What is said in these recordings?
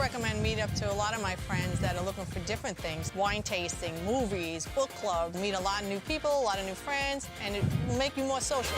recommend Meetup to a lot of my friends that are looking for different things. Wine tasting, movies, book club, meet a lot of new people, a lot of new friends, and it will make you more social.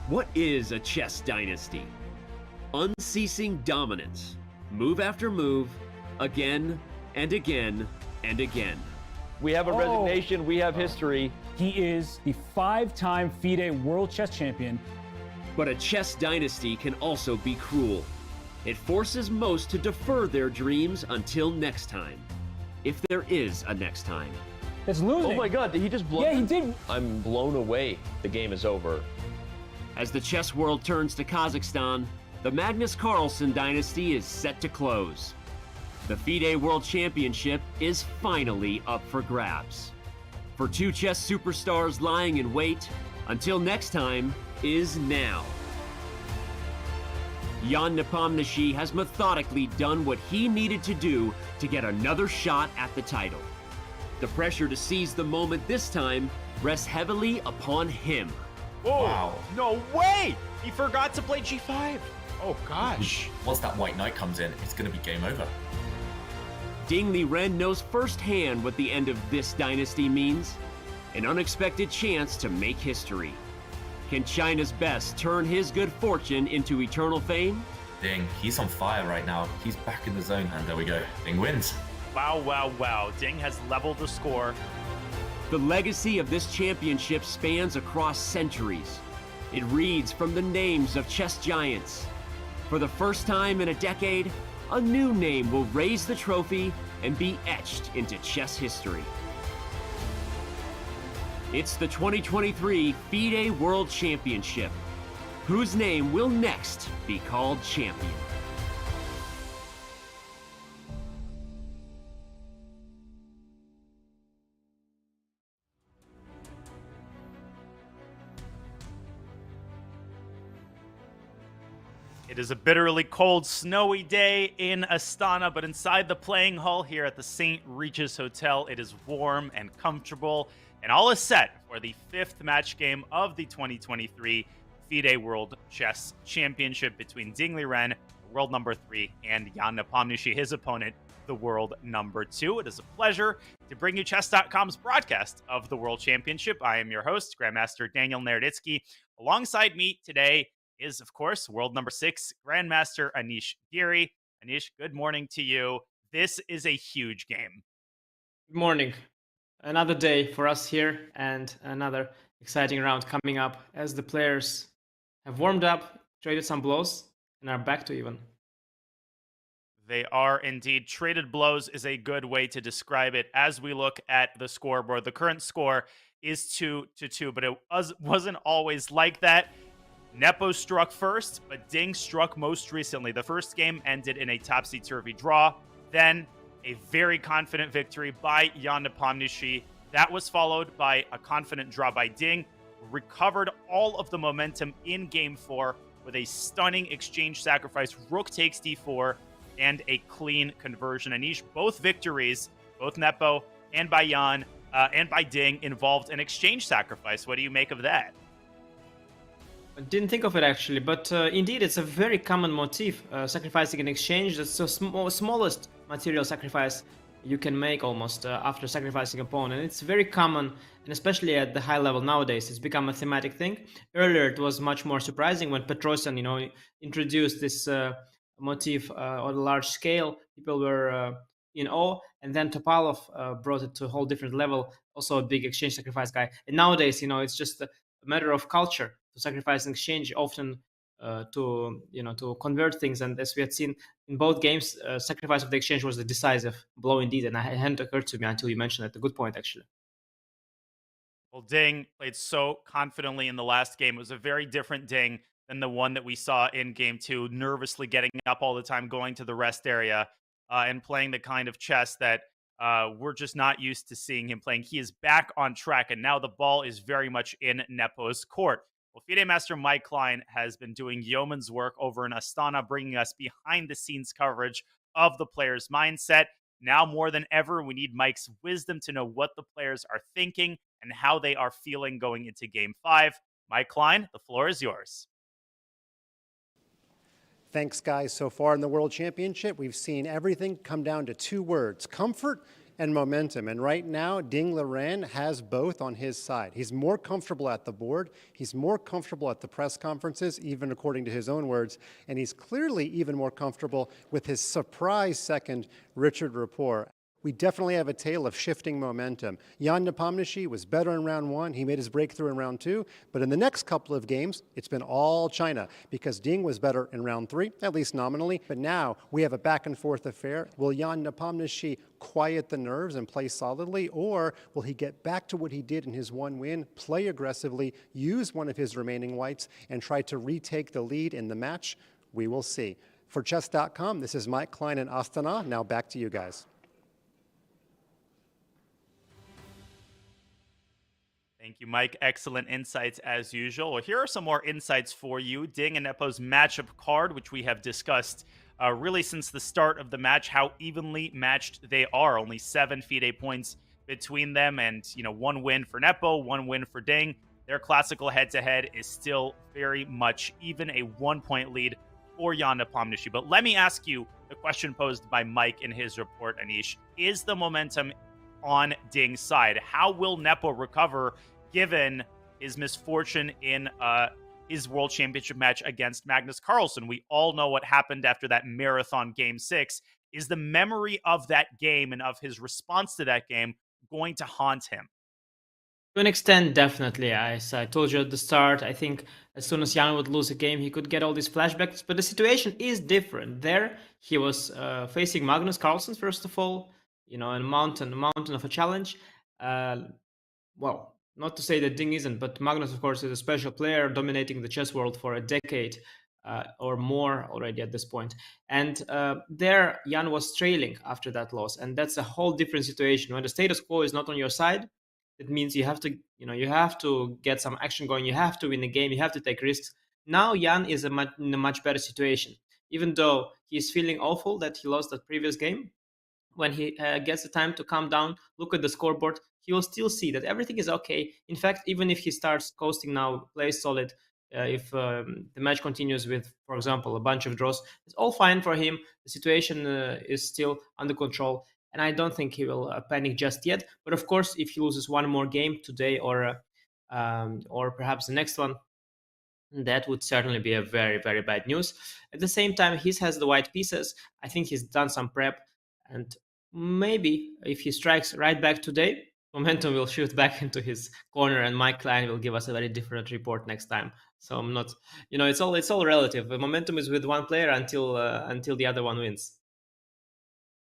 What is a chess dynasty? Unceasing dominance, move after move, again and again and again. We have a resignation, we have history. He is the 5-time FIDE World Chess Champion. But a chess dynasty can also be cruel. It forces most to defer their dreams until next time. If there is a next time. It's losing. Oh my God, did he just blow? Yeah, he did. I'm blown away. The game is over. As the chess world turns to Kazakhstan, the Magnus Carlsen dynasty is set to close. The FIDE World Championship is finally up for grabs. For two chess superstars lying in wait, until next time is now. Jan Nepomniachtchi has methodically done what he needed to do to get another shot at the title. The pressure to seize the moment this time rests heavily upon him. Oh, wow. No way! He forgot to play g5. Oh, gosh. Once that white knight comes in, it's going to be game over. Ding Liren knows firsthand what the end of this dynasty means. An unexpected chance to make history. Can China's best turn his good fortune into eternal fame? Ding, he's on fire right now. He's back in the zone, and there we go. Ding wins. Wow, wow, wow. Ding has leveled the score. The legacy of this championship spans across centuries. It reads from the names of chess giants. For the first time in a decade, a new name will raise the trophy and be etched into chess history. It's the 2023 FIDE World Championship. Whose name will next be called champion? It is a bitterly cold, snowy day in Astana, but inside the playing hall here at the St. Regis Hotel, it is warm and comfortable, and all is set for the 5th match game of the 2023 FIDE World Chess Championship between Ding Liren, world number 3, and Jan Nepomniachtchi, his opponent, the world number 2. It is a pleasure to bring you Chess.com's broadcast of the World Championship. I am your host, Grandmaster Daniel Naroditsky. Alongside me today is, of course, world number 6, Grandmaster Anish Giri. Anish, good morning to you. This is a huge game. Good morning. Another day for us here and another exciting round coming up as the players have warmed up, traded some blows, and are back to even. They are indeed. Traded blows is a good way to describe it as we look at the scoreboard. The current score is 2-2, but it wasn't always like that. Nepo struck first, but Ding struck most recently. The first game ended in a topsy-turvy draw. Then a very confident victory by Jan Nepomniachtchi. That was followed by a confident draw by Ding. Recovered all of the momentum in Game 4 with a stunning exchange sacrifice. Rook takes d4 and a clean conversion. Anish, both victories, both Nepo and by Jan and by Ding, involved an exchange sacrifice. What do you make of that? I didn't think of it actually, but indeed it's a very common motif, sacrificing an exchange. That's the smallest material sacrifice you can make almost after sacrificing a pawn, and it's very common, and especially at the high level nowadays, it's become a thematic thing. Earlier it was much more surprising when Petrosian, introduced this motif on a large scale. People were in awe, and then Topalov brought it to a whole different level, also a big exchange sacrifice guy. And nowadays, it's just a matter of culture to sacrifice and exchange, often to convert things. And as we had seen in both games, sacrifice of the exchange was a decisive blow indeed, and it hadn't occurred to me until you mentioned it. A good point, actually. Well, Ding played so confidently in the last game. It was a very different Ding than the one that we saw in Game 2, nervously getting up all the time, going to the rest area, and playing the kind of chess that we're just not used to seeing him playing. He is back on track, and now the ball is very much in Nepo's court. Well, FIDE Master Mike Klein has been doing yeoman's work over in Astana, bringing us behind-the-scenes coverage of the player's mindset. Now more than ever, we need Mike's wisdom to know what the players are thinking and how they are feeling going into Game 5. Mike Klein, the floor is yours. Thanks, guys. So far in the World Championship, we've seen everything come down to 2 words: comfort and momentum. And right now, Ding Liren has both on his side. He's more comfortable at the board. He's more comfortable at the press conferences, even according to his own words. And he's clearly even more comfortable with his surprise second Richard rapport. We definitely have a tale of shifting momentum. Jan Nepomniachtchi was better in round 1. He made his breakthrough in round 2. But in the next couple of games, it's been all China, because Ding was better in round 3, at least nominally. But now we have a back-and-forth affair. Will Jan Nepomniachtchi quiet the nerves and play solidly, or will he get back to what he did in his one win, play aggressively, use one of his remaining whites, and try to retake the lead in the match? We will see. For Chess.com, this is Mike Klein in Astana. Now back to you guys. Thank you, Mike. Excellent insights as usual. Well, here are some more insights for you. Ding and Nepo's matchup card, which we have discussed really since the start of the match, how evenly matched they are. Only 7 FIDE points between them, and 1 win for Nepo, 1 win for Ding. Their classical head-to-head is still very much even, a 1-point lead for Jan Nepomniachtchi. But let me ask you the question posed by Mike in his report, Anish. Is the momentum on Ding's side? How will Nepo recover given his misfortune in his World Championship match against Magnus Carlsen? We all know what happened after that marathon Game 6. Is the memory of that game and of his response to that game going to haunt him? To an extent, definitely. As I told you at the start, I think as soon as Jan would lose a game, he could get all these flashbacks. But the situation is different. There, he was facing Magnus Carlsen, first of all, a mountain of a challenge. Well, not to say that Ding isn't, but Magnus, of course, is a special player dominating the chess world for a decade or more already at this point. And there, Jan was trailing after that loss. And that's a whole different situation. When the status quo is not on your side, it means you have to get some action going. You have to win the game. You have to take risks. Now Jan is in a much better situation. Even though he's feeling awful that he lost that previous game, when he gets the time to calm down, look at the scoreboard, he will still see that everything is okay. In fact, even if he starts coasting now, plays solid, if the match continues with, for example, a bunch of draws, it's all fine for him. The situation is still under control. And I don't think he will panic just yet. But of course, if he loses one more game today or perhaps the next one, that would certainly be a very, very bad news. At the same time, he has the white pieces. I think he's done some prep. And maybe if he strikes right back today, momentum will shoot back into his corner and Mike Klein will give us a very different report next time. So I'm not, it's all relative. The momentum is with one player until the other one wins.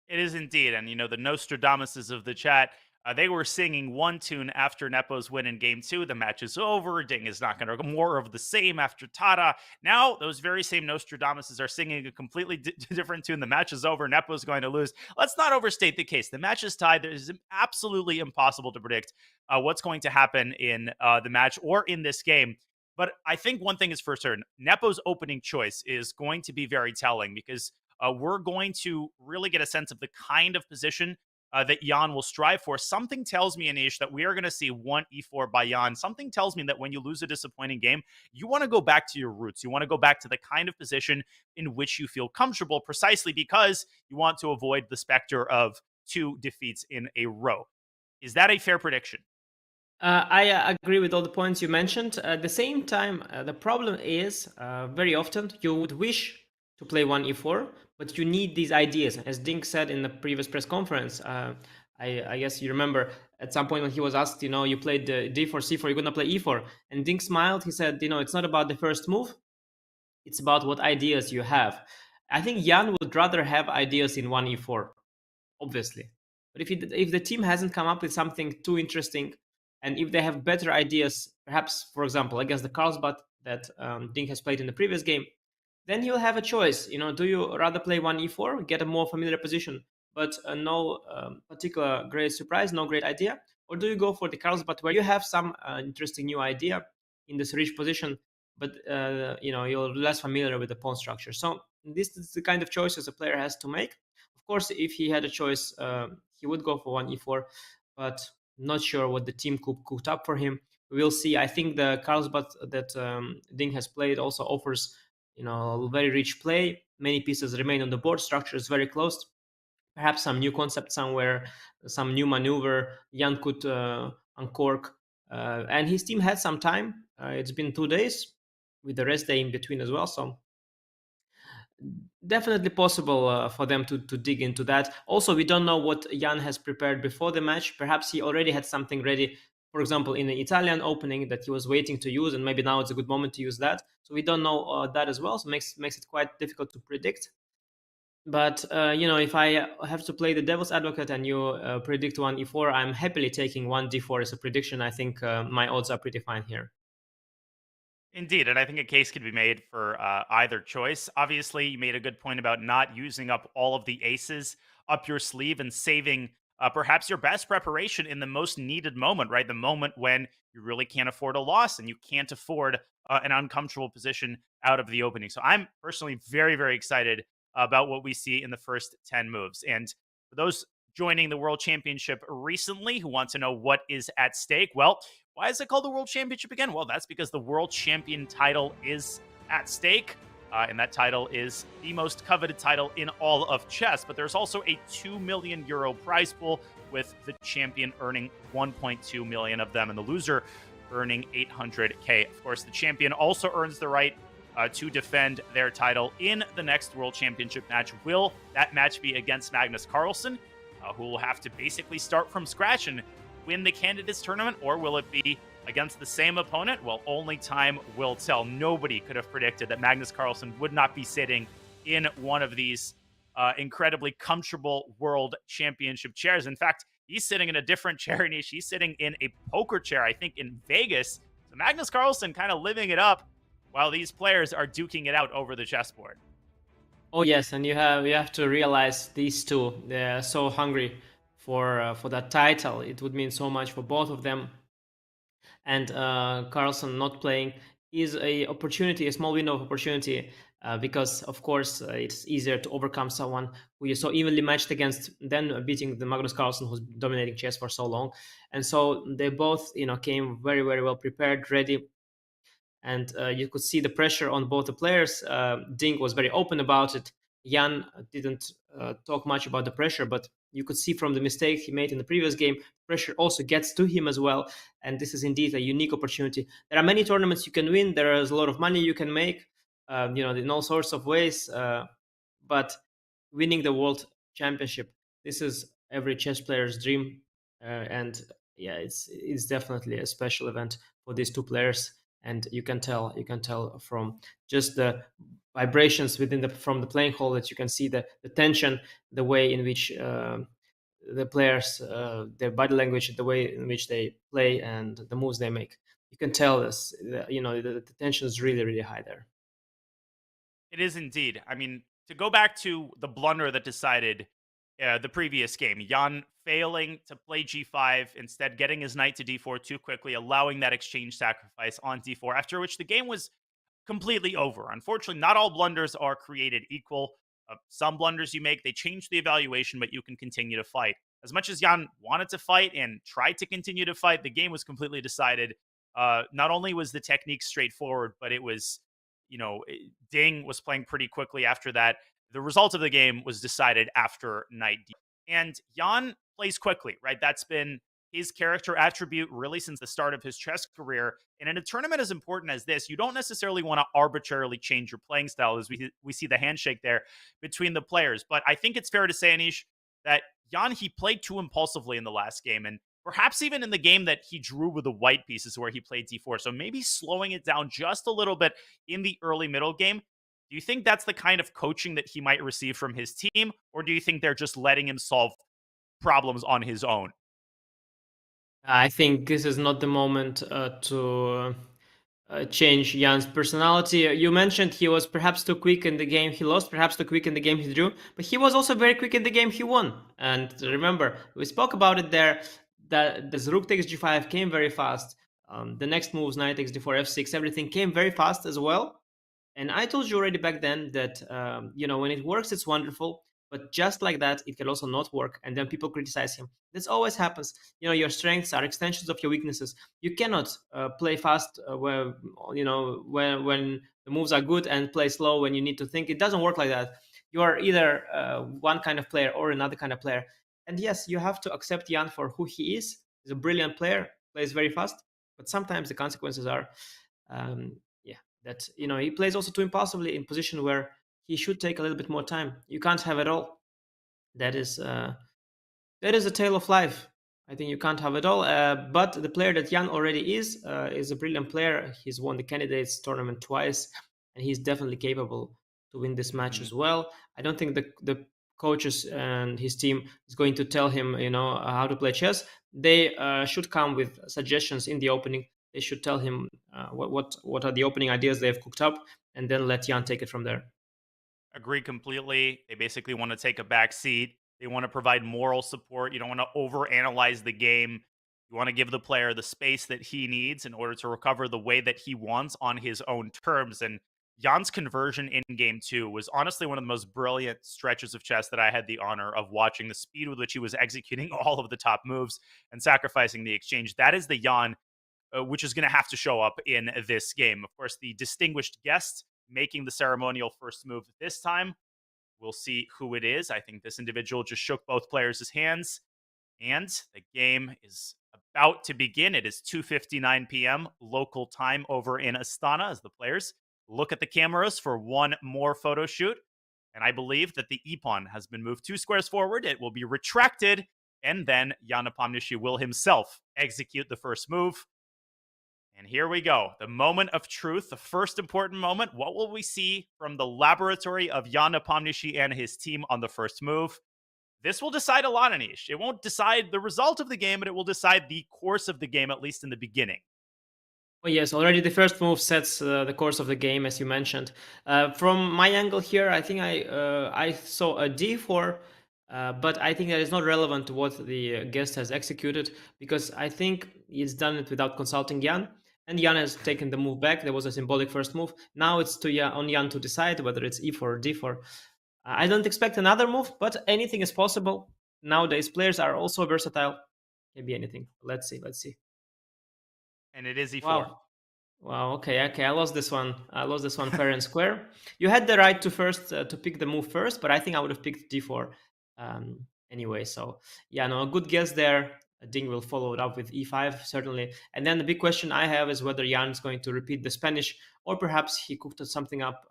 It is indeed. And, the Nostradamuses of the chat, they were singing one tune after Nepo's win in Game 2. The match is over. Ding is not going to more of the same after Tata. Now, those very same Nostradamuses are singing a completely different tune. The match is over. Nepo's going to lose. Let's not overstate the case. The match is tied. It is absolutely impossible to predict what's going to happen in the match or in this game. But I think one thing is for certain. Nepo's opening choice is going to be very telling because we're going to really get a sense of the kind of position that Jan will strive for. Something tells me, Anish, that we are going to see one e4 by Jan. Something tells me that when you lose a disappointing game, you want to go back to your roots. You want to go back to the kind of position in which you feel comfortable, precisely because you want to avoid the specter of 2 defeats in a row. Is that a fair prediction? I agree with all the points you mentioned. At the same time, the problem is very often you would wish to play one e4, but you need these ideas. As Ding said in the previous press conference, I guess you remember at some point when he was asked, you played d4, c4, you're going to play e4. And Ding smiled. He said, it's not about the first move. It's about what ideas you have. I think Jan would rather have ideas in one e4, obviously. But if the team hasn't come up with something too interesting, and if they have better ideas, perhaps, for example, against the Carlsbad that Ding has played in the previous game, then he'll have a choice. Do you rather play one e4, get a more familiar position, but no particular great surprise, no great idea? Or do you go for the Carlsbad where you have some interesting new idea in this rich position, but you're less familiar with the pawn structure? So this is the kind of choices a player has to make. Of course, if he had a choice, he would go for one e4, but not sure what the team cooked up for him. We will see. I think the Carlsbad that Ding has played also offers very rich play. Many pieces remain on the board. Structure is very close. Perhaps some new concept somewhere, some new maneuver Jan could uncork. And his team had some time. It's been 2 days with the rest day in between as well. So definitely possible for them to dig into that. Also, we don't know what Jan has prepared before the match. Perhaps he already had something ready, for example, in the Italian opening that he was waiting to use, and maybe now it's a good moment to use that. So we don't know that as well, so makes it quite difficult to predict. But, if I have to play the devil's advocate and you predict one e4, I'm happily taking one d4 as a prediction. I think my odds are pretty fine here. Indeed, and I think a case could be made for either choice. Obviously, you made a good point about not using up all of the aces up your sleeve and saving perhaps your best preparation in the most needed moment, right? The moment when you really can't afford a loss and you can't afford an uncomfortable position out of the opening. So I'm personally very, very excited about what we see in the first 10 moves. And for those joining the World Championship recently who want to know what is at stake, well, why is it called the World Championship again? Well, that's because the World Champion title is at stake. And that title is the most coveted title in all of chess. But there's also a €2 million prize pool, with the champion earning 1.2 million of them and the loser earning 800K. Of course, the champion also earns the right to defend their title in the next World Championship match. Will that match be against Magnus Carlsen, who will have to basically start from scratch and win the Candidates Tournament, or will it be against the same opponent? Well, only time will tell. Nobody could have predicted that Magnus Carlsen would not be sitting in one of these incredibly comfortable World Championship chairs. In fact, he's sitting in a different chair niche. He's sitting in a poker chair, I think, in Vegas. So Magnus Carlsen kind of living it up while these players are duking it out over the chessboard. Oh yes, and you have to realize these two, they're so hungry for that title. It would mean so much for both of them. And Carlsen not playing is a opportunity, a small window of opportunity, because of course it's easier to overcome someone who you're so evenly matched against than beating the Magnus Carlsen, who's dominating chess for so long. And so they both, came very, very well prepared, ready. And you could see the pressure on both the players. Ding was very open about it. Jan didn't talk much about the pressure, but you could see from the mistake he made in the previous game, pressure also gets to him as well. And this is indeed a unique opportunity. There are many tournaments you can win. There is a lot of money you can make, in all sorts of ways. But winning the World Championship, this is every chess player's dream. And yeah, it's definitely a special event for these two players. And you can tell from just the vibrations from the playing hall that you can see the tension, the way in which the players, their body language, the way in which they play, and the moves they make. You can tell this, the tension is really, really high there. It is indeed. I mean, to go back to the blunder that decided the previous game, Jan failing to play g5, instead getting his knight to d4 too quickly, allowing that exchange sacrifice on d4, after which the game was completely over. Unfortunately, not all blunders are created equal. Some blunders you make, they change the evaluation, but you can continue to fight. As much as Jan wanted to fight and tried to continue to fight, the game was completely decided. Not only was the technique straightforward, but it was, Ding was playing pretty quickly after that. The result of the game was decided after knight d. And Jan plays quickly, right? That's been his character attribute really since the start of his chess career. And in a tournament as important as this, you don't necessarily want to arbitrarily change your playing style, as we see the handshake there between the players. But I think it's fair to say, Anish, that Jan, he played too impulsively in the last game, and perhaps even in the game that he drew with the white pieces where he played d4. So maybe slowing it down just a little bit in the early middle game. Do you think that's the kind of coaching that he might receive from his team, or do you think they're just letting him solve problems on his own? I think this is not the moment to change Jan's personality. You mentioned he was perhaps too quick in the game he lost, perhaps too quick in the game he drew, but he was also very quick in the game he won. And remember, we spoke about it there, that the rook takes g5 came very fast. The next moves, knight takes d4, f6, everything came very fast as well. And I told you already back then that, when it works, it's wonderful. But just like that, it can also not work. And then people criticize him. This always happens. Your strengths are extensions of your weaknesses. You cannot play fast when the moves are good and play slow when you need to think. It doesn't work like that. You are either one kind of player or another kind of player. And yes, you have to accept Jan for who he is. He's a brilliant player, plays very fast. But sometimes the consequences are... that he plays also too impulsively in position where he should take a little bit more time. You can't have it all. That is a tale of life. I think you can't have it all. But the player that Jan already is a brilliant player. He's won the Candidates Tournament twice, and he's definitely capable to win this match as well. I don't think the coaches and his team is going to tell him, how to play chess. They should come with suggestions in the opening. They should tell him what are the opening ideas they've cooked up, and then let Jan take it from there. Agree completely. They basically want to take a back seat. They want to provide moral support. You don't want to overanalyze the game. You want to give the player the space that he needs in order to recover the way that he wants on his own terms. And Jan's conversion in game 2 was honestly one of the most brilliant stretches of chess that I had the honor of watching. The speed with which he was executing all of the top moves and sacrificing the exchange. That is the Jan which is going to have to show up in this game. Of course, the distinguished guest making the ceremonial first move this time. We'll see who it is. I think this individual just shook both players' hands, and the game is about to begin. It is 2:59 p.m. local time over in Astana as the players look at the cameras for one more photo shoot. And I believe that the e-pawn has been moved 2 squares forward. It will be retracted, and then Jan Nepomniachtchi will himself execute the first move. And here we go. The moment of truth, the first important moment. What will we see from the laboratory of Jan Nepomniachtchi and his team on the first move? This will decide a lot, Anish. It won't decide the result of the game, but it will decide the course of the game, at least in the beginning. Oh, yes, already the first move sets the course of the game, as you mentioned. From my angle here, I think I saw a d4, but I think that is not relevant to what the guest has executed, because I think he's done it without consulting Jan, and Jan has taken the move back. There was a symbolic first move. Now it's on Jan to decide whether it's e4 or d4. I don't expect another move, but anything is possible. Nowadays, players are also versatile. Can be anything. Let's see. And it is e4. Wow. Okay. I lost this one. Fair and square. You had the right to first to pick the move first, but I think I would have picked d4 anyway. So yeah, no, a good guess there. Ding will follow it up with e5 certainly. And then the big question I have is whether Jan is going to repeat the Spanish, or perhaps he cooked something up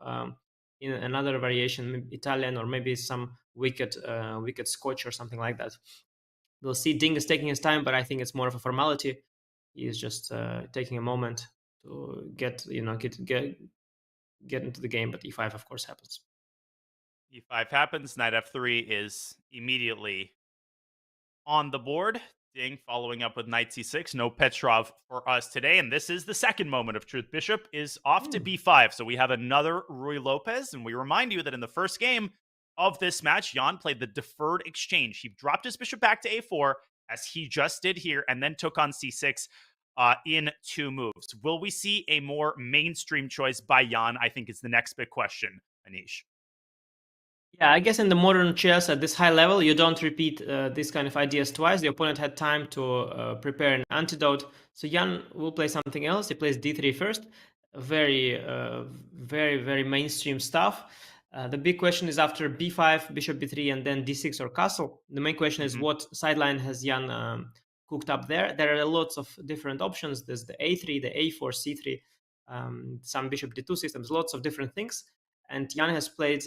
in another variation, maybe Italian, or maybe some wicked Scotch or something like that. We'll see. Ding is taking his time, but I think it's more of a formality. He is just taking a moment to get into the game. But e5, of course, happens. e5 happens. Knight f3 is immediately on the board. Ding following up with knight c6. No Petrov for us today. And this is the second moment of truth. Bishop is off to b5. So we have another Rui Lopez. And we remind you that in the first game of this match, Jan played the deferred exchange. He dropped his bishop back to a4, as he just did here, and then took on c6 in 2 moves. Will we see a more mainstream choice by Jan? I think is the next big question, Anish. Yeah, I guess in the modern chess at this high level, you don't repeat this kind of ideas twice. The opponent had time to prepare an antidote. So Jan will play something else. He plays d3 first. Very, very mainstream stuff. The big question is after b5, bishop b3, and then d6 or castle. The main question is what sideline has Jan cooked up there. There are lots of different options. There's the a3, the a4, c3, some bishop d2 systems, lots of different things. And Jan has played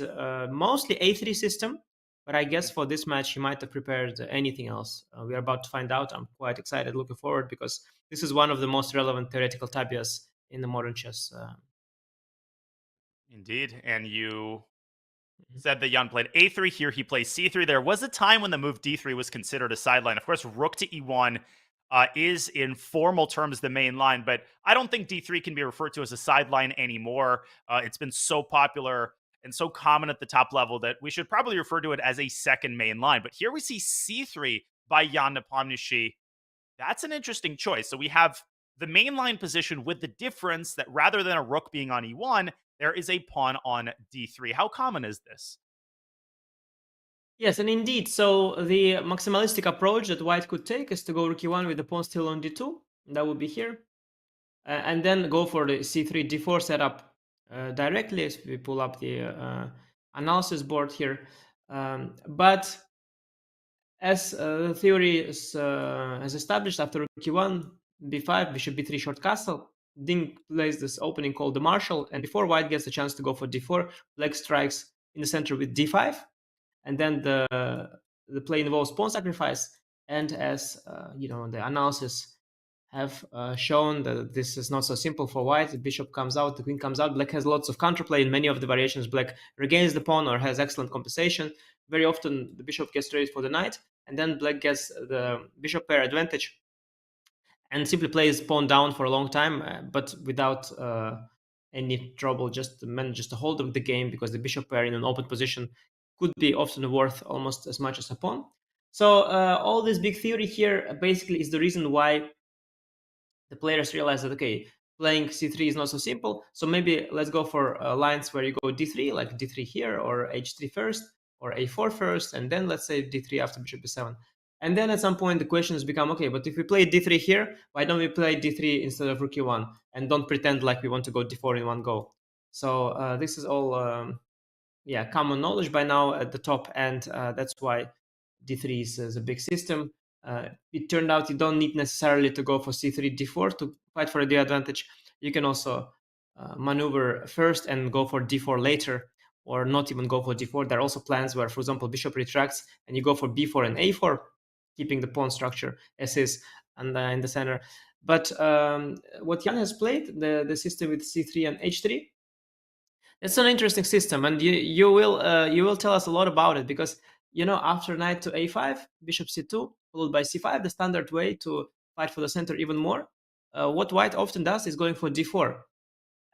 mostly a3 system, but I guess for this match he might have prepared anything else. We are about to find out. I'm quite excited, looking forward, because this is one of the most relevant theoretical tabias in the modern chess. Indeed, and you said that Jan played a3 here. He plays c3. There was a time when the move d3 was considered a sideline. Of course, rook to e1 is in formal terms the main line, but I don't think d3 can be referred to as a sideline anymore. It's been so popular and so common at the top level that we should probably refer to it as a second main line. But here we see c3 by Jan Nepomniachtchi. That's an interesting choice. So we have the main line position with the difference that rather than a rook being on e1, there is a pawn on d3. How common is this? Yes, and indeed. So the maximalistic approach that white could take is to go rook e1 with the pawn still on d2. That would be here. And then go for the c3, d4 setup directly as we pull up the analysis board here. But as the theory has established, after rook e1, b5, bishop b3, short castle, Ding plays this opening called the Marshall, and before white gets a chance to go for d4, black strikes in the center with d5, and then the play involves pawn sacrifice. And as the analysis have shown that this is not so simple for white. The bishop comes out, the queen comes out. Black has lots of counterplay. In many of the variations, black regains the pawn or has excellent compensation. Very often, the bishop gets traded for the knight, and then black gets the bishop pair advantage and simply plays pawn down for a long time, but without any trouble, just manages to hold up the game, because the bishop pair in an open position could be often worth almost as much as a pawn. So all this big theory here basically is the reason why the players realize that, okay, playing c3 is not so simple, so maybe let's go for lines where you go d3, like d3 here, or h3 first, or a4 first, and then let's say d3 after bishop b7. And then at some point the questions become, okay, but if we play d3 here, why don't we play d3 instead of rook e1, and don't pretend like we want to go d4 in one go? So this is all common knowledge by now at the top, and that's why d3 is a big system. It turned out you don't need necessarily to go for c3, d4 to fight for the advantage. You can also maneuver first and go for d4 later, or not even go for d4. There are also plans where, for example, bishop retracts and you go for b4 and a4, keeping the pawn structure as is and in the center. But what Jan has played, the system with c3 and h3, it's an interesting system, and you will tell us a lot about it, because after knight to a5, bishop c2 followed by c5, the standard way to fight for the center even more. What white often does is going for d4,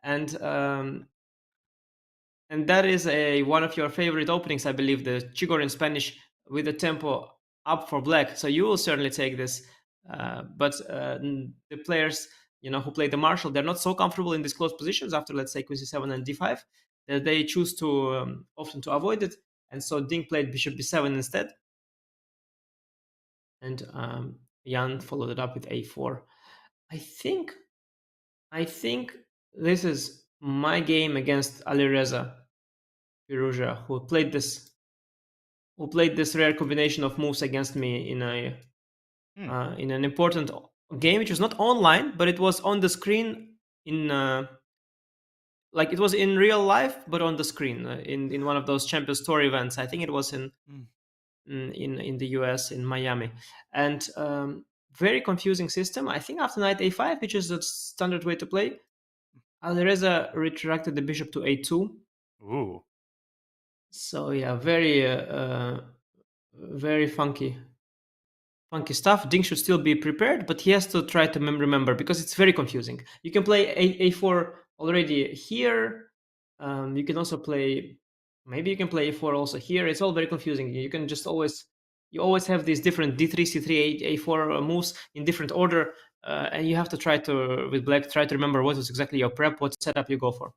and that is one of your favorite openings, I believe, the Chigor in Spanish, with the tempo up for black. So you will certainly take this, but the players who play the Marshall, they're not so comfortable in these close positions after, let's say, queen c7 and d5, that they choose to often to avoid it. And so Ding played bishop b7 instead, and Jan followed it up with a4. I think this is my game against Alireza Firouzja, who played this rare combination of moves against me in an important game, which was not online, but it was on the screen in like it was in real life, but on the screen in one of those Champions Tour events. I think it was in the US, in Miami, and very confusing system. I think after knight a5, which is the standard way to play, Alireza retracted the bishop to a2. Ooh. So yeah, very funky stuff. Ding should still be prepared, but he has to try to remember, because it's very confusing. You can play a4 already here. You can also play, maybe you can play a4 also here. It's all very confusing. You can just always have these different d3, c3, a4 moves in different order, and you have to with black, try to remember what is exactly your prep, what setup you go for.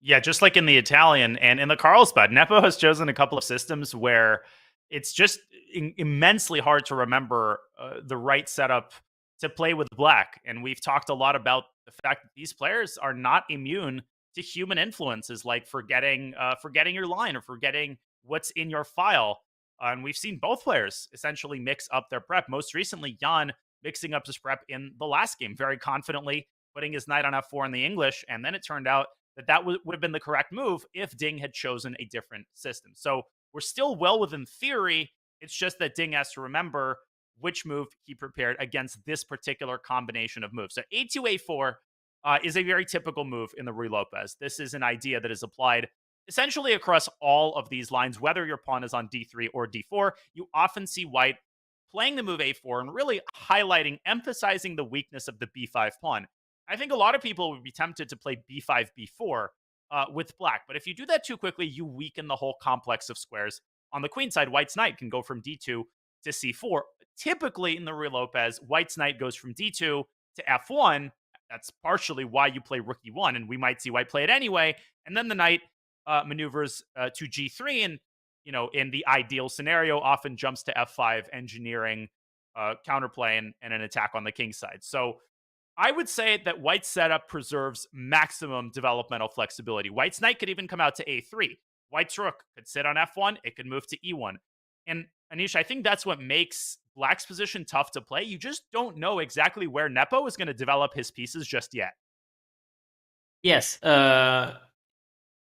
Yeah, just like in the Italian and in the Carlsbad, Nepo has chosen a couple of systems where it's just immensely hard to remember the right setup to play with black. And we've talked a lot about the fact that these players are not immune to human influences, like forgetting your line or forgetting what's in your file. And we've seen both players essentially mix up their prep. Most recently, Jan mixing up his prep in the last game very confidently, putting his knight on f4 in the English. And then it turned out that would have been the correct move if Ding had chosen a different system. So we're still well within theory. It's just that Ding has to remember which move he prepared against this particular combination of moves. So a2, a4 is a very typical move in the Ruy Lopez. This is an idea that is applied essentially across all of these lines, whether your pawn is on d3 or d4. You often see white playing the move a4 and really highlighting, emphasizing the weakness of the b5 pawn. I think a lot of people would be tempted to play b5, b4 with black. But if you do that too quickly, you weaken the whole complex of squares. On the queen side, white's knight can go from d2 to c4. Typically in the Ruy Lopez, white's knight goes from d2 to f1. That's partially why you play rook e1, and we might see white play it anyway. And then the knight maneuvers to g3, and in the ideal scenario, often jumps to f5, engineering counterplay and an attack on the king side. So I would say that white's setup preserves maximum developmental flexibility. White's knight could even come out to a3. White's rook could sit on f1. It could move to e1. And Anish, I think that's what makes black's position tough to play. You just don't know exactly where Nepo is going to develop his pieces just yet. Yes,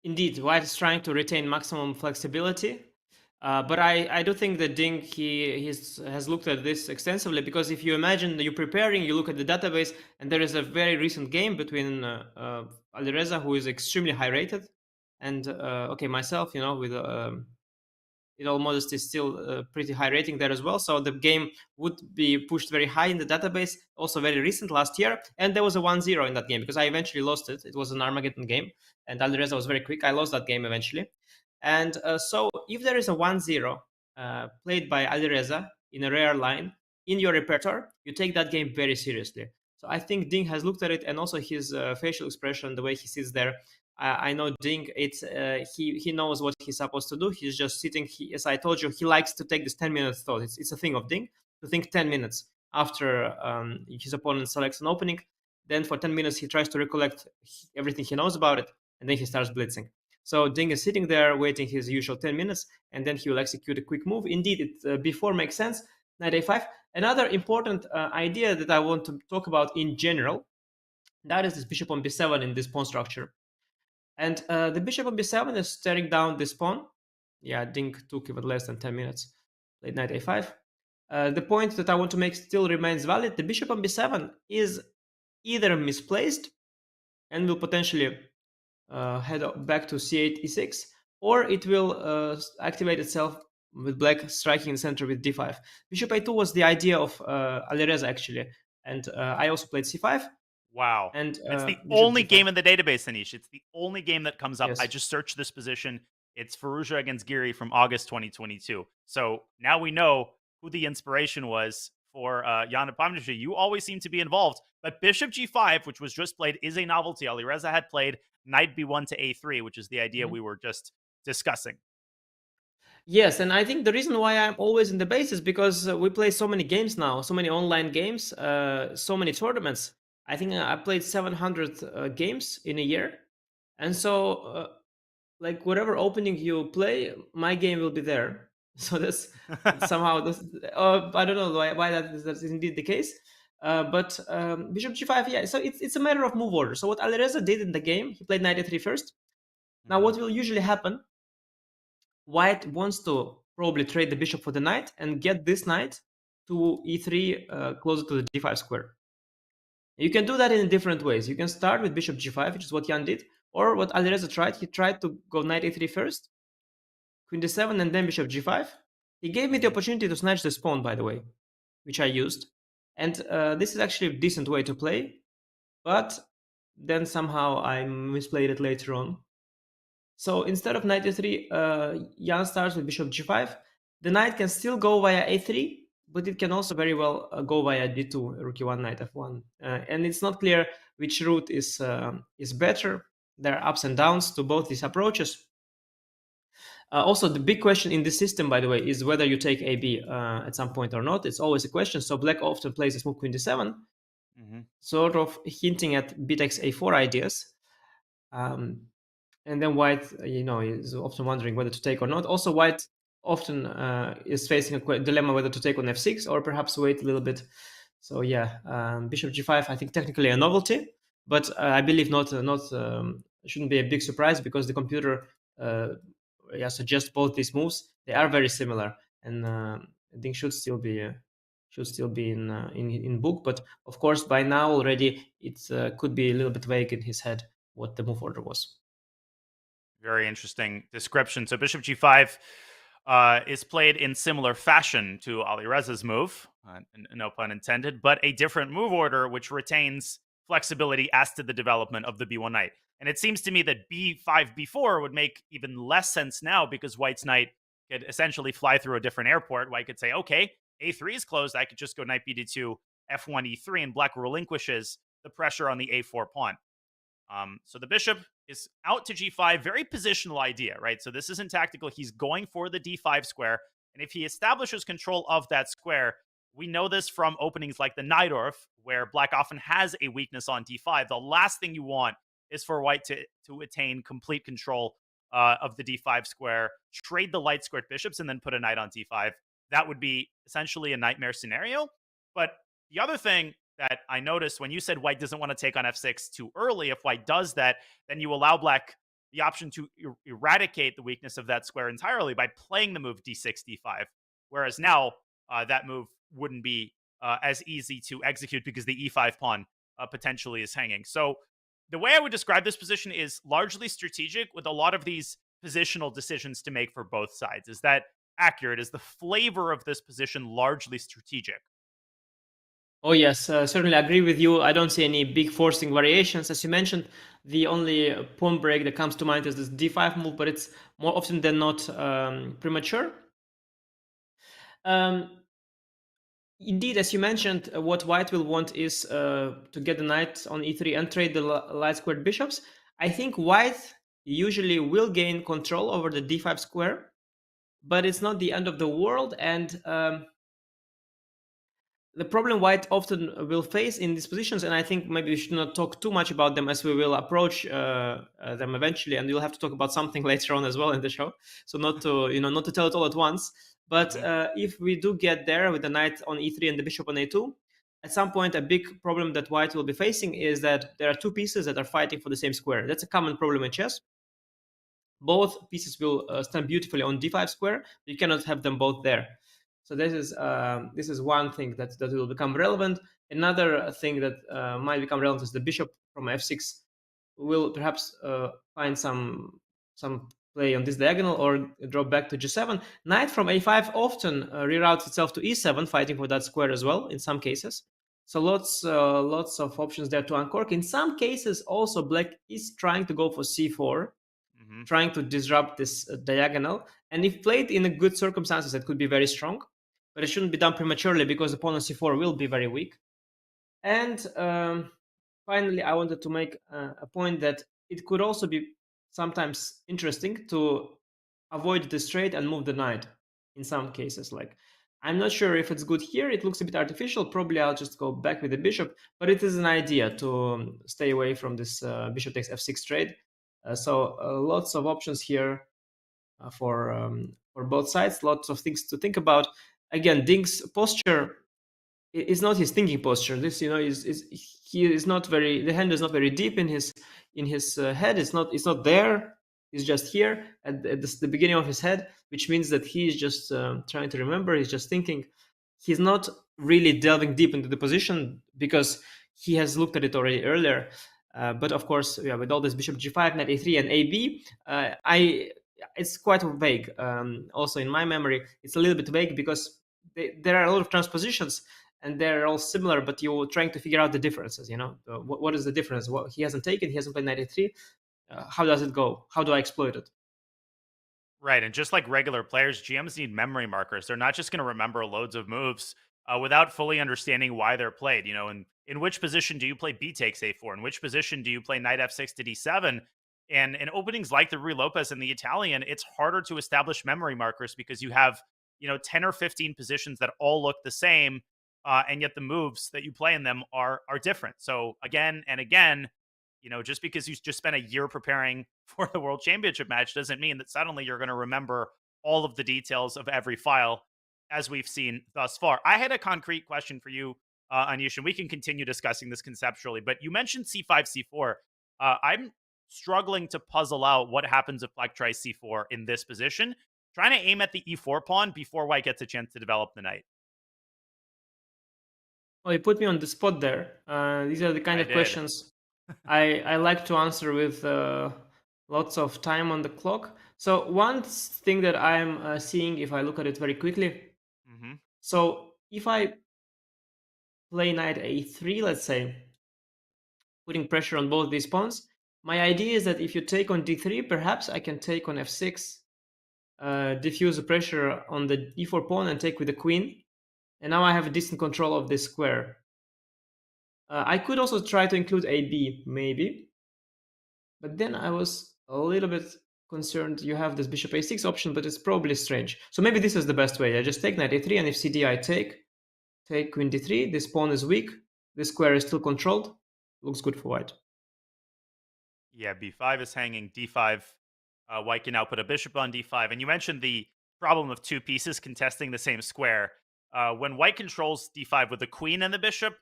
indeed, white is trying to retain maximum flexibility. But I do think that Ding has looked at this extensively, because if you imagine you're preparing, you look at the database, and there is a very recent game between Alireza, who is extremely high rated, and myself, with in all modesty, still pretty high rating there as well. So the game would be pushed very high in the database, also very recent, last year. And there was a 1-0 in that game, because I eventually lost it. It was an Armageddon game, and Alireza was very quick. I lost that game eventually. And so if there is a 1-0 played by Alireza in a rare line in your repertoire, you take that game very seriously. So I think Ding has looked at it, and also his facial expression, the way he sits there. I know Ding, he knows what he's supposed to do. He's just sitting. As I told you, he likes to take this 10-minute thought. It's a thing of Ding to think 10 minutes after his opponent selects an opening. Then for 10 minutes, he tries to recollect everything he knows about it. and then he starts blitzing. So Ding is sitting there waiting his usual 10 minutes, and then he will execute a quick move. Indeed, it before makes sense. Knight a5. Another important idea that I want to talk about in general, that is this bishop on b7 in this pawn structure. And the bishop on b7 is staring down this pawn. Yeah, Ding took even less than 10 minutes. Played knight a5. The point that I want to make still remains valid. The bishop on b7 is either misplaced and will potentially head back to c8, e6, or it will activate itself with black striking in the center with d5. Bishop a2 was the idea of Alireza, actually, and I also played c5. Wow. And it's the bishop only g5. game in the database, Anish. It's the only game that comes up. Yes. I just searched this position. It's Firouzja against Giri from August 2022. So now we know who the inspiration was for Jan Nepomniachtchi. You always seem to be involved. But bishop g5, which was just played, is a novelty. Alireza had played knight b1 to a3, which is the idea we were just discussing. Yes, and I think the reason why I'm always in the base is because we play so many games now, so many online games, so many tournaments. I think I played 700 games in a year. And so, like, whatever opening you play, my game will be there. So that's somehow, I don't know why that's indeed the case. But bishop g5, yeah, so it's a matter of move order. So what Alireza did in the game, he played knight a3 first. Now, what will usually happen, White wants to probably trade the bishop for the knight and get this knight to e3 closer to the d5 square. You can do that in different ways. You can start with bishop g5, which is what Jan did, or what Alireza tried. He tried to go knight a3 first, queen d7, and then bishop g5. He gave me the opportunity to snatch this pawn, by the way, which I used. And this is actually a decent way to play, but then somehow I misplayed it later on. So instead of knight a3, Jan starts with bishop g5. The knight can still go via a3, but it can also very well go via d2, rook e1, knight f1. And it's not clear which route is better. There are ups and downs to both these approaches. Also, the big question in this system, by the way, is whether you take AB at some point or not. It's always a question. So black often plays this move queen d7, sort of hinting at bit x a4 ideas. And then white, is often wondering whether to take or not. Also, white often is facing a dilemma whether to take on f6 or perhaps wait a little bit. So yeah, bishop g5, I think technically a novelty, but I believe not shouldn't be a big surprise because the computer suggests both these moves. They are very similar, and I think should still be in book. But of course, by now already it could be a little bit vague in his head what the move order was. Very interesting description. So bishop g5 is played in similar fashion to Alireza's move, no pun intended, but a different move order which retains flexibility as to the development of the b1 knight. And it seems to me that b5, b4 would make even less sense now because white's knight could essentially fly through a different airport. White could say, okay, a3 is closed. I could just go knight bd2, f1, e3, and black relinquishes the pressure on the a4 pawn. So the bishop is out to g5, very positional idea, right? So this isn't tactical. He's going for the d5 square. And if he establishes control of that square, we know this from openings like the Najdorf, where black often has a weakness on d5. The last thing you want is for white to attain complete control of the d5 square, trade the light squared bishops, and then put a knight on d5. That would be essentially a nightmare scenario. But the other thing that I noticed when you said white doesn't want to take on f6 too early, if white does that, then you allow black the option to eradicate the weakness of that square entirely by playing the move d6, d5. Whereas now, that move wouldn't be as easy to execute because the e5 pawn potentially is hanging. So the way I would describe this position is largely strategic with a lot of these positional decisions to make for both sides. Is that accurate? Is the flavor of this position largely strategic? Oh yes, certainly agree with you. I don't see any big forcing variations. As you mentioned, the only pawn break that comes to mind is this d5 move, but it's more often than not premature. Indeed, as you mentioned, what white will want is to get the knight on e3 and trade the light squared bishops. I think white usually will gain control over the d5 square, but it's not the end of the world. And the problem white often will face in these positions, and I think maybe we should not talk too much about them as we will approach them eventually, and we'll have to talk about something later on as well in the show. So not to tell it all at once. But if we do get there with the knight on e3 and the bishop on a2, at some point a big problem that white will be facing is that there are two pieces that are fighting for the same square. That's a common problem in chess. Both pieces will stand beautifully on d5 square. You cannot have them both there. So this is one thing that will become relevant. Another thing that might become relevant is the bishop from f6 will perhaps find some play on this diagonal or drop back to g7. Knight from a5 often reroutes itself to e7, fighting for that square as well in some cases. So lots of options there to uncork. In some cases, also black is trying to go for c4, trying to disrupt this diagonal. And if played in a good circumstances, it could be very strong. But it shouldn't be done prematurely because opponent c4 will be very weak. And finally, I wanted to make a point that it could also be sometimes interesting to avoid the straight and move the knight in some cases. Like, I'm not sure if it's good here. It looks a bit artificial. Probably I'll just go back with the bishop. But it is an idea to stay away from this bishop takes f6 trade. So lots of options here for both sides. Lots of things to think about. Again, Ding's posture is not his thinking posture. This, he is not very. The hand is not very deep in his head. It's not there. He's just here at the beginning of his head, which means that he is just trying to remember. He's just thinking. He's not really delving deep into the position because he has looked at it already earlier. But of course, with all this bishop g5, knight a3, and ab, it's quite vague. Also in my memory, it's a little bit vague because there are a lot of transpositions and they're all similar, but you're trying to figure out the differences. What is the difference? What he hasn't taken, he hasn't played knight a3. How does it go? How do I exploit it? Right, and just like regular players, GMs need memory markers. They're not just going to remember loads of moves without fully understanding why they're played. And in which position do you play b takes a4? In which position do you play knight f6 to d7? And in openings like the Ruy Lopez and the Italian, it's harder to establish memory markers because you have 10 or 15 positions that all look the same, and yet the moves that you play in them are different. So again and again, just because you just spent a year preparing for the World Championship match doesn't mean that suddenly you're going to remember all of the details of every file, as we've seen thus far. I had a concrete question for you, Anish, and we can continue discussing this conceptually, but you mentioned c5, c4. I'm struggling to puzzle out what happens if black tries c4 in this position, trying to aim at the e4 pawn before white gets a chance to develop the knight. Well, you put me on the spot there. These are the kind of questions I like to answer with lots of time on the clock. So one thing that I'm seeing, if I look at it very quickly, so if I play knight a3, let's say, putting pressure on both these pawns, my idea is that if you take on d3, perhaps I can take on f6, diffuse the pressure on the e4 pawn and take with the queen. And now I have a decent control of this square. I could also try to include AB, maybe. But then I was a little bit concerned. You have this bishop a6 option, but it's probably strange. So maybe this is the best way. I just take knight a3, and if cd I take queen d3. This pawn is weak. This square is still controlled. Looks good for white. Yeah, b5 is hanging. d5, white can now put a bishop on d5. And you mentioned the problem of two pieces contesting the same square. When white controls d5 with the queen and the bishop,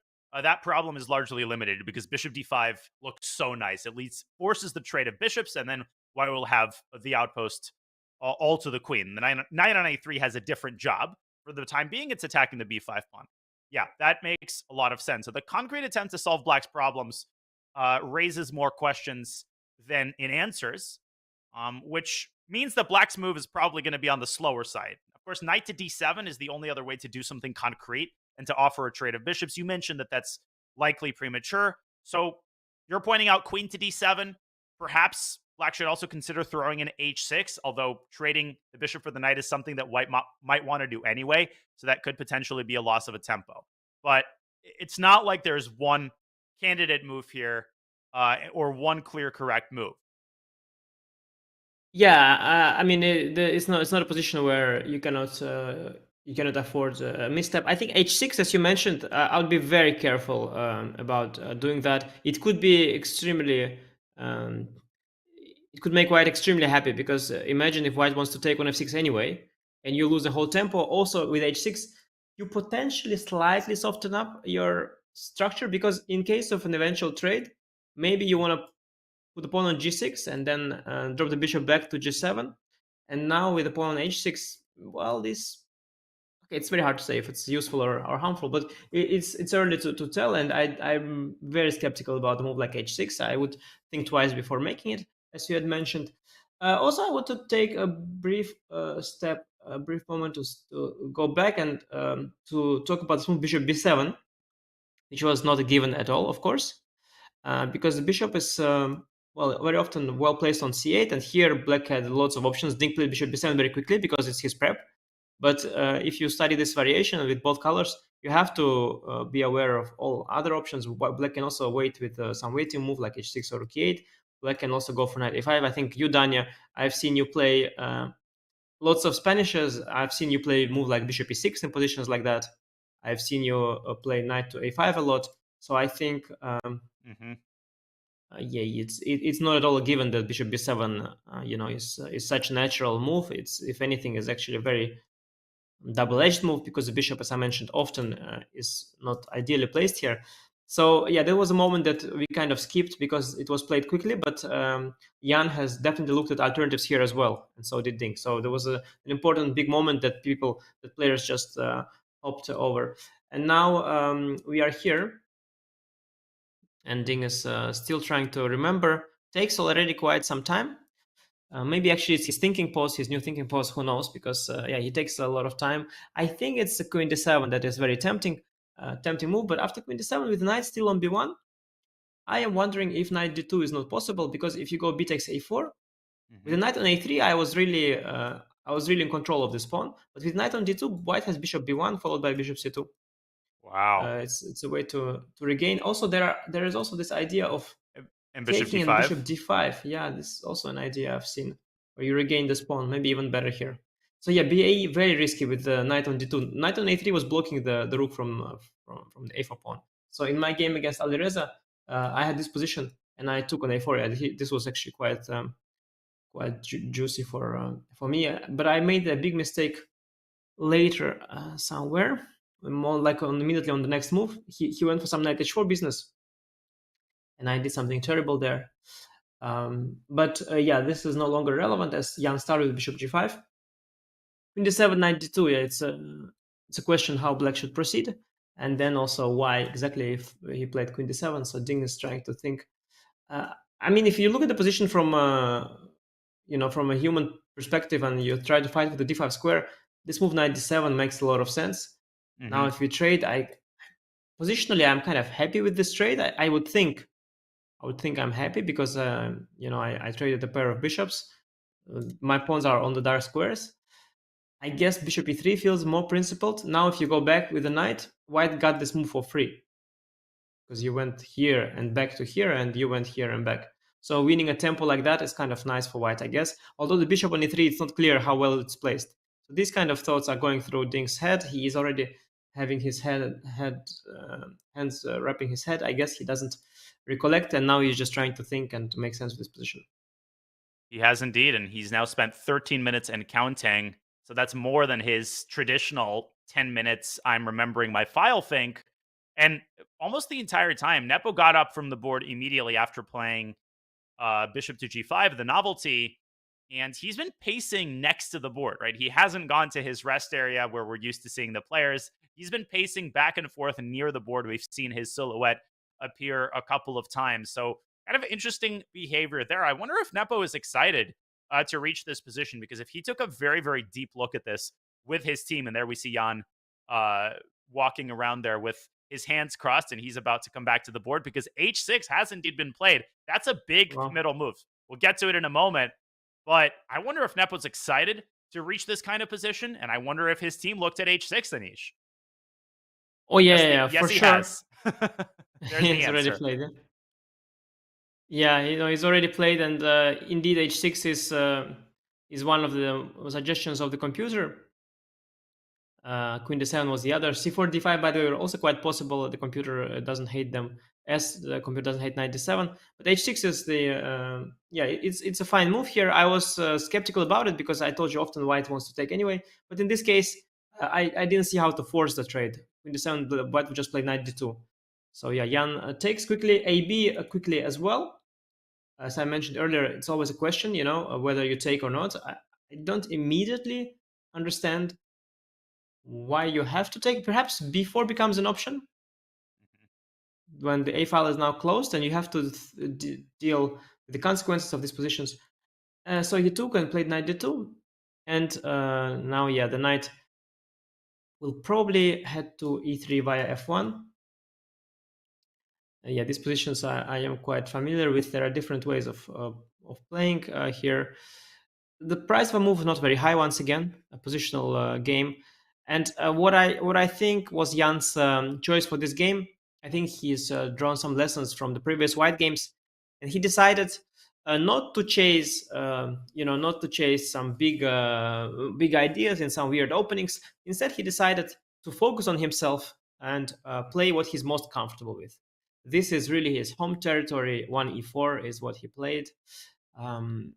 that problem is largely eliminated because bishop d5 looks so nice. It forces the trade of bishops, and then white will have the outpost all to the queen. The knight on a3 has a different job. For the time being, it's attacking the b5 pawn. Yeah, that makes a lot of sense. So the concrete attempt to solve black's problems raises more questions than it answers, which means that black's move is probably going to be on the slower side. Of course, knight to d7 is the only other way to do something concrete and to offer a trade of bishops. You mentioned that that's likely premature. So you're pointing out queen to d7. Perhaps black should also consider throwing in h6, although trading the bishop for the knight is something that white might want to do anyway. So that could potentially be a loss of a tempo. But it's not like there's one candidate move here or one clear correct move. Yeah, I mean, it's not a position where you cannot you cannot afford a misstep. I think h6, as you mentioned, I would be very careful about doing that. It could be extremely, um, it could make white extremely happy, because imagine if white wants to take on f6 anyway, and you lose the whole tempo. Also with h6, you potentially slightly soften up your structure, because in case of an eventual trade, maybe you want to put the pawn on g6 and then drop the bishop back to g7. And now with the pawn on h6, well, this, okay, it's very hard to say if it's useful or harmful, but it's early to tell. And I'm very skeptical about a move like h6. I would think twice before making it, as you had mentioned. Also, I want to take a brief a brief moment to go back and to talk about this move bishop b7, which was not a given at all, of course, because the bishop is well, very often well placed on c8, and here black had lots of options. Ding played bishop b7 very quickly because it's his prep. But if you study this variation with both colors, you have to be aware of all other options. Black can also wait with some waiting move like h6 or rook e8. Black can also go for knight a5. I think you, Danya, I've seen you play lots of Spanishes. I've seen you play move like bishop e6 in positions like that. I've seen you play knight to a5 a lot. So I think yeah, it's not at all a given that bishop b7 is such a natural move. It's, if anything, is actually a very double-edged move, because the bishop, as I mentioned, often is not ideally placed here. So yeah, there was a moment that we kind of skipped because it was played quickly, but Jan has definitely looked at alternatives here as well, and so did Ding. So there was an important big moment that players just hopped over. And now we are here, and Ding is still trying to remember. Takes already quite some time. Maybe actually it's his thinking pose, his new thinking pose, who knows, because yeah, he takes a lot of time. I think it's the queen d7 that is very tempting move, but after queen d7 with knight still on b1, I am wondering if knight d2 is not possible, because if you go b takes a4, with the knight on a3, I was really in control of this pawn, but with knight on d2, white has bishop b1 followed by bishop c2. Wow. It's a way to regain. Also, there is also this idea of And bishop taking d5. and bishop d5. Yeah, this is also an idea I've seen, where you regain this pawn, maybe even better here. So yeah, ba very risky with the knight on d2. Knight on a3 was blocking the rook from the a4 pawn. So in my game against Alireza, I had this position and I took on a4. Yeah, this was actually quite juicy for me. But I made a big mistake later somewhere, more like immediately on the next move. He went for some knight h4 business, and I did something terrible there. But yeah, this is no longer relevant, as Jan started with bishop g5. Queen d7, knight d2. Yeah, it's a question how black should proceed, and then also why exactly if he played queen d7. So Ding is trying to think. I mean, if you look at the position from from a human perspective, and you try to fight with the d5 square, this move knight d7 makes a lot of sense. Now, if we trade, positionally I'm kind of happy with this trade. I would think I'm happy because I traded a pair of bishops. My pawns are on the dark squares. I guess bishop e3 feels more principled. Now if you go back with the knight, white got this move for free, because you went here and back to here, and you went here and back. So winning a tempo like that is kind of nice for white, I guess. Although the bishop on e3, it's not clear how well it's placed. So these kind of thoughts are going through Ding's head. He is already having his hands wrapping his head. I guess he doesn't recollect, and now he's just trying to think and to make sense of this position. He has indeed, and he's now spent 13 minutes and counting. So that's more than his traditional 10 minutes, I'm remembering my file think. And almost the entire time, Nepo got up from the board immediately after playing bishop to g5, the novelty, and he's been pacing next to the board, right? He hasn't gone to his rest area where we're used to seeing the players. He's been pacing back and forth near the board. We've seen his silhouette appear a couple of times. So kind of interesting behavior there. I wonder if Nepo is excited to reach this position, because if he took a very, very deep look at this with his team, and there we see Jan walking around there with his hands crossed, and he's about to come back to the board because h6 has indeed been played. That's a big middle move. We'll get to it in a moment, but I wonder if Nepo's excited to reach this kind of position, and I wonder if his team looked at h6, Anish. Oh yeah, yes, for he sure. Has. There's He's already played. Yeah, he's already played, and indeed h6 is one of the suggestions of the computer. Queen d7 was the other. C4, d5, by the way, are also quite possible. The computer doesn't hate them, as the computer doesn't hate knight d7. But h6 is the yeah, it's a fine move here. I was skeptical about it because I told you often white wants to take anyway. But in this case, I didn't see how to force the trade. Queen d7, the white would just play knight d2. So yeah, Jan takes quickly, AB quickly as well. As I mentioned earlier, it's always a question, you know, whether you take or not. I don't immediately understand why you have to take. Perhaps b4 becomes an option when the a file is now closed and you have to deal with the consequences of these positions. So he took and played knight d2, and now yeah, the knight will probably head to e3 via f1. Yeah, these positions I am quite familiar with. There are different ways of playing here. The price of a move is not very high. Once again, a positional game. And what I think was Jan's choice for this game, I think he's drawn some lessons from the previous white games, and he decided not to chase, not to chase some big ideas and some weird openings. Instead, he decided to focus on himself and play what he's most comfortable with. This is really his home territory. 1e4 is what he played, and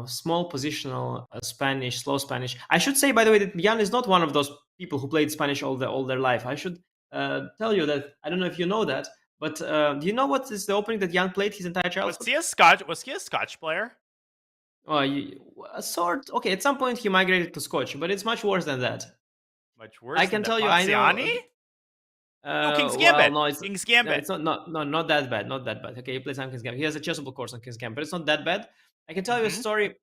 small positional Spanish, slow Spanish. I should say, by the way, that Jan is not one of those people who played Spanish all their life. I should tell you that. I don't know if you know that, but do you know what is the opening that Jan played his entire childhood? Was he a Scotch player? A sort. Okay, at some point he migrated to Scotch, but it's much worse than that. Much worse. I can tell you, I know. No, King's Gambit. Well, no, King's Gambit. No, it's not that bad. Not that bad. Okay, he plays some King's Gambit. He has a chessable course on King's Gambit, but it's not that bad. I can tell you a story.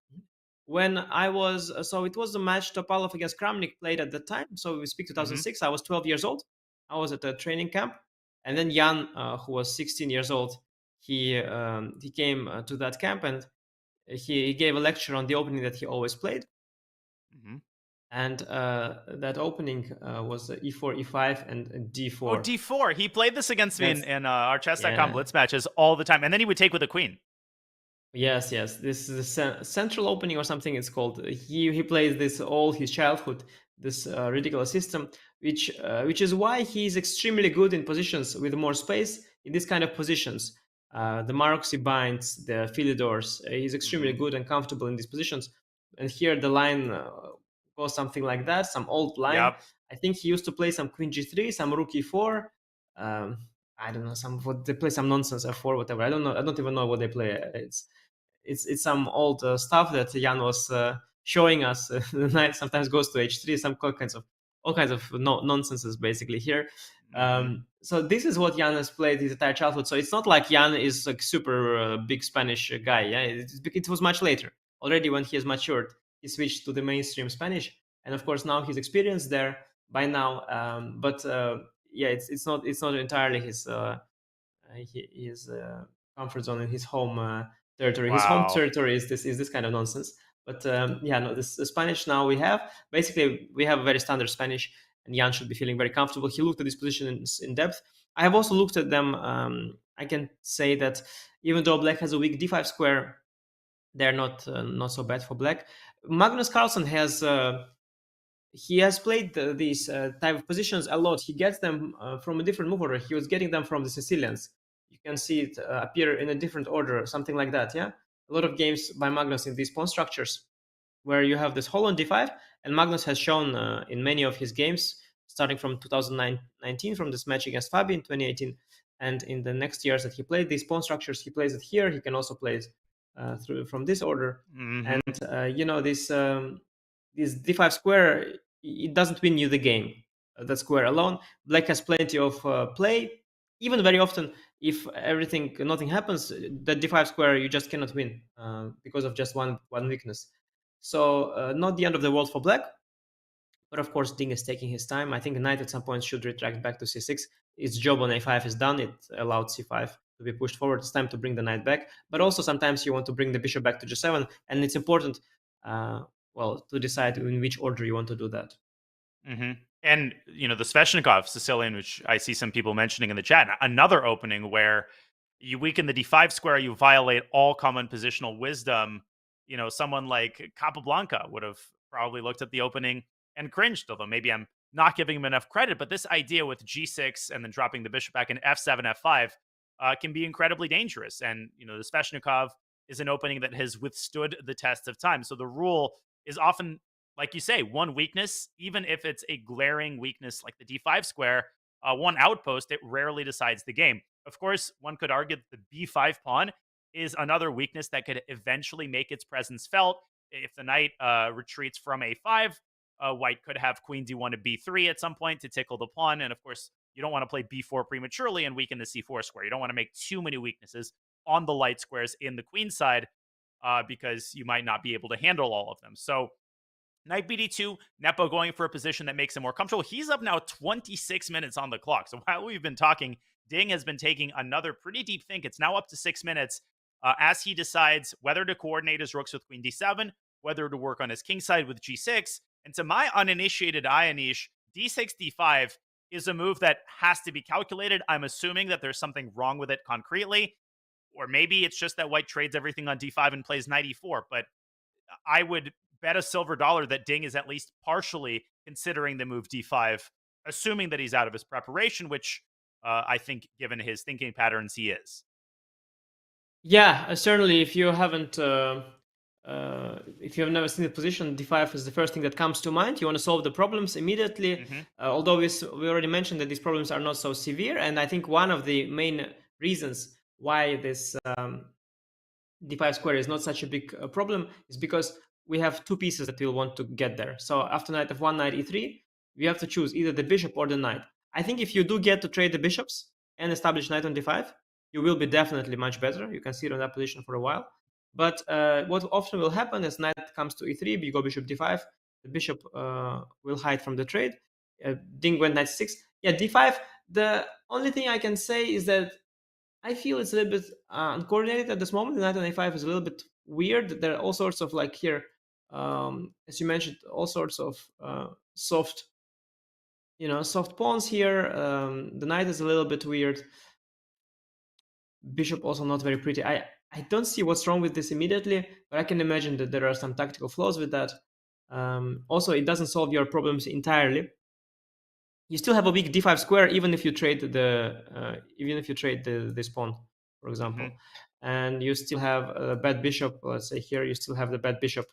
When I was so it was the match Topalov against Kramnik played at the time. So we speak 2006. I was 12 years old. I was at a training camp, and then Jan, who was 16 years old, he came to that camp and he gave a lecture on the opening that he always played. And that opening was e4, e5, and d4. Oh, d4. He played this against me in our Chess.com blitz matches all the time. And then he would take with a queen. Yes. This is a central opening or something it's called. He plays this all his childhood, this ridiculous system, which is why he's extremely good in positions with more space, in this kind of positions. The Marcoussis binds, the Philidors. He's extremely good and comfortable in these positions. And here the line goes something like that, some old line. Yep. I think he used to play some queen g3, some rook e4. I don't know, they play some nonsense f4, whatever. I don't know. I don't even know what they play. It's some old stuff that Jan was showing us. The knight sometimes goes to h3, all kinds of nonsenses basically here. So this is what Jan has played his entire childhood. So it's not like Jan is like super big Spanish guy. Yeah, it was much later. Already when he has matured, he switched to the mainstream Spanish, and of course now he's experienced there by now. But it's not entirely his comfort zone in his home territory. Wow. His home territory is this kind of nonsense. But the Spanish now we have a very standard Spanish, and Jan should be feeling very comfortable. He looked at these positions in depth. I have also looked at them. I can say that even though Black has a weak d5 square, they're not so bad for Black. Magnus Carlsen has played these type of positions a lot. He gets them from a different move order. He was getting them from the Sicilians. You can see it appear in a different order, something like that. Yeah, a lot of games by Magnus in these pawn structures, where you have this whole on d5, and Magnus has shown in many of his games, starting from 2019, from this match against Fabi in 2018, and in the next years that he played these pawn structures, he plays it here. He can also play it through from this order, and this d5 square, it doesn't win you the game. That square alone. Black has plenty of play. Even very often, if nothing happens, that d5 square you just cannot win because of just one weakness. So not the end of the world for Black, but of course Ding is taking his time. I think knight at some point should retract back to c6. Its job on a5 is done. It allowed c5 to be pushed forward. It's time to bring the knight back. But also sometimes you want to bring the bishop back to g7, and it's important, to decide in which order you want to do that. And, the Sveshnikov Sicilian, which I see some people mentioning in the chat, another opening where you weaken the d5 square, you violate all common positional wisdom. Someone like Capablanca would have probably looked at the opening and cringed, although maybe I'm not giving him enough credit. But this idea with g6 and then dropping the bishop back in f7, f5 can be incredibly dangerous. And, the Sveshnikov is an opening that has withstood the test of time. So the rule is often, like you say, one weakness, even if it's a glaring weakness like the d5 square, one outpost, it rarely decides the game. Of course, one could argue that the b5 pawn is another weakness that could eventually make its presence felt. If the knight retreats from a5, white could have queen d1 to b3 at some point to tickle the pawn. And of course, you don't want to play b4 prematurely and weaken the c4 square. You don't want to make too many weaknesses on the light squares in the queen side because you might not be able to handle all of them. So knight bd2, Nepo going for a position that makes him more comfortable. He's up now 26 minutes on the clock. So while we've been talking, Ding has been taking another pretty deep think. It's now up to 6 minutes as he decides whether to coordinate his rooks with queen d7, whether to work on his king side with g6. And to my uninitiated eye, Anish, d6, d5 is a move that has to be calculated. I'm assuming that there's something wrong with it concretely, or maybe it's just that white trades everything on d5 and plays knight e4. But I would bet a silver dollar that Ding is at least partially considering the move d5, assuming that he's out of his preparation, which I think, given his thinking patterns, he is. Yeah, certainly. If you haven't, if you have never seen the position, d5 is the first thing that comes to mind. You want to solve the problems immediately. Although we already mentioned that these problems are not so severe, and I think one of the main reasons why this d5 square is not such a big problem is because we have two pieces that we'll want to get there. So after knight f1, knight e3, we have to choose either the bishop or the knight. I think if you do get to trade the bishops and establish knight on d5, you will be definitely much better. You can sit on that position for a while. But what often will happen is knight comes to e3, you go bishop d5, the bishop will hide from the trade. Ding went knight 6. Yeah, d5, the only thing I can say is that I feel it's a little bit uncoordinated at this moment. The knight on a5 is a little bit weird. There are all sorts of, like here, as you mentioned, all sorts of soft pawns here. The knight is a little bit weird. Bishop also not very pretty. I don't see what's wrong with this immediately, but I can imagine that there are some tactical flaws with that. Also, it doesn't solve your problems entirely. You still have a weak d5 square, even if you trade this pawn, for example, and you still have a bad bishop. Let's say here you still have the bad bishop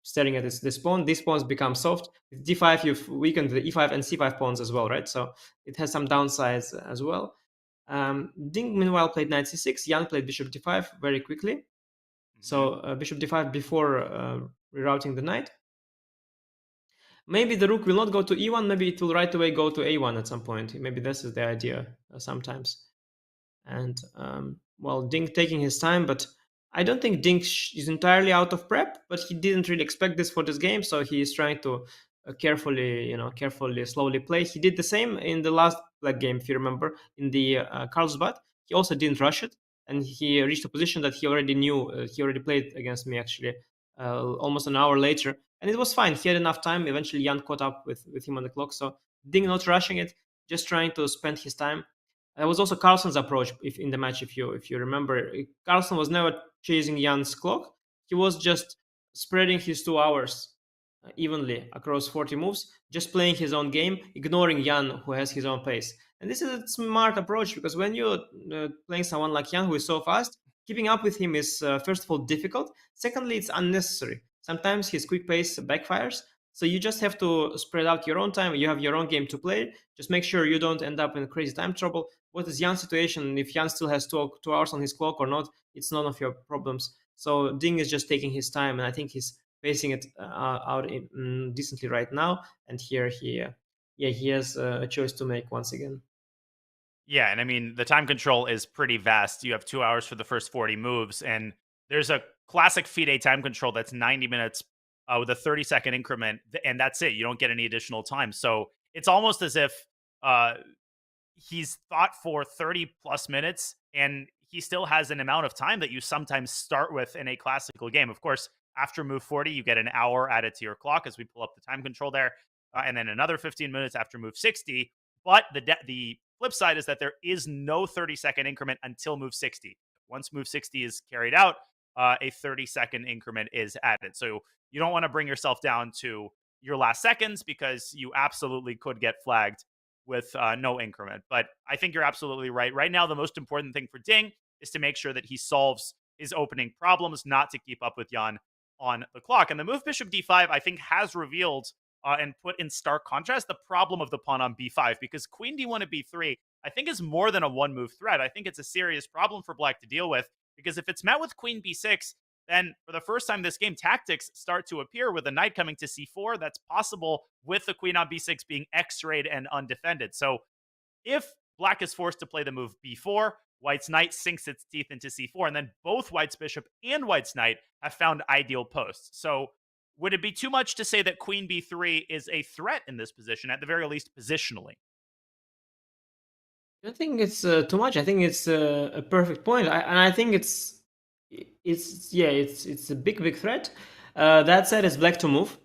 staring at this pawn. These pawns become soft. With d5, you've weakened the e5 and c5 pawns as well, right? So it has some downsides as well. Ding meanwhile played knight c6. Jan played bishop d5 very quickly. So bishop d5 before rerouting the knight. Maybe the rook will not go to e1. Maybe it will right away go to a1 at some point. Maybe this is the idea sometimes. And well, Ding taking his time, but I don't think Ding is entirely out of prep. But he didn't really expect this for this game, so he is trying to carefully, slowly play. He did the same in the last black game, if you remember, in the Carlsbad. He also didn't rush it, and he reached a position that he already knew. He already played against me actually almost an hour later. And it was fine. He had enough time. Eventually, Jan caught up with him on the clock. So Ding not rushing it, just trying to spend his time. That was also Carlsen's approach in the match, if you remember. Carlsen was never chasing Jan's clock. He was just spreading his 2 hours evenly across 40 moves, just playing his own game, ignoring Jan, who has his own pace. And this is a smart approach, because when you're playing someone like Jan, who is so fast, keeping up with him is, first of all, difficult. Secondly, it's unnecessary. Sometimes his quick pace backfires. So you just have to spread out your own time. You have your own game to play. Just make sure you don't end up in crazy time trouble. What is Jan's situation? If Jan still has 2 hours on his clock or not, it's none of your problems. So Ding is just taking his time, and I think he's pacing it out decently right now. And here he has a choice to make once again. Yeah, and I mean, the time control is pretty vast. You have 2 hours for the first 40 moves, and there's a classic FIDE time control that's 90 minutes with a 30-second increment, and that's it. You don't get any additional time. So it's almost as if he's thought for 30-plus minutes, and he still has an amount of time that you sometimes start with in a classical game. Of course, after move 40, you get an hour added to your clock as we pull up the time control there, and then another 15 minutes after move 60. But the flip side is that there is no 30-second increment until move 60. Once move 60 is carried out, a 30-second increment is added. So you don't want to bring yourself down to your last seconds because you absolutely could get flagged with no increment. But I think you're absolutely right. Right now, the most important thing for Ding is to make sure that he solves his opening problems, not to keep up with Jan on the clock. And the move bishop d5, I think, has revealed and put in stark contrast the problem of the pawn on b5, because queen d1 at b3, I think, is more than a one move threat. I think it's a serious problem for black to deal with, because if it's met with queen b6, then for the first time this game, tactics start to appear with a knight coming to c4. That's possible with the queen on b6 being x-rayed and undefended. So if black is forced to play the move b4, white's knight sinks its teeth into c4, and then both white's bishop and white's knight have found ideal posts. So would it be too much to say that queen b3 is a threat in this position, at the very least positionally? I don't think it's too much. I think it's a perfect point, and I think it's it's a big threat. That said, it's black to move,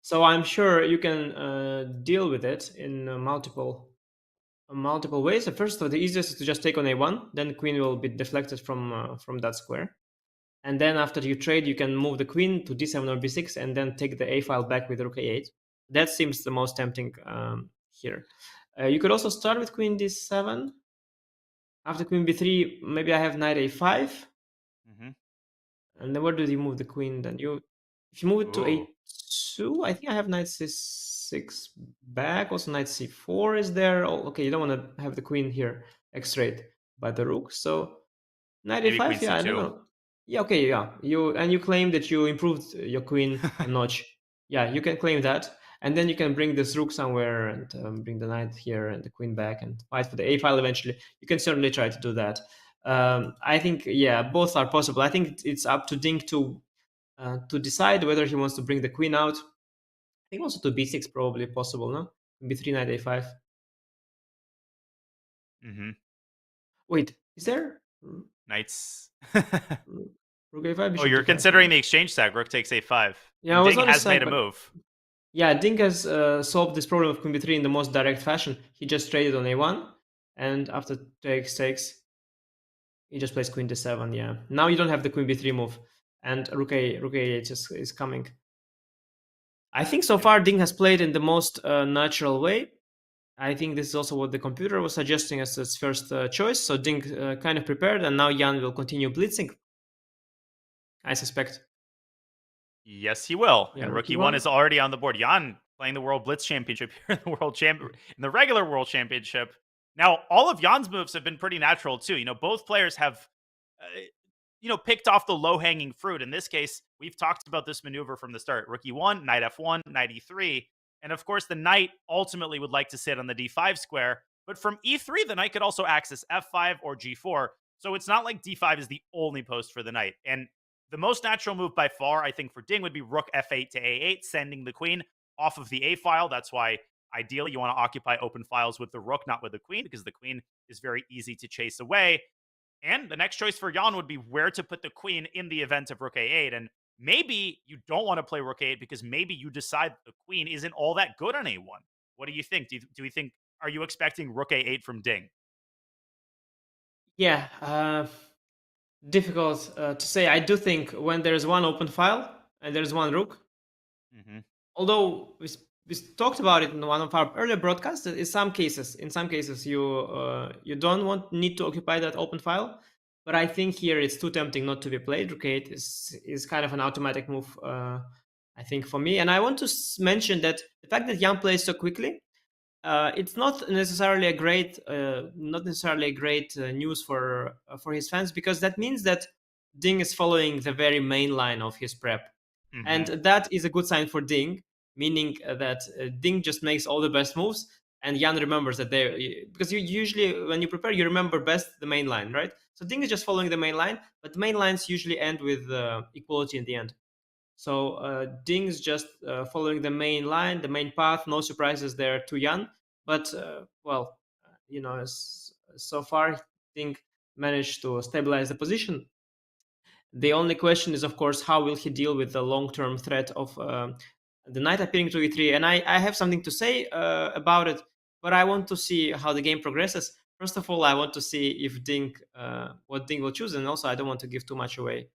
so I'm sure you can deal with it in multiple ways. First, the easiest is to just take on a1, then queen will be deflected from that square, and then after you trade, you can move the queen to d7 or b6, and then take the a file back with rook a8. That seems the most tempting here. You could also start with queen d7. After queen b3, maybe I have knight a5. And then where do you move the queen? Then if you move it to a2, I think I have knight c6 back. Also knight c4 is there. Oh, okay, you don't want to have the queen here x-rayed by the rook. So knight Maybe a5, queen yeah, I don't c2. know. Yeah, okay, yeah. You claim that you improved your queen a notch. Yeah, you can claim that. And then you can bring this rook somewhere and bring the knight here and the queen back and fight for the a file eventually. You can certainly try to do that. I think, yeah, both are possible. I think it's up to Ding to decide whether he wants to bring the queen out. I think also to b6 probably possible, no? b3, knight a5. Wait, is there Knights. rook a5? Oh, Bishop you're d5? considering the exchange tag. Rook takes a5. Yeah, And I was Ding on his has side, made a but move. yeah, Ding has solved this problem of queen b3 in the most direct fashion. He just traded on a1, and after takes, he just plays queen d7. Yeah, now you don't have the queen b3 move, and rook a8 is coming. I think so far Ding has played in the most natural way. I think this is also what the computer was suggesting as its first choice. So Ding kind of prepared, and now Jan will continue blitzing, I suspect. Yes, he will. Yeah, And rook Rookie One e1. is already on the board. Jan playing the World Blitz Championship here in the regular World Championship. Now, all of Jan's moves have been pretty natural too. Both players have, picked off the low-hanging fruit. In this case, we've talked about this maneuver from the start. Rookie One, Knight F1, Knight E3, and of course, the Knight ultimately would like to sit on the D5 square. But from E3, the Knight could also access F5 or G4. So it's not like D5 is the only post for the Knight. And the most natural move by far, I think, for Ding would be Rook F8 to A8, sending the queen off of the A file. That's why, ideally, you want to occupy open files with the rook, not with the queen, because the queen is very easy to chase away. And the next choice for Jan would be where to put the queen in the event of Rook A8. And maybe you don't want to play Rook A8 because maybe you decide the queen isn't all that good on A1. What do you think? Do we think, are you expecting Rook A8 from Ding? Yeah, difficult to say. I do think when there's one open file and there's one rook, although we talked about it in one of our earlier broadcasts, in some cases you don't need to occupy that open file. But I think here it's too tempting not to be played. Rook 8 is kind of an automatic move, I think, for me. And I want to mention that the fact that Jan plays so quickly, it's not necessarily a great news for his fans, because that means that Ding is following the very main line of his prep, and that is a good sign for Ding, meaning that Ding just makes all the best moves, and Jan remembers that because you usually, when you prepare, you remember best the main line, right? So Ding is just following the main line, but the main lines usually end with equality in the end. So Ding's just following the main line, the main path. No surprises there to Jan. But so far Ding managed to stabilize the position. The only question is, of course, how will he deal with the long-term threat of the knight appearing to e3? And I have something to say about it, but I want to see how the game progresses. First of all, I want to see if what Ding will choose, and also I don't want to give too much away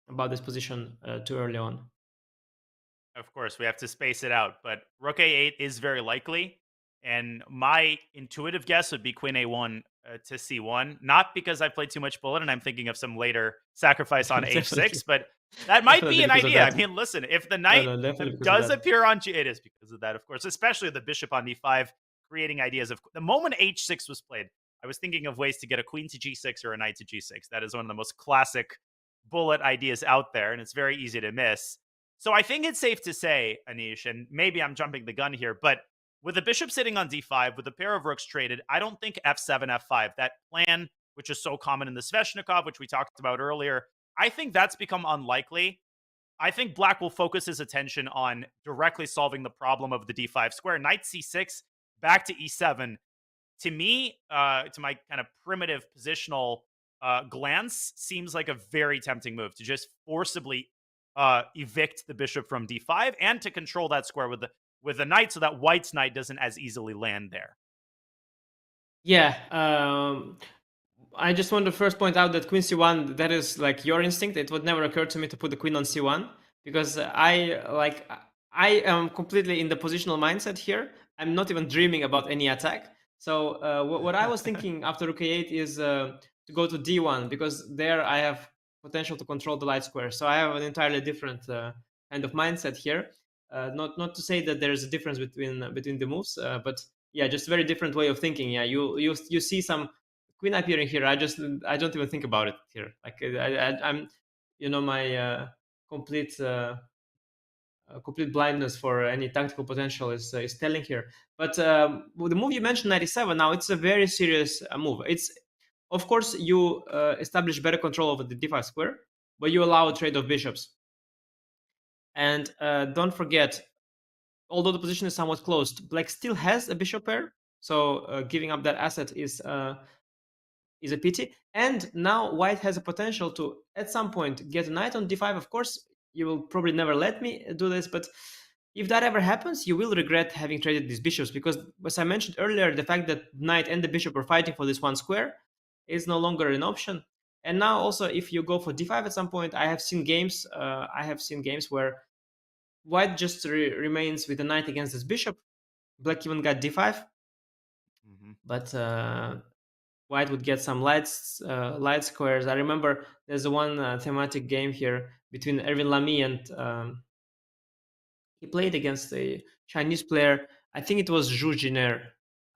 about this position too early on. Of course, we have to space it out, but rook a8 is very likely. And my intuitive guess would be queen a1 to c1, not because I played too much bullet and I'm thinking of some later sacrifice on Definitely, h6, but that might definitely be an because of idea. I that. mean, listen, if the No, knight no, definitely because of does that. appear on it is because of that, of course, especially the bishop on d5, creating ideas of the moment h6 was played. I was thinking of ways to get a queen to g6 or a knight to g6. That is one of the most classic bullet ideas out there, and it's very easy to miss. So I think it's safe to say, Anish, and maybe I'm jumping the gun here, but with the bishop sitting on d5, with a pair of rooks traded, I don't think f7, f5, that plan, which is so common in the Sveshnikov, which we talked about earlier, I think that's become unlikely. I think black will focus his attention on directly solving the problem of the d5 square. Knight c6, back to e7. To me, to my kind of primitive positional glance, seems like a very tempting move to just forcibly evict the bishop from d5 and to control that square with the knight so that white's knight doesn't as easily land there. Yeah, I just want to first point out that queen c1, that is like your instinct. It would never occur to me to put the queen on c1 because I am completely in the positional mindset here. I'm not even dreaming about any attack. So what I was thinking after rook a8 is to go to d1 because there I have potential to control the light square. So I have an entirely different kind of mindset here. Not to say that there's a difference between the moves, but yeah, just a very different way of thinking. Yeah, you see some queen appearing here. I don't even think about it here. Like I'm, my complete complete blindness for any tactical potential is telling here. But with the move you mentioned, 97. Now it's a very serious move. It's, of course, you establish better control over the d5 square, but you allow a trade of bishops. And don't forget, although the position is somewhat closed, black still has a bishop pair. So giving up that asset is a pity. And now white has a potential to, at some point, get a knight on d5. Of course, you will probably never let me do this, but if that ever happens, you will regret having traded these bishops because, as I mentioned earlier, the fact that knight and the bishop are fighting for this one square is no longer an option. And now also, if you go for d5 at some point, I have seen games. Where white just remains with the knight against this bishop. Black even got d5, but white would get some light squares. I remember there's one thematic game here between Erwin Lamy and he played against a Chinese player. I think it was Zhu Jiner.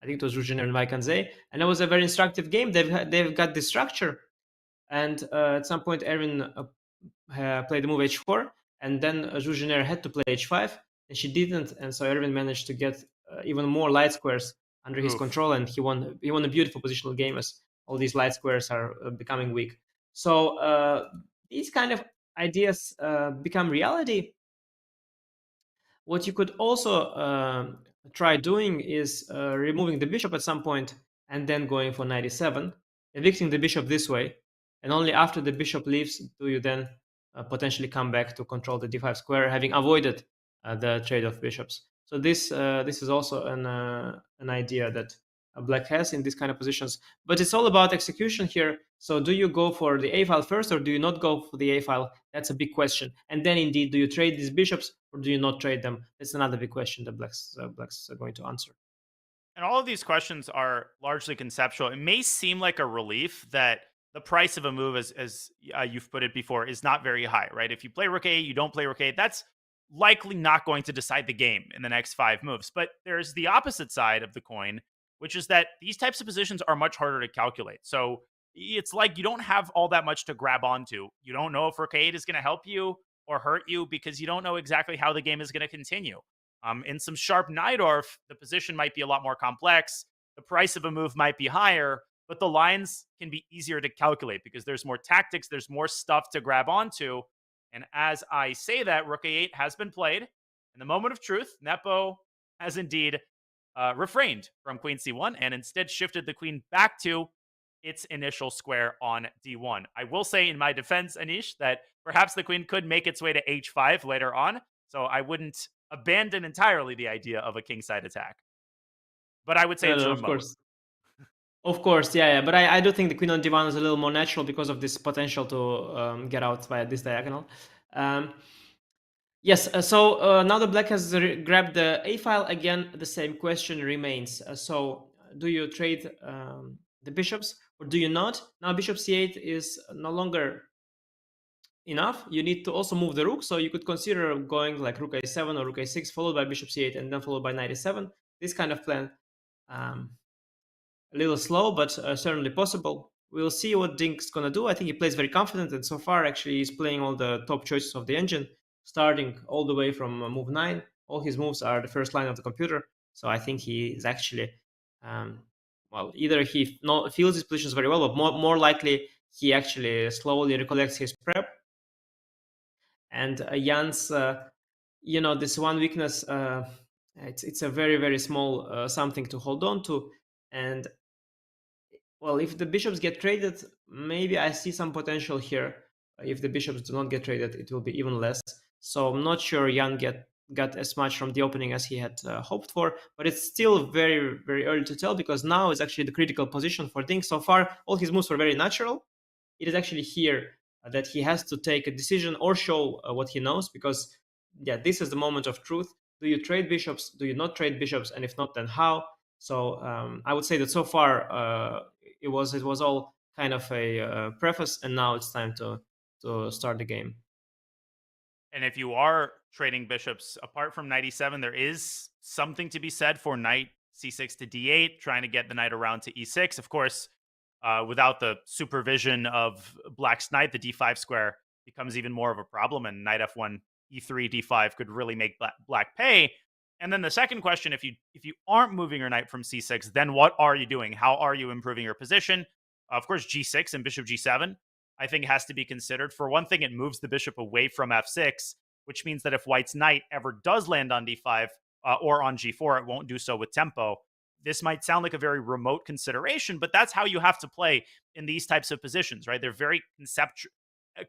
And Vaikanze. And it was a very instructive game. They've got the structure. And at some point, Erwin played the move h4. And then Zhu Jiner had to play h5. And she didn't. And so Erwin managed to get even more light squares under his control. And he won a beautiful positional game as all these light squares are becoming weak. So these kind of ideas become reality. What you could also try doing is removing the bishop at some point and then going for 97, evicting the bishop this way, and only after the bishop leaves do you then potentially come back to control the d5 square, having avoided the trade of bishops. So this is also an idea that black has in these kind of positions, but it's all about execution here. So do you go for the a file first or do you not go for the a file? That's a big question. And then indeed, do you trade these bishops or do you not trade them? That's another big question that black's are going to answer. And all of these questions are largely conceptual. It may seem like a relief that the price of a move, as you've put it before, is not very high, right? If you play rook a, you don't play rook a, that's likely not going to decide the game in the next 5 moves. But there's the opposite side of the coin, which is that these types of positions are much harder to calculate. So it's like you don't have all that much to grab onto. You don't know if rook a8 is going to help you or hurt you because you don't know exactly how the game is going to continue. In some sharp Najdorf, the position might be a lot more complex. The price of a move might be higher, but the lines can be easier to calculate because there's more tactics, there's more stuff to grab onto. And as I say that, rook a8 has been played. In the moment of truth, Nepo has indeed refrained from queen c1 and instead shifted the queen back to its initial square on d1. I will say in my defense, Anish, that perhaps the queen could make its way to h5 later on, so I wouldn't abandon entirely the idea of a kingside attack. But I would say it's remote. Of course, yeah. But I do think the queen on d1 is a little more natural because of this potential to get out via this diagonal. Yes, now the black has grabbed the a file. Again, the same question remains. Do you trade the bishops or do you not? Now bishop c8 is no longer enough. You need to also move the rook, so you could consider going like rook a7 or rook a6 followed by bishop c8 and then followed by knight a7. This kind of plan, um, a little slow, but certainly possible. We'll see what Ding's gonna do. I think he plays very confident, and so far actually he's playing all the top choices of the engine, starting all the way from move 9. All his moves are the first line of the computer, so I think he is actually, well, either he feels his positions very well, but more likely he actually slowly recollects his prep. And Jan's, this one weakness, it's a very small something to hold on to, and well, if the bishops get traded, maybe I see some potential here. If the bishops do not get traded, it will be even less. So I'm not sure Jan got as much from the opening as he had hoped for, but it's still very early to tell because now is actually the critical position for Ding. So far, all his moves were very natural. It is actually here that he has to take a decision or show what he knows because, yeah, this is the moment of truth. Do you trade bishops? Do you not trade bishops? And if not, then how? So I would say that so far it was all kind of a preface, and now it's time to start the game. And if you are trading bishops, apart from knight e7, there is something to be said for knight c6 to d8, trying to get the knight around to e6. Of course, without the supervision of black's knight, the d5 square becomes even more of a problem, and knight f1, e3, d5 could really make black pay. And then the second question, if you aren't moving your knight from c6, then what are you doing? How are you improving your position? Of course, g6 and bishop g7, I think, has to be considered. For one thing, it moves the bishop away from f6, which means that if white's knight ever does land on d5 or on g4, it won't do so with tempo. This might sound like a very remote consideration, but that's how you have to play in these types of positions, right? They're very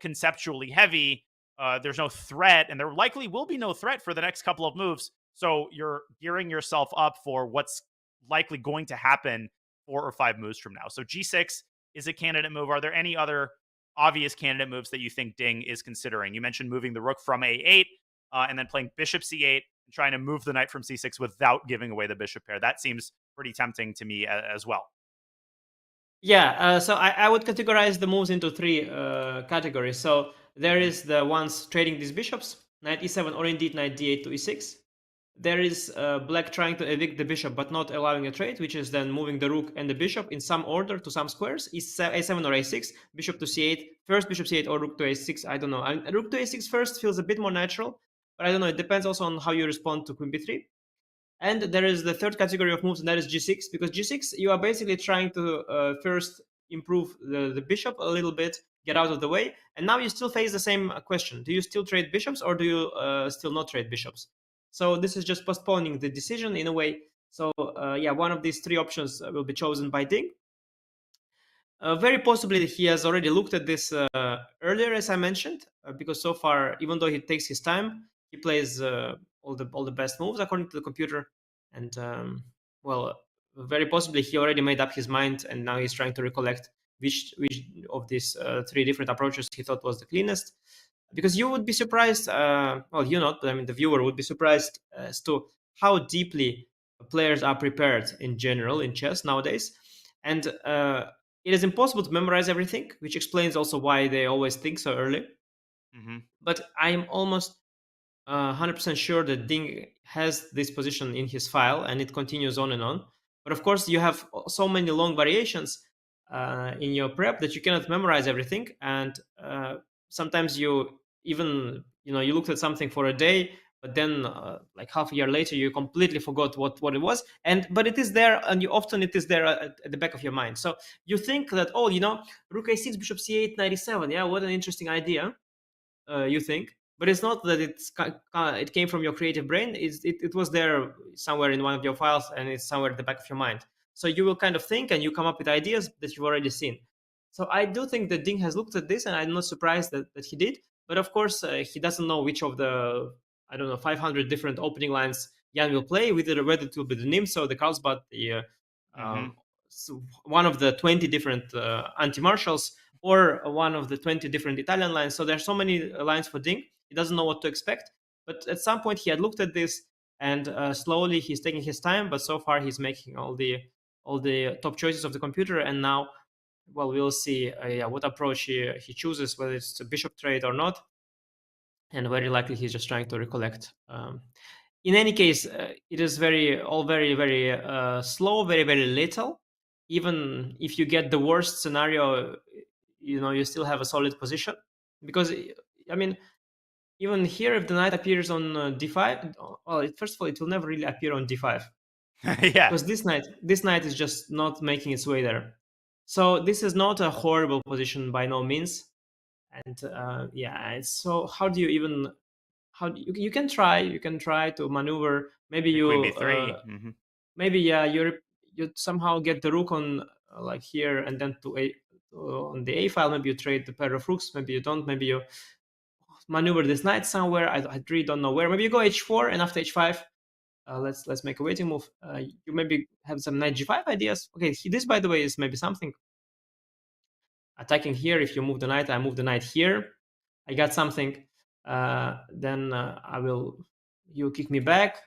conceptually heavy. There's no threat, and there likely will be no threat for the next couple of moves. So you're gearing yourself up for what's likely going to happen 4 or 5 moves from now. So g6 is a candidate move. Are there any other obvious candidate moves that you think Ding is considering? You mentioned moving the rook from a8 and then playing bishop c8 and trying to move the knight from c6 without giving away the bishop pair. That seems pretty tempting to me as well. Yeah, so I would categorize the moves into 3 categories. So there is the ones trading these bishops, knight e7 or indeed knight d8 to e6. There is black trying to evict the bishop but not allowing a trade, which is then moving the rook and the bishop in some order to some squares, a7 or a6, bishop to c8, first bishop c8 or rook to a6, I don't know. And rook to a6 first feels a bit more natural, but I don't know, it depends also on how you respond to queen b3. And there is the third category of moves, and that is g6, because g6, you are basically trying to first improve the bishop a little bit, get out of the way, and now you still face the same question. Do you still trade bishops or do you still not trade bishops? So this is just postponing the decision in a way. So yeah, one of these 3 options will be chosen by Ding. Very possibly he has already looked at this earlier, as I mentioned, because so far, even though he takes his time, he plays all the best moves according to the computer. And well, very possibly he already made up his mind, and now he's trying to recollect which of these 3 different approaches he thought was the cleanest. Because you would be surprised, well, you not, but I mean the viewer would be surprised as to how deeply players are prepared in general in chess nowadays. And it is impossible to memorize everything, which explains also why they always think so early. But I'm almost 100% sure that Ding has this position in his file, and it continues on and on. But of course, you have so many long variations in your prep that you cannot memorize everything. And sometimes you even, you looked at something for a day, but then like half a year later, you completely forgot what it was. But it is there, and often it is there at the back of your mind. So you think that, oh, rook a6, bishop c8, knight e7. Yeah, what an interesting idea, you think. But it's not that it came from your creative brain. It was there somewhere in one of your files, and it's somewhere at the back of your mind. So you will kind of think, and you come up with ideas that you've already seen. So I do think that Ding has looked at this, and I'm not surprised that he did. But of course, he doesn't know which of the, I don't know, 500 different opening lines Jan will play, whether it will be the Nimzo, the Carlsbad, the so one of the 20 different anti-marshals, or one of the 20 different Italian lines. So there's so many lines for Ding. He doesn't know what to expect. But at some point he had looked at this, and slowly he's taking his time. But so far he's making all the top choices of the computer, and now, well, we'll see what approach he chooses, whether it's a bishop trade or not, and very likely he's just trying to recollect. In any case, it is very slow, very little. Even if you get the worst scenario, you still have a solid position, because I mean, even here, if the knight appears on d5, well, first of all, it will never really appear on d5. Yeah. Because this knight is just not making its way there. So this is not a horrible position by no means. And so how do you even you can try to maneuver. Maybe Queen you b3. maybe you somehow get the rook on like here, and then on the a file. Maybe you trade the pair of rooks. Maybe you don't. Maybe you maneuver this knight somewhere. I really don't know where. Maybe you go h4, and after h5, let's make a waiting move. You maybe have some knight g5 ideas. Okay, this, by the way, is maybe something. Attacking here, if you move the knight, I move the knight here. I got something. Then you kick me back,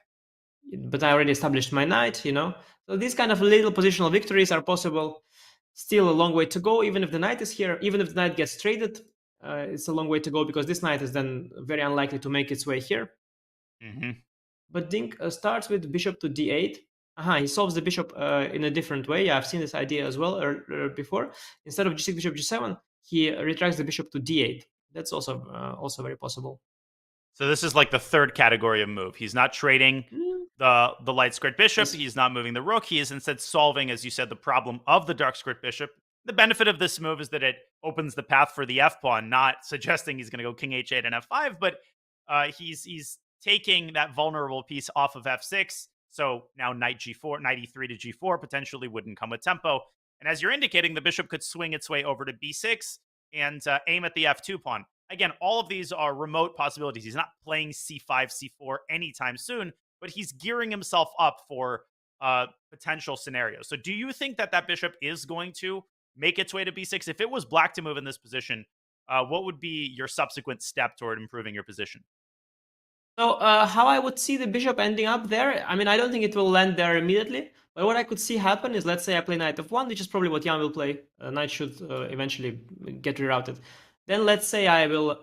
but I already established my knight, So these kind of little positional victories are possible. Still a long way to go, even if the knight is here. Even if the knight gets traded, it's a long way to go, because this knight is then very unlikely to make its way here. But Ding starts with bishop to d8. He solves the bishop in a different way. I've seen this idea as well before. Instead of g6, bishop g7, he retracts the bishop to d8. That's also very possible. So this is like the third category of move. He's not trading the light squared bishop. Yes. He's not moving the rook. He is instead solving, as you said, the problem of the dark squared bishop. The benefit of this move is that it opens the path for the f pawn, not suggesting he's going to go king h8 and f5, but he's taking that vulnerable piece off of f6. So now knight g4, knight e3 to g4 potentially wouldn't come with tempo. And as you're indicating, the bishop could swing its way over to b6 and aim at the f2 pawn. Again, all of these are remote possibilities. He's not playing c5, c4 anytime soon, but he's gearing himself up for potential scenarios. So do you think that bishop is going to make its way to b6? If it was black to move in this position, what would be your subsequent step toward improving your position? So how I would see the bishop ending up there, I mean, I don't think it will land there immediately. But what I could see happen is, let's say I play knight f1, which is probably what Jan will play. Knight should eventually get rerouted. Then let's say I will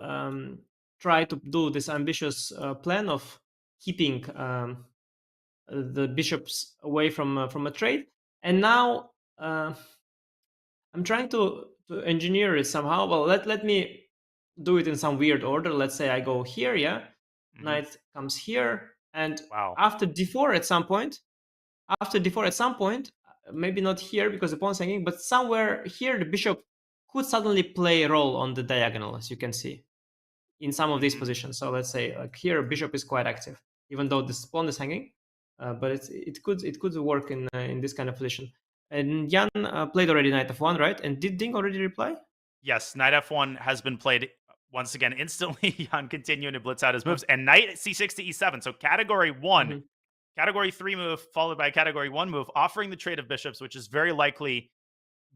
try to do this ambitious plan of keeping the bishops away from a trade. And now I'm trying to engineer it somehow. Well, let me do it in some weird order. Let's say I go here, yeah? Knight comes here, and after d4 at some point, maybe not here because the pawn's hanging, but somewhere here the bishop could suddenly play a role on the diagonal, as you can see, in some of these positions. So let's say like here, bishop is quite active, even though this pawn is hanging, but it could work in this kind of position. And Jan played already knight f1, right? And did Ding already reply? Yes, knight f1 has been played once again instantly. Jan continuing to blitz out his moves, and knight c6 to e7. So category 1, category 3 move followed by category 1 move, offering the trade of bishops, which is very likely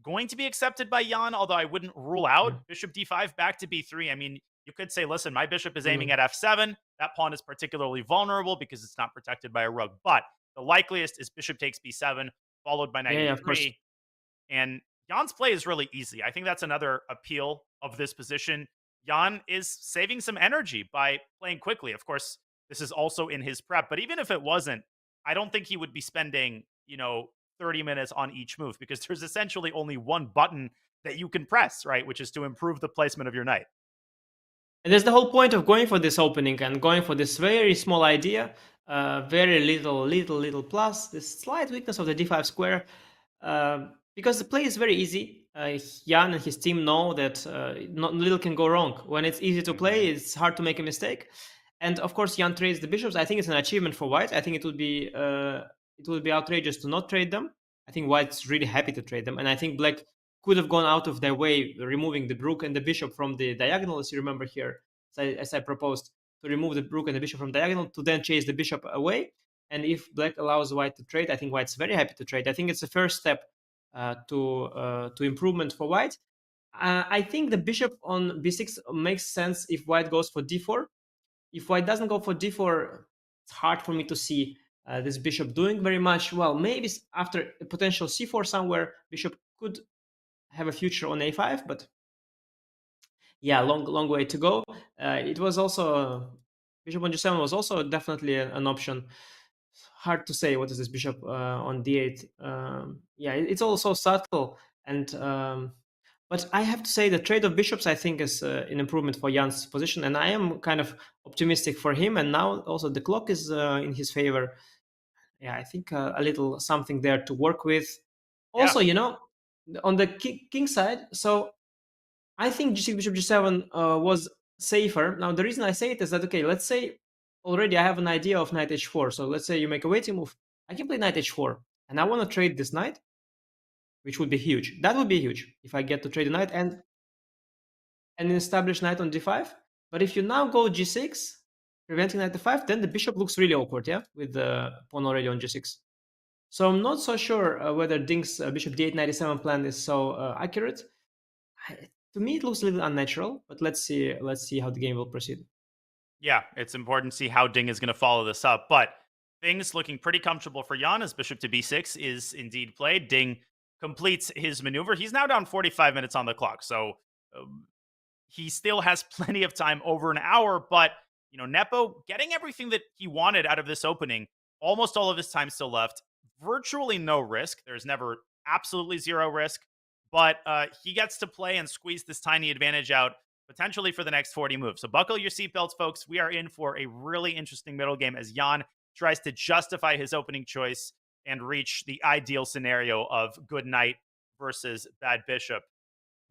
going to be accepted by Jan, although I wouldn't rule out bishop d5 back to b3. I mean, you could say, listen, my bishop is aiming at f7. That pawn is particularly vulnerable because it's not protected by a rook. But the likeliest is bishop takes b7, followed by knight e3. And Jan's play is really easy. I think that's another appeal of this position. Jan is saving some energy by playing quickly. Of course, this is also in his prep, but even if it wasn't, I don't think he would be spending, 30 minutes on each move, because there's essentially only one button that you can press, right? Which is to improve the placement of your knight. And there's the whole point of going for this opening and going for this very small idea, very little plus, this slight weakness of the d5 square, because the play is very easy. Jan and his team know that not little can go wrong. When it's easy to play, it's hard to make a mistake. And of course, Jan trades the bishops. I think it's an achievement for White. I think it would be outrageous to not trade them. I think White's really happy to trade them, and I think Black could have gone out of their way, removing the rook and the bishop from the diagonal, as you remember here, as I proposed, to remove the rook and the bishop from diagonal to then chase the bishop away. And if Black allows White to trade, I think White's very happy to trade. I think it's the first step to improvement for White. I think the bishop on b6 makes sense if White goes for d4. if white doesn't go for d4, it's hard for me to see this bishop doing very much. Well, maybe after a potential c4 somewhere, bishop could have a future on a5, but yeah, long way to go. It was also bishop on g7 was also definitely an option. Hard to say what is this bishop on d8. Yeah, it's also subtle, and but I have to say the trade of bishops I think is an improvement for Jan's position, and I am kind of optimistic for him. And now also the clock is in his favor. Yeah, I think a little something there to work with. Also, Yeah. you know, on the king side, so I think g6 bishop g7 was safer. Now the reason I say it is that, okay, let's say already I have an idea of knight h4. So let's say you make a waiting move. I can play knight h4, and I want to trade this knight, which would be huge. That would be huge if I get to trade the knight and establish knight on d5. But if you now go g6, preventing knight d5, then the bishop looks really awkward, yeah, with the pawn already on g6. So I'm not so sure whether Ding's bishop d8 97 plan is so accurate. To me, it looks a little unnatural, but let's see how the game will proceed. Yeah, it's important to see how Ding is going to follow this up. But things looking pretty comfortable for Jan as bishop to b6 is indeed played. Ding completes his maneuver. He's now down 45 minutes on the clock. So he still has plenty of time, over an hour. But, you know, Nepo getting everything that he wanted out of this opening, almost all of his time still left. Virtually no risk. There's never absolutely zero risk. But he gets to play and squeeze this tiny advantage out potentially for the next 40 moves. So buckle your seatbelts, folks. We are in for a really interesting middle game as Jan tries to justify his opening choice and reach the ideal scenario of good knight versus bad bishop.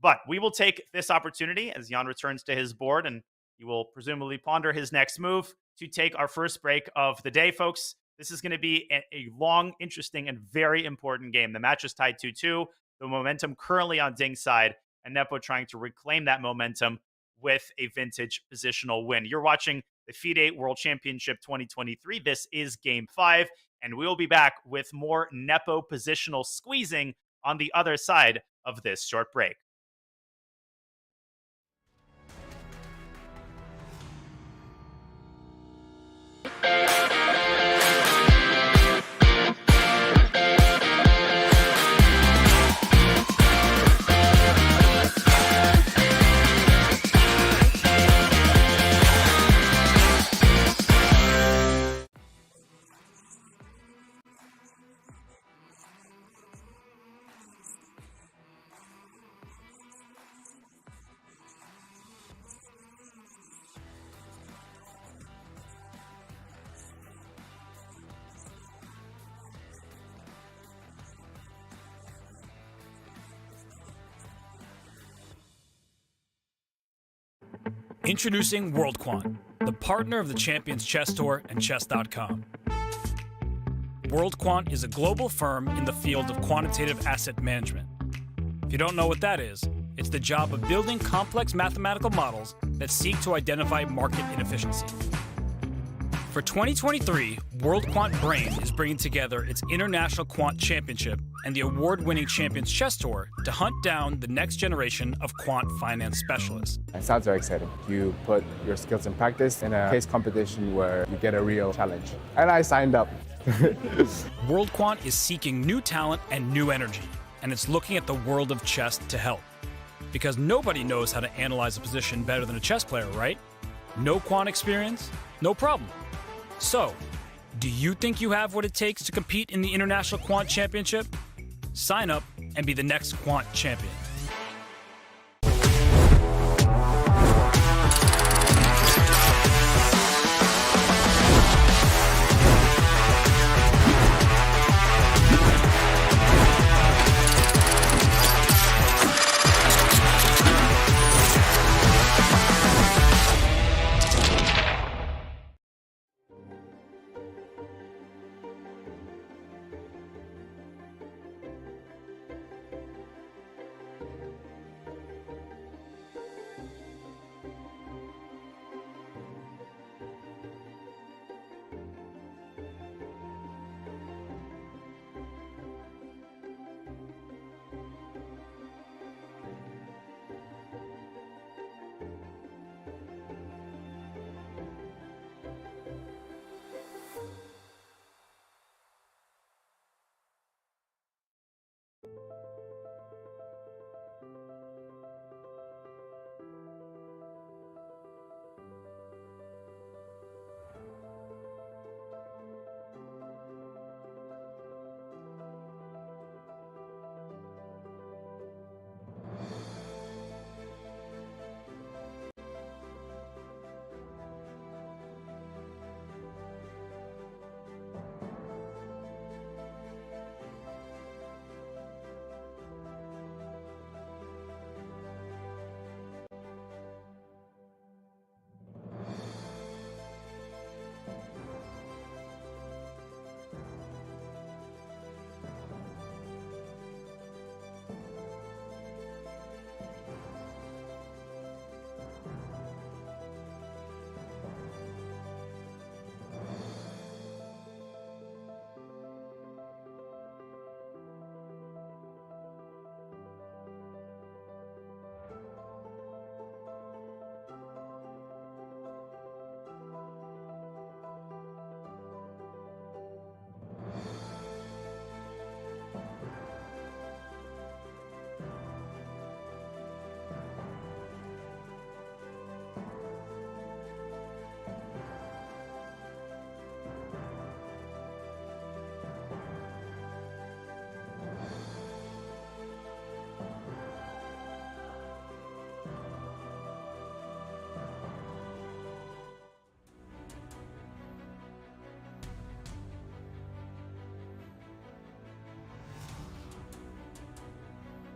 But we will take this opportunity as Jan returns to his board, and he will presumably ponder his next move to take our first break of the day, folks. This is going to be a long, interesting, and very important game. The match is tied 2-2. The momentum currently on Ding's side, and Nepo trying to reclaim that momentum with a vintage positional win. You're watching the FIDE World Championship 2023. This is Game 5, and we will be back with more Nepo positional squeezing on the other side of this short break. Introducing WorldQuant, the partner of the Champions Chess Tour and Chess.com. WorldQuant is a global firm in the field of quantitative asset management. If you don't know what that is, it's the job of building complex mathematical models that seek to identify market inefficiency. For 2023, WorldQuant Brain is bringing together its International Quant Championship and the award-winning Champions Chess Tour to hunt down the next generation of quant finance specialists. It sounds very exciting. You put your skills in practice in a case competition where you get a real challenge. And I signed up. WorldQuant is seeking new talent and new energy, and it's looking at the world of chess to help. Because nobody knows how to analyze a position better than a chess player, right? No quant experience? No problem. So, do you think you have what it takes to compete in the International Quant Championship? Sign up and be the next quant champion.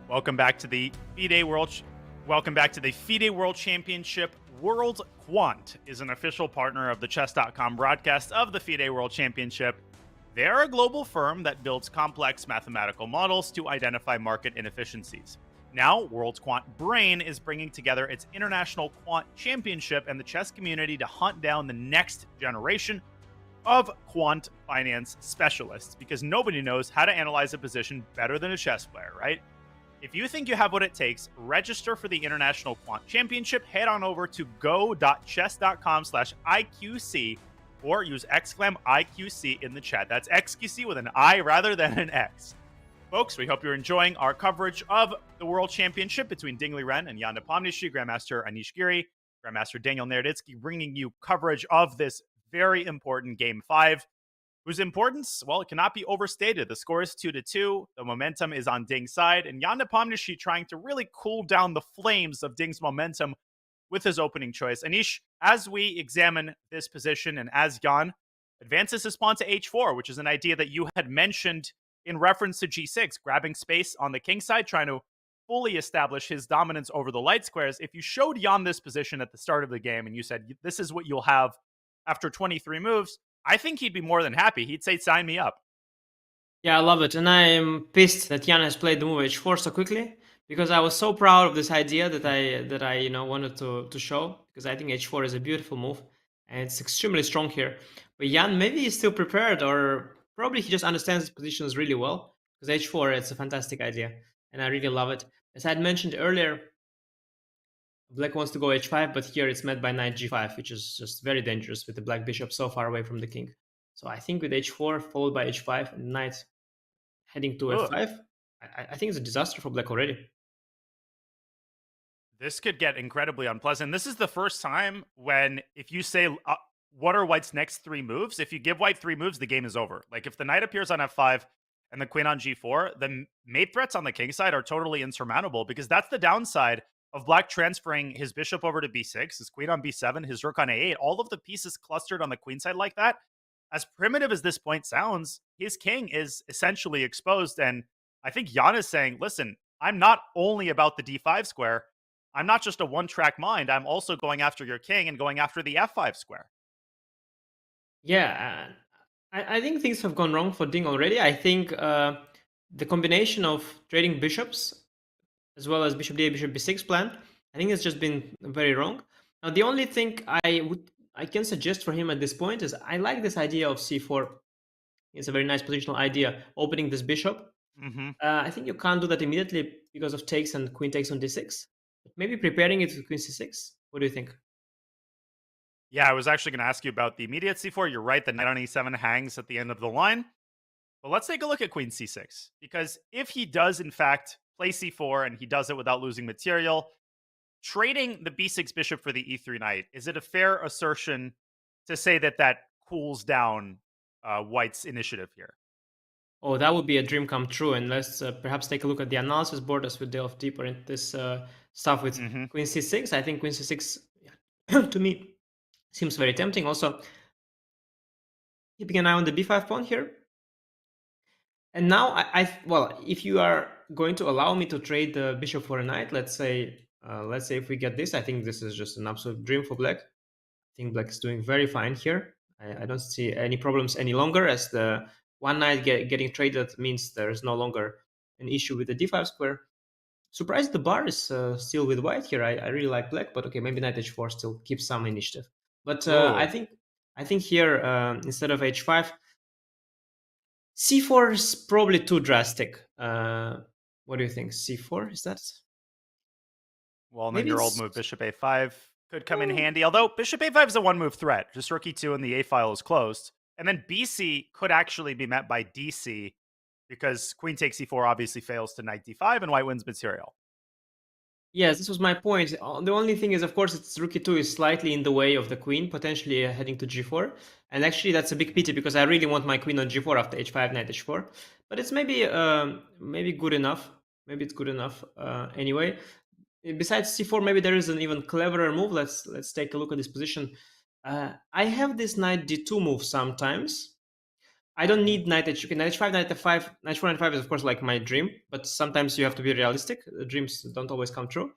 Welcome back to the FIDE World Championship. World Quant is an official partner of the Chess.com broadcast of the FIDE World Championship. They're a global firm that builds complex mathematical models to identify market inefficiencies. Now, World Quant Brain is bringing together its International Quant Championship and the chess community to hunt down the next generation of quant finance specialists, because nobody knows how to analyze a position better than a chess player, right? If you think you have what it takes, register for the International Quant Championship. Head on over to go.chess.com/IQC or use !IQC in the chat. That's XQC with an I rather than an X. Folks, we hope you're enjoying our coverage of the World Championship between Ding Liren and Jan Nepomniachtchi, Grandmaster Anish Giri, Grandmaster Daniel Naroditsky, bringing you coverage of this very important Game 5, whose importance, well, it cannot be overstated. The score is 2-2. The momentum is on Ding's side, and Jan Nepomniachtchi trying to really cool down the flames of Ding's momentum with his opening choice. Anish, as we examine this position and as Jan advances his pawn to h4, which is an idea that you had mentioned in reference to g6, grabbing space on the king side, trying to fully establish his dominance over the light squares. If you showed Jan this position at the start of the game and you said, this is what you'll have after 23 moves, I think he'd be more than happy. He'd say, sign me up. Yeah, I love it. And I'm pissed that Jan has played the move h4 so quickly, because I was so proud of this idea that I wanted to show, because I think h4 is a beautiful move and it's extremely strong here. But Jan, maybe he's still prepared, or probably he just understands his positions really well, because h4, it's a fantastic idea and I really love it. As I had mentioned earlier, Black wants to go h5, but here it's met by knight g5, which is just very dangerous with the black bishop so far away from the king. So I think with h4 followed by h5 and knight heading to f5, I think it's a disaster for black already. This could get incredibly unpleasant. This is the first time when, if you say, what are white's next 3 moves? If you give white 3 moves, the game is over. Like, if the knight appears on f5 and the queen on g4, the mate threats on the king side are totally insurmountable, because that's the downside of black transferring his bishop over to b6, his queen on b7, his rook on a8, all of the pieces clustered on the queen side like that. As primitive as this point sounds, his king is essentially exposed. And I think Jan is saying, listen, I'm not only about the d5 square. I'm not just a one-track mind. I'm also going after your king and going after the f5 square. Yeah, I think things have gone wrong for Ding already. I think the combination of trading bishops as well as bishop d8, bishop b6 plan, I think it's just been very wrong. Now, the only thing I can suggest for him at this point is, I like this idea of c4. It's a very nice positional idea, opening this bishop. I think you can't do that immediately because of takes and queen takes on d6. But maybe preparing it with queen c6. What do you think? Yeah, I was actually going to ask you about the immediate c4. You're right, the knight on e7 hangs at the end of the line. But let's take a look at queen c6, because if he does, in fact, play c4 and he does it without losing material, trading the b6 bishop for the e3 knight, is it a fair assertion to say that that cools down white's initiative here? Oh, that would be a dream come true. And let's perhaps take a look at the analysis board as we delve deeper into this stuff with queen c6. I think queen c6, to me, seems very tempting. Also, keeping an eye on the b5 pawn here. And now, well, if you are going to allow me to trade the bishop for a knight, let's say if we get this, I think this is just an absolute dream for black. I think black is doing very fine here. I don't see any problems any longer, as the one knight getting traded means there is no longer an issue with the d5 square. Surprised the bar is still with white here. I really like black, but okay, maybe knight h4 still keeps some initiative. But I think here, instead of h5, c4 is probably too drastic. What do you think? c4, is that? Well, then your old move, bishop a5, could come in handy. Although bishop a5 is a one-move threat. Just rook e2 and the a file is closed. And then bc could actually be met by dc, because queen takes e4 obviously fails to knight d5 and white wins material. Yes, this was my point. The only thing is, of course, it's rook e2 is slightly in the way of the queen, potentially heading to g4. And actually, that's a big pity, because I really want my queen on g4 after h5, knight h4. But it's maybe good enough. Maybe it's good enough anyway. Besides c4, maybe there is an even cleverer move. Let's take a look at this position. I have this knight d2 move sometimes. I don't need knight h. Okay, knight h5, knight f5, knight 4, knight 5 is of course like my dream, but sometimes you have to be realistic. Dreams don't always come true.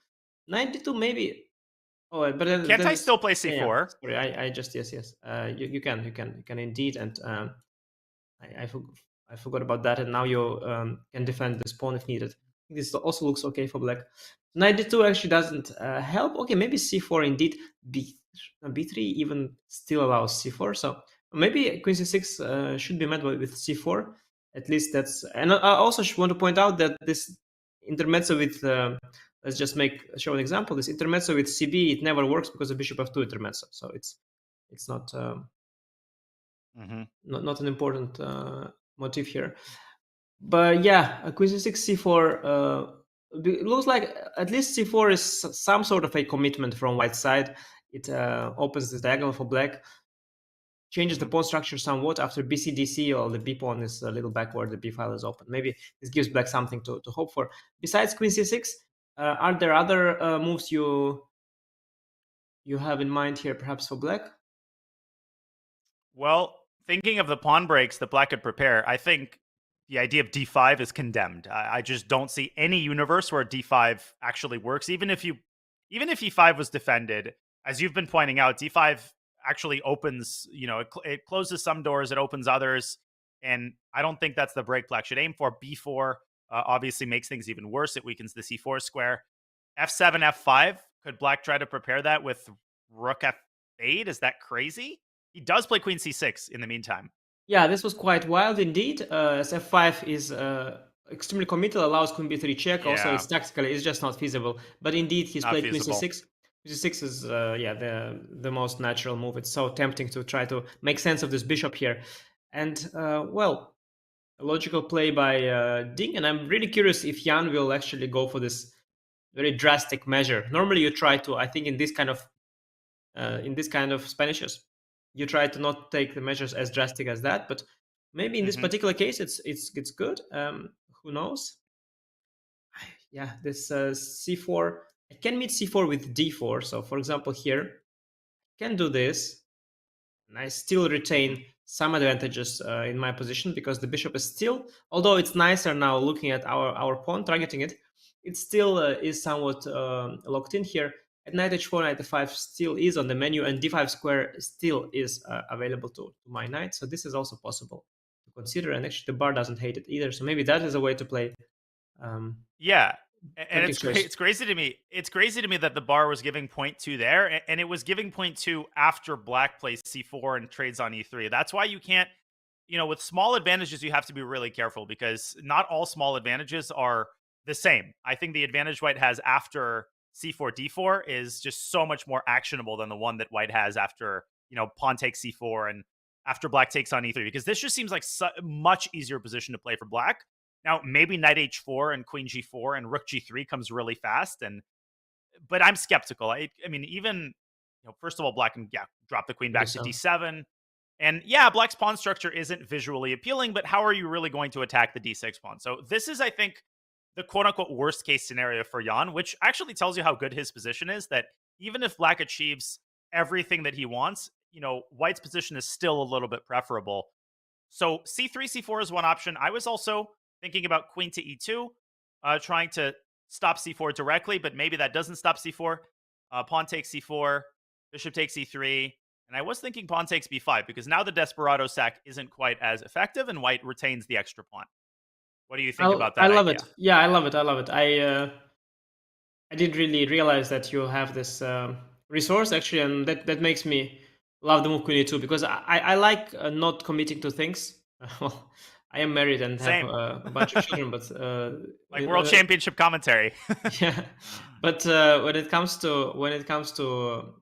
Knight d2 maybe. Oh, but then Can't I still play yeah, c4? Sorry, I just yes. You can indeed, and I forgot about that, and now you can defend this pawn if needed. This also looks okay for black. Knight d2 actually doesn't help. Okay, maybe c4 indeed. B3 even still allows c4. So maybe queen c6 should be met with c4. At least that's. And I also want to point out that this intermezzo with let's just show an example. This intermezzo with cb, it never works because of bishop f2 intermezzo. So it's not not an important motif here. But yeah, queen c6, c4 looks like at least c4 is some sort of a commitment from white side. It opens the diagonal for black, changes the pawn structure somewhat. After bc-dc, or the b pawn is a little backward, the b file is open. Maybe this gives black something to hope for. Besides queen c6, are there other moves you have in mind here, perhaps for black? Well, thinking of the pawn breaks that black could prepare, I think the idea of d5 is condemned. I just don't see any universe where d5 actually works. Even if e5 was defended, as you've been pointing out, d5 actually opens, it closes some doors, it opens others, and I don't think that's the break black should aim for. b4 obviously makes things even worse. It weakens the c4 square. f7, f5, could black try to prepare that with rook f8? Is that crazy? He does play queen c6 in the meantime. Yeah, this was quite wild indeed. As f5 is extremely committal, allows queen b3 check. Also, it's tactically, it's just not feasible. But indeed, he's played queen c6. Queen c6 is the most natural move. It's so tempting to try to make sense of this bishop here. And well, a logical play by Ding. And I'm really curious if Jan will actually go for this very drastic measure. Normally, you try to, I think, in this kind of Spanishes, you try to not take the measures as drastic as that, but maybe in this particular case, it's good. Who knows? Yeah, this c4. I can meet c4 with d4. So, for example, here, I can do this, and I still retain some advantages in my position because the bishop is still, although it's nicer now looking at our pawn targeting it, it still is somewhat locked in here. At knight h4, knight f5 still is on the menu, and d5 square still is available to my knight. So this is also possible to consider, and actually the bar doesn't hate it either. So maybe that is a way to play. Yeah, and it's crazy to me. It's crazy to me that the bar was giving 0.2 there, and it was giving 0.2 after black plays c4 and trades on e3. That's why you can't, with small advantages, you have to be really careful because not all small advantages are the same. I think the advantage white has after c4 d4 is just so much more actionable than the one that white has after pawn takes c4 and after black takes on e3, because this just seems like a much easier position to play for black. Now maybe knight h4 and queen g4 and rook g3 comes really fast, but I'm skeptical. I mean, even first of all, black can drop the queen back to d7, and black's pawn structure isn't visually appealing, but how are you really going to attack the d6 pawn? So this is, I think, the quote-unquote worst case scenario for Jan, which actually tells you how good his position is, that even if black achieves everything that he wants, white's position is still a little bit preferable. So c3, c4 is one option. I was also thinking about queen to e2, trying to stop c4 directly, but maybe that doesn't stop c4. Pawn takes c4, bishop takes e3, and I was thinking pawn takes b5, because now the desperado sack isn't quite as effective, and white retains the extra pawn. What do you think about that? I love it. Yeah, I love it. I didn't really realize that you have this resource actually, and that makes me love the move queen e2, because I like not committing to things. Well, I am married and have a bunch of children, but like World Championship commentary. Yeah, but when it comes to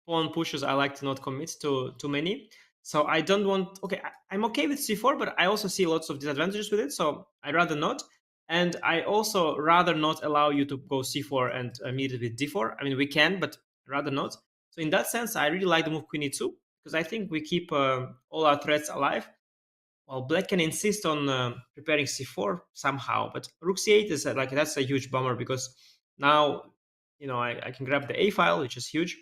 pawn pushes, I like to not commit to too many. So I don't want. Okay, I'm okay with c4, but I also see lots of disadvantages with it. So I'd rather not. And I also rather not allow you to go c4 and meet it with d4. I mean, we can, but rather not. So in that sense, I really like the move queen e2, because I think we keep all our threats alive. While black can insist on preparing c4 somehow, but rook c8 is that's a huge bummer, because now I can grab the a file, which is huge.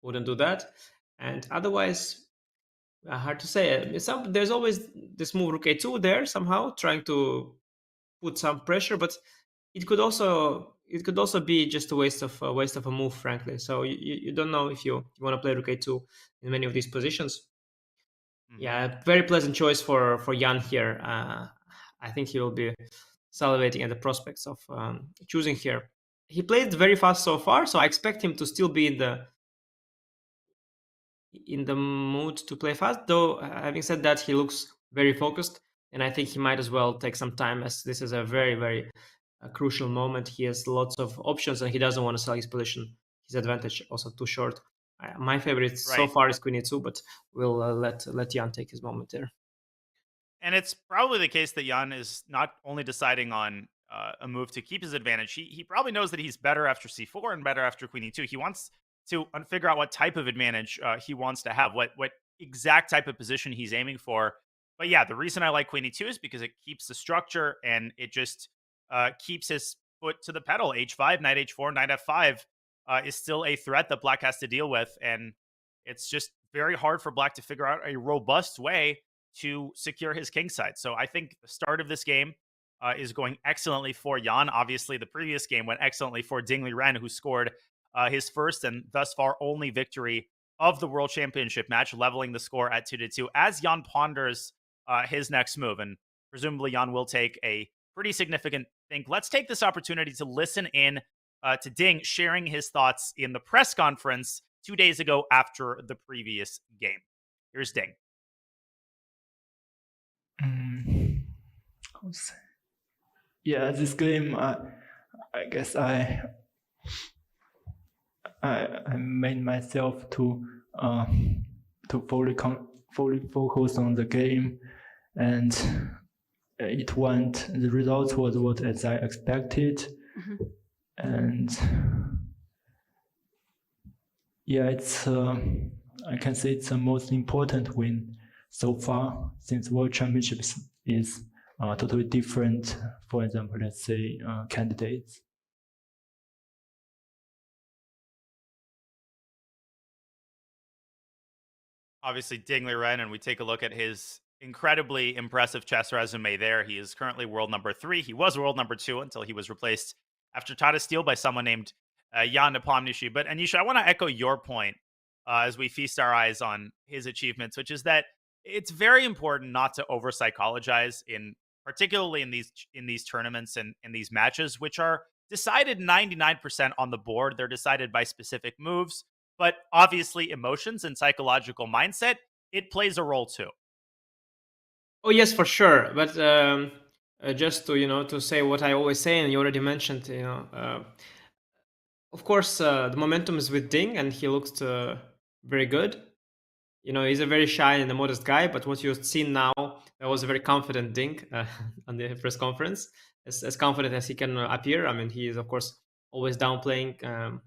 Wouldn't do that. And otherwise, Hard to say. There's always this move rook a2 there somehow, trying to put some pressure, but it could also be just a waste of a move, frankly. So you don't know if you want to play rook a2 in many of these positions. Yeah, very pleasant choice for Jan here. I think he will be salivating at the prospects of choosing here. He played very fast so far, so I expect him to still be in the mood to play fast. Though, having said that, he looks very focused, and I think he might as well take some time, as this is a very, very crucial moment. He has lots of options, and he doesn't want to sell his position. His advantage also too short. My favorite so Right. far is Queen e2, but we'll let Jan take his moment there. And it's probably the case that Jan is not only deciding on a move to keep his advantage. He probably knows that he's better after c4 and better after queen e2. He wants to figure out what type of advantage he wants to have, what exact type of position he's aiming for. But yeah, the reason I like queen e2 is because it keeps the structure and it just keeps his foot to the pedal. h5, knight h4, knight f5 is still a threat that Black has to deal with. And it's just very hard for Black to figure out a robust way to secure his king side. So I think the start of this game is going excellently for Jan. Obviously, the previous game went excellently for Ding Liren, who scored his first and thus far only victory of the World Championship match, leveling the score at 2-2 as Jan ponders his next move. And presumably Jan will take a pretty significant think. Let's take this opportunity to listen in to Ding sharing his thoughts in the press conference 2 days ago after the previous game. Here's Ding. How to say? Yeah, this game, I guess I made myself to fully focus on the game, and the result was what as I expected, and yeah, it's I can say it's the most important win so far, since World Championship is totally different. For example, let's say candidates. Obviously, Ding Liren, and we take a look at his incredibly impressive chess resume there. He is currently world number 3. He was world number 2 until he was replaced after Tata Steel by someone named Jan Nepomniachtchi. But Anisha, I want to echo your point as we feast our eyes on his achievements, which is that it's very important not to over psychologize particularly in these tournaments and in these matches, which are decided 99% on the board. They're decided by specific moves, but obviously emotions and psychological mindset, it plays a role too. Oh yes, for sure. But just to say what I always say, and you already mentioned, of course, the momentum is with Ding, and he looks very good. He's a very shy and a modest guy, but what you've seen now, that was a very confident Ding on the press conference, as confident as he can appear. I mean, he is, of course, always downplaying,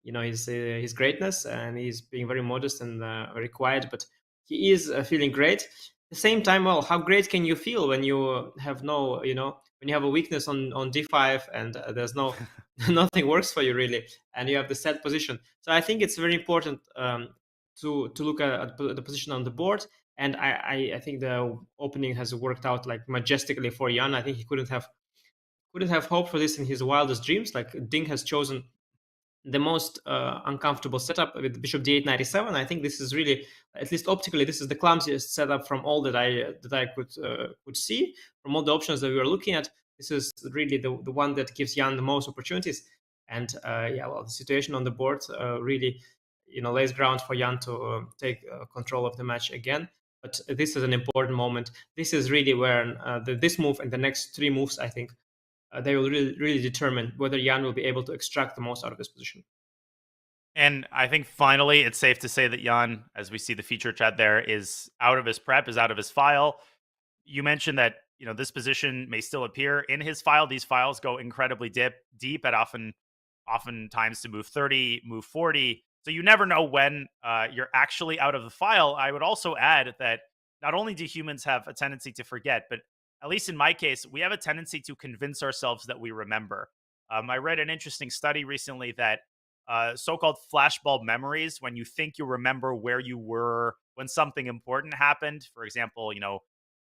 his greatness, and he's being very modest and very quiet, but he is feeling great. At the same time, well, how great can you feel when you have when you have a weakness on d5 and there's nothing works for you really, and you have the set position. So I think it's very important to look at the position on the board, and I think the opening has worked out like majestically for Jan. I think he couldn't have hoped for this in his wildest dreams. Like, Ding has chosen the most uncomfortable setup with bishop d8 97. I think this is really, at least optically, this is the clumsiest setup from all that I could see from all the options that we were looking at. This is really the one that gives Jan the most opportunities. And the situation on the board really lays ground for Jan to take control of the match again. But this is an important moment. This is really where this move and the next 3 moves, I think, they will really determine whether Jan will be able to extract the most out of this position. And I think finally, it's safe to say that Jan, as we see the feature chat there, is out of his prep, is out of his file. You mentioned that this position may still appear in his file. These files go incredibly deep at oftentimes to move 30, move 40. So you never know when you're actually out of the file. I would also add that not only do humans have a tendency to forget, but at least in my case, we have a tendency to convince ourselves that we remember. I read an interesting study recently that so-called flashbulb memories, when you think you remember where you were when something important happened. For example,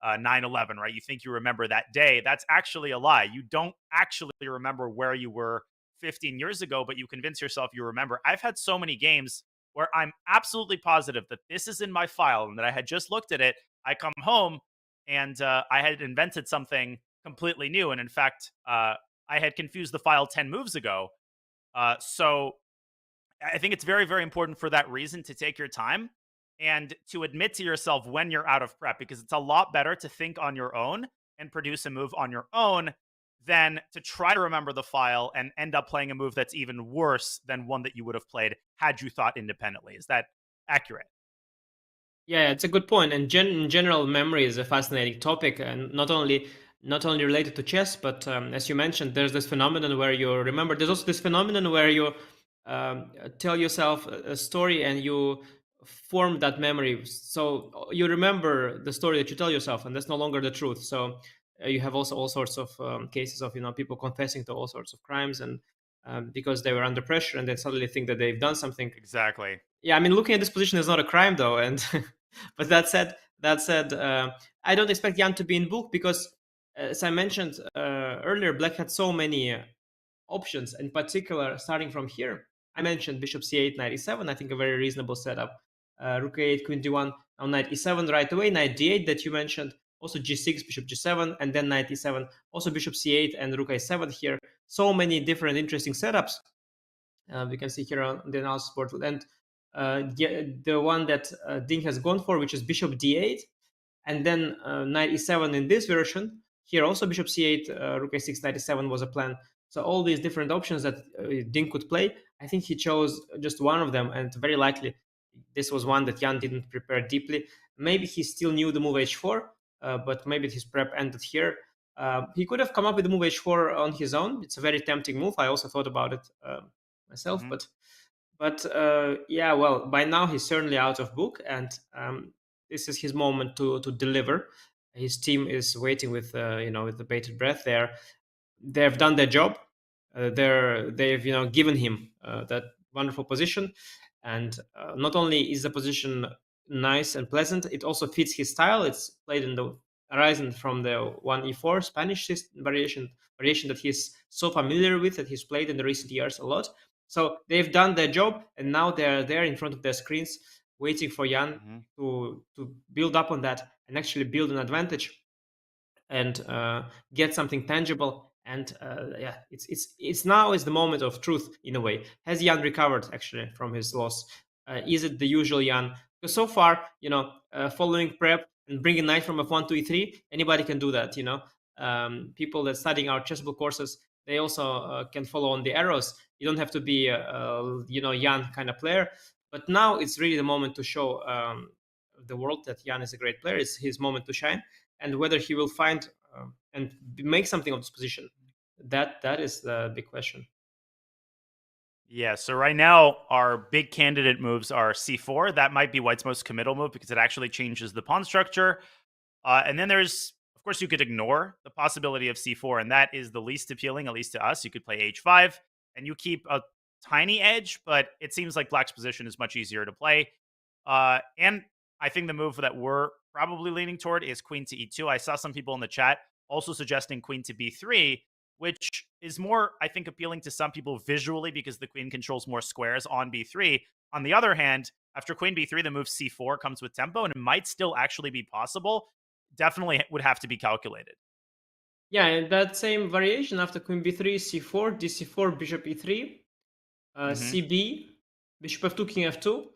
9/11, right? You think you remember that day. That's actually a lie. You don't actually remember where you were 15 years ago, but you convince yourself you remember. I've had so many games where I'm absolutely positive that this is in my file and that I had just looked at it. I come home and I had invented something completely new. And in fact, I had confused the file 10 moves ago. So I think it's very, very important for that reason to take your time and to admit to yourself when you're out of prep, because it's a lot better to think on your own and produce a move on your own than to try to remember the file and end up playing a move that's even worse than one that you would have played had you thought independently. Is that accurate? Yeah, it's a good point. And in general, memory is a fascinating topic, and not only related to chess, but as you mentioned, there's this phenomenon where you remember. There's also this phenomenon where you tell yourself a story and you form that memory. So you remember the story that you tell yourself, and that's no longer the truth. So you have also all sorts of cases of people confessing to all sorts of crimes, and because they were under pressure, and they suddenly think that they've done something. Exactly. Yeah, I mean, looking at this position is not a crime, though, and but that said, I don't expect Jan to be in book because, as I mentioned earlier, Black had so many options. In particular, starting from here, I mentioned Bishop C8, Knight E7. I think a very reasonable setup. Rook A8, Queen D1, now Knight E7 right away. Knight D8 that you mentioned. Also G6, Bishop G7, and then Knight E7. Also Bishop C8 and Rook A7 here. So many different interesting setups. We can see here on the analysis board. And the one that Ding has gone for, which is Bishop D8, and then Knight E7 in this version. Here also Bishop C8, Rook A6, Knight E7 was a plan. So all these different options that Ding could play, I think he chose just one of them, and very likely this was one that Jan didn't prepare deeply. Maybe he still knew the move H4, but maybe his prep ended here. He could have come up with the move H4 on his own. It's a very tempting move. I also thought about it myself, but yeah, well, by now he's certainly out of book, and this is his moment to deliver. His team is waiting with with the bated breath. They've done their job. They've given him that wonderful position, and not only is the position nice and pleasant, it also fits his style. It's played in the arisen from the 1e4 Spanish variation that he's so familiar with, that he's played in the recent years a lot. So they've done their job, and now they're there in front of their screens, waiting for Jan to build up on that and actually build an advantage and get something tangible. And yeah, it's now is the moment of truth in a way. Has Jan recovered actually from his loss? Is it the usual Jan? Because so far, following prep and bringing knight from f1 to e3, anybody can do that. People that studying our chessable courses, they also can follow on the arrows. You don't have to be Jan kind of player. But now it's really the moment to show the world that Jan is a great player. It's his moment to shine, and whether he will find and make something of this position, that is the big question. Yeah, so right now our big candidate moves are c4. That might be White's most committal move because it actually changes the pawn structure. And then there's, of course, you could ignore the possibility of c4, and that is the least appealing, at least to us. You could play h5, and you keep a tiny edge, but it seems like Black's position is much easier to play. And I think the move that we're probably leaning toward is queen to e2. I saw some people in the chat also suggesting queen to b3, which is more, I think, appealing to some people visually because the queen controls more squares on b3. On the other hand, after queen b3, the move c4 comes with tempo, and it might still actually be possible. Definitely would have to be calculated. Yeah, and that same variation after queen b3, c4, dc4, bishop e3, cb, bishop f2, king f2.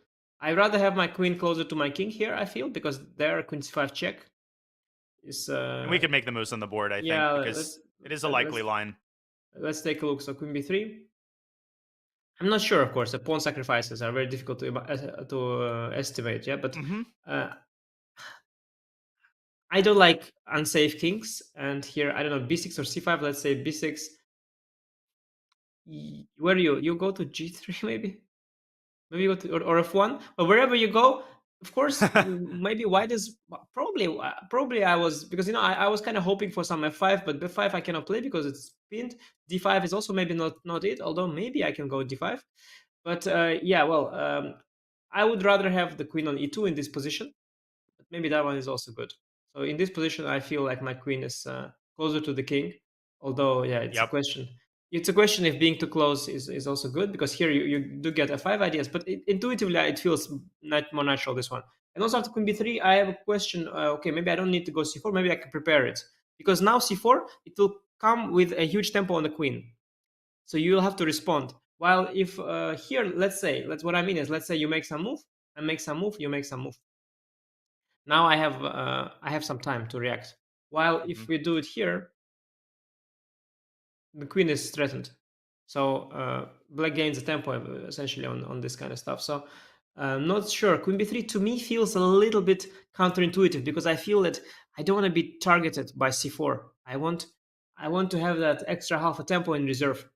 I'd rather have my queen closer to my king here, I feel, because there, queen c5 check is... and we could make the moves on the board, I think, because it is a likely line. Let's take a look. So queen b3. I'm not sure, of course. The pawn sacrifices are very difficult to estimate, yeah? But I don't like unsafe kings. And here, I don't know, b6 or c5. Let's say b6. Where do you go to g3, maybe? Maybe you go to or f1, but wherever you go, of course, maybe White is probably I was, because I was kind of hoping for some f5, but b5 I cannot play because it's pinned. d5 is also maybe not it, although maybe I can go d5. But yeah, well, I would rather have the queen on e2 in this position, but maybe that one is also good. So in this position, I feel like my queen is closer to the king. Although, yeah, it's a question. It's a question if being too close is also good, because here you do get f5 ideas, but intuitively it feels more natural, this one. And also after queen b3, I have a question. Okay, maybe I don't need to go c4. Maybe I can prepare it, because now c4, it will come with a huge tempo on the queen. So you'll have to respond. While if here, let's say you make some move, I make some move, you make some move. Now I have some time to react. While if we do it here, the queen is threatened. So black gains a tempo essentially on this kind of stuff. So I'm not sure. Queen b3 to me feels a little bit counterintuitive, because I feel that I don't want to be targeted by c4. I want to have that extra half a tempo in reserve.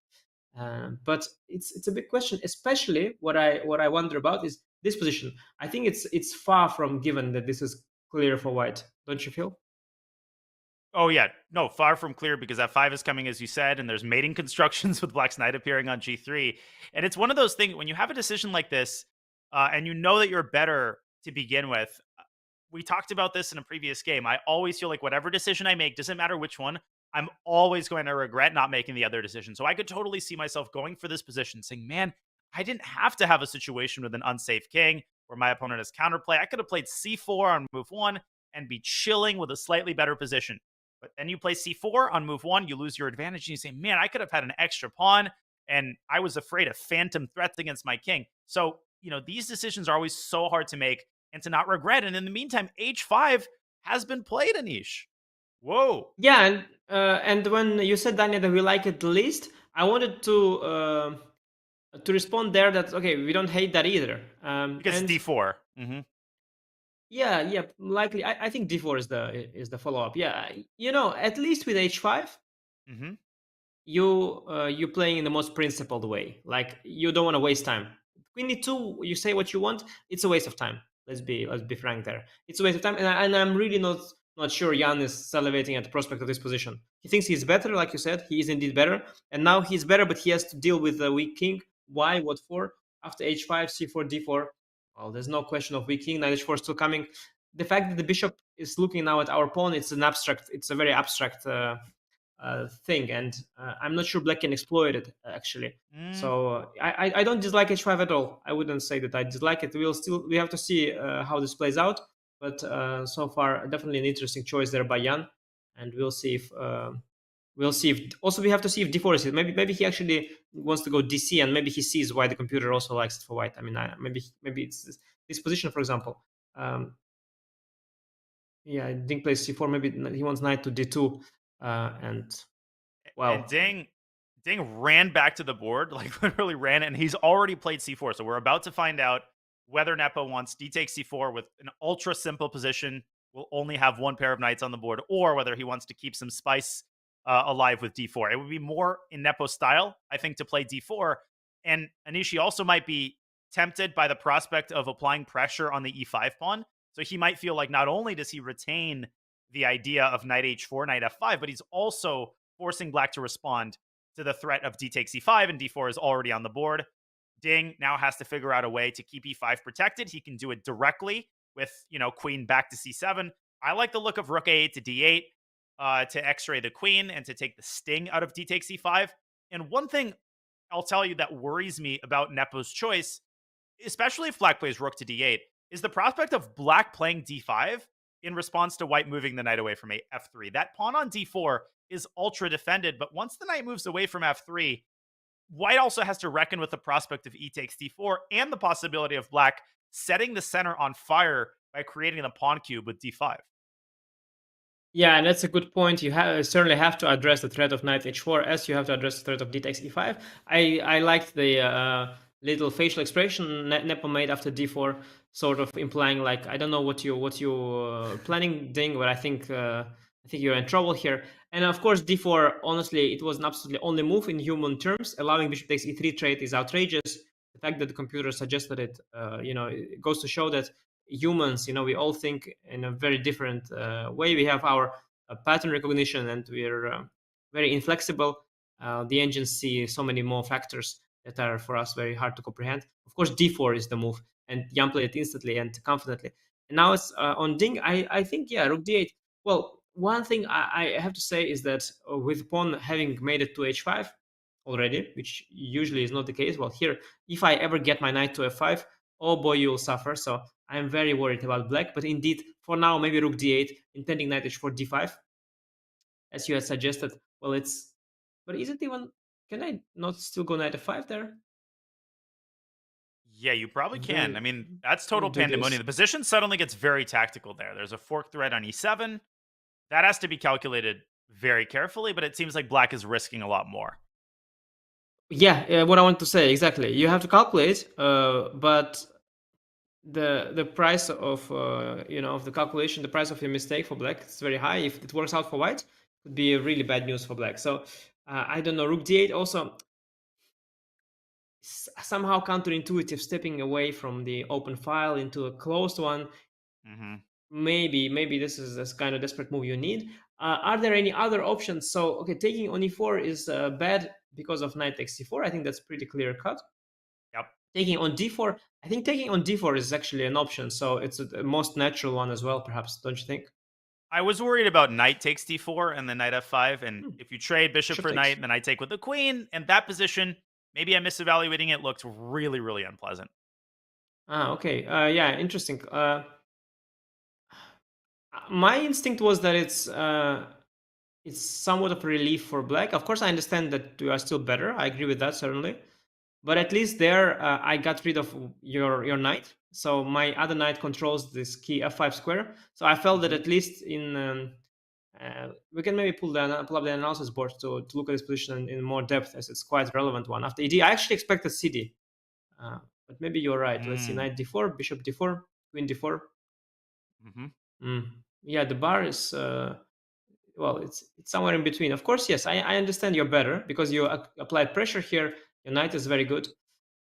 But it's a big question, especially what I wonder about is this position. I think it's far from given that this is clear for white. Don't you feel? Oh, yeah. No, far from clear, because f5 is coming, as you said, and there's mating constructions with black's knight appearing on g3. And it's one of those things, when you have a decision like this, and you know that you're better to begin with, we talked about this in a previous game. I always feel like whatever decision I make, doesn't matter which one, I'm always going to regret not making the other decision. So I could totally see myself going for this position, saying, man, I didn't have to have a situation with an unsafe king where my opponent has counterplay. I could have played c4 on move 1 and be chilling with a slightly better position. But then you play c4 on move 1, you lose your advantage, and you say, man, I could have had an extra pawn, and I was afraid of phantom threats against my king. So, these decisions are always so hard to make and to not regret. And in the meantime, h5 has been played, Anish. Whoa. Yeah, and when you said, Daniel, that we like it the least, I wanted to respond there that, okay, we don't hate that either. Because d4. Mm-hmm. Yeah, likely. I think d4 is the follow-up. Yeah, at least with h5, mm-hmm. you playing in the most principled way. Like, you don't want to waste time. Queen e2, you say what you want, it's a waste of time. Let's be frank there. It's a waste of time, and I'm really not sure Jan is salivating at the prospect of this position. He thinks he's better, like you said. He is indeed better, and now he's better, but he has to deal with the weak king. Why? What for? After h5, c4, d4. Well, there's no question of weak king. Knight h4 still coming. The fact that the bishop is looking now at our pawn, it's a very abstract thing, and I'm not sure black can exploit it actually. So I don't dislike h5 at all. I wouldn't say that I dislike it. We have to see how this plays out, but so far definitely an interesting choice there by Jan, and we'll see if also we have to see if d4 is it. Maybe he actually wants to go dc, and maybe he sees why the computer also likes it for white. I mean, maybe it's this position, for example. Yeah, Ding plays c4. Maybe he wants knight to d2, and wow. And Ding ran back to the board, like literally ran, and he's already played c4. So we're about to find out whether Nepo wants d takes c4 with an ultra simple position. We'll only have one pair of knights on the board, or whether he wants to keep some spice alive with d4. It would be more in Nepo style, I think, to play d4. And Anishi also might be tempted by the prospect of applying pressure on the e5 pawn. So he might feel like not only does he retain the idea of knight h4, knight f5, but he's also forcing black to respond to the threat of d takes e5, and d4 is already on the board. Ding now has to figure out a way to keep e5 protected. He can do it directly with, queen back to c7. I like the look of rook a8 to d8 to x-ray the queen and to take the sting out of d takes e5. And one thing I'll tell you that worries me about Nepo's choice, especially if black plays rook to d8, is the prospect of black playing d5 in response to white moving the knight away from f3. That pawn on d4 is ultra defended, but once the knight moves away from f3, white also has to reckon with the prospect of e takes d4 and the possibility of black setting the center on fire by creating the pawn cube with d5. Yeah, and that's a good point. You certainly have to address the threat of knight h4 as you have to address the threat of d takes e5. I liked the little facial expression Nepo made after d4, sort of implying like, I don't know what you planning, Ding, but I think you're in trouble here. And of course, d4, honestly, it was an absolutely only move in human terms. Allowing bishop takes e3 trade is outrageous. The fact that the computer suggested it, it goes to show that humans, we all think in a very different way. We have our pattern recognition, and we're very inflexible. The engines see so many more factors that are for us very hard to comprehend. Of course, d4 is the move. and Jan played it instantly and confidently. And now it's on Ding. I think, yeah, rook d8. Well, one thing I have to say is that with pawn having made it to h5 already, which usually is not the case. Well, here, if I ever get my knight to f5, oh boy, you will suffer. So I'm very worried about black. But indeed, for now, maybe rook d8, intending knight h4 d5, as you had suggested. Well, it's... But is it even... Can I not still go knight f5 there? Yeah, you probably can. Very- I mean, that's total do this. pandemonium. The position suddenly gets very tactical there. There's a fork thread on e7. That has to be calculated very carefully, but it seems like black is risking a lot more. Yeah, what I want to say, exactly. You have to calculate, but the price of of the calculation, the price of your mistake for black is very high. If it works out for white, it would be really bad news for black. So I don't know. Rook d8 also somehow counterintuitive, stepping away from the open file into a closed one. Maybe this is this kind of desperate move you need. Are there any other options? So okay, taking on e4 is bad because of knight takes c4. I think that's pretty clear cut. Yep. Taking on d4, I think taking on d4 is actually an option, so it's the most natural one as well, perhaps, don't you think? I was worried about knight takes d4 and then knight f5, and if you trade bishop for Bishop knight takes. and then I take with the queen, and that position, maybe I'm misevaluating it, looked really, really unpleasant. Okay. Yeah, interesting. My instinct was that it's somewhat of a relief for black. Of course, I understand that you are still better. I agree with that, certainly. But at least there, I got rid of your knight. So my other knight controls this key f5 square. So I felt that at least in... we can maybe pull up the analysis board to look at this position in more depth, as it's quite a relevant one. After ED, I actually expected CD. But maybe you're right. Let's see, knight d4, bishop d4, queen d4. Yeah, the bar is... well, it's somewhere in between. Of course, yes, I understand you're better because you applied pressure here. Your knight is very good.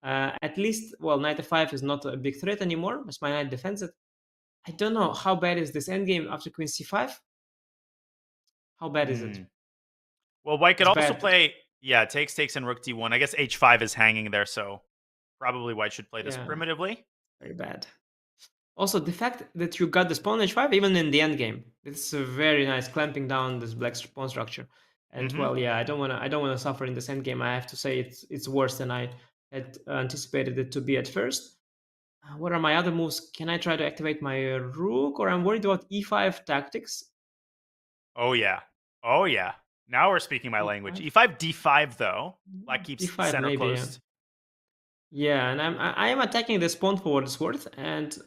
At least, well, knight f5 is not a big threat anymore, as my knight defends it. I don't know, how bad is this endgame after queen c5? How bad is it? Well, white could It's also bad. play, yeah, takes and rook d1. I guess h5 is hanging there, so probably white should play this Yeah. primitively. Very bad. Also, the fact that you got this pawn h5, even in the endgame, it's a very nice clamping down this black pawn structure. And well, yeah, I don't wanna suffer in this endgame. I have to say it's worse than I had anticipated it to be at first. What are my other moves? Can I try to activate my rook, or I'm worried about e5 tactics? Oh, yeah. Oh, yeah. Now we're speaking my language. e5, d5, though. Black keeps d5 center maybe, closed. Yeah, and I am attacking this pawn for what it's worth, and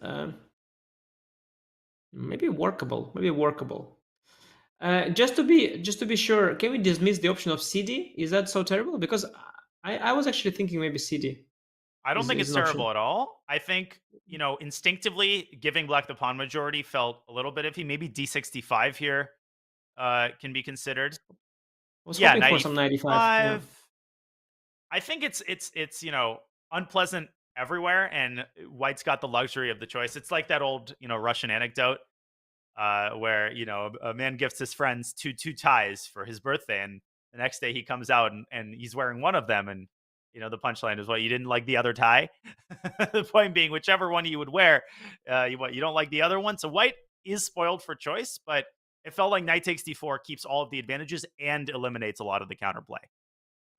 maybe workable. Maybe workable. Just to be sure, can we dismiss the option of CD? Is that so terrible? Because I was actually thinking maybe CD. I don't think is it's an option. terrible at all. I think, instinctively giving black the pawn majority felt a little bit iffy. Maybe d65 here can be considered. I was Yeah, hoping for some 95. Yeah. I think it's unpleasant everywhere, and white's got the luxury of the choice. It's like that old Russian anecdote where a man gifts his friends two ties for his birthday, and the next day he comes out and he's wearing one of them, and the punchline is, what, you didn't like the other tie? The point being, whichever one you would wear, you don't like the other one. So white is spoiled for choice, but it felt like knight takes d4 keeps all of the advantages and eliminates a lot of the counterplay.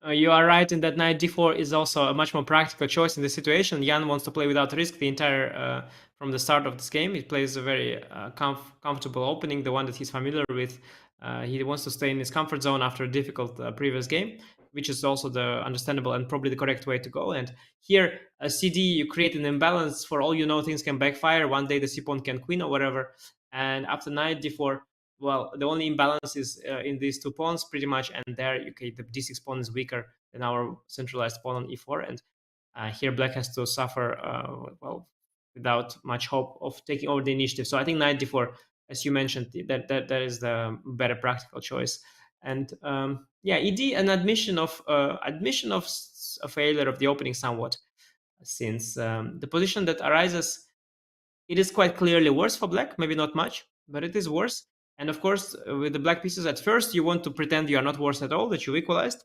You are right in that knight d4 is also a much more practical choice in this situation. Jan wants to play without risk the entire from the start of this game. He plays a very comfortable opening, the one that he's familiar with. He wants to stay in his comfort zone after a difficult previous game, which is also the understandable and probably the correct way to go. And here, a CD, you create an imbalance. For all you know, things can backfire. One day the c-pawn can queen or whatever. And after knight d4, well, the only imbalance is in these two pawns, pretty much. And there, okay, the d6 pawn is weaker than our centralized pawn on e4. And here, black has to suffer, well, without much hope of taking over the initiative. So I think knight d4, as you mentioned, that is the better practical choice. And yeah, ED, an admission of a failure of the opening somewhat, since the position that arises, it is quite clearly worse for black. Maybe not much, but it is worse. And of course, with the black pieces, at first you want to pretend you are not worse at all, that you equalized.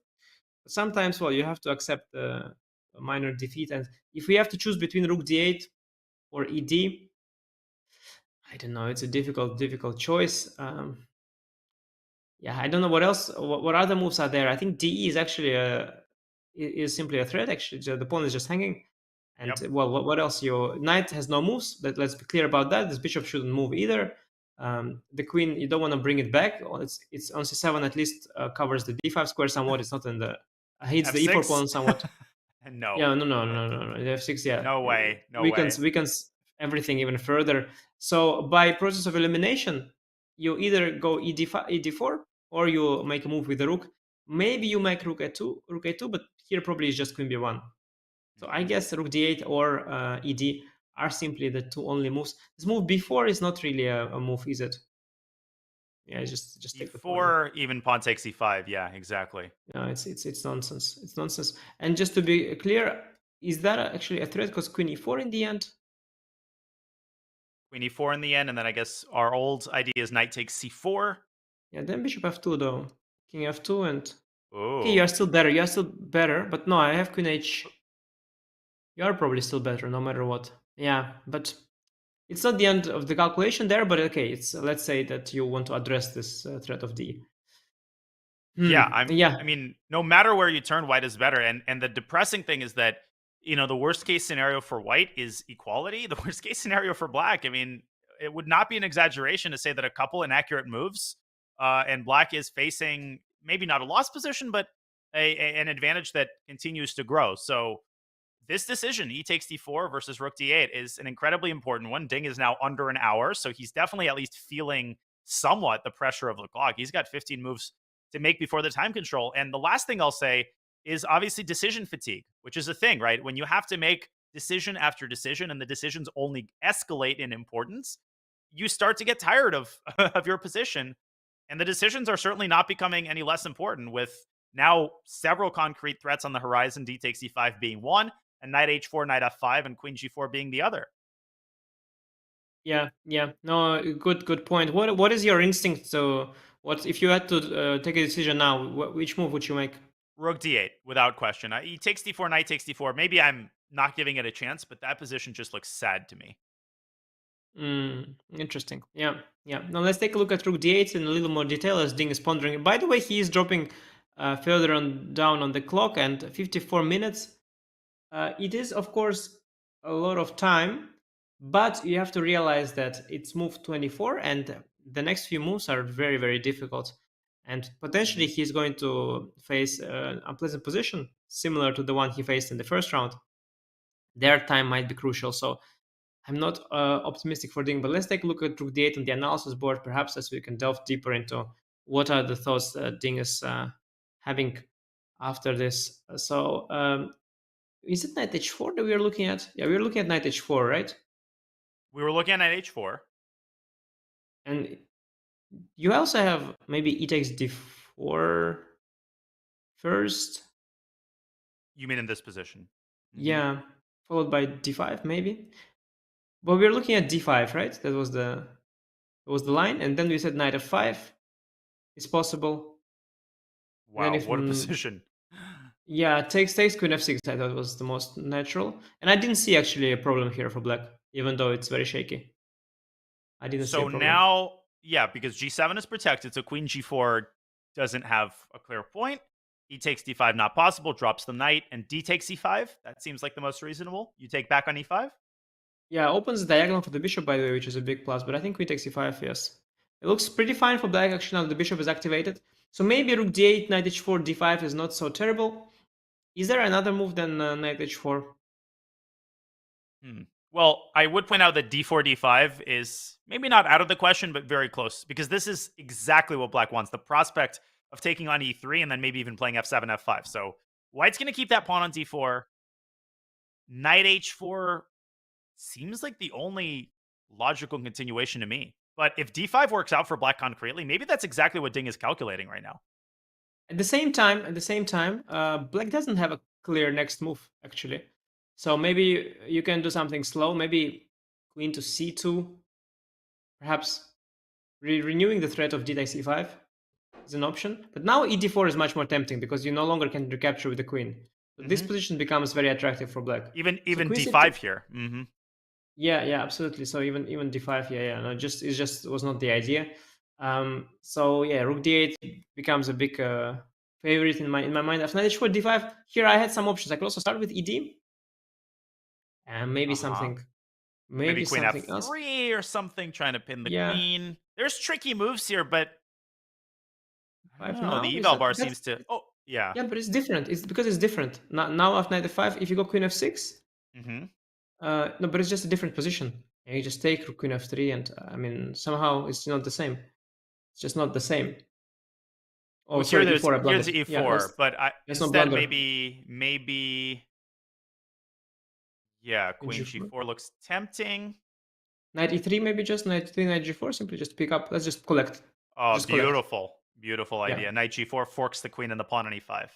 But sometimes, well, you have to accept a minor defeat. And if we have to choose between rook d8 or ed. I don't know. It's a difficult choice. Yeah, I don't know what else. What other moves are there? I think de is actually is simply a threat. Actually, the pawn is just hanging. And well, what else? Your knight has no moves. Let's be clear about that. This bishop shouldn't move either. The queen, you don't want to bring it back. It's on c7 at least covers the d5 square somewhat. It's not in the hits the e4 pawn somewhat. No. Yeah, no. The f6, yeah. No way. Weakens everything even further. So by process of elimination, you either go ed4 or you make a move with the rook. Maybe you make rook a2, but here probably is just queen b1. So I guess rook d8 or ed are simply the two only moves. This move b4 is not really a move, is it? Yeah, just take the pawn. E4, even pawn takes e5. Yeah, exactly. No, it's nonsense. It's nonsense. And just to be clear, is that actually a threat? Because queen e4 in the end. Queen e4 in the end, and then I guess our old idea is knight takes c4. Yeah, then bishop f2 though. King f2 and... Oh. Okay, you're still better. But no, I have queen h. You're probably still better, no matter what. Yeah, but it's not the end of the calculation there. But okay, it's let's say that you want to address this threat of d. Yeah, I mean, no matter where you turn, white is better. And the depressing thing is that, the worst case scenario for white is equality. The worst case scenario for black, I mean, it would not be an exaggeration to say that a couple inaccurate moves, and black is facing maybe not a lost position, but an advantage that continues to grow. So this decision, e takes d4 versus rook d8, is an incredibly important one. Ding is now under an hour, so he's definitely at least feeling somewhat the pressure of the clock. He's got 15 moves to make before the time control. And the last thing I'll say is obviously decision fatigue, which is a thing, right? When you have to make decision after decision and the decisions only escalate in importance, you start to get tired of your position. And the decisions are certainly not becoming any less important, with now several concrete threats on the horizon, d takes e5 being one, and knight h4, knight f5, and queen g4 being the other. Yeah. No, good point. What is your instinct? So, what if you had to take a decision now? Which move would you make? Rook d8, without question. E takes d4, knight takes d4. Maybe I'm not giving it a chance, but that position just looks sad to me. Interesting. Yeah. Now let's take a look at rook d8 in a little more detail as Ding is pondering. By the way, he is dropping further down on the clock, and 54 minutes. It is, of course, a lot of time, but you have to realize that it's move 24, and the next few moves are very, very difficult. And potentially he's going to face an unpleasant position, similar to the one he faced in the first round. Their time might be crucial, so I'm not optimistic for Ding, but let's take a look at rook d8 on the analysis board, perhaps, as we can delve deeper into what are the thoughts Ding is having after this. So is it knight h4 that we are looking at? Yeah, we are looking at knight h4, right? We were looking at knight h4. And you also have maybe e takes d4 first. You mean in this position? Mm-hmm. Yeah, followed by d5 maybe. But we're looking at d5, right? That was the line, and then we said knight f5 is possible. Wow, what a position! Yeah, takes queen f6. I thought was the most natural, and I didn't see actually a problem here for black, even though it's very shaky. I didn't see a problem. So now, yeah, because g7 is protected, so queen g4 doesn't have a clear point. E takes d5, not possible, drops the knight, and d takes e5. That seems like the most reasonable. You take back on e5? Yeah, opens the diagonal for the bishop, by the way, which is a big plus, but I think queen takes e5, yes. It looks pretty fine for black, actually, now the bishop is activated. So maybe rook d8, knight h4, d5 is not so terrible. Is there another move than knight h4? Well, I would point out that d4, d5 is maybe not out of the question, but very close, because this is exactly what black wants. The prospect of taking on e3 and then maybe even playing f7, f5. So white's going to keep that pawn on d4. Knight h4 seems like the only logical continuation to me. But if d5 works out for black concretely, maybe that's exactly what Ding is calculating right now. At the same time, black doesn't have a clear next move, actually. So maybe you can do something slow, maybe queen to c2, perhaps renewing the threat of d takes e5 is an option. But now e4 is much more tempting because you no longer can recapture with the queen. So this position becomes very attractive for black. Even so d5 here. Yeah, absolutely. So even d5, yeah. No, it just was not the idea. So yeah, rook d8 becomes a big favorite in my mind. After knight h4, d5. Here I had some options. I could also start with ed, and maybe something, maybe queen something else. f3 or something, trying to pin the Yeah. queen. There's tricky moves here, but I don't know, Now the is eval a- bar that's- seems to. Oh, yeah. Yeah, but it's different. It's because it's different. Now after knight f5, if you go queen f6, Mm-hmm. no, but it's just a different position. And you just take queen f3, and I mean somehow it's not the same. It's just not the same. Oh, Well, sorry, here e4. I here's blundered. e4, Yeah, but let's not instead blunder. maybe. Yeah, queen g4 looks tempting. Knight e3, maybe just knight 3, knight g4. Simply just pick up. Let's just collect. Oh, Just collect. beautiful Yeah. idea. Knight g4 forks the queen and the pawn on e5.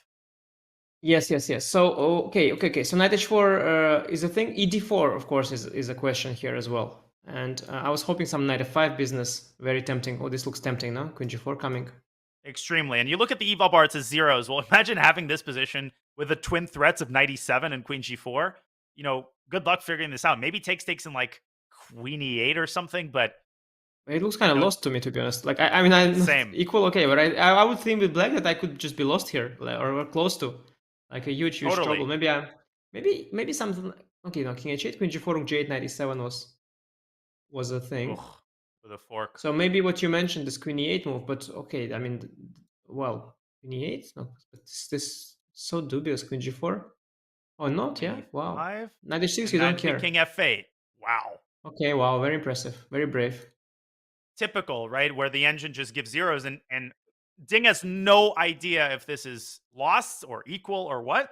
Yes. So okay. So knight h4 is a thing. ed4, of course, is a question here as well. And I was hoping some knight f5 business. Very tempting. Oh, this looks tempting now. Queen g4 coming. Extremely. And you look at the eval bar, it says zeros. Well, imagine having this position with the twin threats of knight e7 and queen g4. You know, good luck figuring this out. Maybe takes in like queen e8 or something, but it looks kind of lost to me, to be honest. Like I mean, I'm same equal, okay, but I would think with black that I could just be lost here, or close to, like a huge Totally. trouble. Maybe something. Okay, no, king h8, queen g4, rook g8, knight e7 was a thing. Ugh, with a fork. So maybe what you mentioned is queen e8 move, but okay, I mean, well, queen e8, no, but this so dubious. Queen g4, oh, not, yeah, wow. E5, Knight h6, and you then don't care. king f8. Wow. Okay, wow, very impressive, very brave. Typical, right? Where the engine just gives zeros, and Ding has no idea if this is lost or equal or what.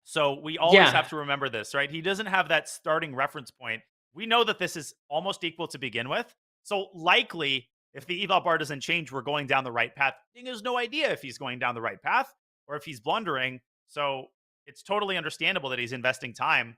So we always have to remember this, right? He doesn't have that starting reference point. We know that this is almost equal to begin with. So likely, if the eval bar doesn't change, we're going down the right path. Ding has no idea if he's going down the right path or if he's blundering. So it's totally understandable that he's investing time.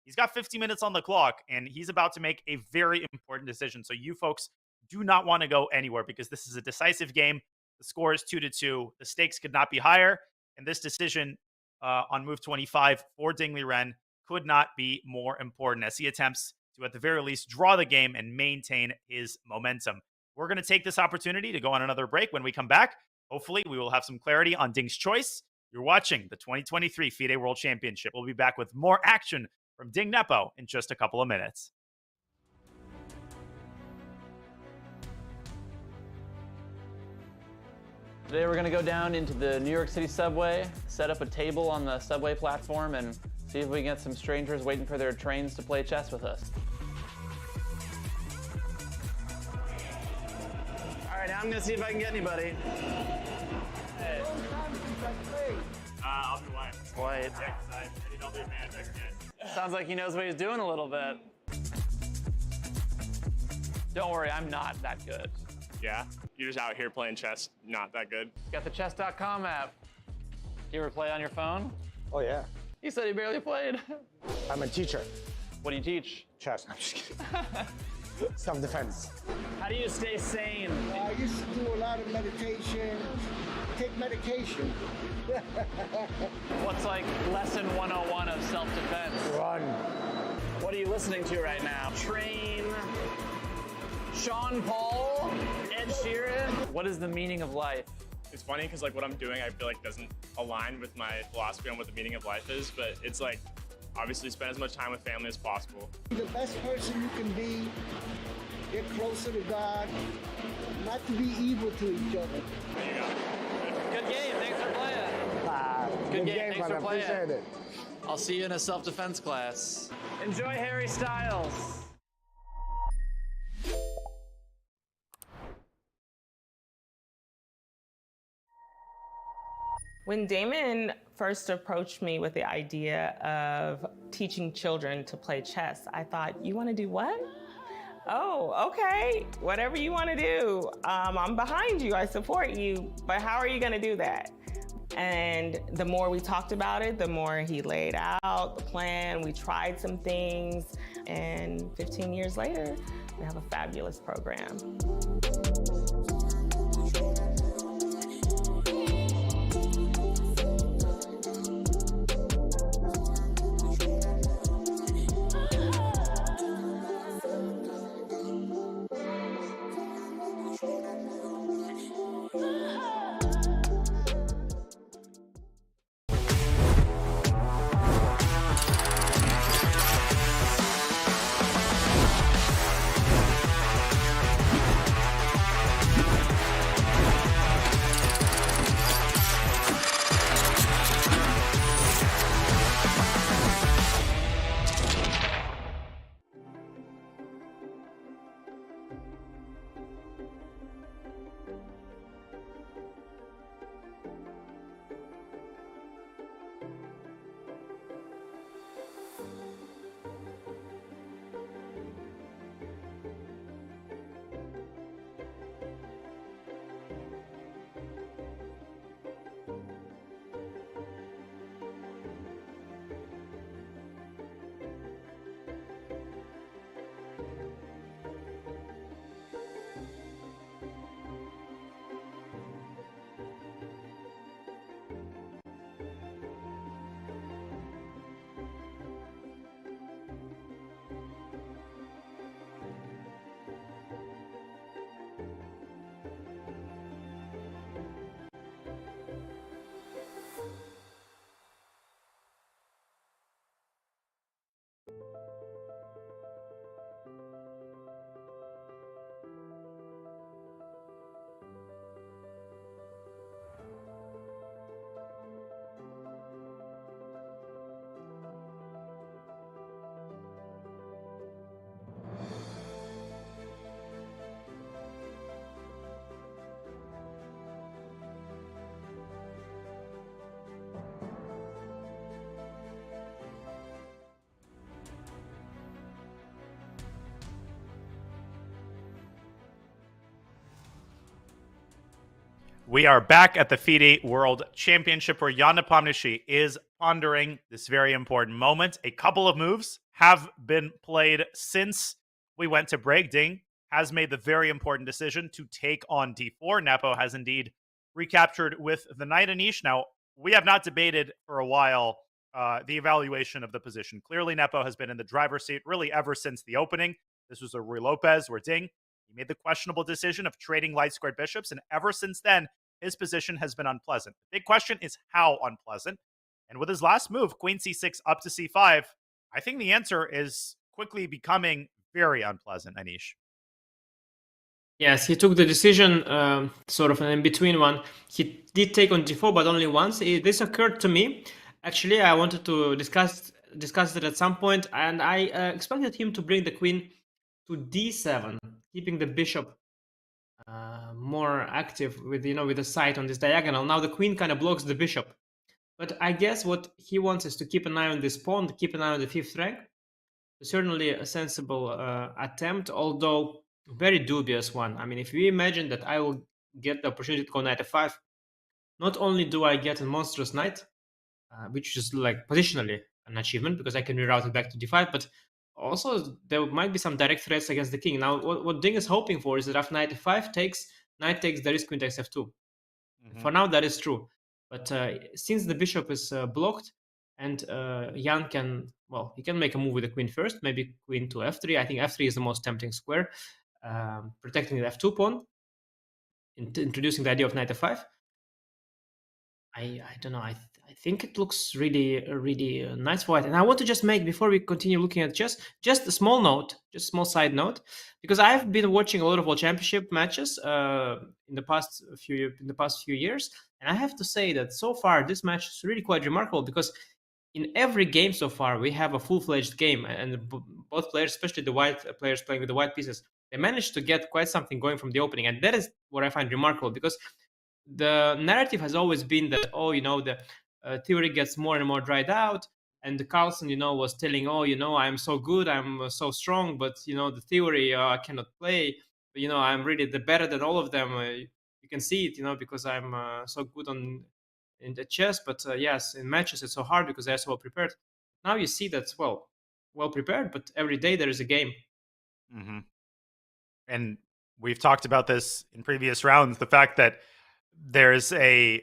He's got 50 minutes on the clock, and he's about to make a very important decision. So you folks do not want to go anywhere, because this is a decisive game. The score is 2-2. The stakes could not be higher, and this decision on move 25 for Ding Liren could not be more important, as he attempts to, at the very least, draw the game and maintain his momentum. We're going to take this opportunity to go on another break. When we come back, hopefully we will have some clarity on Ding's choice. You're watching the 2023 FIDE World Championship. We'll be back with more action from Ding Nepo in just a couple of minutes. Today we're going to go down into the New York City subway, set up a table on the subway platform, and see if we can get some strangers waiting for their trains to play chess with us. All right, now I'm going to see if I can get anybody. Hey. I'll be Wyatt. Wyatt. Yeah, 'cause I don't do magic yet. Sounds like he knows what he's doing a little bit. Don't worry, I'm not that good. Yeah? You're just out here playing chess, not that good. Got the Chess.com app. You ever play on your phone? Oh, yeah. He said he barely played. I'm a teacher. What do you teach? Chess. I'm just kidding. Self-defense. How do you stay sane? I used to do a lot of meditation, take medication. What's like lesson 101 of self-defense? Run. What are you listening to right now? Train, Sean Paul, Ed Sheeran. What is the meaning of life? It's funny because like what I'm doing I feel like doesn't align with my philosophy on what the meaning of life is, but it's like obviously spend as much time with family as possible. Be the best person you can be, get closer to God, not to be evil to each other. There you go. Good game, thanks for playing. Good game, thanks for playing. Appreciate it. I'll see you in a self-defense class. Enjoy Harry Styles. When Damon first approached me with the idea of teaching children to play chess, I thought, you want to do what? Oh, okay, whatever you want to do. I'm behind you, I support you, but how are you going to do that? And the more we talked about it, the more he laid out the plan. We tried some things, and 15 years later, we have a fabulous program. We are back at the FIDE World Championship where Jan Nepomniachtchi is pondering this very important moment. A couple of moves have been played since we went to break. Ding has made the very important decision to take on d4. Nepo has indeed recaptured with the knight. Anish. Now, we have not debated for a while the evaluation of the position. Clearly, Nepo has been in the driver's seat really ever since the opening. This was a Rui Lopez where Ding, he made the questionable decision of trading light squared bishops, and ever since then, his position has been unpleasant. The big question is how unpleasant. And with his last move, queen c6 up to c5, I think the answer is quickly becoming very unpleasant, Anish. Yes, he took the decision, sort of an in-between one. He did take on d4, but only once. This occurred to me. Actually, I wanted to discuss it at some point, and I expected him to bring the queen to d7, keeping the bishop more active with the sight on this diagonal. Now the queen kind of blocks the bishop, but I guess what he wants is to keep an eye on this pawn, to keep an eye on the fifth rank. Certainly a sensible attempt, although very dubious one. I mean, if you imagine that I will get the opportunity to go knight f5, not only do I get a monstrous knight, which is like positionally an achievement because I can reroute it back to d5, but also there might be some direct threats against the king. Now, what Ding is hoping for is that after knight f5 takes, knight takes, there is queen takes f2. For now, that is true. But since the bishop is blocked, and Jan can, well, he can make a move with the queen first, maybe queen to f3. I think f3 is the most tempting square, protecting the f2 pawn, introducing the idea of knight f5. I don't know. I think it looks really nice for white. And I want to just make, before we continue looking at chess, just a small note, just a small side note, because I've been watching a lot of World Championship matches in the past few years, and I have to say that so far this match is really quite remarkable because in every game so far we have a full-fledged game, and both players, especially the white players playing with the white pieces, they managed to get quite something going from the opening, and that is what I find remarkable because the narrative has always been that, oh, the theory gets more and more dried out, and the Carlsen, was telling, oh, I'm so good, I'm so strong, but the theory I cannot play. But, I'm really the better than all of them. You can see it, because I'm so good in the chess. But yes, in matches it's so hard because they're so well prepared. Now you see that's well prepared, but every day there is a game. Mm-hmm. And we've talked about this in previous rounds, the fact that there's a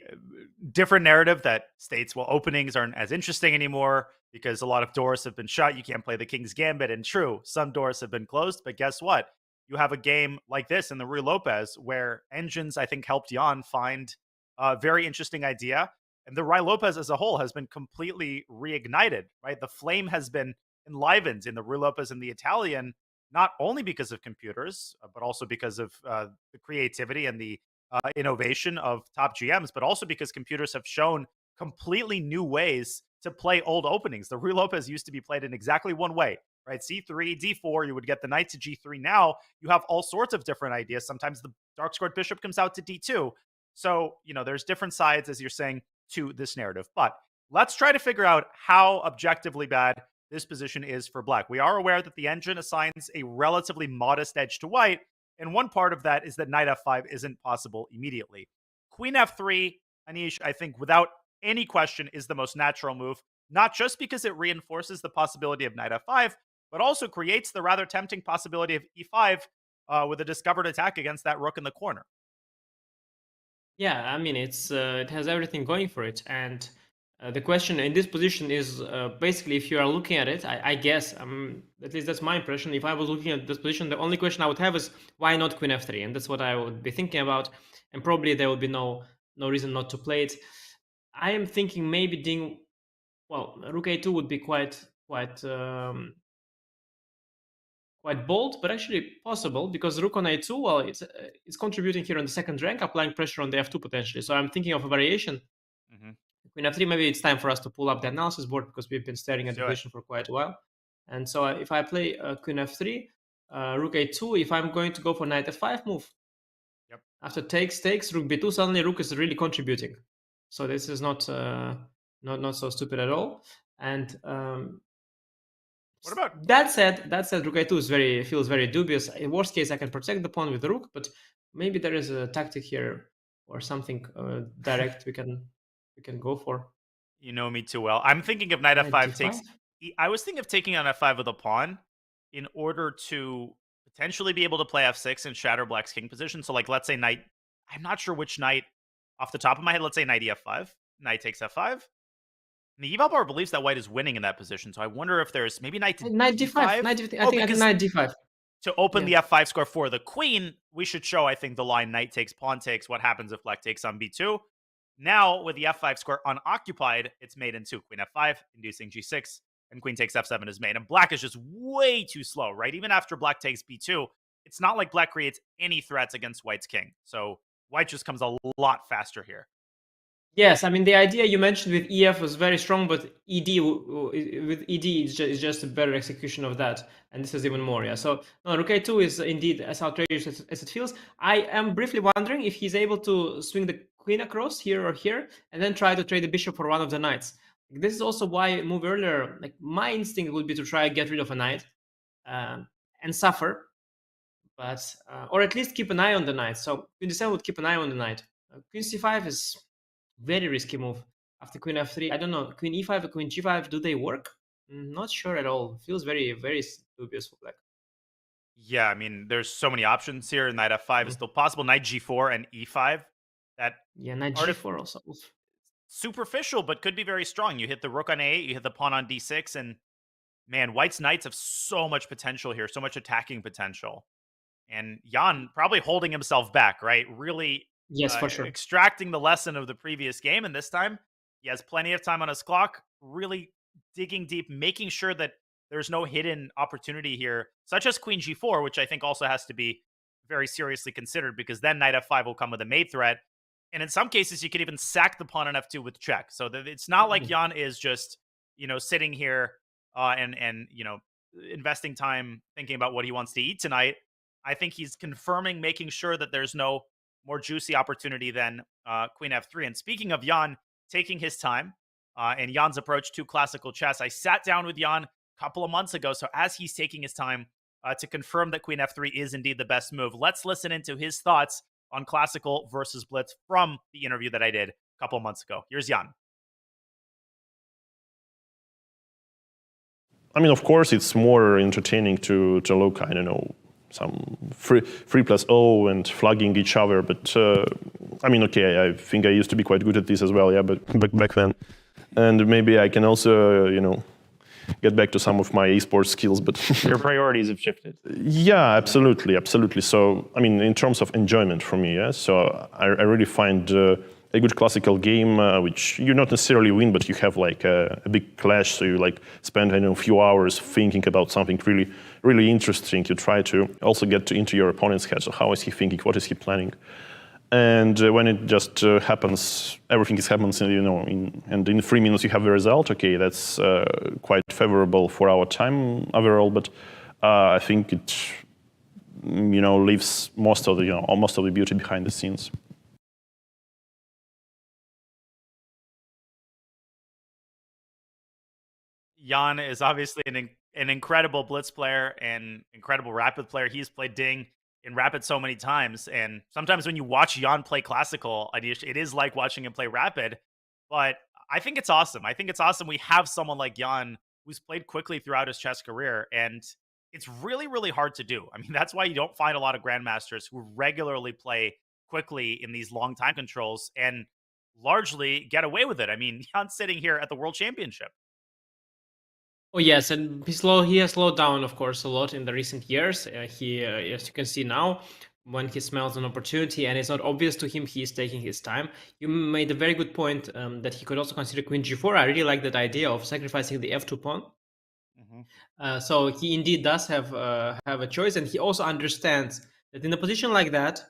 different narrative that states, well, openings aren't as interesting anymore because a lot of doors have been shut. You can't play the King's Gambit. And true, some doors have been closed. But guess what? You have a game like this in the Rui Lopez where engines, I think, helped Jan find a very interesting idea. And the Rui Lopez as a whole has been completely reignited, right? The flame has been enlivened in the Rui Lopez and the Italian, not only because of computers, but also because of the creativity and the innovation of top GMs, but also because computers have shown completely new ways to play old openings. The Rui Lopez used to be played in exactly one way, right? C3, D4, you would get the knight to G3. Now you have all sorts of different ideas. Sometimes the dark squared bishop comes out to D2. So, there's different sides, as you're saying, to this narrative. But let's try to figure out how objectively bad this position is for black. We are aware that the engine assigns a relatively modest edge to white, and one part of that is that knight f5 isn't possible immediately. Queen f3, Anish, I think without any question is the most natural move, not just because it reinforces the possibility of knight f5, but also creates the rather tempting possibility of e5 with a discovered attack against that rook in the corner. Yeah, I mean, it has everything going for it. And the question in this position is basically, if you are looking at it, I guess, at least that's my impression. If I was looking at this position, the only question I would have is why not queen f3? And that's what I would be thinking about. And probably there would be no reason not to play it. I am thinking maybe Ding, well, rook a2 would be quite bold, but actually possible because rook on a2, well, it's contributing here on the second rank, applying pressure on the f2 potentially. So I'm thinking of a variation. Queen f3, maybe it's time for us to pull up the analysis board because we've been staring at the position for quite a while. And so if I play queen f3, rook a2, if I'm going to go for knight f5 move, after takes, rook b2, suddenly rook is really contributing. So this is not so stupid at all. And what about that said, rook a2 feels very dubious. In worst case, I can protect the pawn with the rook, but maybe there is a tactic here or something direct we can go for. You know me too well. I'm thinking of knight f5 takes. I was thinking of taking on f5 with a pawn in order to potentially be able to play f6 and shatter black's king position. So, like, let's say knight. I'm not sure which knight off the top of my head. Let's say knight e5. Knight takes f5. And the eval bar believes that white is winning in that position. So I wonder if there's maybe knight to Knight d5. I think knight d5. To open the f5 score for the queen, we should show, I think, the line knight takes, pawn takes. What happens if black takes on b2? Now, with the f5 square unoccupied, it's made into queen f5, inducing g6, and queen takes f7 is made. And black is just way too slow, right? Even after black takes b2, it's not like black creates any threats against white's king. So white just comes a lot faster here. Yes, I mean, the idea you mentioned with EF was very strong, but with ED is just a better execution of that, and this is even more, yeah. So, no, Rook A2 is indeed as outrageous as it feels. I am briefly wondering if he's able to swing the queen across here or here, and then try to trade the bishop for one of the knights. This is also why I moved earlier. Like, my instinct would be to try and get rid of a knight and suffer, but or at least keep an eye on the knight. So queen d7 would keep an eye on the knight. Queen c5 is very risky move. After queen f3, I don't know, queen e5 or queen g5, do they work? Not sure at all. Feels very, very dubious for black. Yeah, I mean, there's so many options here. Knight f5 is still possible. Knight g4 and e5. That knight g4 also. Superficial, but could be very strong. You hit the rook on a8, you hit the pawn on d6, and man, white's knights have so much potential here, so much attacking potential. And Jan probably holding himself back, right? Really yes, for sure. Extracting the lesson of the previous game, and this time he has plenty of time on his clock, really digging deep, making sure that there's no hidden opportunity here, such as queen g4, which I think also has to be very seriously considered, because then knight f5 will come with a mate threat. And in some cases, you could even sack the pawn on f2 with check. So that it's not like Jan is just, sitting here and investing time thinking about what he wants to eat tonight. I think he's confirming, making sure that there's no more juicy opportunity than queen f3. And speaking of Jan taking his time and Jan's approach to classical chess, I sat down with Jan a couple of months ago. So as he's taking his time to confirm that queen f3 is indeed the best move, let's listen into his thoughts on classical versus blitz from the interview that I did a couple of months ago. Here's Jan. I mean, of course, it's more entertaining to look, I don't know, some 3+0 and flagging each other. But I mean, okay, I think I used to be quite good at this as well, yeah, but back then. And maybe I can also, get back to some of my esports skills, but your priorities have shifted. Yeah, absolutely. So, I mean, in terms of enjoyment for me, yeah. So I really find a good classical game, which you not necessarily win, but you have like a big clash. So you like spend, a few hours thinking about something really, really interesting. You try to also get into your opponent's head. So how is he thinking? What is he planning? And when it just happens, everything happens, and in 3 minutes you have the result. Okay, that's quite favorable for our time overall, but I think it, leaves most of the beauty behind the scenes. Jan is obviously an incredible blitz player and incredible rapid player. He's played Ding in rapid so many times, and sometimes when you watch Jan play classical, it is like watching him play rapid. But I think it's awesome. I think it's awesome we have someone like Jan who's played quickly throughout his chess career, and it's really, really hard to do. I mean, that's why you don't find a lot of grandmasters who regularly play quickly in these long time controls and largely get away with it. I mean, Jan's sitting here at the World Championship. Oh yes, and he has slowed down, of course, a lot in the recent years. As you can see now, when he smells an opportunity and it's not obvious to him, he is taking his time. You made a very good point that he could also consider queen g4. I really like that idea of sacrificing the f2 pawn. So he indeed does have a choice, and he also understands that in a position like that,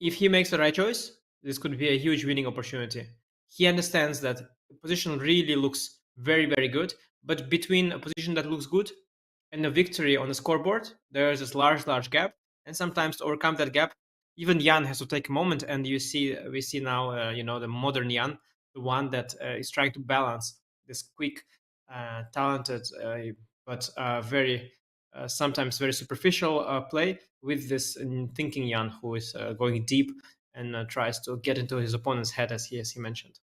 if he makes the right choice, this could be a huge winning opportunity. He understands that the position really looks very, very good. But between a position that looks good and a victory on the scoreboard, there is this large gap. And sometimes to overcome that gap, even Jan has to take a moment. And we see now, the modern Jan, the one that is trying to balance this quick, talented, but very sometimes very superficial play with this thinking Jan, who is going deep and tries to get into his opponent's head, as he mentioned.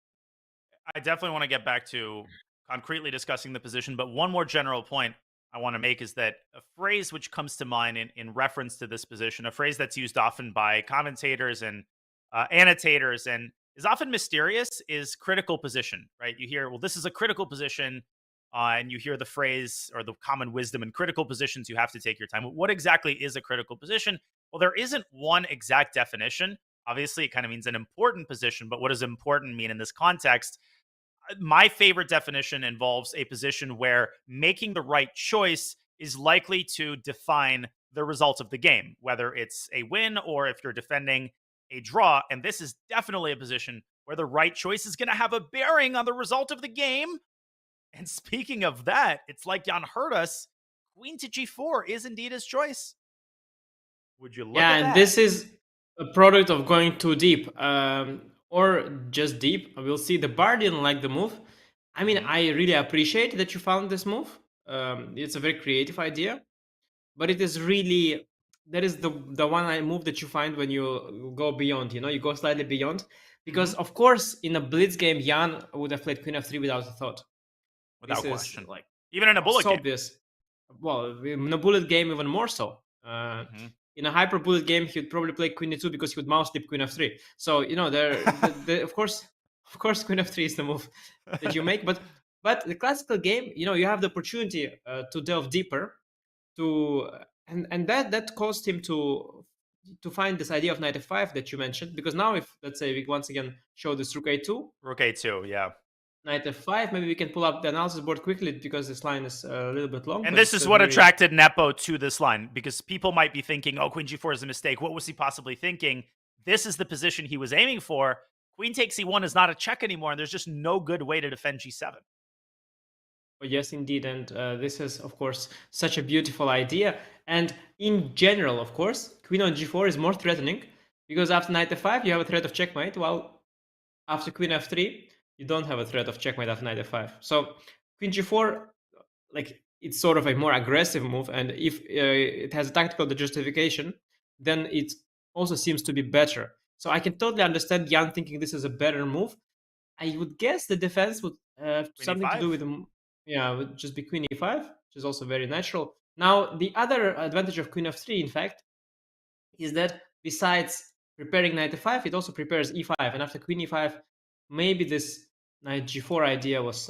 I definitely want to get back to concretely discussing the position, but one more general point I want to make is that a phrase which comes to mind in reference to this position, a phrase that's used often by commentators and annotators and is often mysterious, is critical position, right? You hear, well, this is a critical position, and you hear the phrase or the common wisdom in critical positions, you have to take your time. What exactly is a critical position? Well, there isn't one exact definition. Obviously, it kind of means an important position, but what does important mean in this context? My favorite definition involves a position where making the right choice is likely to define the result of the game, whether it's a win or if you're defending a draw. And this is definitely a position where the right choice is going to have a bearing on the result of the game. And speaking of that, it's like Jan heard us. Queen to g4 is indeed his choice. Would you look at that? And this is a product of going too deep. Or just deep. We'll see. The bar didn't like the move. I mean, I really appreciate that you found this move. It's a very creative idea, but it is really, that is the one move that you find when you go beyond. You go slightly beyond, because of course in a blitz game, Jan would have played Queen f3 without a thought. Without question, like even in a bullet game. Obvious. Well, in a bullet game, even more so. In a hyper bullet game, he would probably play Queen e2 because he would mouse slip Queen f3. So of course, Queen f3 is the move that you make. But the classical game, you have the opportunity to delve deeper, and that caused him to find this idea of knight f5 that you mentioned. Because now, if let's say we once again show this rook a2, yeah. Knight f5, maybe we can pull up the analysis board quickly because this line is a little bit long. And this is what attracted Nepo to this line, because people might be thinking, oh, Queen g4 is a mistake. What was he possibly thinking? This is the position he was aiming for. Queen takes e1 is not a check anymore, and there's just no good way to defend g7. Oh, yes, indeed. And this is, of course, such a beautiful idea. And in general, of course, Queen on g4 is more threatening, because after Knight f5, you have a threat of checkmate, while after Queen f3, you don't have a threat of checkmate after Knight f5. So Queen g4, it's sort of a more aggressive move, and if it has a tactical justification, then it also seems to be better. So I can totally understand Jan thinking this is a better move. I would guess the defense would have something to do with would just be Queen e5, which is also very natural. Now, the other advantage of Queen f3, in fact, is that besides preparing Knight f5, it also prepares e5, and after Queen e5, maybe this Knight g4 idea was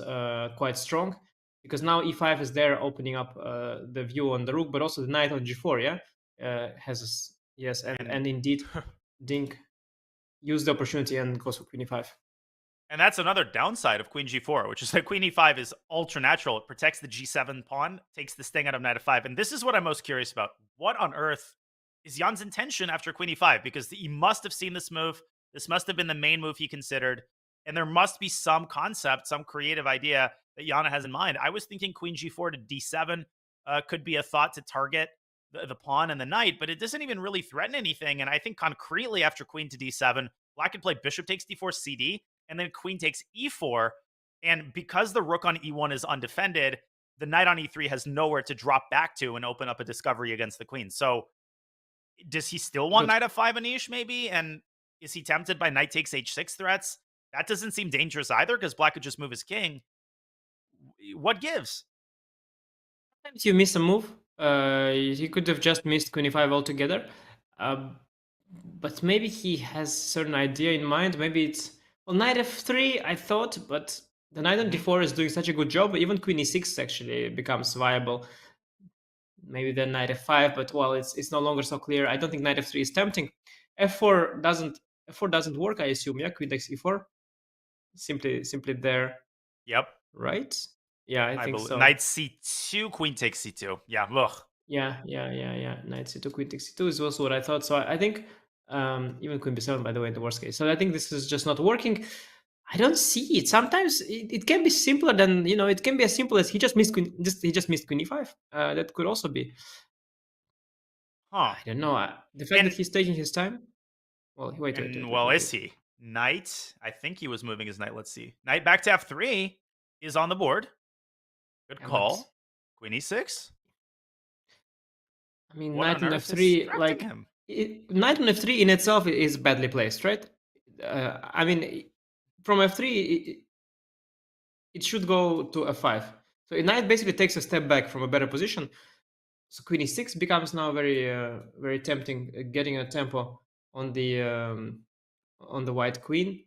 quite strong, because now e5 is there, opening up the view on the rook, but also the knight on g4, has yes, and indeed, Ding used the opportunity and goes for Queen e5. And that's another downside of Queen g4, which is that Queen e5 is ultra natural. It protects the g7 pawn, takes the sting out of Knight f5, and this is what I'm most curious about. What on earth is Jan's intention after Queen e5? Because he must have seen this move. This must have been the main move he considered. And there must be some concept, some creative idea that Jan has in mind. I was thinking Queen g4 to d7 could be a thought to target the pawn and the knight, but it doesn't even really threaten anything. And I think concretely after Queen to d7, Black could play Bishop takes d4 cd, and then Queen takes e4. And because the rook on e1 is undefended, the knight on e3 has nowhere to drop back to and open up a discovery against the queen. So does he still want knight f5 Anish maybe? And is he tempted by knight takes h6 threats? That doesn't seem dangerous either, because Black could just move his king. What gives? Sometimes you miss a move. He could have just missed Queen e5 altogether. But maybe he has a certain idea in mind. Maybe it's... Well, Knight f3, I thought, but the Knight on d4 is doing such a good job. Even Queen e6 actually becomes viable. Maybe then Knight f5, but well, it's no longer so clear. I don't think Knight f3 is tempting. F4 doesn't work, I assume. Yeah, Queen takes e4. Simply there. Yep. Right? Yeah, I think so. Knight c2, Queen takes c2. Yeah, ugh. Yeah. Knight c2, Queen takes c2 is also what I thought. So I think even Queen b7, by the way, in the worst case. So I think this is just not working. I don't see it. Sometimes it can be simpler than, it can be as simple as he just missed Queen e5. That could also be. I don't know. The fact that he's taking his time. Well, wait. Is he? Knight, I think he was moving his knight. Let's see. Knight back to f3 is on the board. Good call. Queen e6. I mean, knight on f3, Knight on f3 in itself is badly placed, right? I mean, from f3, it should go to f5. So knight basically takes a step back from a better position. So queen e6 becomes now very tempting, getting a tempo on the white queen.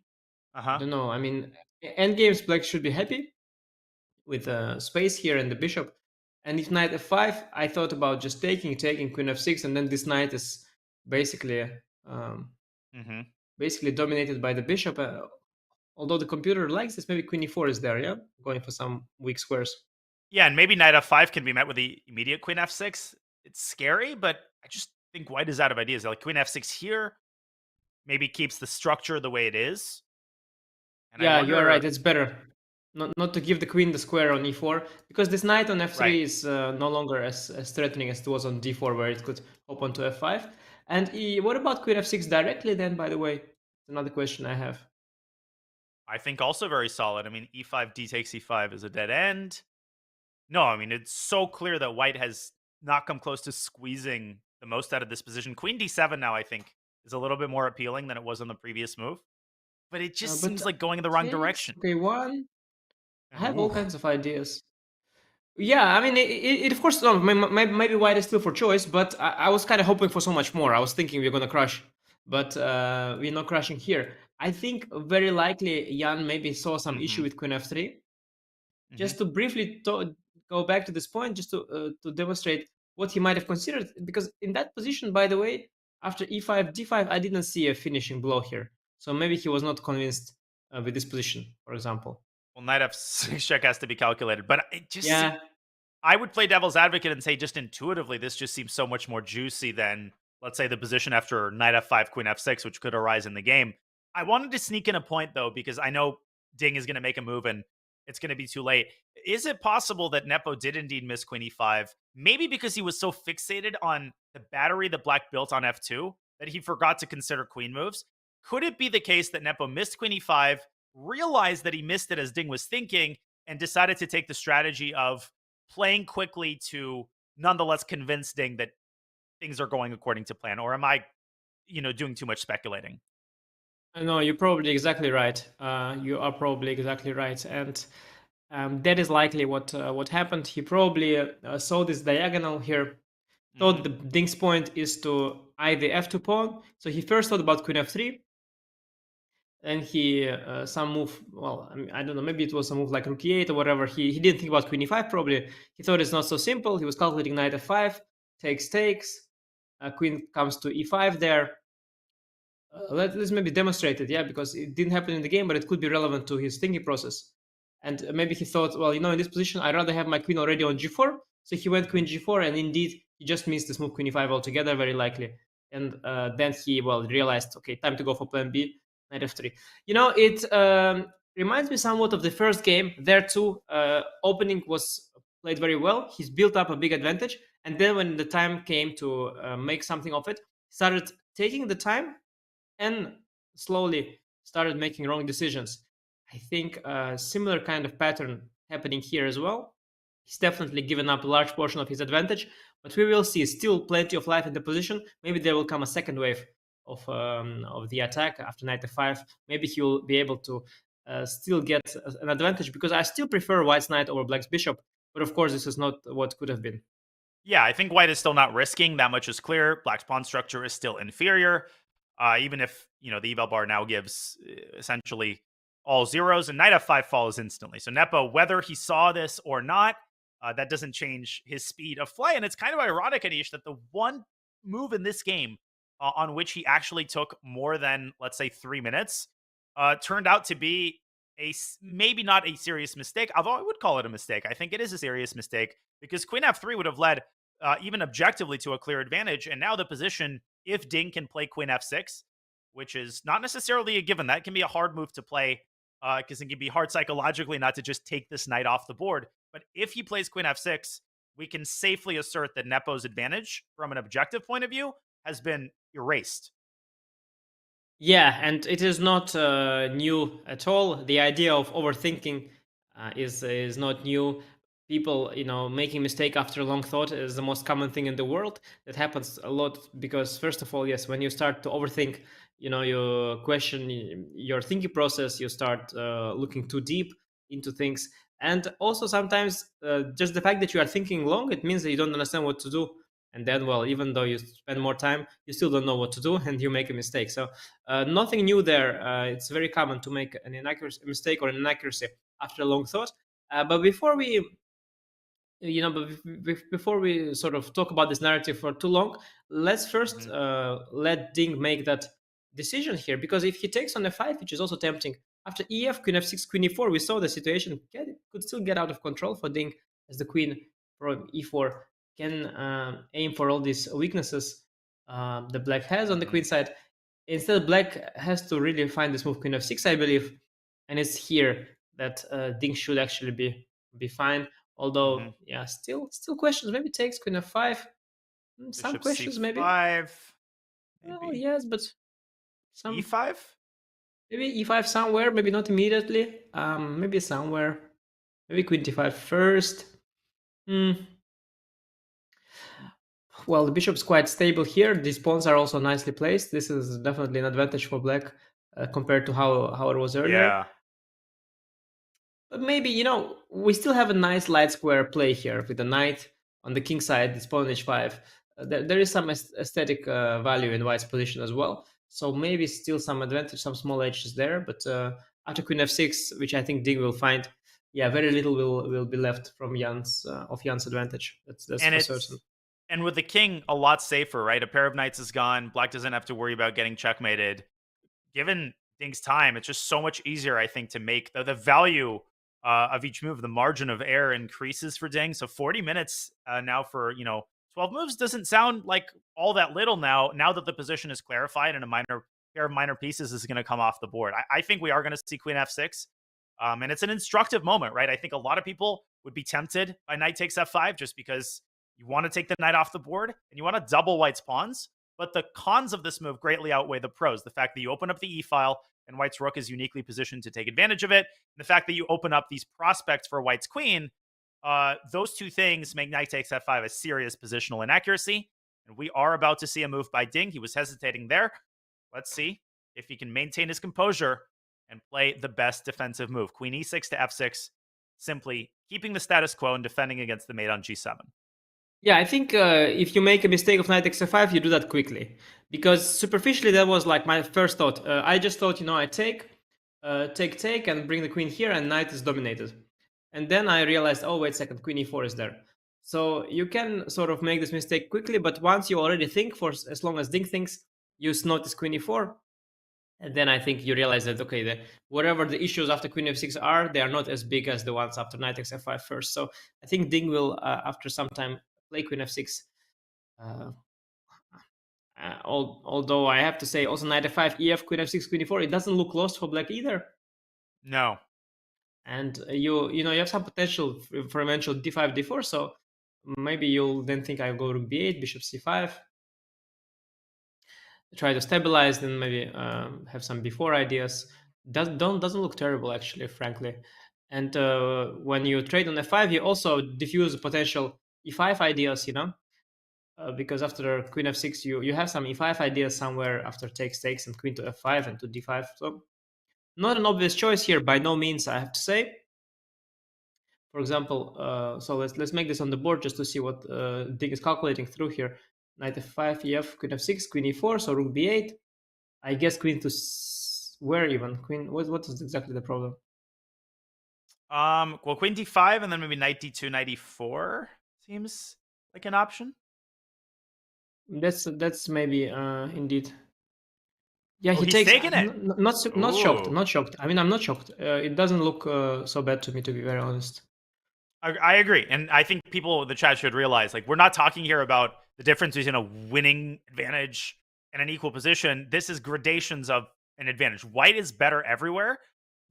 I don't know. I mean, endgames black should be happy with space here and the bishop. And if knight f5, I thought about just taking queen f6, and then this knight is basically basically dominated by the bishop. Although the computer likes this, maybe queen e4 is there, yeah? Going for some weak squares. Yeah, and maybe knight f5 can be met with the immediate queen f6. It's scary, but I just think white is out of ideas. Like queen f6 here maybe keeps the structure the way it is. And Yeah, you are right. It's better not to give the queen the square on e4, because this knight on f3 is no longer as threatening as it was on d4, where it could hop onto f5. And what about queen f6 directly then, by the way? Another question I have. I think also very solid. I mean, e5, d takes e5 is a dead end. No, I mean, it's so clear that white has not come close to squeezing the most out of this position. Queen d7 now, I think, is a little bit more appealing than it was on the previous move. But it just seems like going in the wrong direction. Okay, one. I have all kinds of ideas. Yeah, I mean, it of course, no, maybe white is still for choice, but I was kind of hoping for so much more. I was thinking we're going to crush, but we're not crushing here. I think very likely Jan maybe saw some issue with queen f3. Just to briefly go back to this point, just to demonstrate what he might have considered, because in that position, by the way, after e5, d5, I didn't see a finishing blow here. So maybe he was not convinced with this position, for example. Well, knight f6 check has to be calculated, but it just I would play devil's advocate and say just intuitively this just seems so much more juicy than, let's say, the position after knight f5, queen f6, which could arise in the game. I wanted to sneak in a point, though, because I know Ding is going to make a move and it's going to be too late. Is it possible that Nepo did indeed miss queen e5, maybe because he was so fixated on the battery that black built on f2 that he forgot to consider queen moves? Could it be the case that Nepo missed queen e5, realized that he missed it as Ding was thinking, and decided to take the strategy of playing quickly to nonetheless convince Ding that things are going according to plan? Or am I, doing too much speculating? No, you're probably exactly right. You are probably exactly right, and that is likely what happened. He probably saw this diagonal here, thought the Ding's point is to eye the f2 pawn. So he first thought about queen f3, and he some move. Well, I mean, I don't know. Maybe it was a move like rook e8 or whatever. He didn't think about queen e5. Probably he thought it's not so simple. He was calculating knight f5, takes. Queen comes to e5 there. Let's maybe demonstrate it, yeah, because it didn't happen in the game, but it could be relevant to his thinking process. And maybe he thought, well, in this position, I'd rather have my queen already on g4. So he went queen g4, and indeed, he just missed this move queen e5 altogether, very likely. And then he, realized, okay, time to go for plan B, knight f3. It reminds me somewhat of the first game. There too, opening was played very well. He's built up a big advantage. And then when the time came to make something of it, he started taking the time and slowly started making wrong decisions. I think a similar kind of pattern happening here as well. He's definitely given up a large portion of his advantage, but we will see still plenty of life in the position. Maybe there will come a second wave of the attack after knight f5. Maybe he will be able to still get an advantage, because I still prefer white's knight over black's bishop. But of course, this is not what could have been. Yeah, I think white is still not risking. That much is clear. Black's pawn structure is still inferior. Even if, the eval bar now gives essentially all zeros, and knight f5 falls instantly. So Nepo, whether he saw this or not, that doesn't change his speed of play. And it's kind of ironic, Anish, that the one move in this game on which he actually took more than, let's say, 3 minutes turned out to be maybe not a serious mistake, although I would call it a mistake. I think it is a serious mistake, because queen f3 would have led even objectively to a clear advantage. And now the position, if Ding can play queen f6, which is not necessarily a given, that can be a hard move to play, because it can be hard psychologically not to just take this knight off the board. But if he plays queen f6, we can safely assert that Nepo's advantage from an objective point of view has been erased. Yeah, and it is not new at all. The idea of overthinking is not new. people, making mistake after long thought is the most common thing in the world. That happens a lot because, first of all, yes, when you start to overthink, you question your thinking process, you start looking too deep into things. And also sometimes just the fact that you are thinking long, it means that you don't understand what to do. And then, well, even though you spend more time, you still don't know what to do and you make a mistake. So nothing new there. It's very common to make an inaccuracy, mistake or an inaccuracy after a long thought. But before we before we sort of talk about this narrative for too long, let's first let Ding make that decision here, because if he takes on f5, which is also tempting, after ef, queen f6, queen e4, we saw the situation could still get out of control for Ding, as the queen from e4 can aim for all these weaknesses the black has on the queen side. Instead, black has to really find this move queen f6, I believe, and it's here that Ding should actually be fine. Although, yeah, still questions. Maybe takes queen f5. Some Bishop questions, C5, maybe. maybe. Oh, yes, but some E5? Maybe e5 somewhere. Maybe not immediately. Maybe somewhere. Maybe queen d5 first. Well, the bishop's quite stable here. These pawns are also nicely placed. This is definitely an advantage for black compared to how it was earlier. Yeah. But maybe, we still have a nice light square play here with the knight on the king side, this pawn h5. There is some aesthetic value in white's position as well. So maybe still some advantage, some small edges there. But after queen f6, which I think Ding will find, yeah, very little will be left from Jan's advantage. That's for certain. And with the king a lot safer, right? A pair of knights is gone. Black doesn't have to worry about getting checkmated. Given Ding's time, it's just so much easier, I think, to make the value of each move. The margin of error increases for Ding. So 40 minutes now for 12 moves doesn't sound like all that little now that the position is clarified and a pair of minor pieces is going to come off the board. I think we are going to see queen f6. And it's an instructive moment, right? I think a lot of people would be tempted by knight takes f5 just because you want to take the knight off the board and you want to double white's pawns. But the cons of this move greatly outweigh the pros. The fact that you open up the e-file and white's rook is uniquely positioned to take advantage of it. And the fact that you open up these prospects for white's queen, those two things make knight takes f5 a serious positional inaccuracy. And we are about to see a move by Ding. He was hesitating there. Let's see if he can maintain his composure and play the best defensive move. Queen e6 to f6, simply keeping the status quo and defending against the mate on g7. Yeah, I think if you make a mistake of knight takes f5, you do that quickly. Because superficially, that was like my first thought. I just thought, I take, and bring the queen here, and knight is dominated. And then I realized, oh, wait a second, queen e4 is there. So you can sort of make this mistake quickly, but once you already think, for as long as Ding thinks, you notice queen e4. And then I think you realize that, okay, whatever the issues after queen f6 are, they are not as big as the ones after knight takes f5 first. So I think Ding will, after some time, play queen f6. Although I have to say, also knight f5, ef, queen f6, queen e4, it doesn't look lost for black either. No. And you have some potential for eventual d5, d4. So maybe you'll then think I'll go rook b8, bishop c5. Try to stabilize, then maybe have some before ideas. Doesn't look terrible, actually, frankly. And when you trade on f5, you also diffuse potential e5 ideas, because after queen f6, you have some e5 ideas somewhere after takes, and queen to f5 and to d5. So not an obvious choice here, by no means, I have to say. For example, so let's make this on the board just to see what Ding is calculating through here. Knight f5, ef, queen f6, queen e4, so rook b8. I guess queen to where even? Queen, what is exactly the problem? Well, queen d5 and then maybe knight d2, knight e4 seems like an option. That's maybe indeed. Yeah, he takes. Taking it. Not shocked. Not shocked. I mean, I'm not shocked. It doesn't look so bad to me, to be very honest. I agree, and I think people in the chat should realize, like, we're not talking here about the difference between a winning advantage and an equal position. This is gradations of an advantage. White is better everywhere,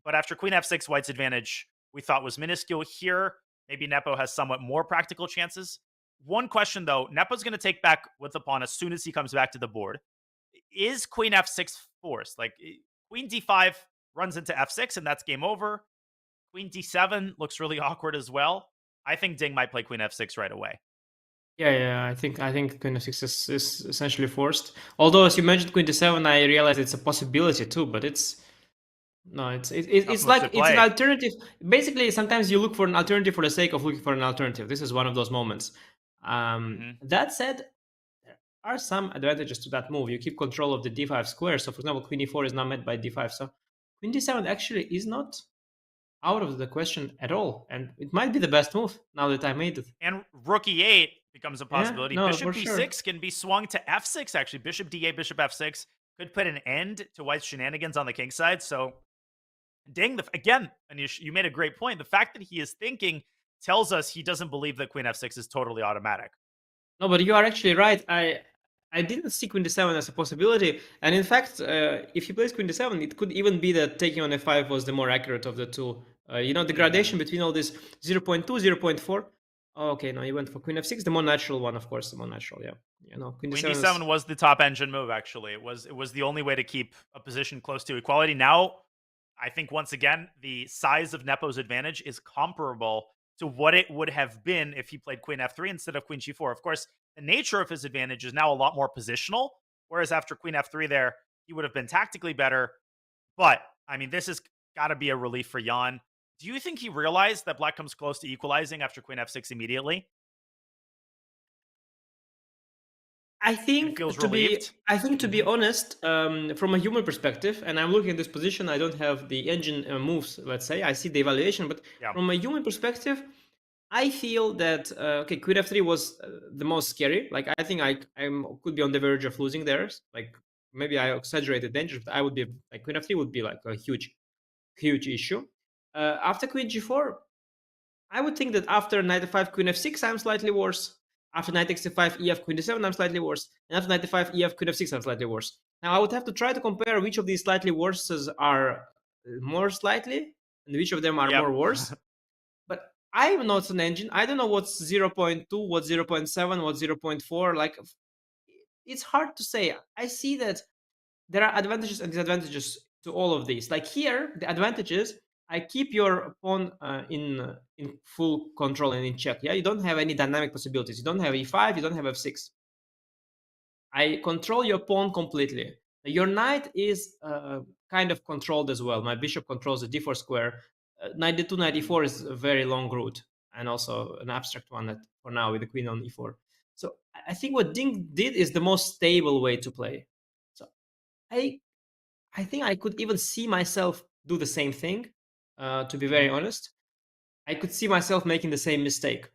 but after queen f6, white's advantage we thought was minuscule. Here, maybe Nepo has somewhat more practical chances. One question, though, Nepo's going to take back with the pawn as soon as he comes back to the board. Is queen f6 forced? Like, queen d5 runs into f6, and that's game over. Queen d7 looks really awkward as well. I think Ding might play queen f6 right away. Yeah. I think queen f6 is essentially forced. Although, as you mentioned, queen d7, I realize it's a possibility too, but it's like it's an alternative. Basically, sometimes you look for an alternative for the sake of looking for an alternative. This is one of those moments. That said, there are some advantages to that move. You keep control of the d5 square. So, for example, queen e4 is not met by d5. So, queen d7 actually is not out of the question at all, and it might be the best move now that I made it. And rook e8 becomes a possibility. No, Bishop for b6 sure. can be swung to f6, actually. Bishop d8, bishop f6 could put an end to White's shenanigans on the king side. So, Ding, again, Anish, you made a great point. The fact that he is thinking tells us he doesn't believe that queen f6 is totally automatic. No, but you are actually right. I didn't see queen d7 as a possibility, and in fact, if he plays queen d7, it could even be that taking on f5 was the more accurate of the two. The gradation between all this 0.2, 0.4. Oh, okay, no, he went for queen f6, the more natural one, of course, the more natural, yeah. Queen d7 was the top engine move, actually. It was the only way to keep a position close to equality. Now, I think, once again, the size of Nepo's advantage is comparable to what it would have been if he played queen f3 instead of queen g4. Of course, the nature of his advantage is now a lot more positional, whereas after queen f3 there, he would have been tactically better. But, I mean, this has got to be a relief for Jan. Do you think he realized that black comes close to equalizing after queen f6 immediately? I think to be honest, from a human perspective, and I'm looking at this position, I don't have the engine moves, let's say. I see the evaluation, but from a human perspective, I feel that queen f3 was the most scary. Like, I think I could be on the verge of losing there. Like, maybe I exaggerated danger, but I would be like, queen f3 would be like a huge issue. After queen g4, I would think that after knight f5, queen f6, I'm slightly worse. After knight takes f5, ef, queen d7, I'm slightly worse. And after knight f5, ef, queen f6, I'm slightly worse. Now, I would have to try to compare which of these slightly worses are more slightly, and which of them are more worse. But I'm not an engine. I don't know what's 0.2, what's 0.7, what's 0.4. Like, it's hard to say. I see that there are advantages and disadvantages to all of these. Like here, the advantage is I keep your pawn in full control and in check. Yeah, you don't have any dynamic possibilities. You don't have e5, you don't have f6. I control your pawn completely. Your knight is kind of controlled as well. My bishop controls the d4 square. Knight d2, knight e4 is a very long route, and also an abstract one that for now with the queen on e4. So I think what Ding did is the most stable way to play. So I think I could even see myself do the same thing. To be very honest, I could see myself making the same mistake.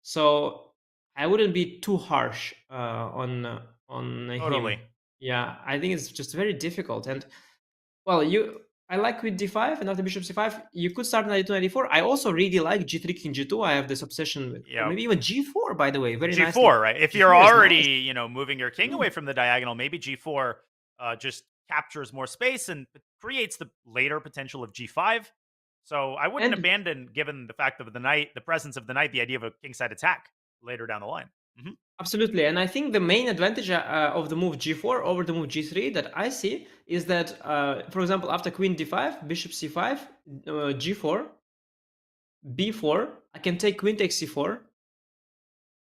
So I wouldn't be too harsh on him. Yeah, I think it's just very difficult. And well, I like with d5 and after bishop c5, you could start knight e2, knight e4. I also really like g3, king g2. I have this obsession with maybe even g4, by the way. Very nice. G4, right? If you're already, moving your king away from the diagonal, maybe g4 just captures more space and creates the later potential of g5. So I wouldn't abandon, given the fact of the presence of the knight, the idea of a kingside attack later down the line. Absolutely. And I think the main advantage of the move g4 over the move g3 that I see is that, for example, after queen d5, bishop c5, g4, b4, I can take queen takes c4.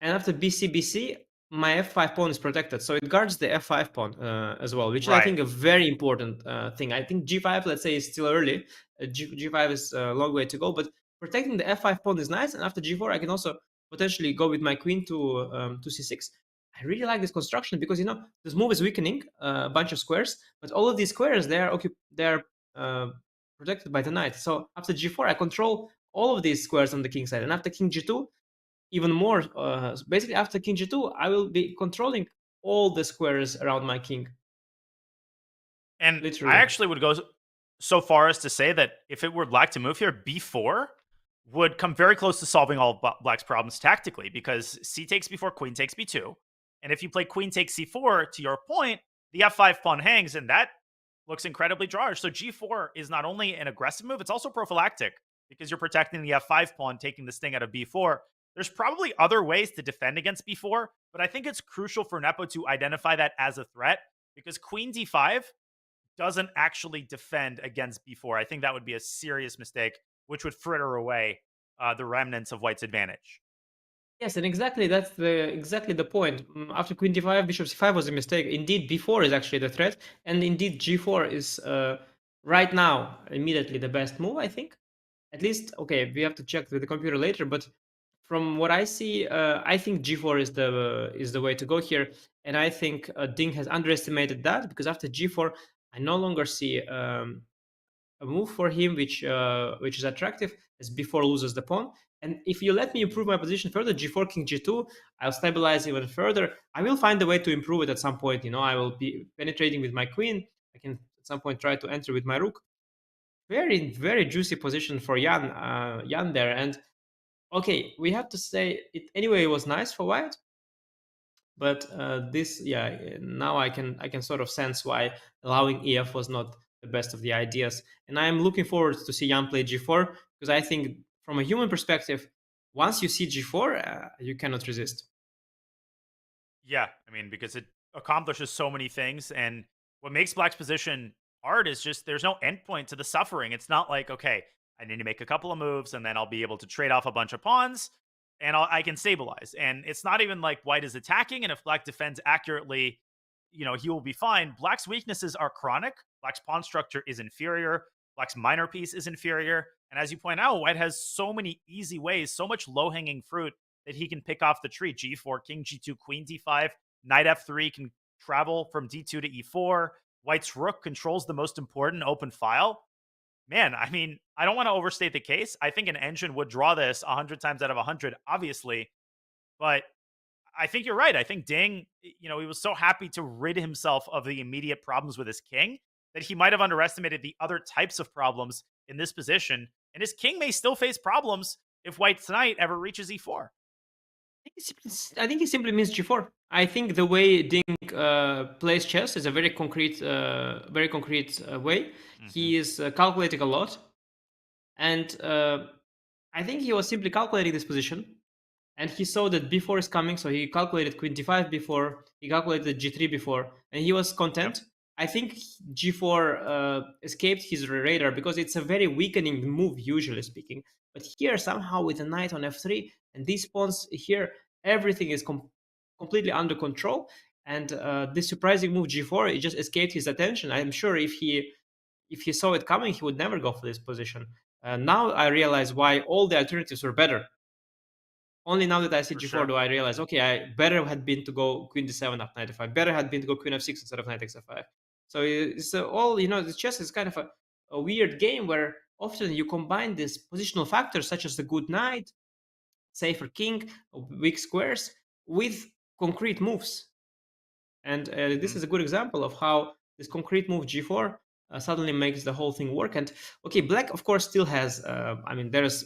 And after bc, my f5 pawn is protected. So it guards the f5 pawn as well, which is, I think, a very important thing. I think g5, let's say, is still early. G5 is a long way to go, but protecting the f5 pawn is nice. And after g4, I can also potentially go with my queen to c6. I really like this construction because, this move is weakening a bunch of squares, but all of these squares, they're protected by the knight. So after g4, I control all of these squares on the king side. And after king g2, even more. Basically, after king g2, I will be controlling all the squares around my king. And literally. I actually would go so far as to say that if it were black to move here, b4 would come very close to solving all black's problems tactically, because c takes b4, queen takes b2. And if you play queen takes c4, to your point, the f5 pawn hangs, and that looks incredibly drawish. So g4 is not only an aggressive move, it's also prophylactic, because you're protecting the f5 pawn, taking the sting out of b4. There's probably other ways to defend against b4, but I think it's crucial for Nepo to identify that as a threat, because queen d5 doesn't actually defend against b4. I think that would be a serious mistake, which would fritter away the remnants of White's advantage. Yes, and exactly that's exactly the point. After Queen d5, Bishop c5 was a mistake. Indeed, b4 is actually the threat, and indeed g4 is right now immediately the best move, I think. At least, okay, we have to check with the computer later, but from what I see, I think g4 is the way to go here, and I think Ding has underestimated that, because after g4, I no longer see a move for him which is attractive, as b4 loses the pawn. And if you let me improve my position further, g4, king g2, I'll stabilize even further. I will find a way to improve it at some point. I will be penetrating with my queen. I can at some point try to enter with my rook. Very, very juicy position for Jan there. And okay, we have to say it anyway. It was nice for White, but this, yeah, now I can sort of sense why allowing EF was not the best of the ideas. And I'm looking forward to see Jan play g4, because I think from a human perspective, once you see g4, you cannot resist. Yeah, I mean, because it accomplishes so many things, and what makes Black's position hard is just there's no endpoint to the suffering. It's not like, okay, I need to make a couple of moves, and then I'll be able to trade off a bunch of pawns, and I can stabilize. And it's not even like White is attacking, and if Black defends accurately, he will be fine. Black's weaknesses are chronic. Black's pawn structure is inferior. Black's minor piece is inferior. And as you point out, White has so many easy ways, so much low-hanging fruit that he can pick off the tree. G4, king G2, queen D5, knight F3 can travel from D2 to E4. White's rook controls the most important open file. Man, I mean, I don't want to overstate the case. I think an engine would draw this 100 times out of 100, obviously. But I think you're right. I think Ding, he was so happy to rid himself of the immediate problems with his king that he might have underestimated the other types of problems in this position. And his king may still face problems if White's knight ever reaches E4. I think he simply means g4. I think the way Ding plays chess is a very concrete way. Mm-hmm. He is calculating a lot, and I think he was simply calculating this position, and he saw that b4 is coming, so he calculated queen d5 before, he calculated g3 before, and he was content. Yep. I think g4 escaped his radar because it's a very weakening move, usually speaking. But here, somehow, with a knight on f3 and these pawns here, everything is completely under control. And this surprising move g4, it just escaped his attention. I'm sure if he saw it coming, he would never go for this position. Now I realize why all the alternatives were better. Only now that I see g4 do I realize, okay, better had been to go queen d7 up knight f5. Better had been to go queen f6 instead of knight takes f5. So it's all, the chess is kind of a weird game where often you combine these positional factors such as the good knight, safer king, weak squares, with concrete moves. And this is a good example of how this concrete move g4 suddenly makes the whole thing work. And okay, Black, of course, still has,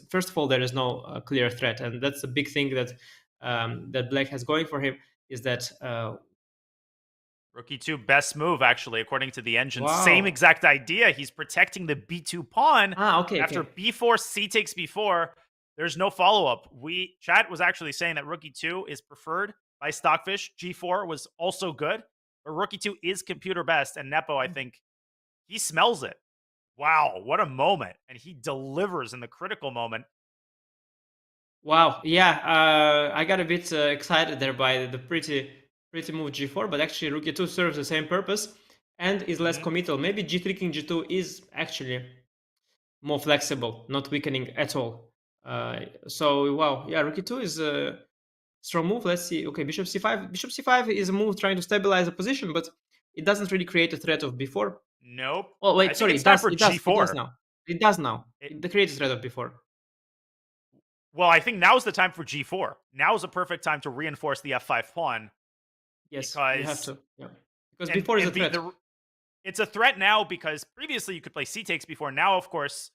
first of all, there is no clear threat. And that's the big thing that that Black has going for him, is that Rook e2, best move, actually, according to the engine. Wow. Same exact idea. He's protecting the b2 pawn. After okay. b4, c takes b4, there's no follow-up. Chat was actually saying that rook e2 is preferred by Stockfish. g4 was also good, but rook e2 is computer best, and Nepo, I think, he smells it. Wow, what a moment. And he delivers in the critical moment. Wow, yeah, I got a bit excited there by the pretty move g4, but actually rook e2 serves the same purpose and is less committal. Maybe g3 king g2 is actually more flexible, not weakening at all. So wow, yeah, rook e2 is a strong move. Let's see. Okay, bishop c5. Bishop c5 is a move trying to stabilize the position, but it doesn't really create a threat of b4. Nope. Oh wait, sorry, it does now. It does now. It creates a threat of b4. Well, I think now's the time for g4. Now is a perfect time to reinforce the f5 pawn. Yes, because you have to. Yeah. Because before is a threat. It's a threat now because previously you could play c takes b4. Now, of course,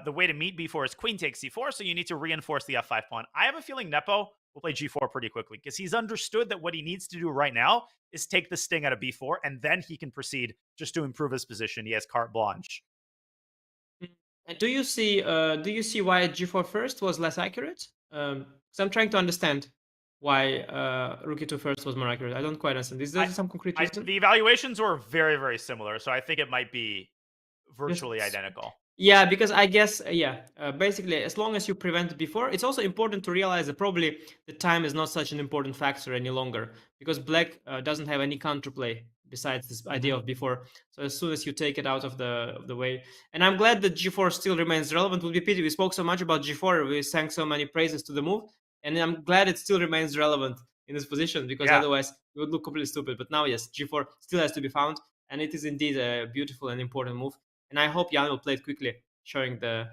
the way to meet b4 is queen takes c4, so you need to reinforce the f5 pawn. I have a feeling Nepo will play g4 pretty quickly because he's understood that what he needs to do right now is take the sting out of b4, and then he can proceed just to improve his position. He has carte blanche. And do you see why g4 first was less accurate? So I'm trying to understand why rook e2 first was more accurate. I don't quite understand. Is there some concrete reason? The evaluations were very, very similar, so I think it might be virtually identical. Yeah, because I guess, basically, as long as you prevent before, it's also important to realize that probably the time is not such an important factor any longer, because black doesn't have any counterplay besides this idea of before. So as soon as you take it out of the way, and I'm glad that G4 still remains relevant. Would be pity we spoke so much about G4, we sang so many praises to the move, and I'm glad it still remains relevant in this position, because Yeah. otherwise it would look completely stupid. But now, yes, G4 still has to be found, and it is indeed a beautiful and important move. And I hope Jan will play it quickly, showing the,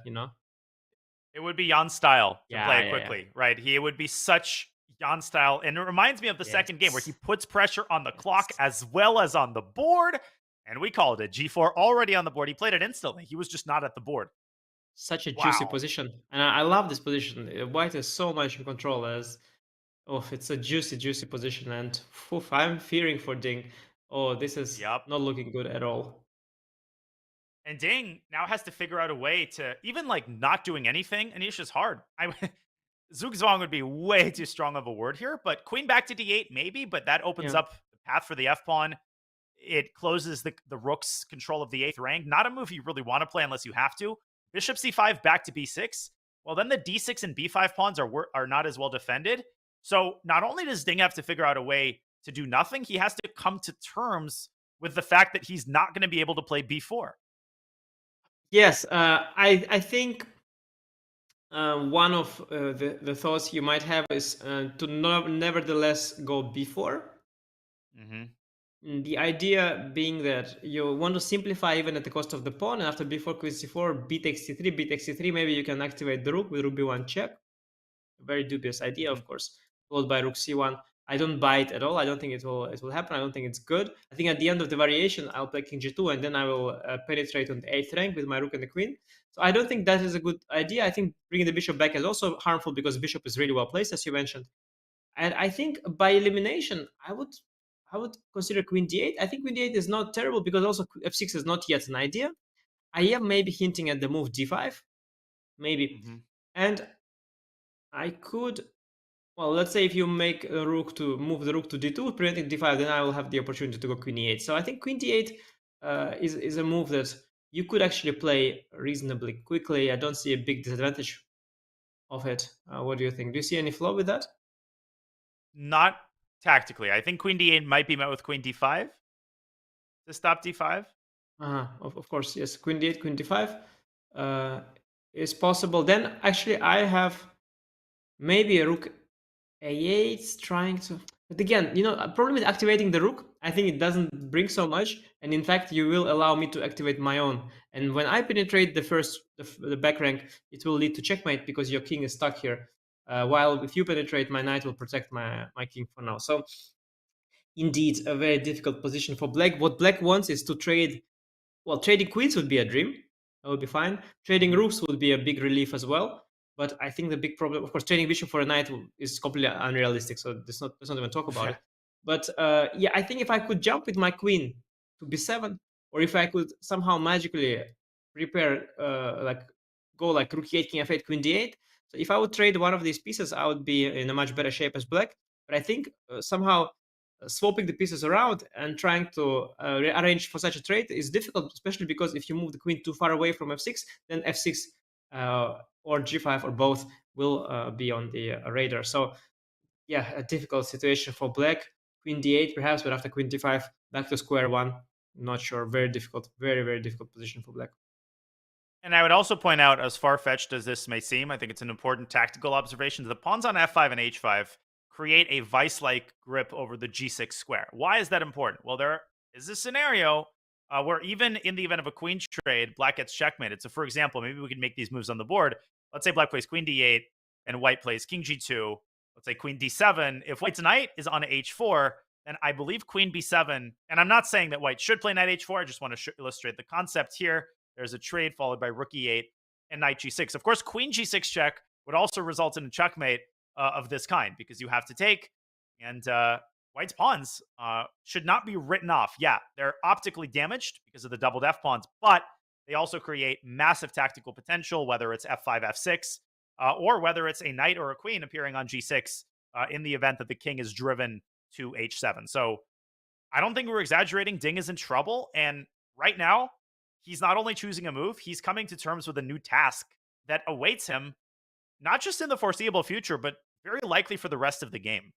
It would be Jan's style to play it Yeah. quickly, right? He would be such Jan style. And it reminds me of the second game where he puts pressure on the clock as well as on the board. And we called it G4 already on the board. He played it instantly. He was just not at the board. Such a juicy position. And I love this position. White is so much in control it's a juicy position. And I'm fearing for Ding. Oh, this is not looking good at all. And Ding now has to figure out a way to even like not doing anything. Anisha's hard. Zugzwang would be way too strong of a word here, but queen back to d8 maybe, but that opens up the path for the f pawn. It closes the rook's control of the 8th rank. Not a move you really want to play unless you have to. Bishop c5 back to b6. Well, then the d6 and b5 pawns are not as well defended. So not only does Ding have to figure out a way to do nothing, he has to come to terms with the fact that he's not going to be able to play b4. Yes, I think one of the thoughts you might have is to nevertheless go b4. The idea being that you want to simplify even at the cost of the pawn, and after b4, queen c4, b takes c3, b takes c3, maybe you can activate the rook with rook b1 check. A very dubious idea, of course, followed by rook c1. I don't buy it at all. I don't think it will happen. I don't think it's good. I think at the end of the variation, I'll play king g2, and then I will penetrate on the 8th rank with my rook and the queen. So I don't think that is a good idea. I think bringing the bishop back is also harmful because bishop is really well placed, as you mentioned. And I think by elimination, I would consider queen d8. I think queen d8 is not terrible because also f6 is not yet an idea. I am maybe hinting at the move d5, maybe. And I could, well, let's say if you make a rook to move the rook to d2, preventing d5, then I will have the opportunity to go queen e8. So I think queen d8 is a move that you could actually play reasonably quickly. I don't see a big disadvantage of it. What do you think? Do you see any flaw with that? Not tactically. I think queen d8 might be met with queen d5 to stop d5. Of course, yes. Queen d8, queen d5 is possible. Then actually I have maybe a rook a8 trying to... But again, a problem with activating the rook, I think it doesn't bring so much. And in fact, you will allow me to activate my own. And when I penetrate the back rank, it will lead to checkmate because your king is stuck here. While if you penetrate, my knight will protect my king for now. So indeed, a very difficult position for black. What black wants is to trade... Well, trading queens would be a dream. That would be fine. Trading rooks would be a big relief as well. But I think the big problem, of course, trading bishop for a knight is completely unrealistic. So let's not even talk about it. But I think if I could jump with my queen to b7, or if I could somehow magically prepare, go like rook e8, king f8, queen d8. So if I would trade one of these pieces, I would be in a much better shape as black. But I think somehow swapping the pieces around and trying to arrange for such a trade is difficult, especially because if you move the queen too far away from f6, then f6 or g5 or both will be on the radar. So yeah, a difficult situation for black. Queen d8 perhaps, but after queen d5, back to square one. Not sure. Very difficult. Very, very difficult position for black. And I would also point out, as far-fetched as this may seem, I think it's an important tactical observation. The pawns on f5 and h5 create a vice-like grip over the g6 square. Why is that important? Well, there is a scenario where even in the event of a queen trade, black gets checkmated. So for example, maybe we can make these moves on the board. Let's say black plays queen d8 and white plays king g2. Let's say queen d7. If white's knight is on h4, then I believe queen b7, and I'm not saying that white should play knight h4, I just want to illustrate the concept here. There's a trade followed by rook e8 and knight g6. Of course, queen g6 check would also result in a checkmate of this kind because you have to take, and white's pawns should not be written off. Yeah, they're optically damaged because of the doubled f pawns, but they also create massive tactical potential, whether it's f5, f6, or whether it's a knight or a queen appearing on g6 in the event that the king is driven to h7. So I don't think we're exaggerating. Ding is in trouble, and right now, he's not only choosing a move, he's coming to terms with a new task that awaits him, not just in the foreseeable future, but very likely for the rest of the game.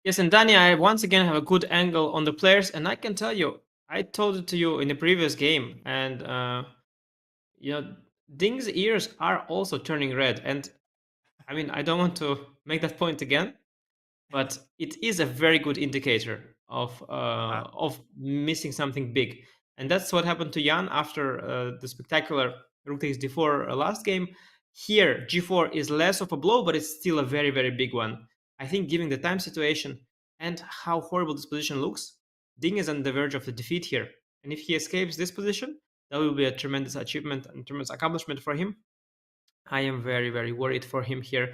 Yes, and Danny, I once again have a good angle on the players, and I can tell you, I told it to you in the previous game, and you know, Ding's ears are also turning red, and I mean, I don't want to make that point again, but it is a very good indicator of missing something big, and that's what happened to Jan after the spectacular rook takes d4 last game. Here, g4 is less of a blow, but it's still a very, very big one. I think given the time situation and how horrible this position looks, Ding is on the verge of the defeat here. And if he escapes this position, that will be a tremendous achievement and tremendous accomplishment for him. I am very, very worried for him here.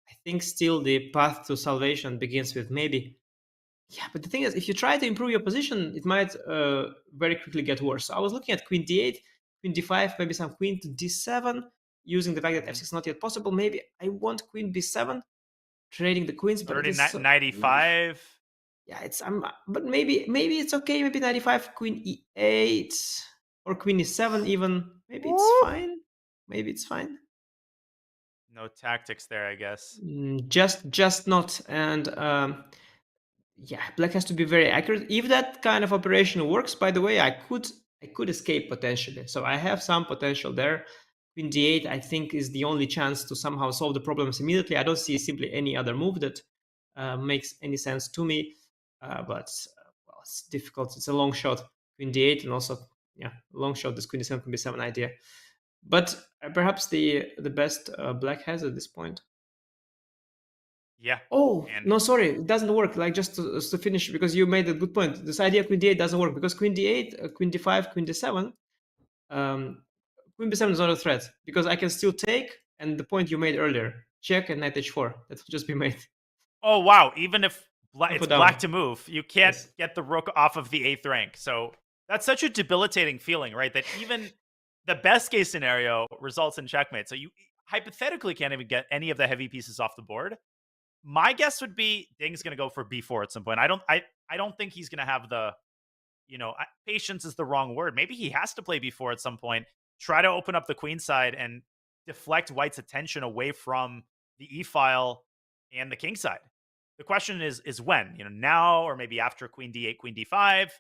I think still the path to salvation begins with maybe. Yeah, but the thing is, if you try to improve your position, it might very quickly get worse. So I was looking at queen d8, queen d5, maybe some queen to d7, using the fact that f6 is not yet possible. Maybe I want queen b7, trading the queens, but it is 95. Yeah, it's but maybe it's okay. Maybe 95, queen e8 or queen e7 even. Maybe it's fine. Maybe it's fine. No tactics there, I guess. Just not. And yeah, black has to be very accurate. If that kind of operation works, by the way, I could escape potentially. So I have some potential there. Queen d8, I think, is the only chance to somehow solve the problems immediately. I don't see simply any other move that makes any sense to me. But well, it's difficult. It's a long shot. Queen d8, and also, yeah, long shot. This queen d7 can be 7 idea. But perhaps the best black has at this point. Yeah. Oh, no, sorry. It doesn't work. Like, just to finish, because you made a good point. This idea of queen d8 doesn't work because queen d8, queen d5, queen d7, queen b7 is not a threat because I can still take, and the point you made earlier, check and knight h4. That will just be made. Oh, wow. Even if it's down. black to move, you can't get the rook off of the 8th rank. So that's such a debilitating feeling, right? That even the best case scenario results in checkmate. So you hypothetically can't even get any of the heavy pieces off the board. My guess would be Ding's going to go for b4 at some point. I don't think he's going to have the, patience is the wrong word. Maybe he has to play b4 at some point, try to open up the queen side and deflect white's attention away from the e-file and the king side. The question is when, now or maybe after queen d8, queen d5.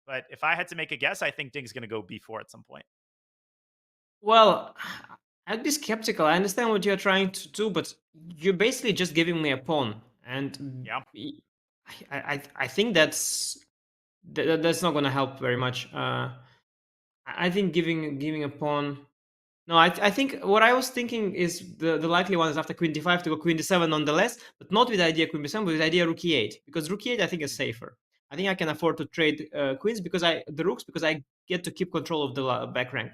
But if I had to make a guess, I think Ding's going to go b4 at some point. Well, I'd be skeptical. I understand what you're trying to do, but you're basically just giving me a pawn, and yeah, I think that's not going to help very much. I think giving a pawn. No, I think what I was thinking is the likely one is after queen d5 to go queen d7 nonetheless, but not with the idea queen b7, but with the idea rook e8, because rook e8 I think is safer. I think I can afford to trade queens because I get to keep control of the back rank.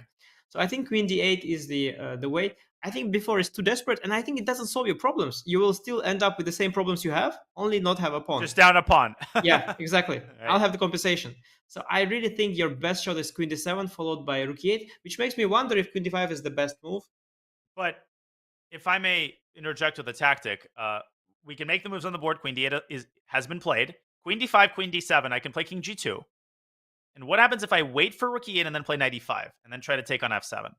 So I think queen d8 is the way. I think b4 is too desperate, and I think it doesn't solve your problems. You will still end up with the same problems you have, only not have a pawn. Just down a pawn. Yeah, exactly. Right. I'll have the compensation. So I really think your best shot is queen d7 followed by rook e8, which makes me wonder if queen d5 is the best move. But if I may interject with a tactic, we can make the moves on the board. Queen d8 has been played. Queen d5, queen d7. I can play king g2. And what happens if I wait for rook e8 and then play knight e5 and then try to take on f7?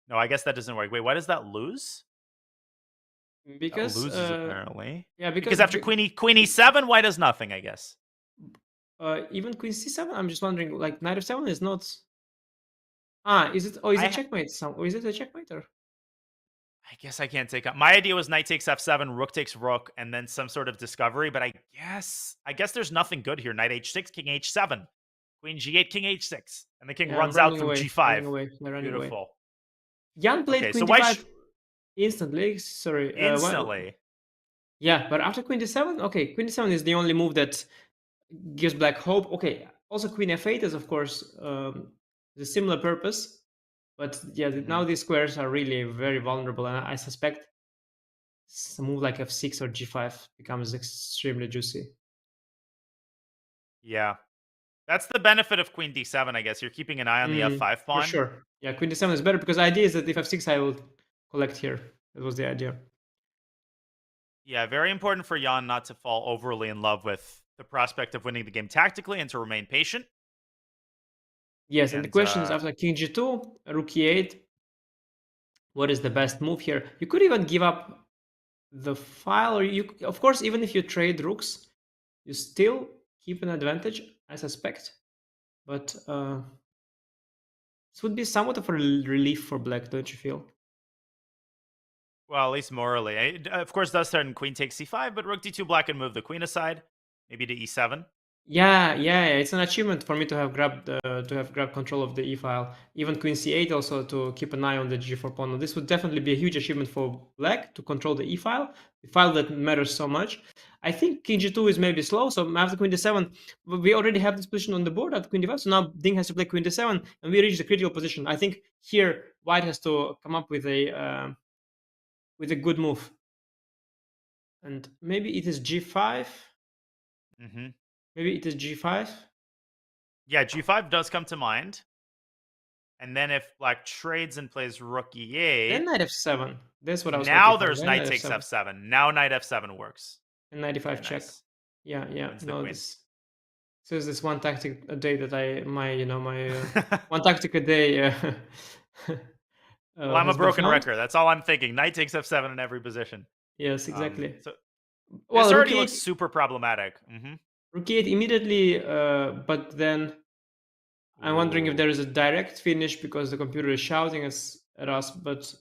No, I guess that doesn't work. Wait, why does that lose? Because that loses apparently. Yeah, because after queen e7, white does nothing, I guess. Even queen c7. I'm just wondering, like knight f7 is not. Is it? Oh, is it checkmate? Or is it a checkmate? Or I guess I can't take up. My idea was knight takes f7, rook takes rook, and then some sort of discovery. But I guess there's nothing good here. Knight h6, king h7, queen g8, king h6, and the king runs out from g5. Beautiful. Jan played queen d5 instantly. Sorry, instantly. Yeah, but after queen d7, okay, queen d7 is the only move that gives black hope. Okay, also queen f8 is of course the similar purpose, but yeah, now these squares are really very vulnerable, and I suspect a move like f6 or g5 becomes extremely juicy. Yeah. That's the benefit of queen d7, I guess. You're keeping an eye on the f5 pawn. For sure. Yeah, queen d7 is better because the idea is that if f6 I will collect here. That was the idea. Yeah, very important for Jan not to fall overly in love with the prospect of winning the game tactically and to remain patient. Yes, and the question is after king g2, rook e8, what is the best move here? You could even give up the file, or you, of course, even if you trade rooks, you still keep an advantage, I suspect. But this would be somewhat of a relief for black, don't you feel? Well, at least morally. Of course, does start in queen takes c5, but rook d2 black can move the queen aside, maybe to e7. Yeah, it's an achievement for me to have grabbed control of the e file. Even queen c8 also to keep an eye on the g4 pawn. This would definitely be a huge achievement for black to control the e file, the file that matters so much. I think king g2 is maybe slow, so after queen d7, we already have this position on the board at queen d5. So now Ding has to play queen d7, and we reach the critical position. I think here white has to come up with a good move, and maybe it is g5. Mm-hmm. Maybe it is g5. Yeah, g5 does come to mind. And then if black trades and plays rook e8, then knight f7. That's what I was now hoping for. there's Then knight takes f7. Now knight f7 works. And knight e5 check. Nice. Yeah. Wins the No, queen. this is this one tactic a day that one tactic a day. Well, I'm a broken record. That's all I'm thinking. Knight takes f7 in every position. Yes, exactly. So well, this already looks super problematic. Mm-hmm. Rook e8 immediately, but then I'm wondering if there is a direct finish because the computer is shouting at us. But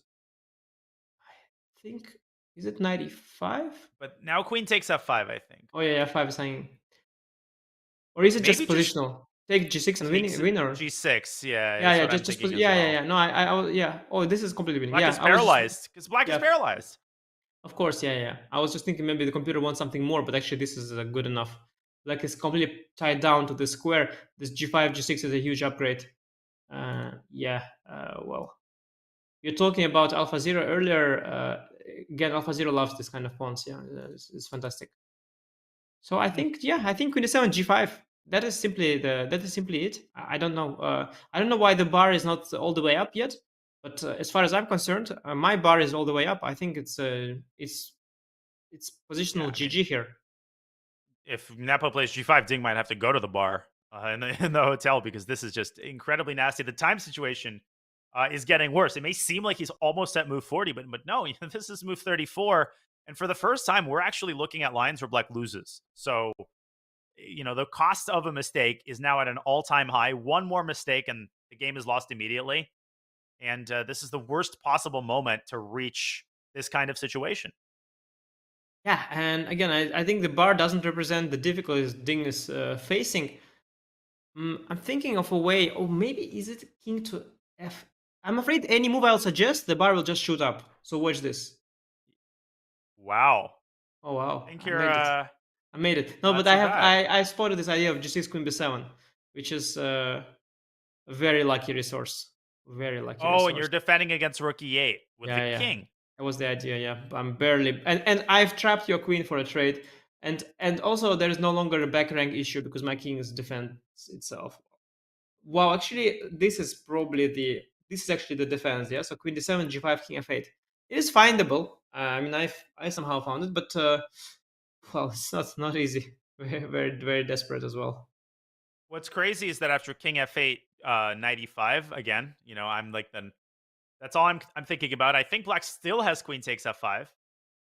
I think, is it knight e5? But now queen takes f5, I think. Oh yeah, f5 is hanging. Or is it just positional? Take g6 and win, or g6? Yeah. Yeah. Just yeah. No, I. Oh, this is completely winning. Black is paralyzed because black is paralyzed. Of course, yeah. I was just thinking maybe the computer wants something more, but actually this is good enough. Black is completely tied down to the square. This g5, g6 is a huge upgrade. Well, you're talking about AlphaZero earlier. Again, AlphaZero loves this kind of pawns. Yeah, it's fantastic. So I think queen e7, g5. That is simply it. I don't know. I don't know why the bar is not all the way up yet. But as far as I'm concerned, my bar is all the way up. I think it's positional GG here. If Nepo plays g5, Ding might have to go to the bar in the hotel because this is just incredibly nasty. The time situation is getting worse. It may seem like he's almost at move 40, but no, this is move 34. And for the first time, we're actually looking at lines where black loses. So, the cost of a mistake is now at an all-time high. One more mistake and the game is lost immediately. And this is the worst possible moment to reach this kind of situation. Yeah, and again, I think the bar doesn't represent the difficulties Ding is facing. I'm thinking of a way, maybe is it king to f? I'm afraid any move I'll suggest, the bar will just shoot up. So watch this. Wow. Oh, wow. I think you're... I made it. No, but I spotted this idea of g6, queen b7, which is a very lucky resource. Very lucky resource. And you're defending against rook e8 with the king. That was the idea, yeah. I'm barely... And I've trapped your queen for a trade. And also, there is no longer a back rank issue because my king defends itself. Wow, actually, this is actually the defense, yeah? So queen d7, g5, king f8. It is findable. I somehow found it, but... well, it's not easy. Very, very, very desperate as well. What's crazy is that after king f8, knight e5, again, I'm like, then that's all I'm thinking about. I think black still has queen takes f5.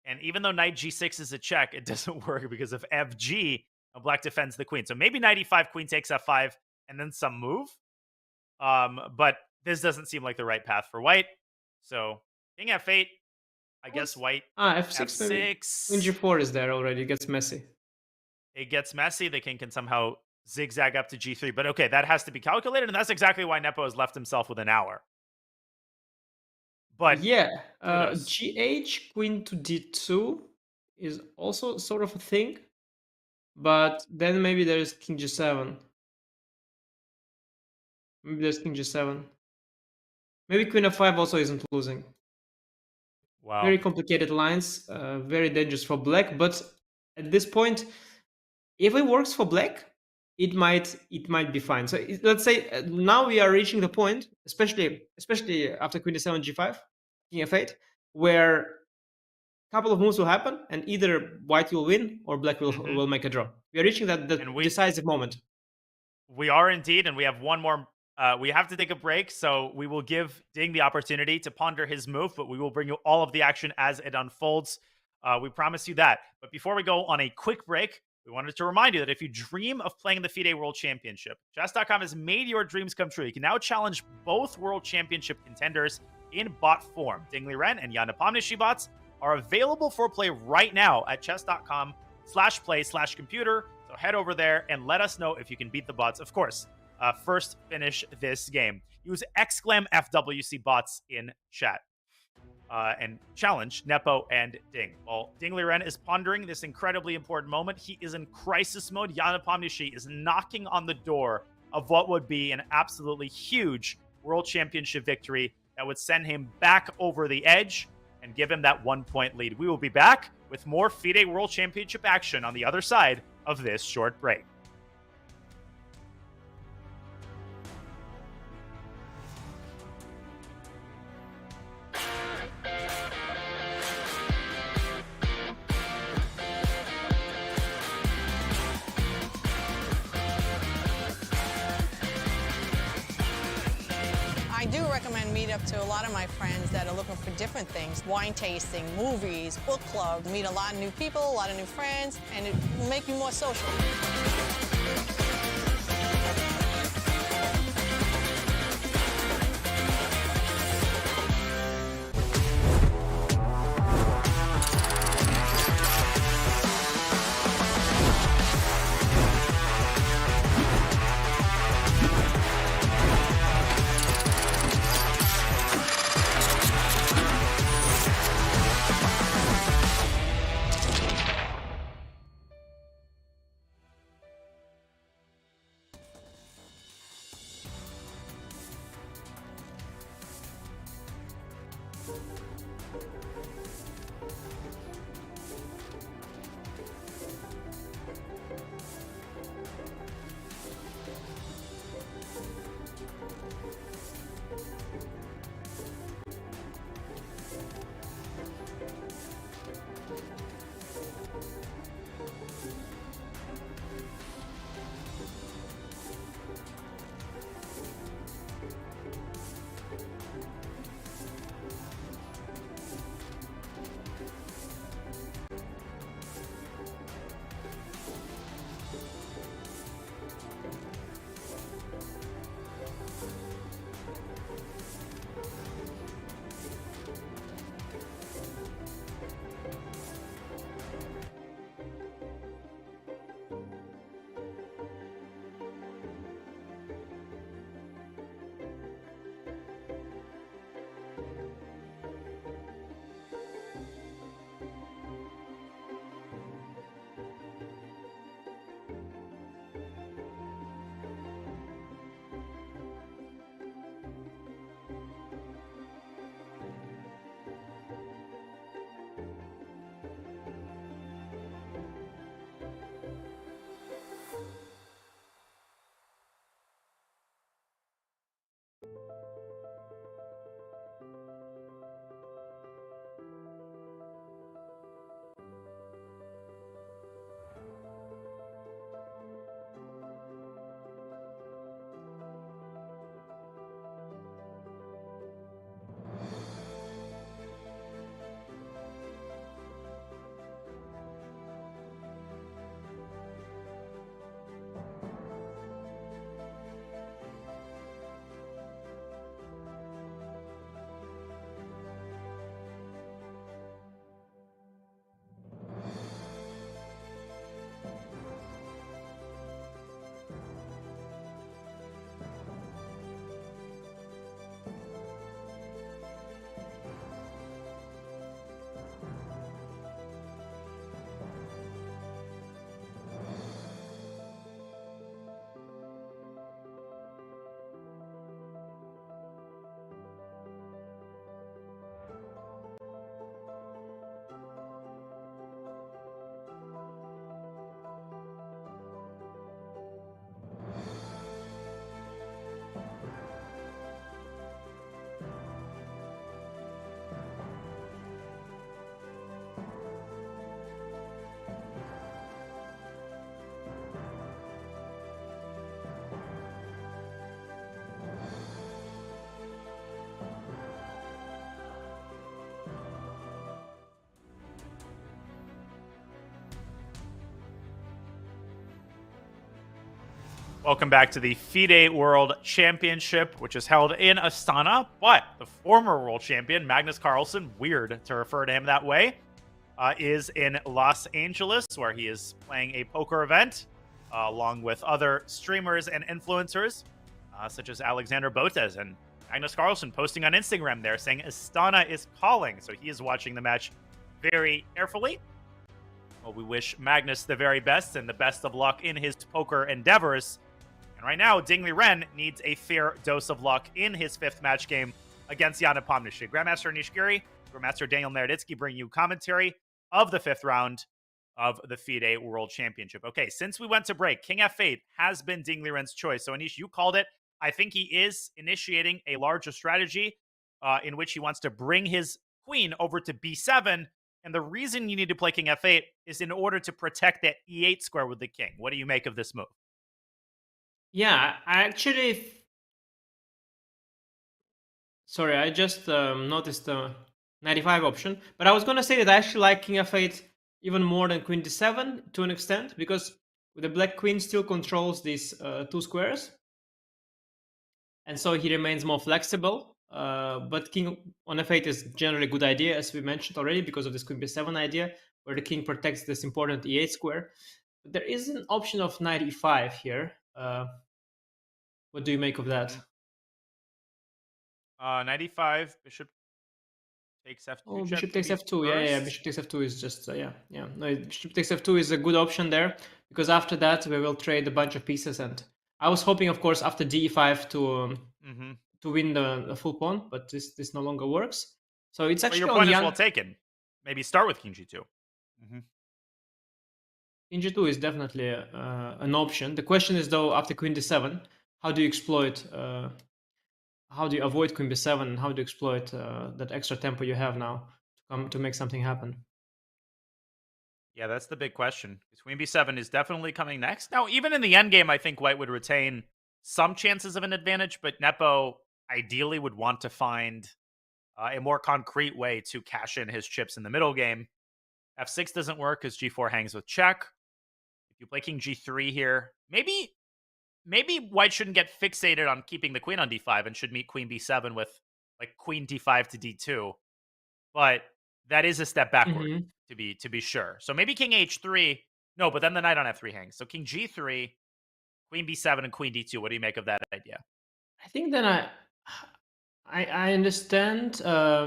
And even though knight g6 is a check, it doesn't work because of fg, black defends the queen. So maybe knight e5, queen takes f5, and then some move. But this doesn't seem like the right path for white. So king f8, I guess white f6. Queen g4 is there already. It gets messy. It gets messy. The king can somehow zigzag up to g3. But okay, that has to be calculated, and that's exactly why Nepo has left himself with an hour. But yeah, gh, queen to d2 is also sort of a thing. But then maybe there's king g7. Maybe there's king g7. Maybe queen f5 also isn't losing. Wow. Very complicated lines, very dangerous for black. But at this point, if it works for black, it might be fine. So let's say now we are reaching the point, especially after queen d7, g5, king f8, where a couple of moves will happen, and either white will win or black will make a draw. We are reaching that decisive moment. We are indeed, and we have one more We have to take a break, so we will give Ding the opportunity to ponder his move, but we will bring you all of the action as it unfolds. We promise you that. But before we go on a quick break, we wanted to remind you that if you dream of playing the FIDE World Championship, Chess.com has made your dreams come true. You can now challenge both World Championship contenders in bot form. Ding Liren and Nepomniachtchi bots are available for play right now at chess.com/play/computer. So head over there and let us know if you can beat the bots. Of course, first finish this game. Use !FWC bots in chat. And challenge Nepo and Ding. While Ding Liren is pondering this incredibly important moment, he is in crisis mode. Nepomniachtchi is knocking on the door of what would be an absolutely huge World Championship victory that would send him back over the edge and give him that 1-point lead. We will be back with more FIDE World Championship action on the other side of this short break. I do recommend Meetup to a lot of my friends that are looking for different things. Wine tasting, movies, book club, meet a lot of new people, a lot of new friends, and it will make you more social. Welcome back to the FIDE World Championship, which is held in Astana. But the former world champion, Magnus Carlsen, weird to refer to him that way, is in Los Angeles, where he is playing a poker event along with other streamers and influencers, such as Alexander Botes and Magnus Carlsen posting on Instagram there saying Astana is calling. So he is watching the match very carefully. Well, we wish Magnus the very best and the best of luck in his poker endeavors. And right now, Ding Liren needs a fair dose of luck in his 5th match game against Nepomniachtchi. Grandmaster Nishikori, Grandmaster Daniel Naroditsky bring you commentary of the 5th round of the FIDE World Championship. Okay, since we went to break, King F8 has been Ding Liren's choice. So Anish, you called it. I think he is initiating a larger strategy in which he wants to bring his queen over to b7. And the reason you need to play King F8 is in order to protect that e8 square with the king. What do you make of this move? Yeah, I actually... Sorry, I just noticed the 95 option. But I was going to say that I actually like King F8 even more than Queen D7 to an extent, because the black queen still controls these 2 squares. And so he remains more flexible. But king on f8 is generally a good idea, as we mentioned already, because of this queen b7 idea, where the king protects this important e8 square. But there is an option of knight e5 here. What do you make of that? Knight e5, bishop takes f2. Oh, bishop takes f2. Yeah, bishop takes f2 is just yeah. No, bishop takes f2 is a good option there, because after that we will trade a bunch of pieces. And I was hoping, of course, after d5 to win the full pawn, but this no longer works. So it's actually your point is well taken. Maybe start with king g2. King g2 is definitely an option. The question is, though, after queen d7, how do you exploit? How do you avoid queen b7, and how do you exploit that extra tempo you have now to make something happen? Yeah, that's the big question. Queen b7 is definitely coming next. Now, even in the endgame, I think White would retain some chances of an advantage, but Nepo ideally would want to find a more concrete way to cash in his chips in the middle game. f6 doesn't work because g4 hangs with check. If you play king g3 here, maybe White shouldn't get fixated on keeping the queen on d5 and should meet queen b7 with like queen d5 to d2. But that is a step backward to be sure. So maybe king h3. No, but then the knight on f3 hangs. So king g3, queen b7, and queen d2. What do you make of that idea? I think then I understand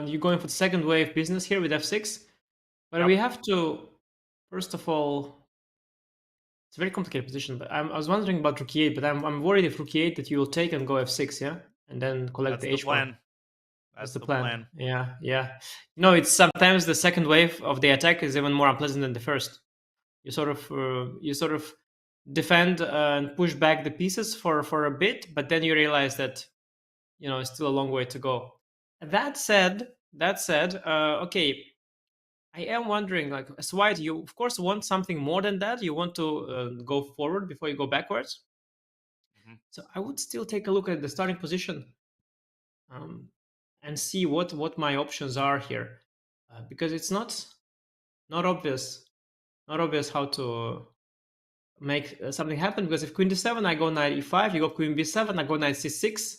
you're going for the second wave business here with f6, but we have to, first of all, it's a very complicated position. But I was wondering about rook e8, but I'm worried if rook e8 that you will take and go f6, yeah, and then collect the h1. Plan. That's the plan. Yeah. No, it's sometimes the second wave of the attack is even more unpleasant than the first. You sort of defend and push back the pieces for a bit, but then you realize that it's still a long way to go. That said, okay, I am wondering, like, as White, you of course want something more than that. You want to go forward before you go backwards. So I would still take a look at the starting position and see what my options are here, because it's not obvious how to make something happen. Because if queen d7, I go knight e5, you go queen b7, I go knight c6,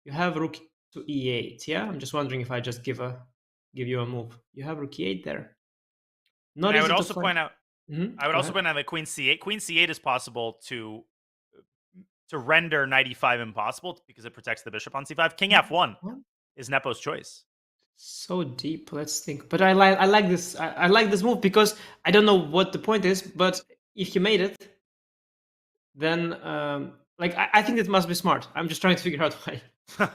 you have rook to e8. Yeah, I'm just wondering if I just give you a move. You have rook e8 there. I would also point out that queen c8. Queen c8 is possible to render knight e5 impossible because it protects the bishop on c5. King f1 is Nepo's choice. So deep. Let's think. But I like this. I like this move because I don't know what the point is, but if you made it, then I think it must be smart. I'm just trying to figure out why.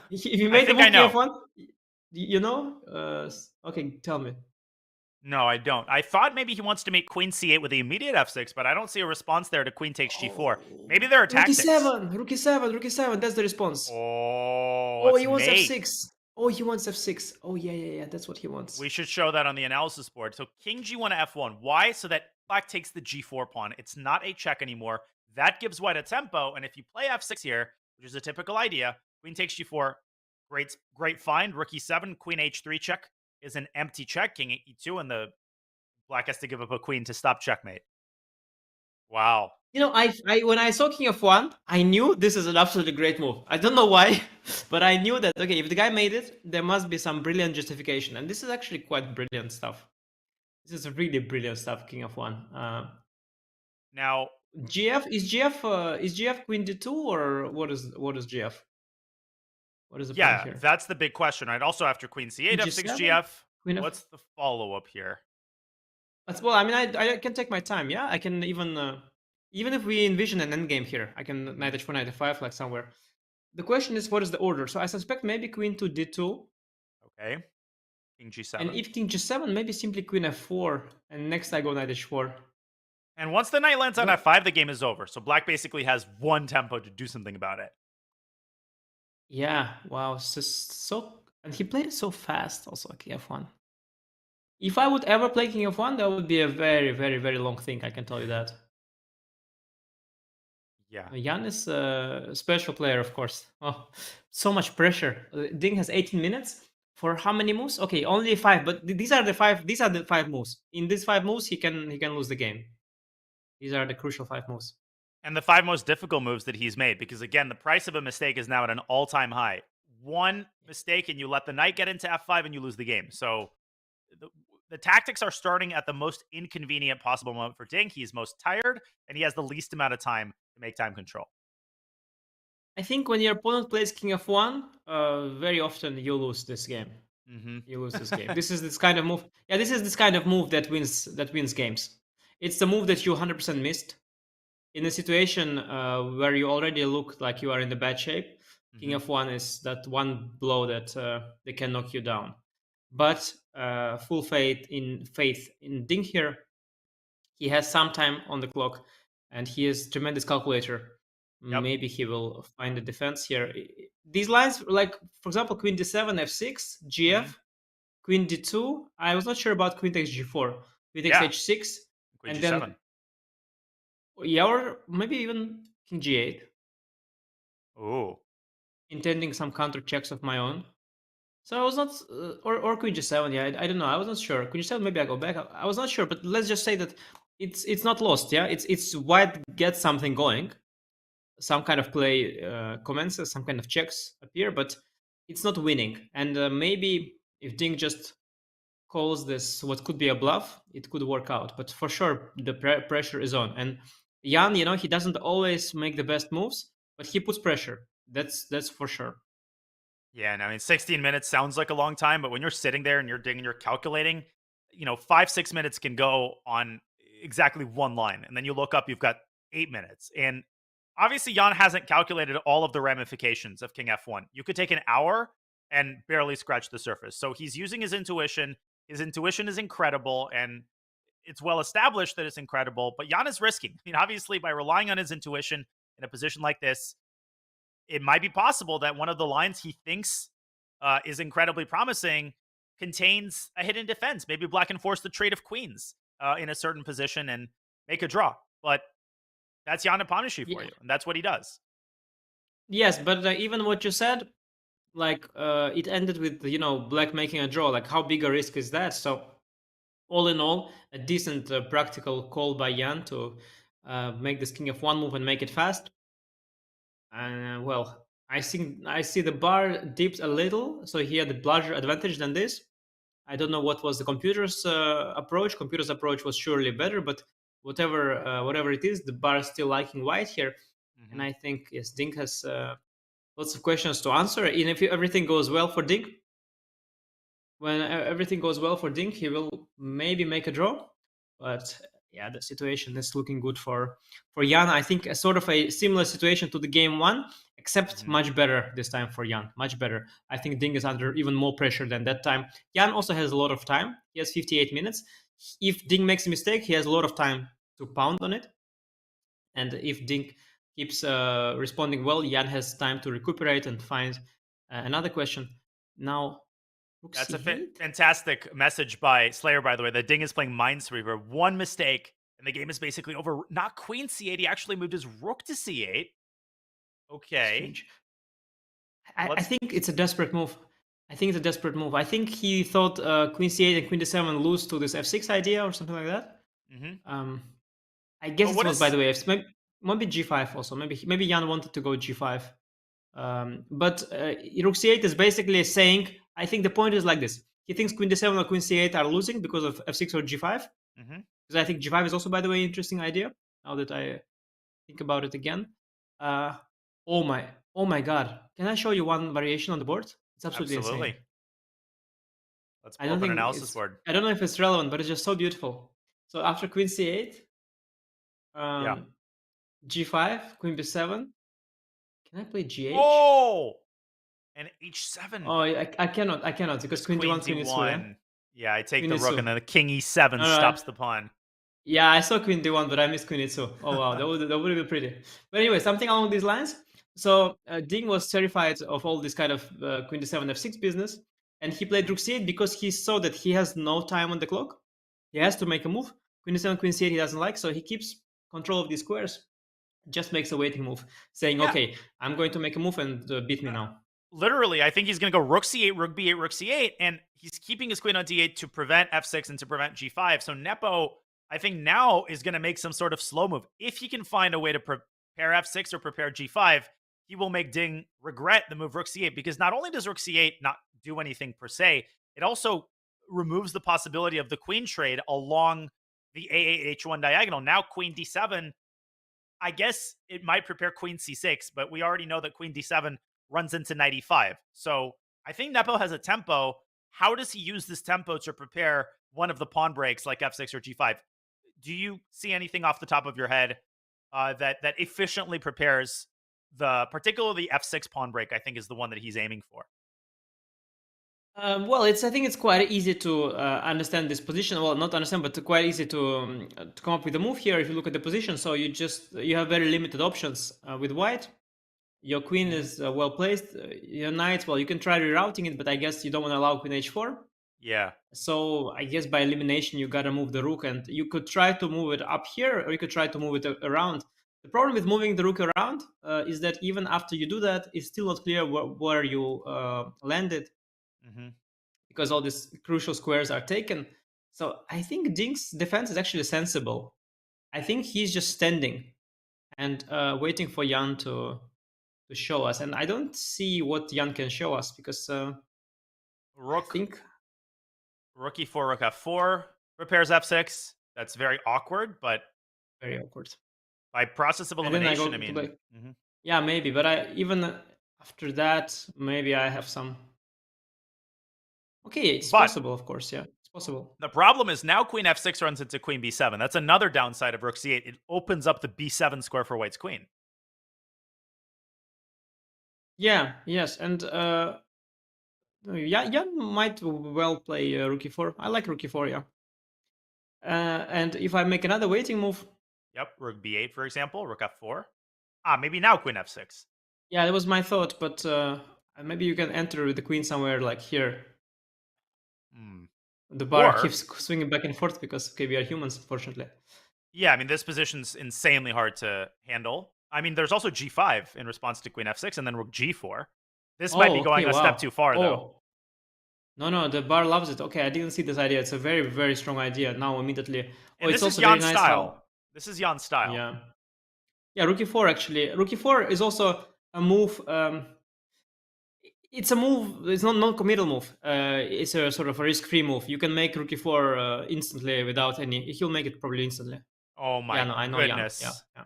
If you made the move f1, okay, tell me. No, I don't. I thought maybe he wants to make queen c8 with the immediate f6, but I don't see a response there to queen takes g4. Maybe there are tactics. Rook e7. That's the response. He wants f6. He wants f6. Oh, yeah. That's what he wants. We should show that on the analysis board. So king g1 to f1. Why? So that black takes the g4 pawn. It's not a check anymore. That gives white a tempo. And if you play f6 here, which is a typical idea, queen takes g4. Great find. Rook e7, queen h3 check is an empty check. King e2, and the black has to give up a queen to stop checkmate. Wow. You know, I when I saw king f1, I knew this is an absolutely great move. I don't know why, but I knew that, okay, if the guy made it, there must be some brilliant justification. And this is actually quite brilliant stuff. This is really brilliant stuff, king f1. Now, is GF queen d2, or what is GF? What is the plan here? That's the big question, right? Also, after queen c8, f6 GF, what's the follow-up here? Well, I mean, I can take my time, yeah? I can even if we envision an endgame here, I can knight h4, knight f5, like somewhere. The question is, what is the order? So I suspect maybe queen to d2. Okay. King g7. And if king g7, maybe simply queen f4, and next I go knight h4. And once the knight lands on f5, the game is over. So black basically has one tempo to do something about it. Yeah, wow. And he played it so fast also, king f1. If I would ever play king f1, that would be a very, very, very long thing, I can tell you that. Yeah. Jan is a special player, of course. Oh, so much pressure. Ding has 18 minutes. For how many moves? Okay, only 5, but these are the 5 moves. In these 5 moves, he can lose the game. These are the crucial 5 moves. And the 5 most difficult moves that he's made, because again, the price of a mistake is now at an all-time high. One mistake and you let the knight get into f5 and you lose the game. So the tactics are starting at the most inconvenient possible moment for Ding. He's most tired, and he has the least amount of time to make time control. I think when your opponent plays king f1, very often you lose this game. You lose this game. This is this kind of move. Yeah, this is this kind of move that wins games. It's the move that you 100% missed. In a situation where you already look like you are in the bad shape, king f1 is that one blow that they can knock you down. But full faith in Ding here. He has some time on the clock, and he is a tremendous calculator. Yep. Maybe he will find a defense here. These lines, like, for example, queen d7, f6, gf, queen d2. I was not sure about queen takes g4, queen takes h6, queen and g7. then or maybe even king g8. Oh, intending some counter checks of my own. So I was not, or queen g7. Yeah, I don't know. I was not sure. Queen g7. Maybe I go back. I was not sure, but let's just say that it's not lost. Yeah, it's white gets something going. Some kind of play commences, some kind of checks appear, but it's not winning. And maybe if Ding just calls this what could be a bluff, it could work out. But for sure, the pressure is on. And Jan, you know, he doesn't always make the best moves, but he puts pressure. That's for sure. Yeah, and I mean, 16 minutes sounds like a long time, but when you're sitting there and you're Ding and you're calculating, 5-6 minutes can go on exactly one line. And then you look up, you've got 8 minutes. And obviously, Jan hasn't calculated all of the ramifications of king f1. You could take an hour and barely scratch the surface. So he's using his intuition. His intuition is incredible, and it's well established that it's incredible. But Jan is risking. I mean, obviously, by relying on his intuition in a position like this, it might be possible that one of the lines he thinks is incredibly promising contains a hidden defense. Maybe black can force the trade of queens in a certain position and make a draw. But that's Jan Nepomniachtchi for you, and that's what he does. Yes, but even what you said, like it ended with black making a draw. Like, how big a risk is that? So all in all, a decent practical call by Jan to make this king f1 move and make it fast. And well, I see the bar dipped a little, so he had a larger advantage than this. I don't know what was the computer's approach. Computer's approach was surely better, but whatever it is, the bar is still liking white here. And I think, yes, Ding has lots of questions to answer. And if everything goes well for Ding, when everything goes well for Ding, he will maybe make a draw. But yeah, the situation is looking good for Jan. I think a sort of a similar situation to the game one, except much better this time for Jan. Much better. I think Ding is under even more pressure than that time. Jan also has a lot of time. He has 58 minutes. If Ding makes a mistake, he has a lot of time to pound on it. And if Ding keeps responding well, Jan has time to recuperate and find another question. Now, that's a fantastic message by Slayer, by the way, that Ding is playing Minesweeper. One mistake, and the game is basically over. Not queen c8. He actually moved his rook to c8. Okay. I think it's a desperate move. I think he thought queen c8 and queen d7 lose to this f6 idea or something like that. I guess But it was by the way. Maybe g5 also. Maybe Jan wanted to go g5. But rook c8 is basically saying, I think the point is like this. He thinks queen d7 or queen c8 are losing because of f6 or g5. Because I think g5 is also, by the way, an interesting idea. Now that I think about it again. Oh my god. Can I show you one variation on the board? It's absolutely insane. Let's I pull don't up an think analysis board. I don't know if it's relevant, but it's just so beautiful. So after queen c8, g5, queen b7. Can I play gh? Oh! And h7. Oh, I cannot because queen d1, queen e2. Yeah, I take Queen the rook, e2. and then the king e7 stops the pawn. Yeah, I saw queen d1, but I missed queen e2. Oh wow, that would have been pretty. But anyway, something along these lines. So Ding was terrified of all this kind of queen d7, f6 business, and he played rook c8 because he saw that he has no time on the clock. He has to make a move. Queen d7, queen c8 he doesn't like, so he keeps control of these squares. Just makes a waiting move, saying, okay, I'm going to make a move and beat me now. Literally, I think he's going to go rook c8, rook b8, rook c8, and he's keeping his queen on d8 to prevent f6 and to prevent g5. So Nepo, I think now is going to make some sort of slow move. If he can find a way to prepare f6 or prepare g5, he will make Ding regret the move rook c8, because not only does rook c8 not do anything per se, it also removes the possibility of the queen trade along the a8 h1 diagonal. Now queen d7, I guess it might prepare queen c6, but we already know that queen d7 runs into knight e5. So I think Nepo has a tempo. How does he use this tempo to prepare one of the pawn breaks like f6 or g5? Do you see anything off the top of your head that efficiently prepares particularly f6 pawn break? I think is the one that he's aiming for. Well, I think it's quite easy to understand this position. Well, not understand, but quite easy to come up with a move here. If you look at the position, so you have very limited options with white. Your queen is well placed. Your knight, well, you can try rerouting it, but I guess you don't want to allow queen h4. Yeah. So I guess by elimination, you gotta move the rook, and you could try to move it up here, or you could try to move it around. The problem with moving the rook around is that even after you do that, it's still not clear where you landed, because all these crucial squares are taken. So I think Ding's defense is actually sensible. I think he's just standing and waiting for Jan to show us, and I don't see what Jan can show us, because rook e4, rook f4 prepares f6. That's very awkward, but very awkward. By process of elimination, I mean, yeah, maybe. But even after that, maybe I have some. Okay, it's possible, of course. Yeah, it's possible. The problem is now queen f6 runs into queen b7. That's another downside of rook c8. It opens up the b7 square for white's queen. Yeah, yes, and Jan might well play rook e4. I like rook e4, yeah. And if I make another waiting move... Yep, rook b8, for example, rook f4. Maybe now queen f6. Yeah, that was my thought, but maybe you can enter with the queen somewhere like here. The bar keeps swinging back and forth because, okay, we are humans, unfortunately. Yeah, I mean, this position's insanely hard to handle. I mean, there's also g5 in response to queen f6, and then rook g4. This might be going a step too far, though. No, the bar loves it. Okay, I didn't see this idea. It's a very, very strong idea. Now, immediately. And it's this also is Jan's very nice style. This is Jan's style. Yeah. Yeah, rook e4, actually. Rook e4 is also a move... it's a move, it's not non-committal move. It's a sort of a risk-free move. You can make rook e4 instantly without any... He'll make it probably instantly. Oh my goodness. Yeah.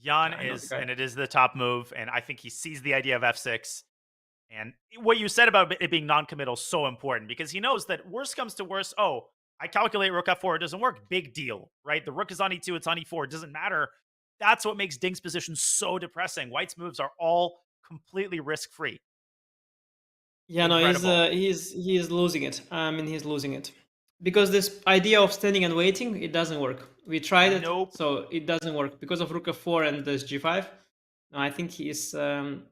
Jan is, and it is the top move, and I think he sees the idea of f6. And what you said about it being non-committal is so important, because he knows that worst comes to worst, I calculate rook f4, it doesn't work. Big deal, right? The rook is on e2, it's on e4, it doesn't matter. That's what makes Ding's position so depressing. White's moves are all completely risk-free. Yeah, incredible. No, he's losing it. I mean, he's losing it. Because this idea of standing and waiting, it doesn't work. We tried it, so it doesn't work. Because of rook f4 and this g5, no, I think he's done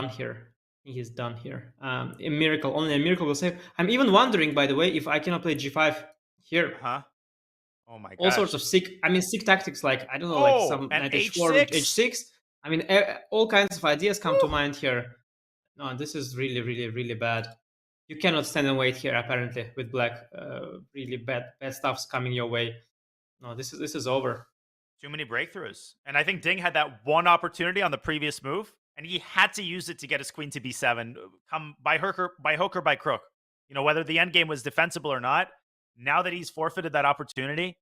here. He's done here. Only a miracle will save. I'm even wondering, by the way, if I cannot play g5 here. Oh my god. All sorts of sick tactics, like, I don't know, like some knight h4, h6. I mean, all kinds of ideas come to mind here. No, this is really, really, really bad. You cannot stand and wait here, apparently, with black. Really bad stuff's coming your way. no, this is over. Too many breakthroughs. And I think Ding had that one opportunity on the previous move, and he had to use it to get his queen to b7, come by hook or by crook. You know, whether the endgame was defensible or not, now that he's forfeited that opportunity,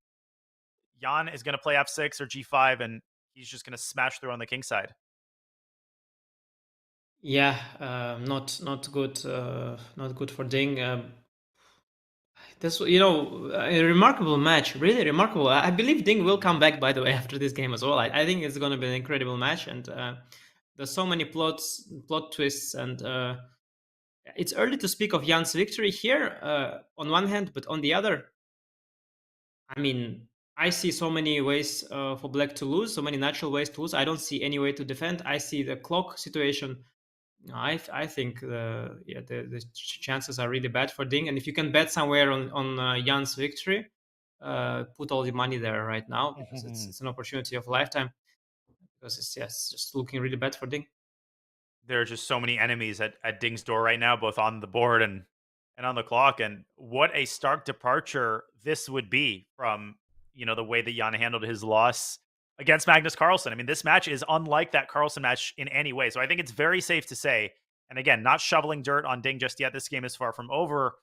Jan is going to play f6 or g5, and he's just going to smash through on the king side. Yeah, not good. Not good for Ding. This, a remarkable match, really remarkable. I believe Ding will come back, by the way, after this game as well. I think it's going to be an incredible match, and there's so many plot twists, and it's early to speak of Jan's victory here on one hand, but on the other, I mean, I see so many ways for Black to lose, so many natural ways to lose. I don't see any way to defend. I see the clock situation. I think the chances are really bad for Ding, and if you can bet somewhere on Jan's victory, put all the money there right now, because it's an opportunity of a lifetime. Because it's just looking really bad for Ding. There are just so many enemies at Ding's door right now, both on the board and on the clock. And what a stark departure this would be from, the way that Jan handled his loss against Magnus Carlsen. I mean, this match is unlike that Carlsen match in any way. So I think it's very safe to say, and again, not shoveling dirt on Ding just yet, this game is far from over,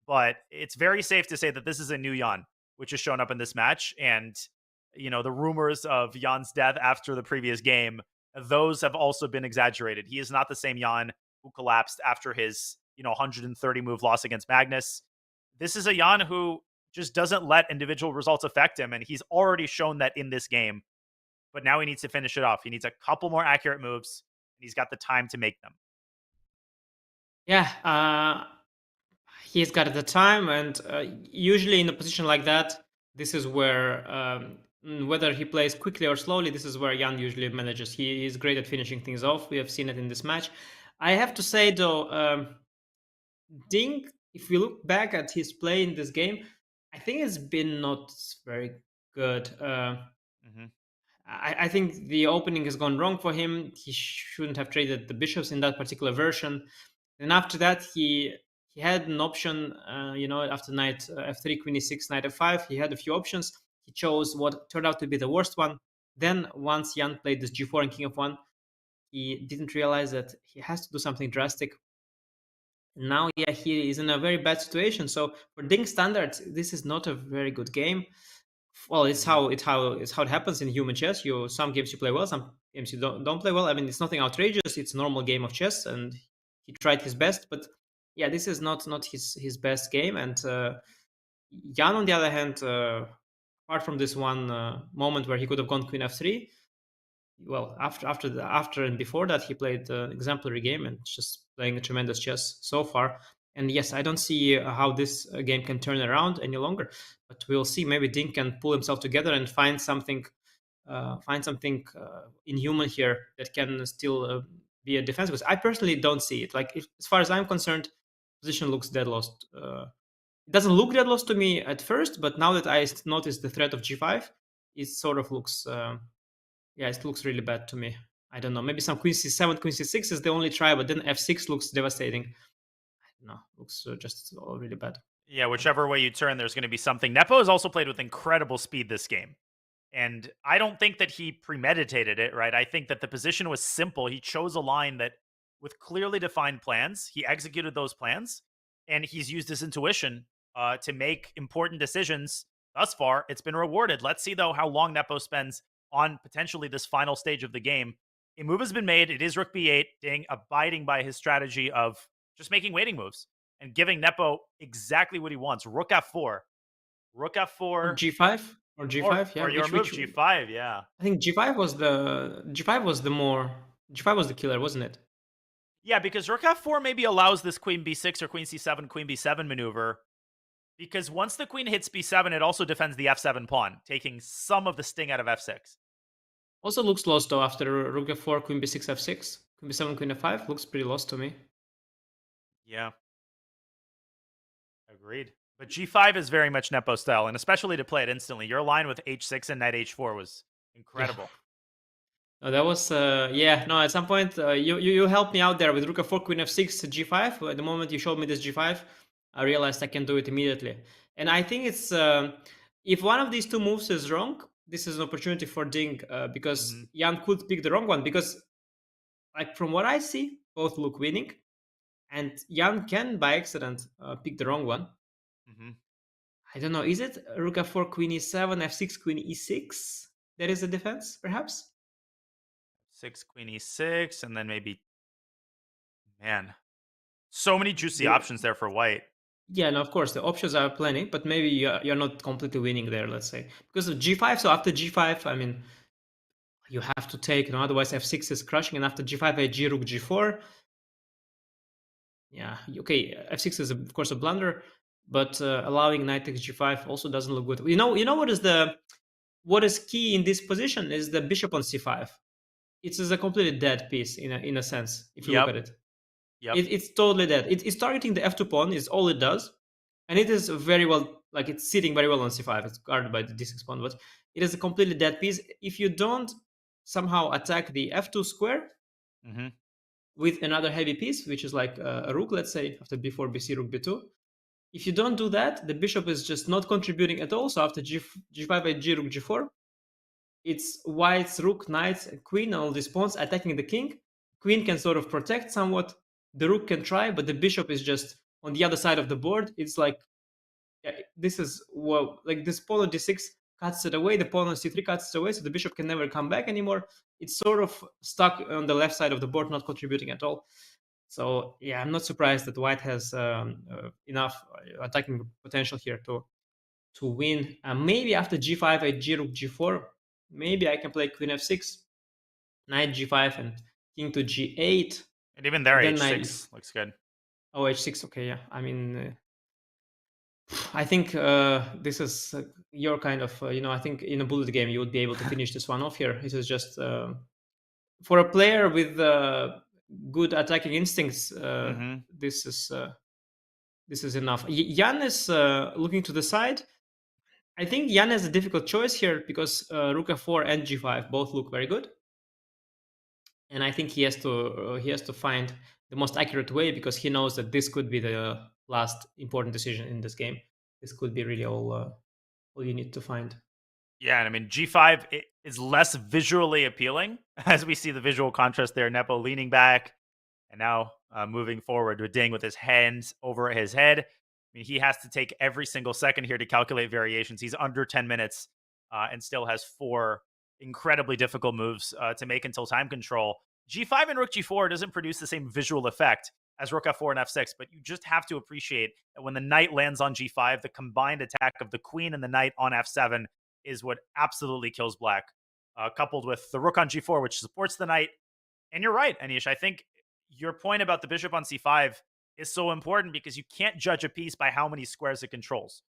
but it's very safe to say that this is a new Jan, which has shown up in this match. And, the rumors of Jan's death after the previous game, those have also been exaggerated. He is not the same Jan who collapsed after his, 130 move loss against Magnus. This is a Jan who just doesn't let individual results affect him, and he's already shown that in this game. But now he needs to finish it off. He needs a couple more accurate moves, and he's got the time to make them. Yeah, he's got the time, and usually in a position like that, this is where, whether he plays quickly or slowly, this is where Jan usually manages. He is great at finishing things off. We have seen it in this match. I have to say, though, Ding, if we look back at his play in this game, I think it's been not very good. I think the opening has gone wrong for him. He shouldn't have traded the bishops in that particular version. And after that, he had an option, after knight f3, queen e6, knight f5. He had a few options. He chose what turned out to be the worst one. Then once Jan played this g4 and king f1, he didn't realize that he has to do something drastic. Now, he is in a very bad situation. So for Ding standards, this is not a very good game. Well, it's how it happens in human chess. Some games you play well, some games you don't play well. I mean, it's nothing outrageous. It's a normal game of chess, and he tried his best. But yeah, this is not his best game. And Jan, on the other hand, apart from this one moment where he could have gone queen f3, well, after and before that, he played an exemplary game and just playing a tremendous chess so far. And yes, I don't see how this game can turn around any longer, but we'll see. Maybe Ding can pull himself together and find something inhuman here that can still be a defense. Because I personally don't see it. Like, as far as I'm concerned, position looks dead lost. It doesn't look dead lost to me at first, but now that I notice the threat of g5, it sort of looks, it looks really bad to me. I don't know. Maybe some queen c7, queen c6 is the only try, but then f6 looks devastating. No, looks just all really bad. Yeah, whichever way you turn, there's going to be something. Nepo has also played with incredible speed this game. And I don't think that he premeditated it, right? I think that the position was simple. He chose a line that, with clearly defined plans, he executed those plans, and he's used his intuition to make important decisions. Thus far, it's been rewarded. Let's see, though, how long Nepo spends on potentially this final stage of the game. A move has been made. It is rook b8. Ding abiding by his strategy of just making waiting moves and giving Nepo exactly what he wants. Rook f4. Rook f4. Or g5? Or g5, yeah. Or your move, g5, yeah. I think g5 was the killer, wasn't it? Yeah, because rook f4 maybe allows this queen b6 or queen b7 maneuver. Because once the queen hits b7, it also defends the f7 pawn, taking some of the sting out of f6. Also looks lost, though, after rook f4, queen b6, f6. Queen b7, queen f5 looks pretty lost to me. Yeah. Agreed. But g5 is very much Nepo style, and especially to play it instantly. Your line with h6 and knight h4 was incredible. No, that was, at some point, you helped me out there with rook f4, queen f6, g5. At the moment you showed me this g5, I realized I can do it immediately. And I think it's if one of these two moves is wrong, this is an opportunity for Ding because Jan could pick the wrong one. Because, like from what I see, both look winning, and Jan can by accident pick the wrong one. I don't know. Is it Rook f4, Queen e7, f6, Queen e6? That is a defense, perhaps. 6, Queen e6, and then maybe. Man, so many juicy options there for white. Yeah, no, of course, the options are plenty, but maybe you're not completely winning there, let's say. Because of g5, so after g5, I mean, you have to take, otherwise f6 is crushing, and after g5, g rook g4. Yeah, okay, f6 is, of course, a blunder, but allowing knight takes g5 also doesn't look good. You know what is key in this position is the bishop on c5. It's a completely dead piece in a sense, if you look at it. It's totally dead. It's targeting the f2 pawn is all it does, and it is very well, like it's sitting very well on c5. It's guarded by the d6 pawn, but it is a completely dead piece. If you don't somehow attack the f2 square with another heavy piece, which is like a rook, let's say after b4, bc, rook b2. If you don't do that, the bishop is just not contributing at all. So after g5, g rook g4, it's white's rook, knight, queen, and all these pawns attacking the king. Queen can sort of protect somewhat. The rook can try, but the bishop is just on the other side of the board. It's like, this is, well, like this pawn on d6 cuts it away, the pawn on c3 cuts it away, so the bishop can never come back anymore. It's sort of stuck on the left side of the board, not contributing at all. So yeah, I'm not surprised that white has enough attacking potential here to win. Maybe after g5, g rook g4, maybe I can play queen f6, knight g5, and king to g8. And even there, h6 looks good. Oh, h6, okay, yeah. I mean, I think this is your kind of, I think in a bullet game you would be able to finish this one off here. This is just, for a player with good attacking instincts, this is enough. Jan is looking to the side. I think Jan has a difficult choice here because rook f4 and g5 both look very good, and I think he has to find the most accurate way because he knows that this could be the last important decision in this game. This could be really all you need to find. Yeah, and I mean g5 is less visually appealing as we see the visual contrast there. Nepo leaning back and now moving forward with Ding with his hands over his head. I mean, he has to take every single second here to calculate variations. He's under 10 minutes and still has 4 incredibly difficult moves to make until time control. G5 and rook g4 doesn't produce the same visual effect as rook f4 and f6, but you just have to appreciate that when the knight lands on g5, the combined attack of the queen and the knight on f7 is what absolutely kills black, coupled with the rook on g4, which supports the knight. And you're right, Anish. I think your point about the bishop on c5 is so important because you can't judge a piece by how many squares it controls,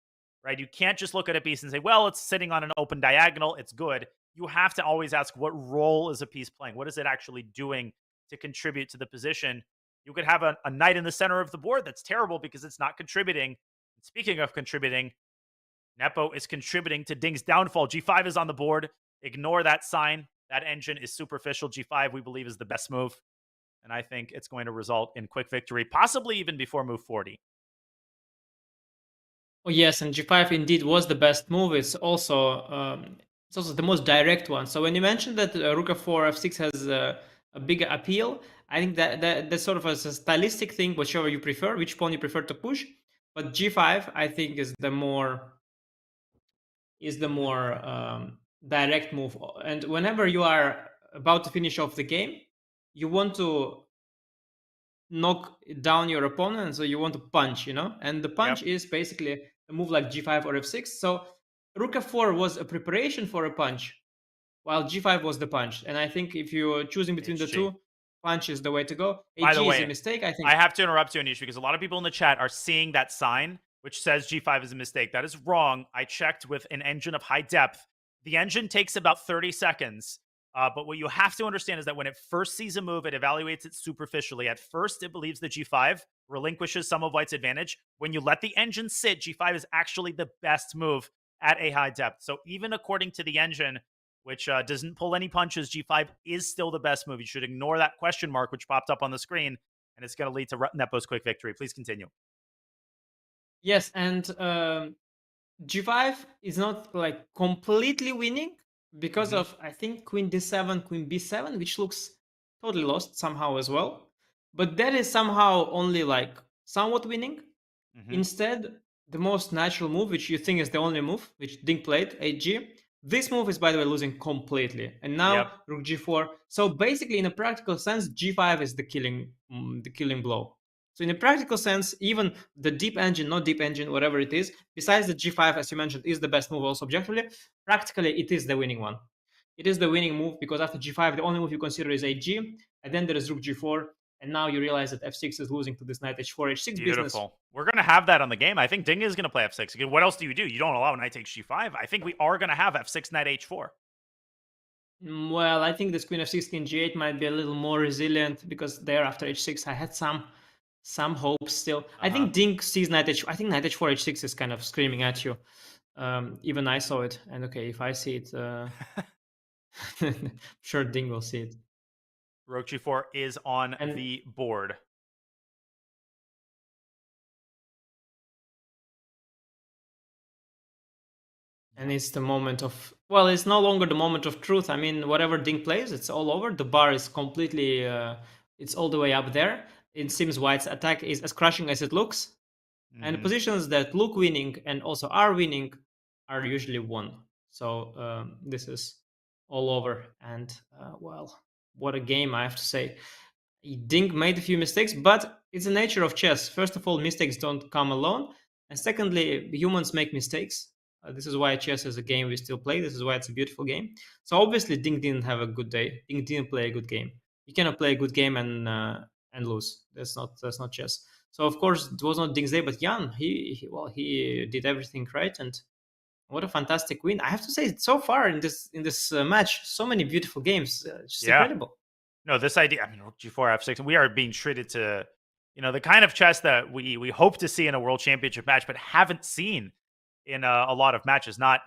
right? You can't just look at a piece and say, well, it's sitting on an open diagonal, it's good. You have to always ask, what role is a piece playing? What is it actually doing to contribute to the position? You could have a knight in the center of the board that's terrible because it's not contributing. Speaking of contributing, Nepo is contributing to Ding's downfall. G5 is on the board. Ignore that sign. That engine is superficial. G5, we believe, is the best move. And I think it's going to result in quick victory, possibly even before move 40. Oh, yes, and G5 indeed was the best move. It's also the most direct one. So when you mentioned that rook f4, f6 has a bigger appeal, I think that's sort of a stylistic thing, whichever you prefer, which pawn you prefer to push. But G5, I think, is the more direct move. And whenever you are about to finish off the game, you want to knock down your opponent, so you want to punch, and the punch is basically a move like g5 or f6. So rook f4 was a preparation for a punch, while g5 was the punch. And I think if you're choosing between the two, punch is the way to go. By the way, is a mistake, I think. I have to interrupt you, Anish, because a lot of people in the chat are seeing that sign which says g5 is a mistake. That is wrong. I checked with an engine of high depth. The engine takes about 30 seconds. But what you have to understand is that when it first sees a move, it evaluates it superficially. At first, it believes that g5 relinquishes some of white's advantage. When you let the engine sit, g5 is actually the best move at a high depth. So even according to the engine, which doesn't pull any punches, g5 is still the best move. You should ignore that question mark, which popped up on the screen, and it's going to lead to Nepo's quick victory. Please continue. Yes, and G5 is not like completely winning because of, I think, Queen D7, Queen B7, which looks totally lost somehow as well. But that is somehow only like somewhat winning. Instead, the most natural move, which you think is the only move, which Ding played, 8G, this move is, by the way, losing completely. And now Rook G4. So basically, in a practical sense, G5 is the killing blow. So in a practical sense, even the deep engine, not deep engine, whatever it is, besides the G5, as you mentioned, is the best move also objectively, practically it is the winning one. It is the winning move because after G5, the only move you consider is 8G, and then there is Rook G4, and now you realize that F6 is losing to this Knight H4, H6 business. Beautiful. We're going to have that on the game. I think Ding is going to play F6. Again, what else do? You don't allow Knight takes G5. I think we are going to have F6, Knight H4. Well, I think this Queen F6, King G8 might be a little more resilient because there after H6 I had some hope still. I think Ding sees Knight H4. I think Knight H4, H6 is kind of screaming at you. Even I saw it. And okay, if I see it, sure Ding will see it. Rook G4 is on the board. And it's the moment of, well, it's no longer the moment of truth. I mean, whatever Ding plays, it's all over. The bar is completely, it's all the way up there. It seems White's attack is as crushing as it looks. And the positions that look winning and also are winning are usually won. So this is all over. And well, what a game, I have to say. Ding made a few mistakes, but it's the nature of chess. First of all, mistakes don't come alone. And secondly, humans make mistakes. This is why chess is a game we still play. This is why it's a beautiful game. So obviously, Ding didn't have a good day. Ding didn't play a good game. You cannot play a good game and lose. That's not chess. So of course, it was not Ding's day, but Jan, he did everything right, and what a fantastic win! I have to say, so far in this match, so many beautiful games. Just incredible. No, this idea. I mean, Rook G4, F6, we are being treated to, the kind of chess that we hope to see in a World Championship match, but haven't seen in a lot of matches. Not,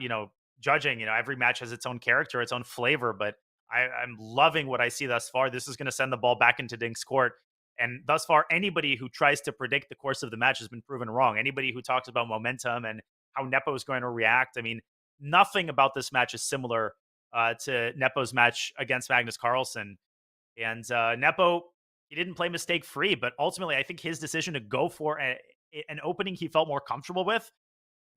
judging. Every match has its own character, its own flavor, but I'm loving what I see thus far. This is going to send the ball back into Ding's court. And thus far, anybody who tries to predict the course of the match has been proven wrong. Anybody who talks about momentum and how Nepo is going to react, I mean, nothing about this match is similar to Nepo's match against Magnus Carlsen. And Nepo, he didn't play mistake-free, but ultimately, I think his decision to go for an opening he felt more comfortable with,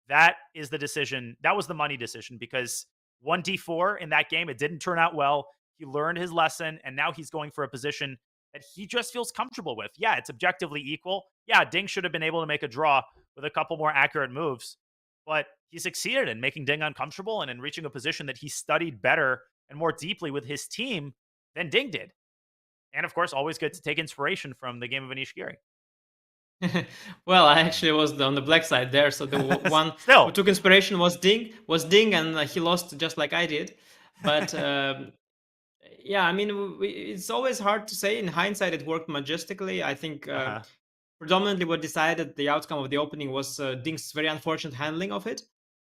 that is the decision. That was the money decision, because 1d4 in that game, it didn't turn out well. He learned his lesson, and now he's going for a position that he just feels comfortable with. Yeah, it's objectively equal. Yeah, Ding should have been able to make a draw with a couple more accurate moves, but he succeeded in making Ding uncomfortable and in reaching a position that he studied better and more deeply with his team than Ding did. And of course, always good to take inspiration from the game of Anish Giri. Well, I actually was on the black side there, so the one who took inspiration was Ding, and he lost just like I did. But yeah, I mean, it's always hard to say. In hindsight, it worked majestically. I think predominantly what decided the outcome of the opening was Ding's very unfortunate handling of it.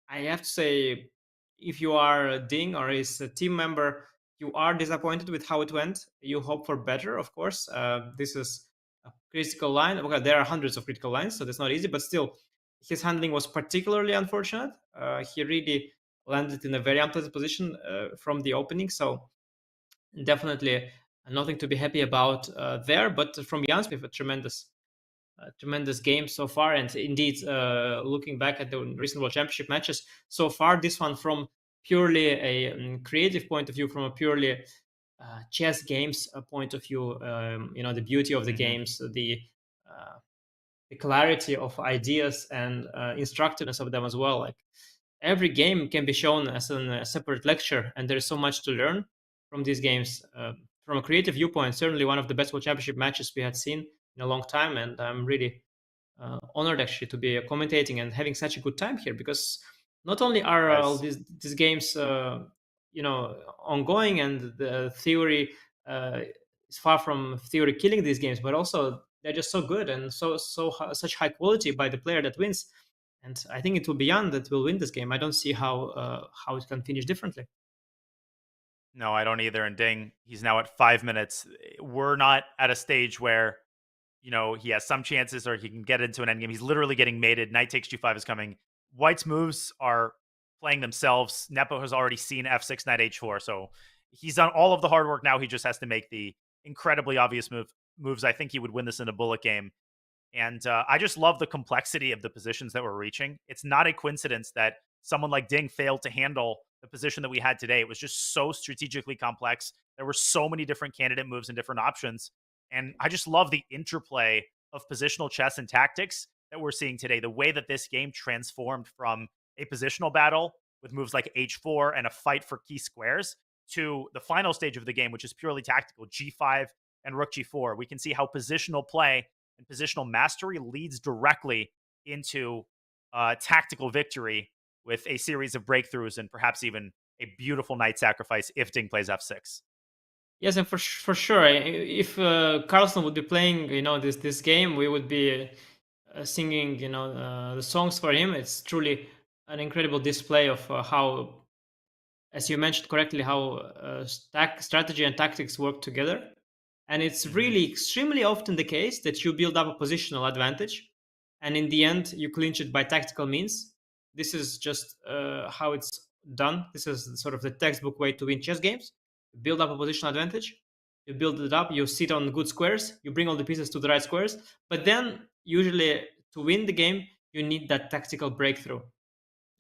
I have to say, if you are Ding or his team member, you are disappointed with how it went. You hope for better, of course. This is a critical line. Okay, there are hundreds of critical lines, so that's not easy, but still, his handling was particularly unfortunate. He really landed in a very unpleasant position from the opening, so definitely nothing to be happy about there. But from Jan's, we have a tremendous game so far, and indeed, looking back at the recent World Championship matches so far, this one from purely a creative point of view, from a purely chess games point of view, the beauty of the games, the clarity of ideas and instructiveness of them as well. Like, every game can be shown as a separate lecture, and there's so much to learn from these games. From a creative viewpoint, certainly one of the best World Championship matches we had seen in a long time, and I'm really honored actually to be commentating and having such a good time here, because not only are all these games ongoing, and the theory is far from theory killing these games, but also they're just so good and such high quality by the player that wins. And I think it will be Jan that will win this game. I don't see how it can finish differently. No, I don't either. And Ding, he's now at 5 minutes. We're not at a stage where, he has some chances or he can get into an endgame. He's literally getting mated. Knight takes G5 is coming. White's moves are playing themselves. Nepo has already seen f6, knight h4, so he's done all of the hard work. Now he just has to make the incredibly obvious moves. I think he would win this in a bullet game. And I just love the complexity of the positions that we're reaching. It's not a coincidence that someone like Ding failed to handle the position that we had today. It was just so strategically complex. There were so many different candidate moves and different options. And I just love the interplay of positional chess and tactics that we're seeing today. The way that this game transformed from a positional battle with moves like h4 and a fight for key squares to the final stage of the game, which is purely tactical, g5 and rook g4. We can see how positional play and positional mastery leads directly into tactical victory with a series of breakthroughs and perhaps even a beautiful knight sacrifice if Ding plays f6. Yes, and for sure, if Carlsen would be playing, this game, we would be singing, the songs for him. It's truly an incredible display of how, as you mentioned correctly, how strategy and tactics work together. And it's really extremely often the case that you build up a positional advantage, and in the end, you clinch it by tactical means. This is just how it's done. This is sort of the textbook way to win chess games. You build up a positional advantage, you build it up, you sit on good squares, you bring all the pieces to the right squares, but then usually to win the game, you need that tactical breakthrough.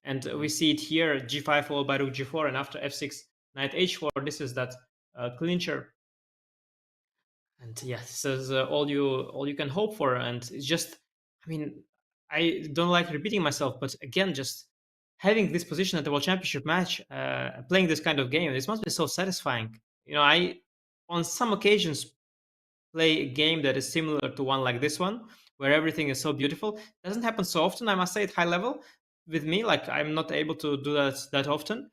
And we see it here, g5 followed by rook g4, and after f6, knight h4, this is that clincher. And yeah, this is all you can hope for. And it's just, I don't like repeating myself, but again, just having this position at the World Championship match, playing this kind of game, this must be so satisfying. I, on some occasions, play a game that is similar to one like this one, where everything is so beautiful. It doesn't happen so often, I must say, at high level with me. Like, I'm not able to do that often.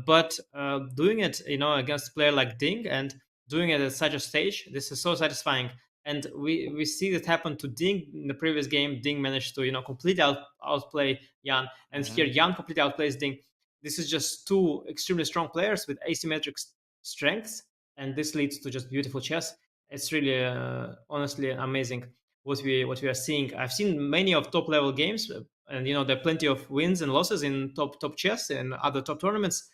But doing it, against a player like Ding and doing it at such a stage, this is so satisfying. And we see that happen to Ding in the previous game. Ding managed to, completely outplay Jan. And here, Jan completely outplays Ding. This is just two extremely strong players with asymmetric strengths. And this leads to just beautiful chess. It's really, honestly, amazing what we are seeing. I've seen many of top level games, and there are plenty of wins and losses in top chess and other top tournaments.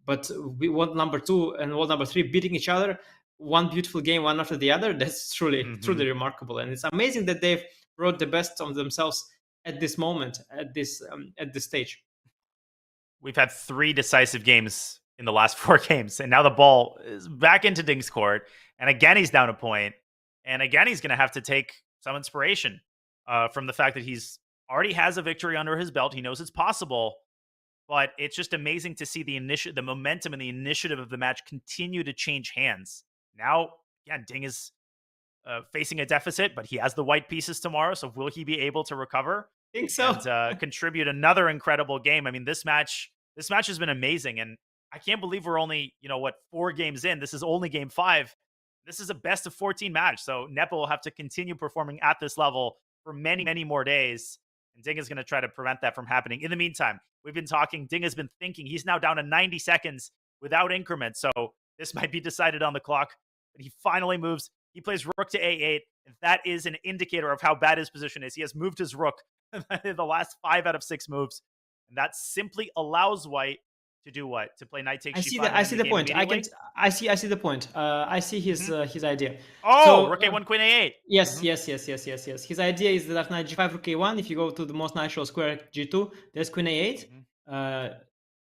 But we want number 2 and world number 3 beating each other, one beautiful game, one after the other. That's truly remarkable, and it's amazing that they've brought the best of themselves at this moment, at this stage. We've had 3 decisive games in the last 4 games, and now the ball is back into Ding's court, and again he's down a point, and again he's going to have to take some inspiration from the fact that he's already has a victory under his belt. He knows it's possible, but it's just amazing to see the momentum and the initiative of the match continue to change hands. Now, yeah, Ding is facing a deficit, but he has the white pieces tomorrow, so will he be able to recover? I think so. And contribute another incredible game. I mean, this match has been amazing, and I can't believe we're only, 4 games in. This is only game 5. This is a best of 14 match, so Nepo will have to continue performing at this level for many, many more days. And Ding is going to try to prevent that from happening. In the meantime, we've been talking. Ding has been thinking. He's now down to 90 seconds without increment. So this might be decided on the clock. But he finally moves. He plays rook to a8. And that is an indicator of how bad his position is. He has moved his rook in the last 5 out of 6 moves. And that simply allows White to do what? To play knight takes g5. I see the point. I see the point. I see his idea. Oh, so, rook a1, queen a8. Yes. His idea is that knight g5, rook a1. If you go to the most natural square g2, there's queen a8,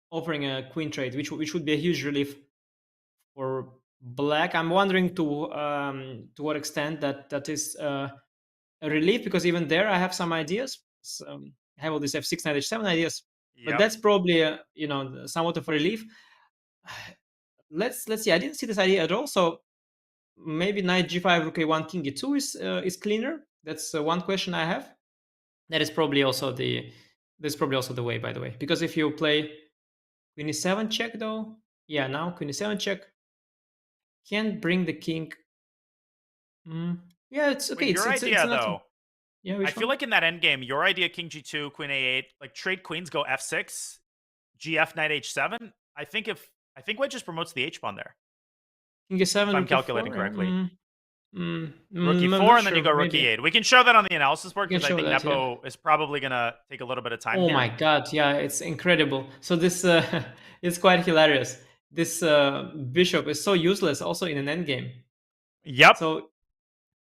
offering a queen trade, which would be a huge relief for black. I'm wondering to what extent that is a relief, because even there I have some ideas. So I have all these f6, knight h7 ideas. But that's probably somewhat of a relief. Let's see. I didn't see this idea at all. So maybe knight g5, rook a1, king e2 is cleaner. That's one question I have. That is probably also the way, by the way, because if you play queen e7 check though, now queen e7 check can bring the king. Yeah, it's okay. Your idea though. Yeah, I feel like in that endgame, your idea, king g2, queen a8, like trade queens, go f6, gf, knight h7. I think White just promotes the h pawn there. King e7. If I'm calculating correctly. Rookie I'm 4, not and then you sure, go rookie maybe. 8. We can show that on the analysis board We can because I think show that, Nepo is probably going to take a little bit of time Oh here. my god, yeah, it's incredible. So this it's quite hilarious. This bishop is so useless also in an endgame. Yep. So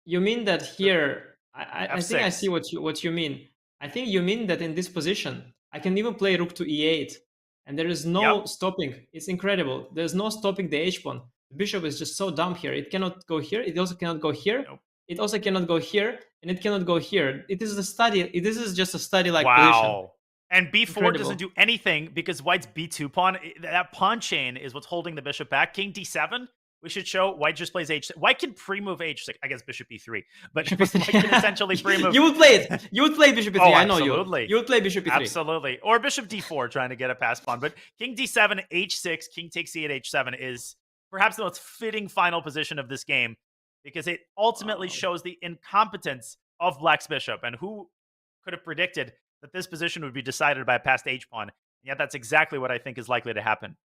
you mean that here I think I F6. see what you mean. I think you mean that in this position I can even play rook to e8 and there is no stopping. It's incredible. There's no stopping the h pawn. The bishop is just so dumb here. It cannot go here. It also cannot go here. It also cannot go here, and it cannot go here. It is a study. This is just a study-like position. And b4 Incredible. doesn't do anything because white's b2 pawn. That pawn chain is what's holding the bishop back. King d7. We should show white just plays h6. White can pre-move h6. I guess bishop e3, but white can essentially pre-move. You would play it. You would play bishop e3. Oh, I know absolutely. you. You would play bishop e3. Absolutely. Or bishop d4 trying to get a pass pawn. But king d7, h6, king takes c8, h7 is perhaps the most fitting final position of this game because it ultimately shows the incompetence of black's bishop. And who could have predicted that this position would be decided by a passed h-pawn? And yet that's exactly what I think is likely to happen.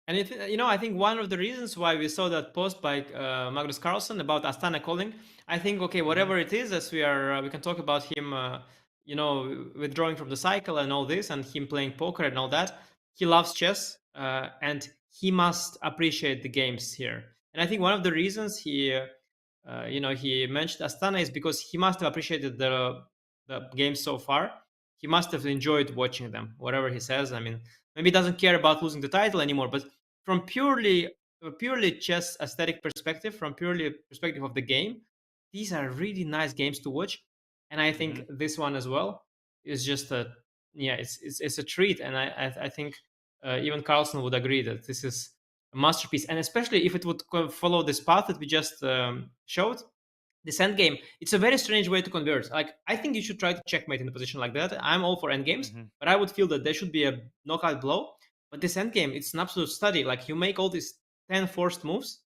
And I think one of the reasons why we saw that post by Magnus Carlsen about Astana calling, I think, okay, whatever it is, as we can talk about him, withdrawing from the cycle and all this, and him playing poker and all that. He loves chess, and he must appreciate the games here. And I think one of the reasons he mentioned Astana is because he must have appreciated the games so far. He must have enjoyed watching them, whatever he says. I mean, maybe he doesn't care about losing the title anymore, but from purely chess aesthetic perspective, from purely perspective of the game, these are really nice games to watch. And I think this one as well is just it's a treat. And I think even Carlsen would agree that this is a masterpiece. And especially if it would follow this path that we just showed, this endgame, it's a very strange way to convert. Like, I think you should try to checkmate in a position like that. I'm all for endgames, but I would feel that there should be a knockout blow. But this endgame, it's an absolute study. Like, you make all these 10 forced moves,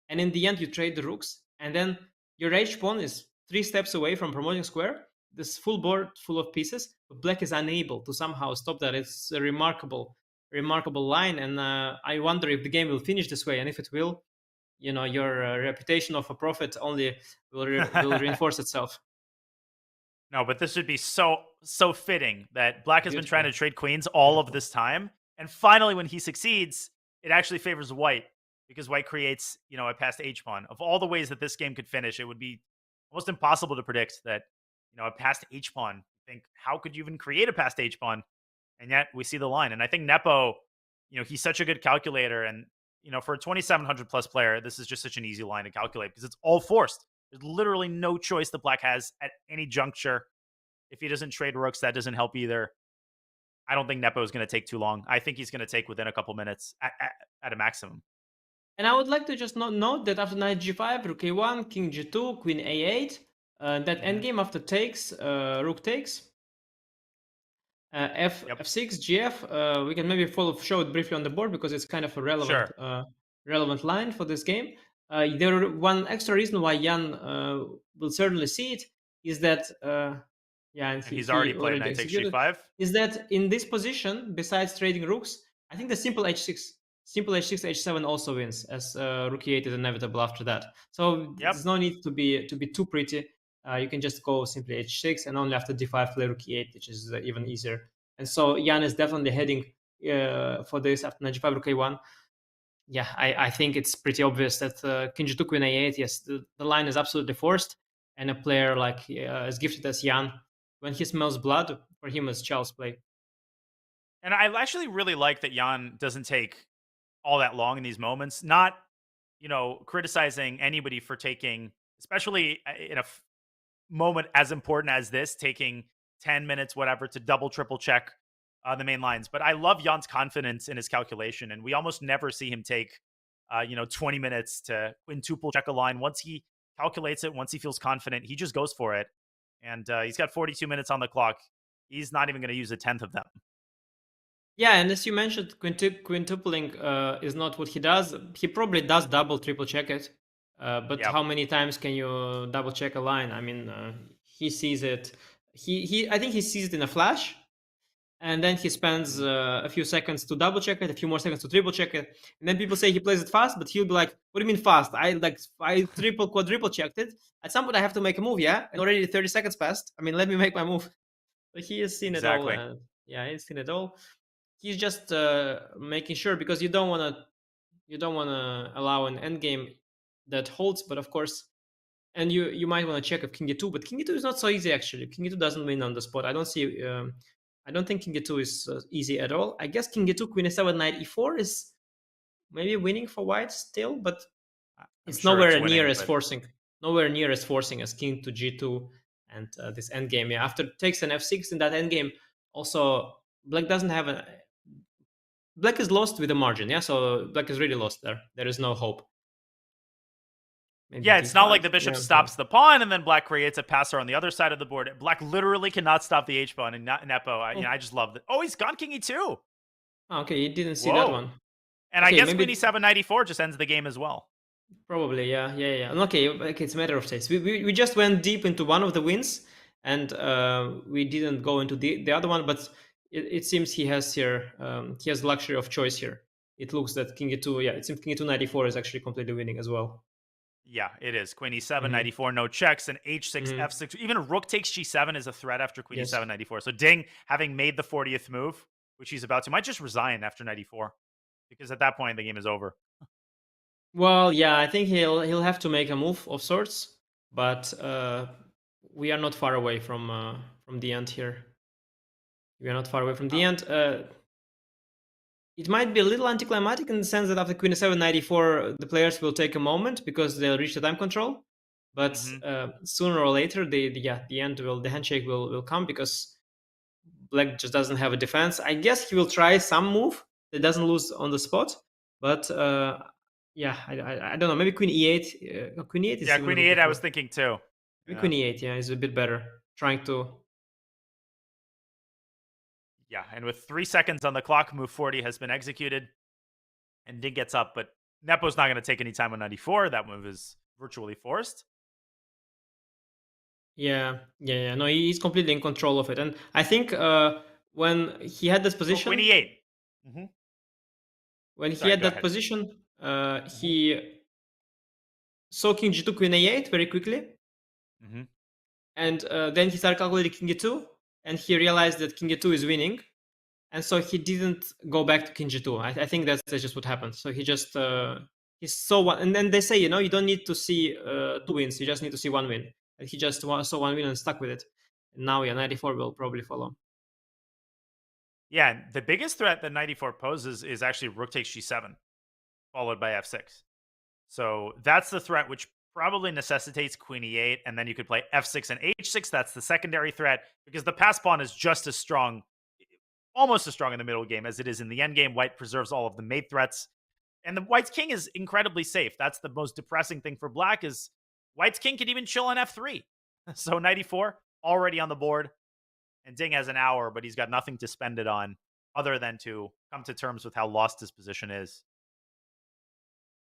and in the end, you trade the rooks, and then your h-pawn is 3 steps away from promoting square. This full board full of pieces, but black is unable to somehow stop that. It's a remarkable line, and I wonder if the game will finish this way, and if it will, your reputation of a prophet only will reinforce itself. No, but this would be so fitting that black has been trying to trade queens all of this time. And finally, when he succeeds, it actually favors white because white creates, a passed h-pawn. Of all the ways that this game could finish, it would be almost impossible to predict that, a passed h-pawn. Think, how could you even create a passed h-pawn? And yet we see the line. And I think Nepo, he's such a good calculator. And for a 2,700 plus player, this is just such an easy line to calculate because it's all forced. There's literally no choice that black has at any juncture. If he doesn't trade rooks, that doesn't help either. I don't think Nepo is going to take too long. I think he's going to take within a couple minutes at a maximum. And I would like to just note that after knight g5, rook a1, king g2, queen a8, that endgame after takes, rook takes, f6, gf. We can maybe show it briefly on the board because it's kind of a relevant line for this game. One extra reason why Jan will certainly see it is that and he's already played knight takes g5. Is that in this position, besides trading rooks, I think the simple h6, h7 also wins, as rook e8 is inevitable after that. So there's no need to be too pretty. You can just go simply h6 and only after d5 play rook e8, which is even easier. And so Jan is definitely heading for this after knight g5, rook a1. Yeah, I think it's pretty obvious that king g2, queen a8, yes, the line is absolutely forced. And a player like as gifted as Jan, when he smells blood, for him it's child's play. And I actually really like that Jan doesn't take all that long in these moments. Not, criticizing anybody for taking, especially in a moment as important as this, taking 10 minutes, whatever, to double, triple check the main lines. But I love Jan's confidence in his calculation. And we almost never see him take, 20 minutes to quintuple check a line. Once he calculates it, once he feels confident, he just goes for it. And he's got 42 minutes on the clock. He's not even going to use a 10th of them. Yeah, and as you mentioned, quintupling is not what he does. He probably does double, triple check it. But how many times can you double check a line? I mean, he sees it. I think he sees it in a flash. and then he spends a few seconds to double check it, a few more seconds to triple check it, and then people say he plays it fast, but he'll be like, "What do you mean fast? I triple, quadruple checked it. At some point, I have to make a move, yeah, and already 30 seconds passed. I mean, let me make my move." But he has seen Exactly. it all. Yeah, he's seen it all. He's just making sure, because you don't want to allow an endgame that holds, but of course. And you might want to check if king e2, but king e2 is not so easy actually. King e2 doesn't win on the spot. I don't think king e2 is easy at all. I guess king e2, queen e7, knight e4 is maybe winning for white still, but it's sure nowhere it's winning, near as but- forcing. Nowhere near as forcing as king to g2 and this endgame. Yeah, after takes an f6 in that endgame, also black doesn't have a. Black is lost with a margin. Yeah, so black is really lost there. There is no hope. Maybe Yeah, it's not like d5. the bishop Yeah, stops the pawn and then black creates a passer on the other side of the board. Black literally cannot stop the h pawn, and not Nepo. I just love that. Oh, he's gone king e2. Oh, okay, you didn't see that Whoa. one. And Okay, I guess maybe- queen e7, knight e4 just ends the game as well. Probably, yeah. Okay, it's a matter of taste. We just went deep into one of the wins, and we didn't go into the other one. But it seems he has here he has the luxury of choice here. It looks that king e2, yeah, it seems king e2 knight e4 is actually completely winning as well. Yeah, it is. Queen e7, Mhm. knight e4, no checks, and h6, Mhm. f6. Even rook takes g7 is a threat after queen Yes. e7, knight e4. So Ding, having made the 40th move, which he's about to, might just resign after knight e4, because at that point the game is over. Well, yeah, I think he'll have to make a move of sorts, but we are not far away from the end here. We are not far away from the end. It might be a little anticlimactic in the sense that after queen e7, knight e4, the players will take a moment because they'll reach the time control. But sooner or later, the handshake will come, because black just doesn't have a defense. I guess he will try some move that doesn't lose on the spot, but I don't know. Maybe queen e8. Queen e8 is Yeah, even queen a bit e8 I was better. thinking too. Maybe queen e8, yeah, is a bit better. Trying to. Yeah, and with 3 seconds on the clock, move 40 has been executed. And Ding gets up, but Nepo's not going to take any time on 94. That move is virtually forced. Yeah. No, he's completely in control of it, and I think when he had this position, queen e8. Mm-hmm. When Sorry, he had go that ahead. position, he saw king g2, queen a8 very quickly, Mm-hmm. and then he started calculating king e2, and he realized that king e2 is winning, and so he didn't go back to king g2. I think that's just what happened. So he just he saw one, and then they say, you don't need to see 2 wins, you just need to see 1 win. And he just saw 1 win and stuck with it. And now, 94 will probably follow. Yeah, and the biggest threat that 94 poses is actually rook takes g7, followed by f6. So that's the threat, which probably necessitates queen e8, and then you could play f6 and h6. That's the secondary threat, because the pass pawn is just as strong, almost as strong in the middle game as it is in the endgame. White preserves all of the mate threats, and the white's king is incredibly safe. That's the most depressing thing for black, is white's king can even chill on f3. So 94 already on the board, and Ding has an hour, but he's got nothing to spend it on other than to come to terms with how lost his position is.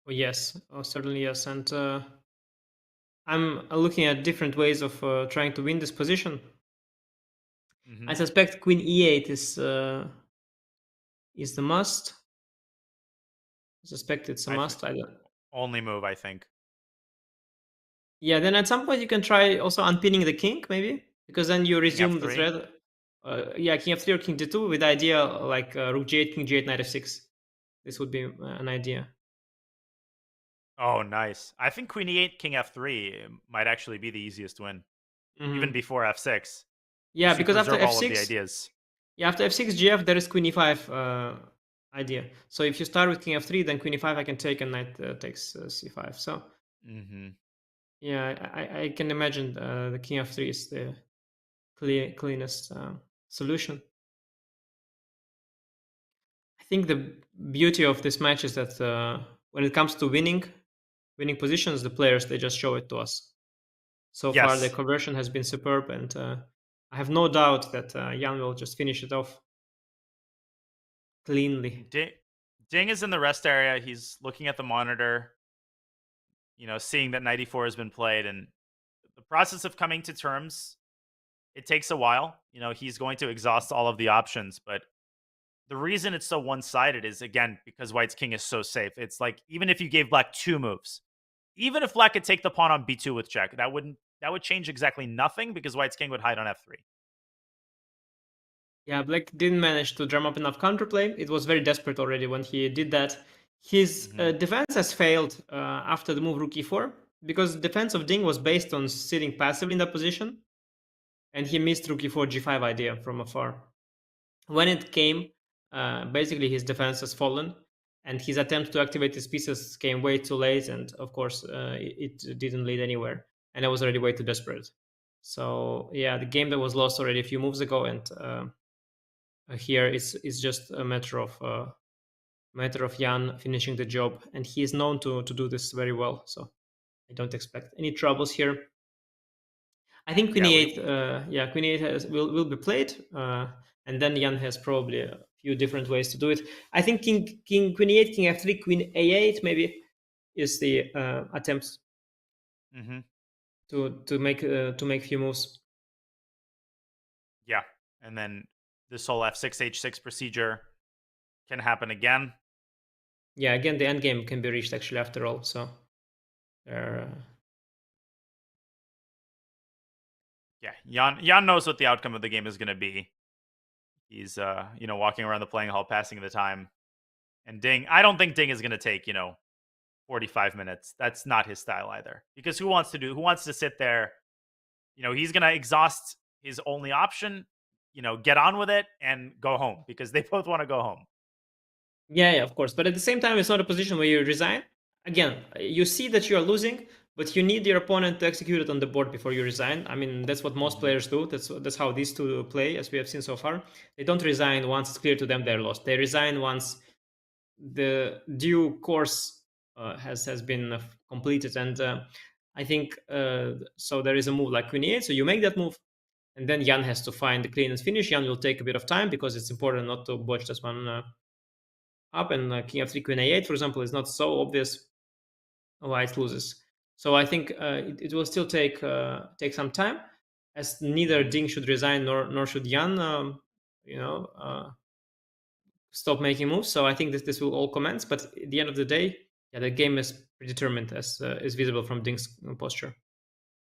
Oh, yes. Oh, certainly yes. And I'm looking at different ways of trying to win this position. Mm-hmm. I suspect queen e8 is the must. I suspect it's a must. I don't. Only move, I think. Yeah, then at some point you can try also unpinning the king, maybe, because then you resume the F3? thread. Yeah, king f3 or king d2 with the idea like rook g8, king g8, knight f6. This would be an idea. Oh, nice. I think queen e8, king f3 might actually be the easiest win, even before f6. Yeah, So you because after preserve all of the f6, ideas. yeah, after f6 gf there is queen e5 idea. So if you start with king f3, then queen e5 I can take, and knight takes c5. So yeah, I can imagine the king f3 is the cleanest solution. I think the beauty of this match is that when it comes to winning positions, the players, they just show it to us. So far, the conversion has been superb, and I have no doubt that Jan will just finish it off cleanly. Ding is in the rest area. He's looking at the monitor, seeing that 94 has been played, and the process of coming to terms it takes a while. You know, he's going to exhaust all of the options, but the reason it's so one-sided is, again, because White's king is so safe. It's like, even if you gave Black 2 moves, even if Black could take the pawn on b2 with check, that would change exactly nothing because White's king would hide on f3. Yeah, Black didn't manage to drum up enough counterplay. It was very desperate already when he did that. His defense has failed after the move rook e4 because the defense of Ding was based on sitting passively in that position, and he missed rook e4 g5 idea from afar. When it came, basically his defense has fallen, and his attempt to activate his pieces came way too late, and of course it didn't lead anywhere, and I was already way too desperate. So yeah, the game that was lost already a few moves ago, and here it's just a matter of Jan finishing the job, and he is known to do this very well. So I don't expect any troubles here. I think Queen E8, Queen E8 will be played, and then Jan has probably a few different ways to do it. I think Queen E8, King F3, Queen A8 maybe is the attempt to make a few moves. Yeah, and then this whole f6 h6 procedure can happen again. Yeah, again, the endgame can be reached actually after all. So, yeah, Jan knows what the outcome of the game is going to be. He's walking around the playing hall, passing the time. And Ding, I don't think Ding is going to take 45 minutes. That's not his style either. Because who wants to sit there? He's going to exhaust his only option. Get on with it and go home because they both want to go home. Yeah, of course. But at the same time, it's not a position where you resign. Again, you see that you are losing, but you need your opponent to execute it on the board before you resign. I mean, that's what most players do. That's how these two play, as we have seen so far. They don't resign once it's clear to them they're lost. They resign once the due course has been completed. And I think so. There is a move like Queen E8, so you make that move. And then Jan has to find the cleanest finish. Jan will take a bit of time because it's important not to botch this one up. And King F3, Queen A8, for example, is not so obvious why it loses. So I think it will still take some time, as neither Ding should resign nor should Jan, stop making moves. So I think this will all commence. But at the end of the day, yeah, the game is predetermined, as is visible from Ding's posture.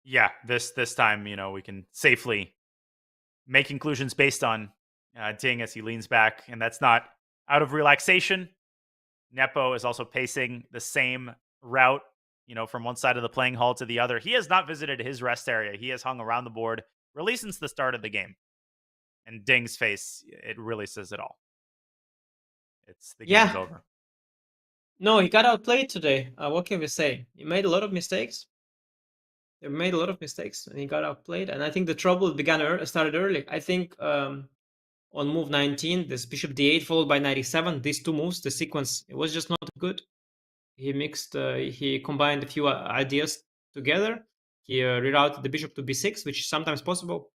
Yeah, this time, we can safely make conclusions based on Ding as he leans back, and that's not out of relaxation. Nepo is also pacing the same route, from one side of the playing hall to the other. He has not visited his rest area. He has hung around the board really since the start of the game. And Ding's face, it really says it all. The game's over. No, he got outplayed today. What can we say? He made a lot of mistakes. They made a lot of mistakes, and he got outplayed. And I think the trouble started early. I think on move 19, this bishop d8 followed by 97, these two moves, the sequence, it was just not good. He combined a few ideas together. He rerouted the bishop to b6, which is sometimes possible.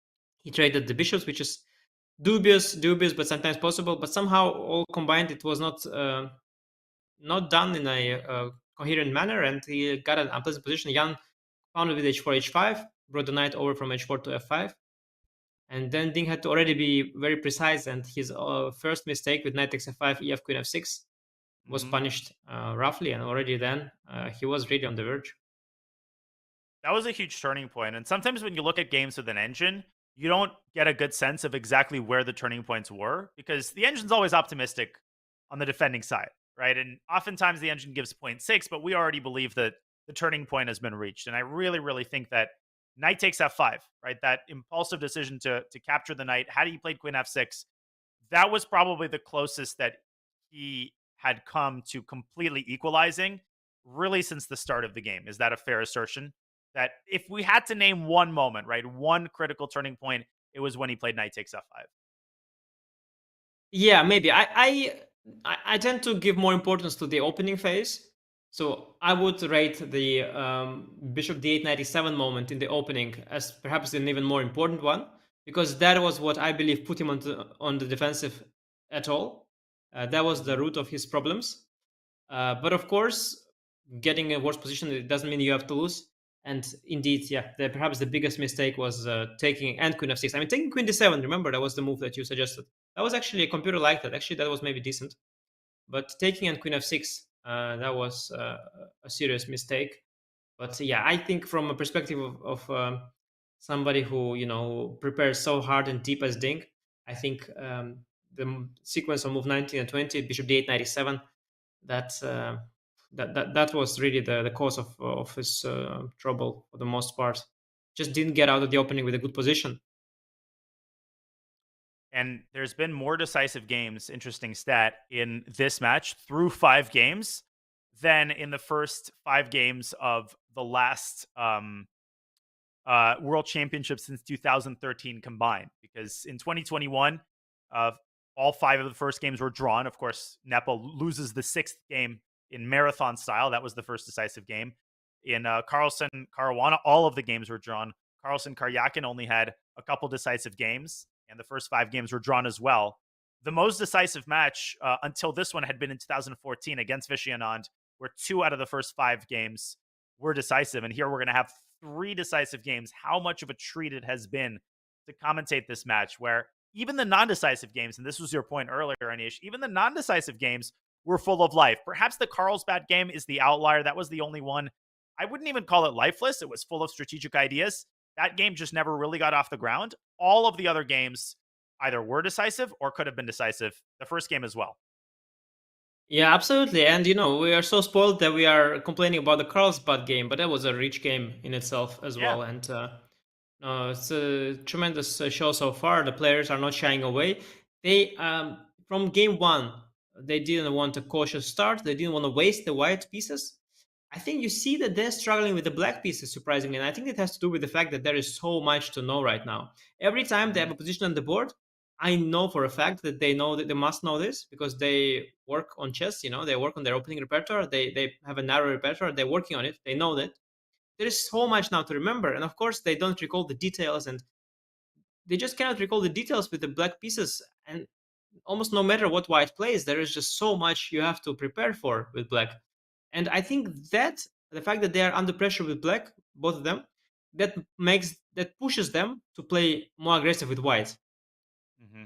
He traded the bishops, which is dubious, but sometimes possible. But somehow all combined, it was not done in a coherent manner, and he got an unpleasant position. Jan found it with h4, h5, brought the knight over from h4 to f5. And then Ding had to already be very precise, and his first mistake with knight takes f5, ef, queen f6 was punished roughly, and already then he was really on the verge. That was a huge turning point. And sometimes when you look at games with an engine, you don't get a good sense of exactly where the turning points were, because the engine's always optimistic on the defending side, right? And oftentimes the engine gives 0.6, but we already believe that the turning point has been reached. And I really, really think that knight takes f5, right? That impulsive decision to capture the knight, had he played queen f6, that was probably the closest that he had come to completely equalizing really since the start of the game. Is that a fair assertion? That if we had to name one moment, right, one critical turning point, it was when he played knight takes f5. Yeah, maybe. I tend to give more importance to the opening phase. So I would rate the bishop d8 97 moment in the opening as perhaps an even more important one, because that was what I believe put him on the defensive at all. That was the root of his problems. But of course, getting a worse position, it doesn't mean you have to lose. And indeed, yeah, perhaps the biggest mistake was taking and queen f6. I mean, taking queen d7. Remember, that was the move that you suggested. That was actually a computer like that. Actually, that was maybe decent. But taking and queen f6, that was a serious mistake. But yeah, I think from a perspective of somebody who prepares so hard and deep as Ding, I think the sequence of move 19 and 20, bishop d8, 97, that was really the cause of his trouble for the most part. Just didn't get out of the opening with a good position. And there's been more decisive games, interesting stat, in this match through 5 games than in the first 5 games of the last World Championship since 2013 combined. Because in 2021, all 5 of the first games were drawn. Of course, Nepo loses the 6th game in marathon style. That was the first decisive game. In Carlsen, Caruana, all of the games were drawn. Carlsen, Karyakin only had a couple decisive games, and the first 5 games were drawn as well. The most decisive match until this one had been in 2014 against Vishy Anand, where 2 out of the first 5 games were decisive. And here we're going to have 3 decisive games. How much of a treat it has been to commentate this match, where even the non-decisive games, and this was your point earlier, Anish, even the non-decisive games were full of life. Perhaps the Carlsbad game is the outlier. That was the only one. I wouldn't even call it lifeless. It was full of strategic ideas. That game just never really got off the ground. All of the other games either were decisive or could have been decisive. The first game as well. Yeah, absolutely. And, we are so spoiled that we are complaining about the Carlsbad game, but that was a rich game in itself as well. And it's a tremendous show so far. The players are not shying away. They, from game 1, they didn't want a cautious start. They didn't want to waste the white pieces. I think you see that they're struggling with the black pieces, surprisingly. And I think it has to do with the fact that there is so much to know right now. Every time they have a position on the board, I know for a fact that they know that they must know this because they work on chess, they work on their opening repertoire. They have a narrow repertoire. They're working on it. They know that. There is so much now to remember. And of course, they don't recall the details and they just cannot recall the details with the black pieces. And almost no matter what white plays, there is just so much you have to prepare for with black. And I think that the fact that they are under pressure with black, both of them, that pushes them to play more aggressive with white.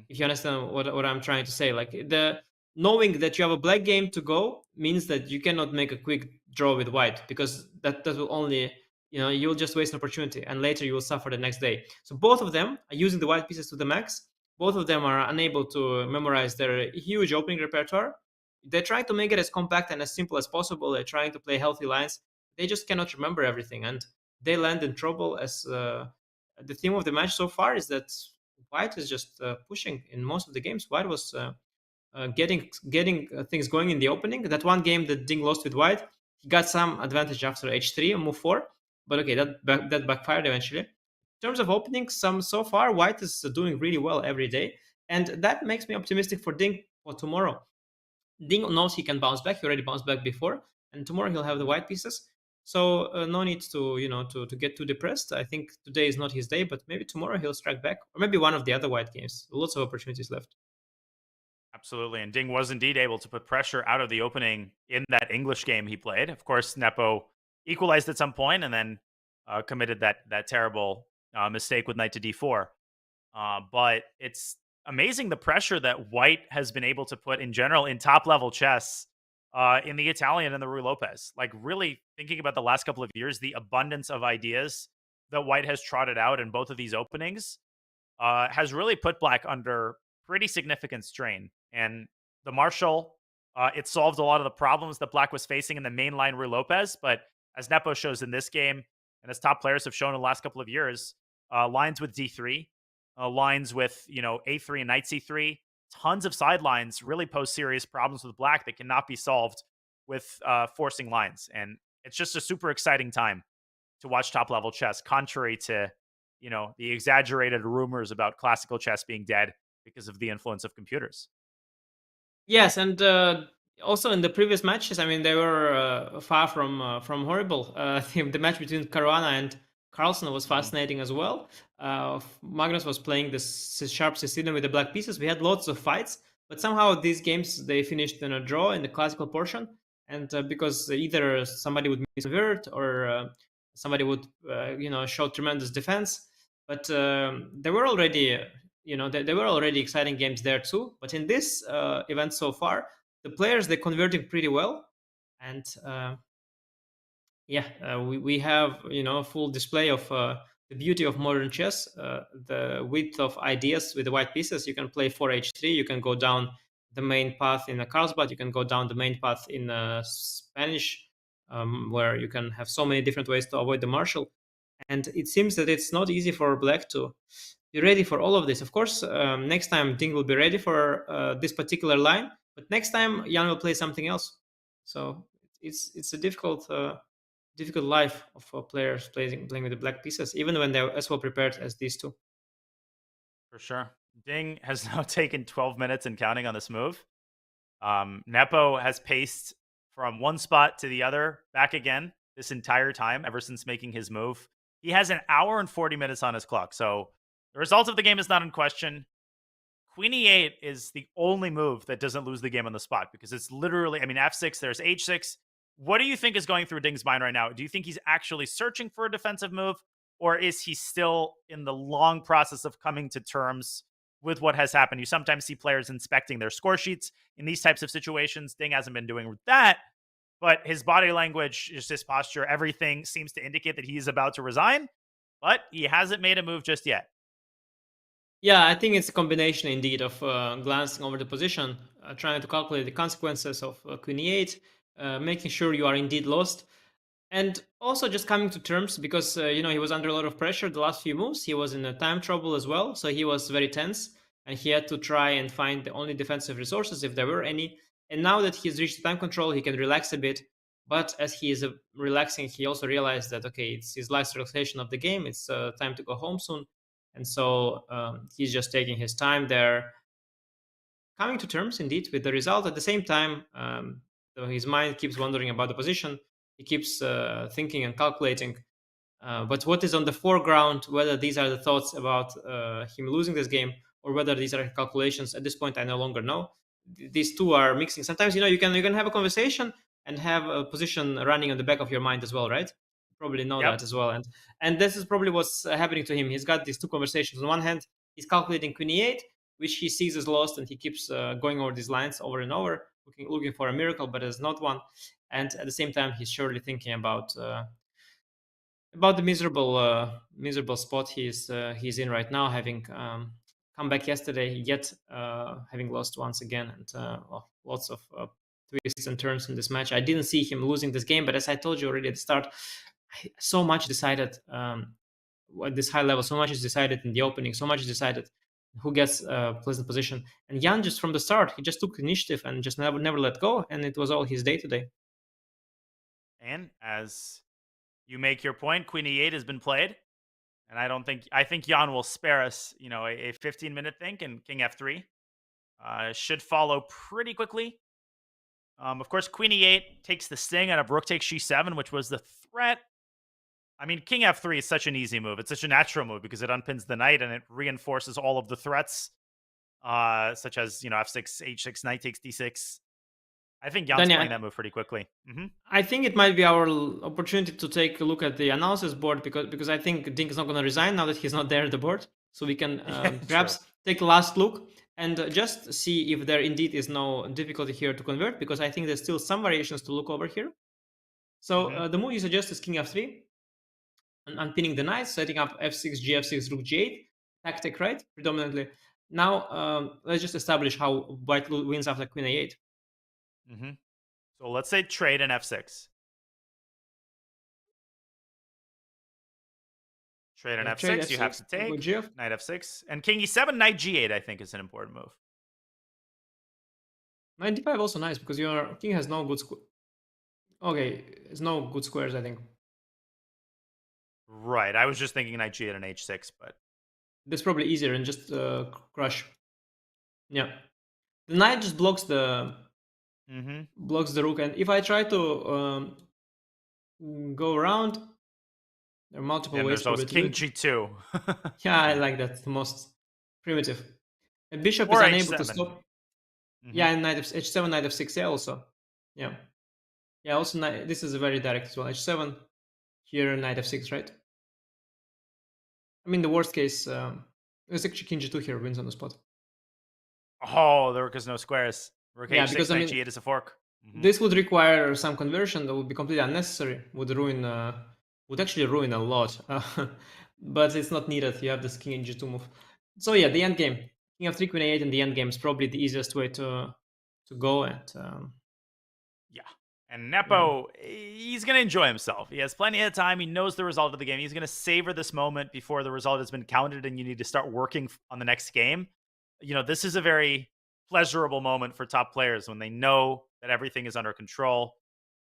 If you understand what I'm trying to say, like the knowing that you have a black game to go means that you cannot make a quick draw with white because that will only, you'll just waste an opportunity and later you will suffer the next day. So both of them are using the white pieces to the max. Both of them are unable to memorize their huge opening repertoire. They're trying to make it as compact and as simple as possible. They're trying to play healthy lines. They just cannot remember everything and they land in trouble as the theme of the match so far is that white is just pushing in most of the games. White was getting things going in the opening. That one game that Ding lost with white, he got some advantage after h3 and move 4. But okay, that backfired eventually. In terms of opening, so far, white is doing really well every day. And that makes me optimistic for Ding for tomorrow. Ding knows he can bounce back. He already bounced back before. And tomorrow he'll have the white pieces. So no need to get too depressed. I think today is not his day, but maybe tomorrow he'll strike back, or maybe one of the other white games. Lots of opportunities left. Absolutely, and Ding was indeed able to put pressure out of the opening in that English game he played. Of course, Nepo equalized at some point and then committed that terrible mistake with knight to d4. But it's amazing the pressure that white has been able to put in general in top-level chess in the Italian and the Ruy Lopez. Like really thinking about the last couple of years, the abundance of ideas that white has trotted out in both of these openings has really put black under pretty significant strain. And the Marshall, it solved a lot of the problems that black was facing in the mainline Ruy Lopez. But as Nepo shows in this game, and as top players have shown in the last couple of years, lines with d3, lines with a3 and knight c3, tons of sidelines really pose serious problems with black that cannot be solved with forcing lines. And it's just a super exciting time to watch top-level chess, contrary to, the exaggerated rumors about classical chess being dead because of the influence of computers. Yes, and also in the previous matches, I mean, they were far from horrible. The match between Caruana and Carlsen was fascinating as well. Magnus was playing this sharp Sicilian with the black pieces. We had lots of fights, but somehow these games, they finished in a draw in the classical portion. And because either somebody would misvert or somebody would show tremendous defense. But there were already there were already exciting games there too. But in this event so far, the players, they're converting pretty well, and we have a full display of the beauty of modern chess, the width of ideas with the white pieces. You can play 4h3, you can go down the main path in a Carlsbad, you can go down the main path in Spanish, where you can have so many different ways to avoid the marshal. And it seems that it's not easy for black to be ready for all of this. Of course, next time Ding will be ready for this particular line, but next time Jan will play something else. So it's a difficult life of players playing with the black pieces, even when they're as well prepared as these two. For sure. Ding has now taken 12 minutes and counting on this move. Nepo has paced from one spot to the other, back again this entire time, ever since making his move. He has an hour and 40 minutes on his clock, so the result of the game is not in question. Queen e8 is the only move that doesn't lose the game on the spot, because it's literally, I mean, f6, there's h6. What do you think is going through Ding's mind right now? Do you think he's actually searching for a defensive move, or is he still in the long process of coming to terms with what has happened? You sometimes see players inspecting their score sheets in these types of situations. Ding hasn't been doing that, but his body language, just his posture, everything seems to indicate that he's about to resign, but he hasn't made a move just yet. Yeah, I think it's a combination indeed of glancing over the position, trying to calculate the consequences of Queen e8, making sure you are indeed lost, and also just coming to terms, because he was under a lot of pressure the last few moves. He was in a time trouble as well, so he was very tense, and he had to try and find the only defensive resources, if there were any. And now that he's reached time control, he can relax a bit. But as he is relaxing, he also realized that, okay, it's his last relaxation of the game. It's time to go home soon. And so he's just taking his time there, coming to terms indeed with the result. At the same time, his mind keeps wondering about the position. He keeps thinking and calculating. But what is on the foreground, whether these are the thoughts about him losing this game, or whether these are calculations, at this point I no longer know. These two are mixing. Sometimes you can have a conversation and have a position running on the back of your mind as well, right? You probably know that as well. And this is probably what's happening to him. He's got these two conversations. On one hand, he's calculating Queen e8, which he sees as lost, and he keeps going over these lines over and over, looking for a miracle, but there's not one. And at the same time, he's surely thinking about the miserable spot he's in right now, having come back yesterday, yet having lost once again, and lots of twists and turns in this match. I didn't see him losing this game, but as I told you already at the start, so much decided at this high level, so much is decided in the opening, so much is decided who gets a pleasant position. And Jan, just from the start, he just took initiative and just never let go, and it was all his day today. And as you make your point, Queen e8 has been played, and I think Jan will spare us, a 15-minute think, and King f3 should follow pretty quickly. Of course, Queen e8 takes the sting, and a rook takes g7, which was the threat. I mean, King f3 is such an easy move. It's such a natural move because it unpins the knight and it reinforces all of the threats, such as f6, h6, knight takes d6. I think Jan's playing that move pretty quickly. Mm-hmm. I think it might be our opportunity to take a look at the analysis board, because I think Ding is not going to resign now that he's not there at the board. So we can perhaps take a last look and just see if there indeed is no difficulty here to convert, because I think there's still some variations to look over here. So the move you suggest is King f3, and unpinning the knight, setting up f6, gf6, rook g8, tactic, right? Predominantly. Now let's just establish how white wins after Queen a8. Mm-hmm. So let's say trade in f6. Trade in f6, you have to take. Knight f6. And king e7, knight g8, I think, is an important move. Knight d5 also nice, because your king has no good there's no good squares, I think. Right. I was just thinking knight g8 and h6, but that's probably easier and just crush. Yeah. The knight just blocks the rook, and if I try to go around, there are multiple ways to do it. King g2. Yeah, I like that, the most primitive. And bishop is unable to stop. Yeah, and knight of h7, knight of 6, yeah, also. Yeah. Yeah, also this is very direct as well. h7, here knight f6, right? I mean, the worst case, it's actually king g2 here wins on the spot. Oh, the rook has no squares. Rook Yeah, h6, because I knight mean, g8 is a fork. this would require some conversion that would be completely unnecessary, would ruin, would actually ruin a lot. But it's not needed. You have this king in g2 move. So yeah, the endgame, king of 3, queen a8 in the endgame is probably the easiest way to go at. Yeah. And Nepo, he's going to enjoy himself. He has plenty of time. He knows the result of the game. He's going to savor this moment before the result has been counted and you need to start working on the next game. You know, this is a very pleasurable moment for top players when they know that everything is under control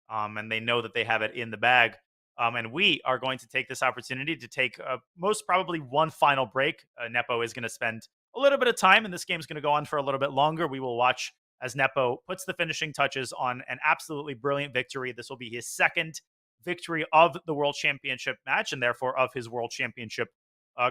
and they know that they have it in the bag. And we are going to take this opportunity to take most probably one final break. Nepo is going to spend a little bit of time, and this game is going to go on for a little bit longer. We will watch as Nepo puts the finishing touches on an absolutely brilliant victory. This will be his second victory of the World Championship match, and therefore of his World Championship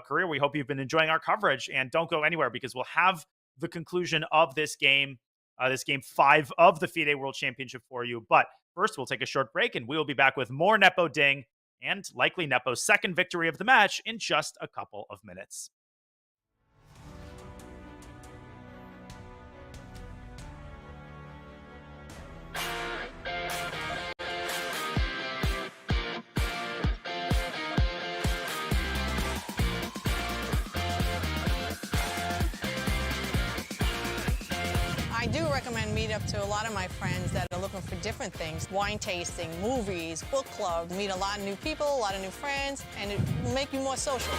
career. We hope you've been enjoying our coverage, and don't go anywhere because we'll have the conclusion of this game 5 of the FIDE World Championship for you. But first, we'll take a short break, and we will be back with more Nepo Ding and likely Nepo's second victory of the match in just a couple of minutes. I do recommend Meetup to a lot of my friends that are looking for different things. Wine tasting, movies, book club, meet a lot of new people, a lot of new friends, and it will make you more social.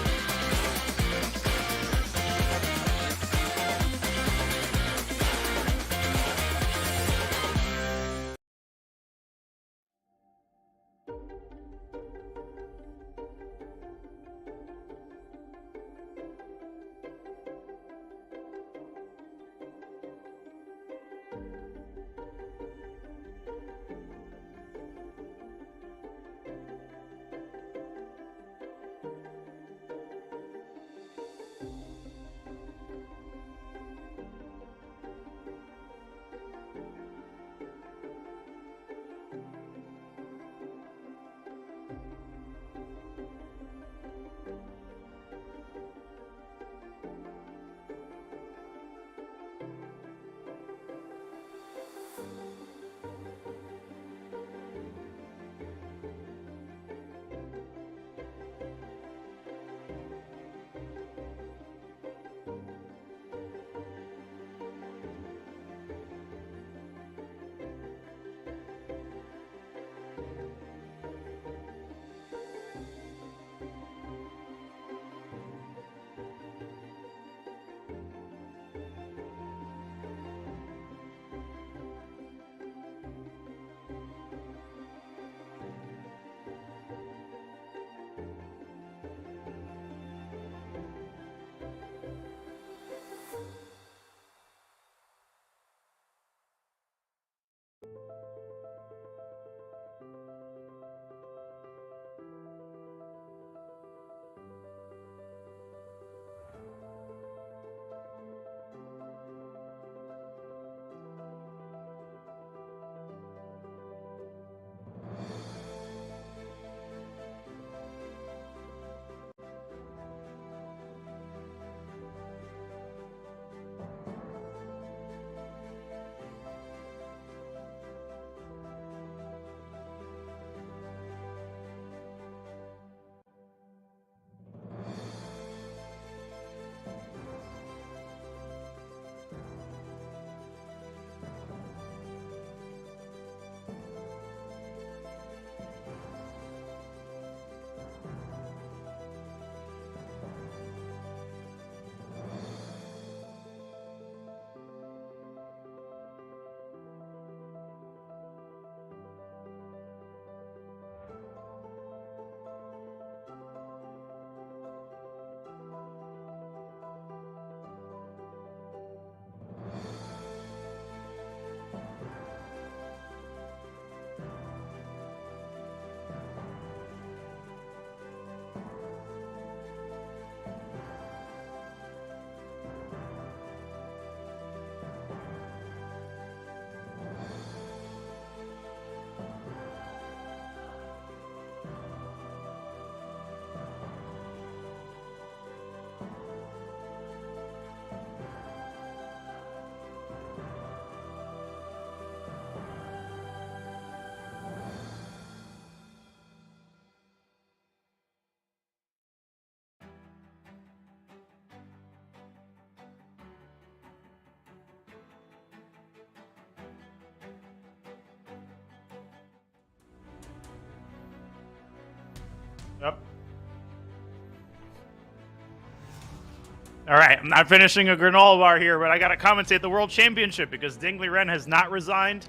All right, I'm not finishing a granola bar here, but I got to commentate the World Championship because Ding Liren has not resigned.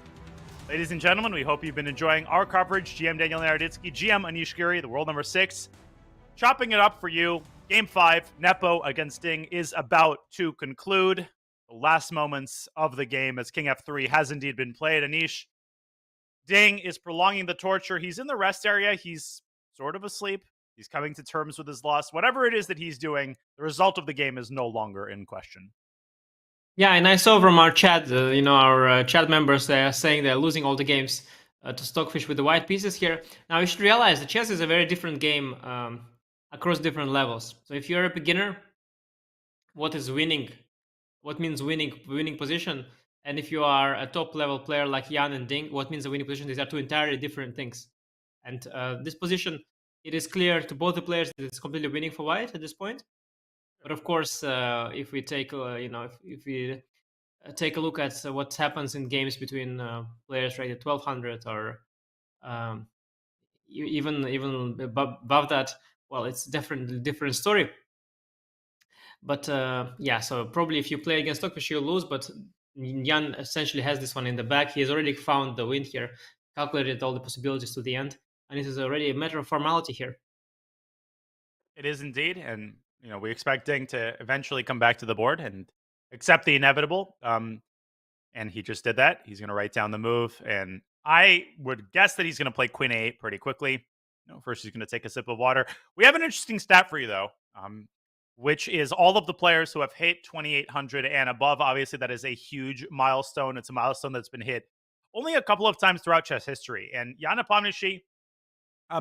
Ladies and gentlemen, we hope you've been enjoying our coverage. GM Daniel Naroditsky, GM Anish Giri, the world number 6. Chopping it up for you. Game 5, Nepo against Ding, is about to conclude. The last moments of the game as King F3 has indeed been played. Anish, Ding is prolonging the torture. He's in the rest area. He's sort of asleep. He's coming to terms with his loss. Whatever it is that he's doing, the result of the game is no longer in question. Yeah, and I saw from our chat, our chat members, they are saying they're losing all the games to Stockfish with the white pieces here. Now, you should realize that chess is a very different game across different levels. So if you're a beginner, what is winning? What means winning position? And if you are a top level player like Jan and Ding, what means a winning position? These are two entirely different things. And this position, it is clear to both the players that it's completely winning for white at this point. But of course, if we take, if we take a look at what happens in games between players rated 1200 or even above that, well, it's definitely different story. But yeah, so probably if you play against Stockfish, you'll lose. But Jan essentially has this one in the back. He has already found the win here, calculated all the possibilities to the end, and it is already a matter of formality here. It is indeed, and we expect Ding to eventually come back to the board and accept the inevitable. And he just did that. He's going to write down the move, and I would guess that he's going to play Queen A8 pretty quickly. First he's going to take a sip of water. We have an interesting stat for you, though, which is all of the players who have hit 2,800 and above. Obviously, that is a huge milestone. It's a milestone that's been hit only a couple of times throughout chess history. And Jan Nepomniachtchi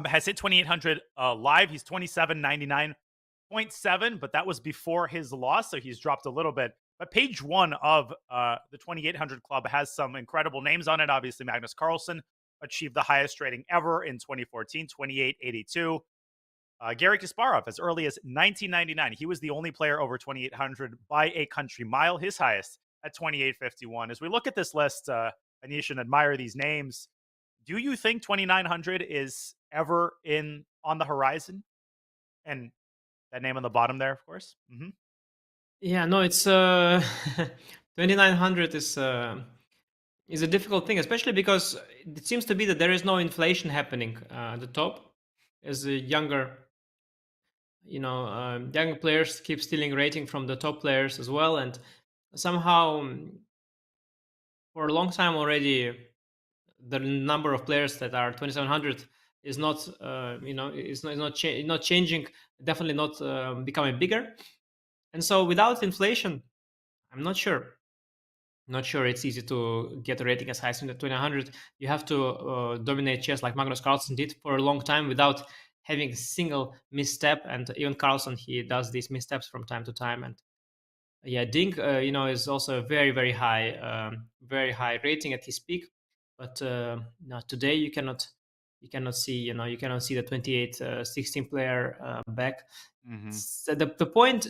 has hit 2,800 live. He's 2799.7, but that was before his loss, so he's dropped a little bit. But page 1 of the 2,800 club has some incredible names on it. Obviously, Magnus Carlsen achieved the highest rating ever in 2014, 2882. Garry Kasparov, as early as 1999, he was the only player over 2,800 by a country mile, his highest at 2851. As we look at this list, Anish, and admire these names, do you think 2,900 is ever on the horizon? And that name on the bottom there, of course. Mm-hmm. Yeah, no, it's 2,900 is a difficult thing, especially because it seems to be that there is no inflation happening at the top. As younger players keep stealing rating from the top players as well, and somehow for a long time already, the number of players that are 2,700 is not, is not changing. Definitely not becoming bigger. And so, without inflation, I'm not sure. Not sure it's easy to get a rating as high as 2,900. You have to dominate chess like Magnus Carlsen did for a long time without having a single misstep. And even Carlsen, he does these missteps from time to time. And yeah, Ding, is also a very, very high rating at his peak. But today you cannot see the 28-16 player back. Mm-hmm. So the point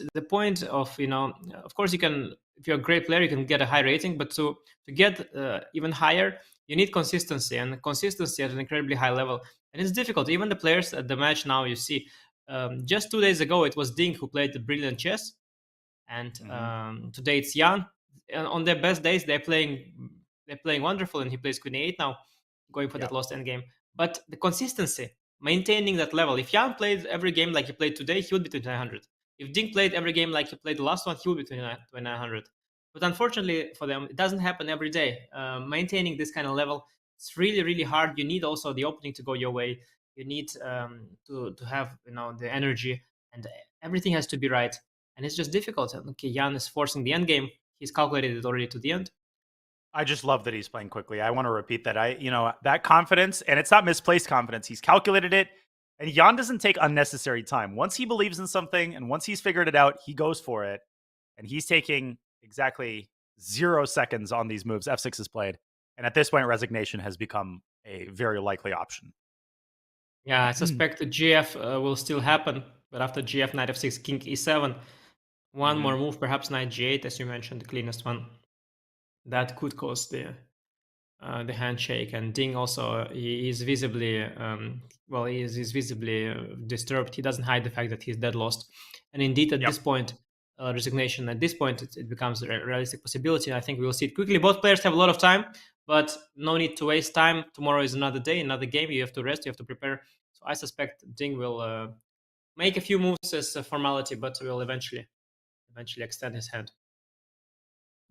of of course you can, if you're a great player, you can get a high rating, but to get even higher, you need consistency, and consistency at an incredibly high level, and it's difficult. Even the players at the match now, you see, just 2 days ago it was Ding who played the brilliant chess, and today it's Jan. And on their best days, they're playing wonderful, and he plays Queen A8 now, going for that lost endgame. But the consistency, maintaining that level. If Jan played every game like he played today, he would be 2,900. If Ding played every game like he played the last one, he would be 2,900. But unfortunately for them, it doesn't happen every day. Maintaining this kind of level, it's really, really hard. You need also the opening to go your way. You need to have the energy, and everything has to be right. And it's just difficult. Okay, Jan is forcing the endgame. He's calculated it already to the end. I just love that he's playing quickly. I want to repeat that. That confidence, and it's not misplaced confidence. He's calculated it, and Jan doesn't take unnecessary time. Once he believes in something, and once he's figured it out, he goes for it. And he's taking exactly 0 seconds on these moves F6 has played. And at this point, resignation has become a very likely option. Yeah, I suspect the GF will still happen, but after GF, knight F6, king E7, one more move, perhaps knight G8, as you mentioned, the cleanest one. That could cause the handshake. And Ding also, he is visibly he's visibly disturbed. He doesn't hide the fact that he's dead lost. And indeed, at this point, resignation. At this point, it becomes a realistic possibility. And I think we will see it quickly. Both players have a lot of time, but no need to waste time. Tomorrow is another day, another game. You have to rest, you have to prepare. So I suspect Ding will make a few moves as a formality, but will eventually extend his hand.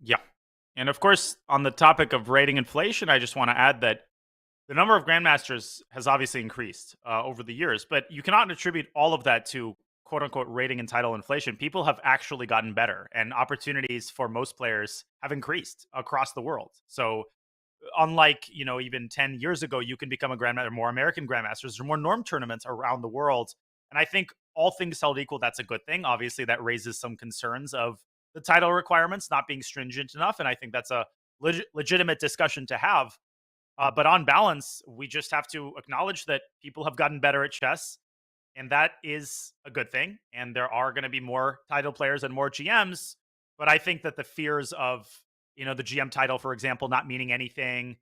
Yeah. And of course, on the topic of rating inflation, I just want to add that the number of grandmasters has obviously increased over the years, but you cannot attribute all of that to quote unquote rating and title inflation. People have actually gotten better, and opportunities for most players have increased across the world. So unlike, even 10 years ago, you can become a grandmaster, more American grandmasters, or more norm tournaments around the world. And I think all things held equal, that's a good thing. Obviously, that raises some concerns of the title requirements not being stringent enough. And I think that's a legitimate discussion to have. But on balance, we just have to acknowledge that people have gotten better at chess, and that is a good thing. And there are going to be more title players and more GMs. But I think that the fears of, the GM title, for example, not meaning anything,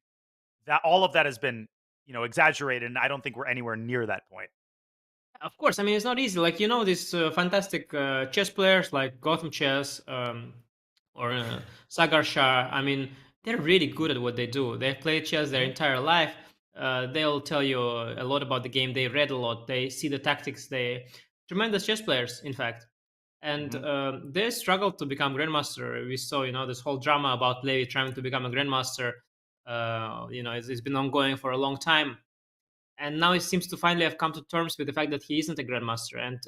that all of that has been, exaggerated. And I don't think we're anywhere near that point. Of course, I mean, it's not easy. Like, these fantastic chess players like Gotham Chess or Sagar Shah. I mean, they're really good at what they do. They've played chess their entire life. They'll tell you a lot about the game. They read a lot. They see the tactics. They tremendous chess players, in fact. And they struggled to become grandmaster. We saw, this whole drama about Levy trying to become a grandmaster. It's been ongoing for a long time. And now he seems to finally have come to terms with the fact that he isn't a grandmaster. And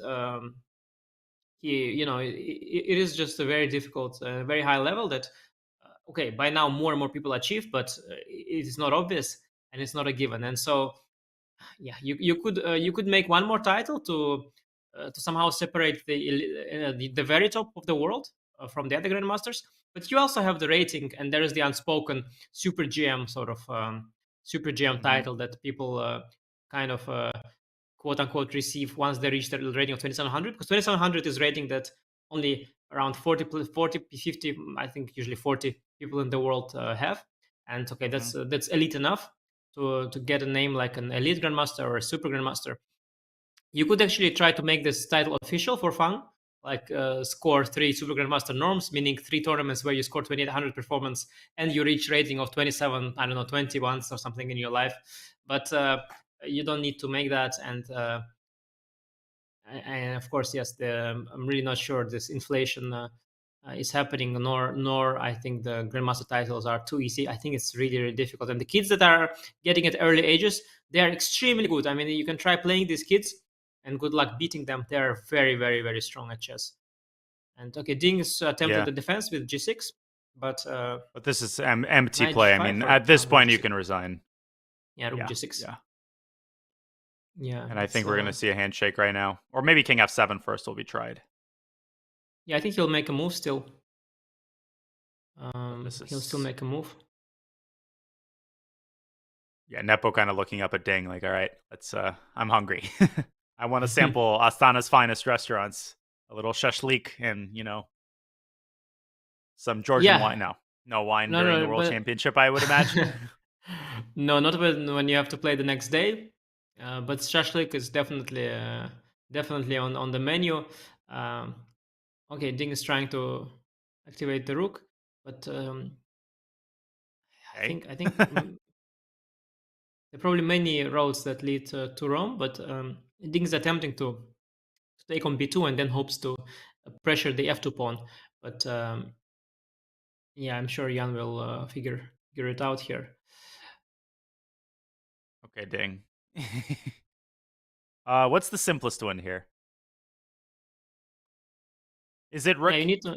it is just a very difficult, very high level that, okay, by now more and more people achieve, but it is not obvious and it's not a given. And so, yeah, you could make one more title to somehow separate the very top of the world from the other grandmasters. But you also have the rating, and there is the unspoken super GM sort of super GM title that people kind of quote unquote receive once they reach the rating of 2700, because 2700 is rating that only around 40, 50, I think usually 40 people in the world have. And okay, that's elite enough to get a name like an elite grandmaster or a super grandmaster. You could actually try to make this title official for fun, like score 3 super grandmaster norms, meaning 3 tournaments where you score 2800 performance and you reach rating of 27, 20 once or something in your life. But you don't need to make that. And of course, yes, I'm really not sure this inflation is happening, nor I think the grandmaster titles are too easy. I think it's really, really difficult. And the kids that are getting at early ages, they are extremely good. I mean, you can try playing these kids, and good luck beating them. They are very, very, very strong at chess. And okay, Ding is attempted the defense with g6, but this is empty play. I mean, at this point, you can resign. Yeah, rook g6. Yeah. And I think we're going to see a handshake right now. Or maybe king f7 first will be tried. Yeah, I think he'll make a move still. He'll still make a move. Yeah, Nepo kind of looking up at Ding like, all right, let's. I'm hungry. I want to sample Astana's finest restaurants. A little shashlik and, some Georgian wine. No wine during the World Championship, I would imagine. No, not when you have to play the next day. But shashlik is definitely on the menu. Okay, Ding is trying to activate the rook, but I think there are probably many roads that lead to Rome, but Ding is attempting to take on b2 and then hopes to pressure the f2 pawn. But yeah, I'm sure Jan will figure it out here. Okay, Ding. What's the simplest one here? Is it rook? Yeah, you need to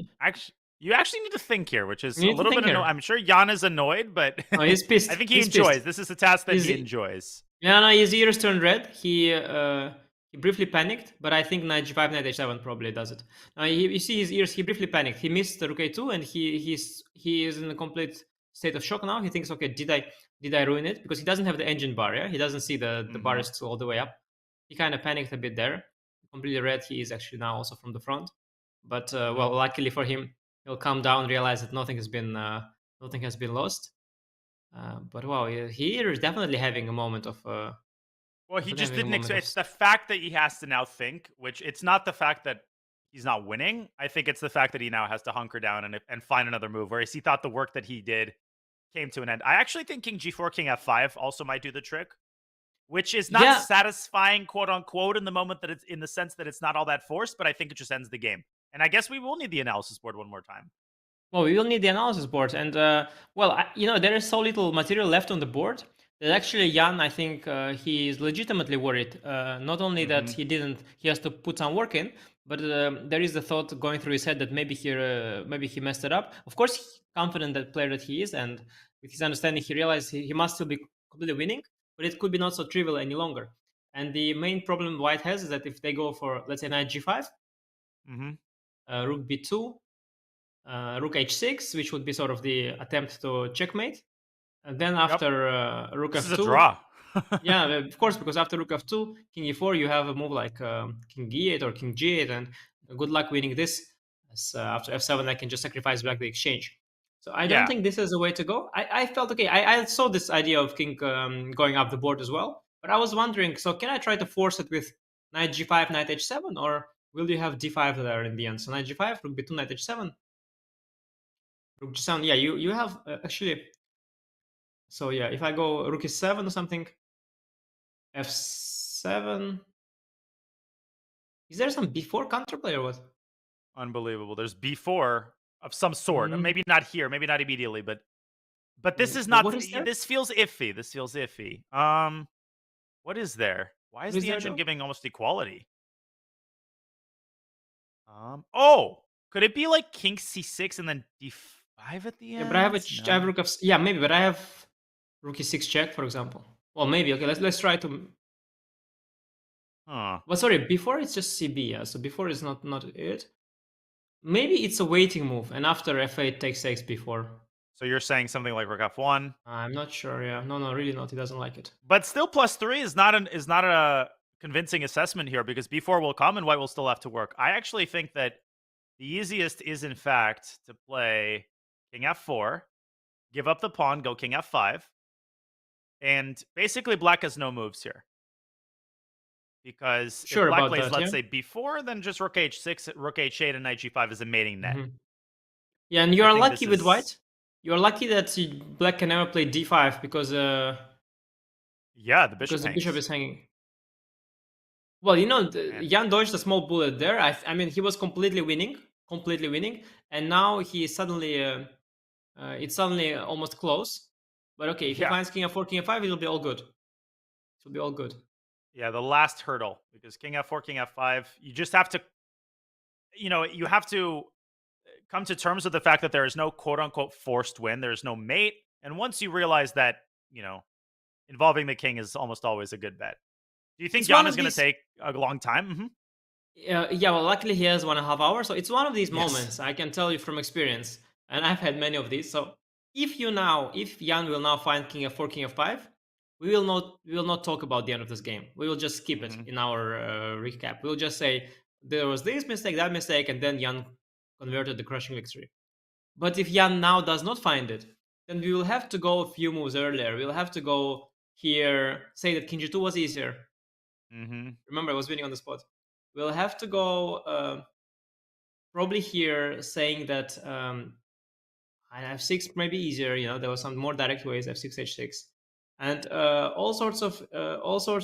you actually need to think here, which is a little bit annoying. I'm sure Jan is annoyed, but he's pissed. I think he enjoys. This is a task that he enjoys. Yeah, no, his ears turned red. He briefly panicked, but I think knight g5, knight h7 probably does it. Now you see his ears. He briefly panicked. He missed the rook a2, and he is in a complete state of shock now. He thinks, okay, did I ruin it? Because he doesn't have the engine bar. Yeah, he doesn't see the bar is still all the way up. He kind of panicked a bit there. Completely red. He is actually now also from the front. But well, luckily for him, he'll calm down, realize that nothing has been lost. But wow, he is definitely having a moment of. Well, he just didn't expect. It's the fact that he has to now think, which it's not the fact that he's not winning. I think it's the fact that he now has to hunker down and find another move, whereas he thought the work that he did came to an end. I actually think king g4, king f5 also might do the trick, which is not satisfying, quote unquote, in the moment that it's in the sense that it's not all that forced, but I think it just ends the game. And I guess we will need the analysis board one more time. Well, we will need the analysis board, and there is so little material left on the board that actually Jan, I think he is legitimately worried. Not only that he has to put some work in, but there is the thought going through his head that maybe he messed it up. Of course, he's confident that player that he is, and with his understanding, he realized he must still be completely winning, but it could be not so trivial any longer. And the main problem White has is that if they go for, let's say, knight g5, rook b2, rook h6, which would be sort of the attempt to checkmate. And then after rook this f2, is a draw. Yeah, of course, because after rook f2, king e4, you have a move like king e8 or king g8, and good luck winning this. As, after f7, I can just sacrifice back the exchange. So I don't think this is a way to go. I felt okay. I saw this idea of king going up the board as well, but I was wondering, so can I try to force it with knight g5, knight h7, or will you have d5 there in the end? So knight g5, rook b2, knight h7. Rook g7, yeah, you have actually. So yeah, if I go rook e7 or something, f7. Is there some b4 counterplay or what? Unbelievable. There's b4 of some sort. Maybe not here, maybe not immediately, but this is not. What is this feels iffy. This feels iffy. What is there? Why is the engine giving almost equality? Oh, could it be like king c6 and then d5 at the end? Yeah, but I have rook of, yeah, maybe, but I have rook e6 check, for example. Well, maybe. Okay, let's try to. But sorry, before it's just cb. Yeah, so before is not it. Maybe it's a waiting move, and after f8 takes takes before. So you're saying something like rook f1? I'm not sure. Yeah, no, really not. He doesn't like it. But still, +3 is not a convincing assessment here, because b4 will come and white will still have to work. I actually think that the easiest is, in fact, to play king f4, give up the pawn, go king f5, and basically black has no moves here. Because if black plays, let's say, b4, then just rook h6, rook h8, and knight g5 is a mating net. Yeah, and you are lucky with white. You are lucky that black can never play d5 because the bishop is hanging. Well, Jan dodged a small bullet there. I mean, he was completely winning, and now he suddenly it's suddenly almost close. But okay, if he finds king f4, king f5, it'll be all good. It'll be all good. Yeah, the last hurdle, because king f4, king f5, you just have to, you have to come to terms with the fact that there is no quote-unquote forced win. There's no mate. And once you realize that, involving the king is almost always a good bet. Do you think Jan is going to take a long time? Yeah, well, luckily he has 1.5 hours. So it's one of these moments, I can tell you from experience. And I've had many of these. So if Jan will now find king f4, king f5, we will not talk about the end of this game. We will just skip it in our recap. We'll just say there was this mistake, that mistake, and then Jan converted the crushing victory. But if Jan now does not find it, then we will have to go a few moves earlier. We'll have to go here, say that king g2 was easier. Remember, I was winning on the spot. We'll have to go probably here, saying that f6 may be easier. There were some more direct ways, f6, h6. And all sorts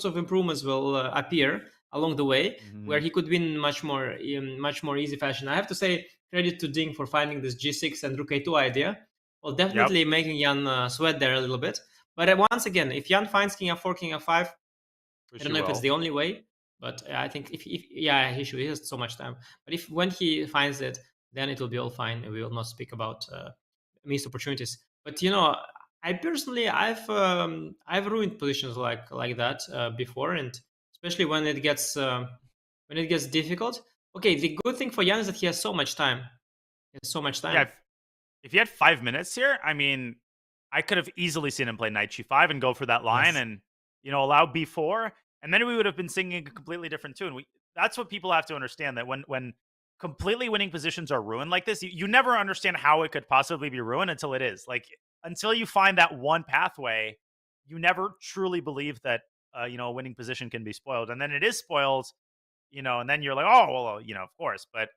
of improvements will appear along the way, where he could win much more easy fashion. I have to say credit to Ding for finding this g6 and rook a2 idea. Well, definitely making Jan sweat there a little bit. But once again, if Jan finds king f4, king f5, I don't know if it's the only way, but I think he has so much time. But when he finds it, then it will be all fine, and we will not speak about missed opportunities. But I personally, I've ruined positions like that before, and especially when it gets difficult. Okay, the good thing for Jan is that he has so much time. Yeah, if he had 5 minutes here, I mean, I could have easily seen him play knight g5 and go for that line, and allow b4, and then we would have been singing a completely different tune. That's what people have to understand, that when completely winning positions are ruined like this, you never understand how it could possibly be ruined until it is. Like, until you find that one pathway, you never truly believe that a winning position can be spoiled. And then it is spoiled, and then you're like, oh, well, of course. But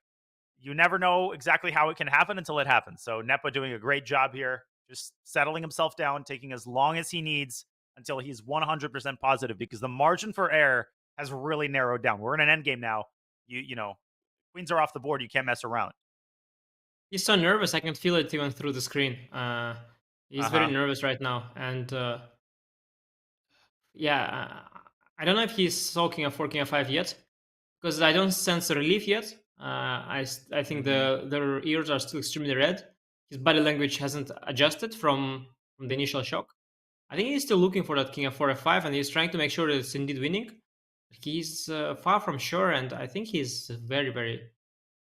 you never know exactly how it can happen until it happens. So Nepo doing a great job here, just settling himself down, taking as long as he needs until he's 100% positive, because the margin for error has really narrowed down. We're in an endgame now. You know, queens are off the board. You can't mess around. He's so nervous. I can feel it even through the screen. He's very nervous right now, and yeah, I don't know if he's sulking a 4 king f5 yet, because I don't sense a relief yet. I think the ears are still extremely red. His body language hasn't adjusted from the initial shock. I think he's still looking for that king f4 f5, and he's trying to make sure that it's indeed winning. He's far from sure, and I think he's very, very,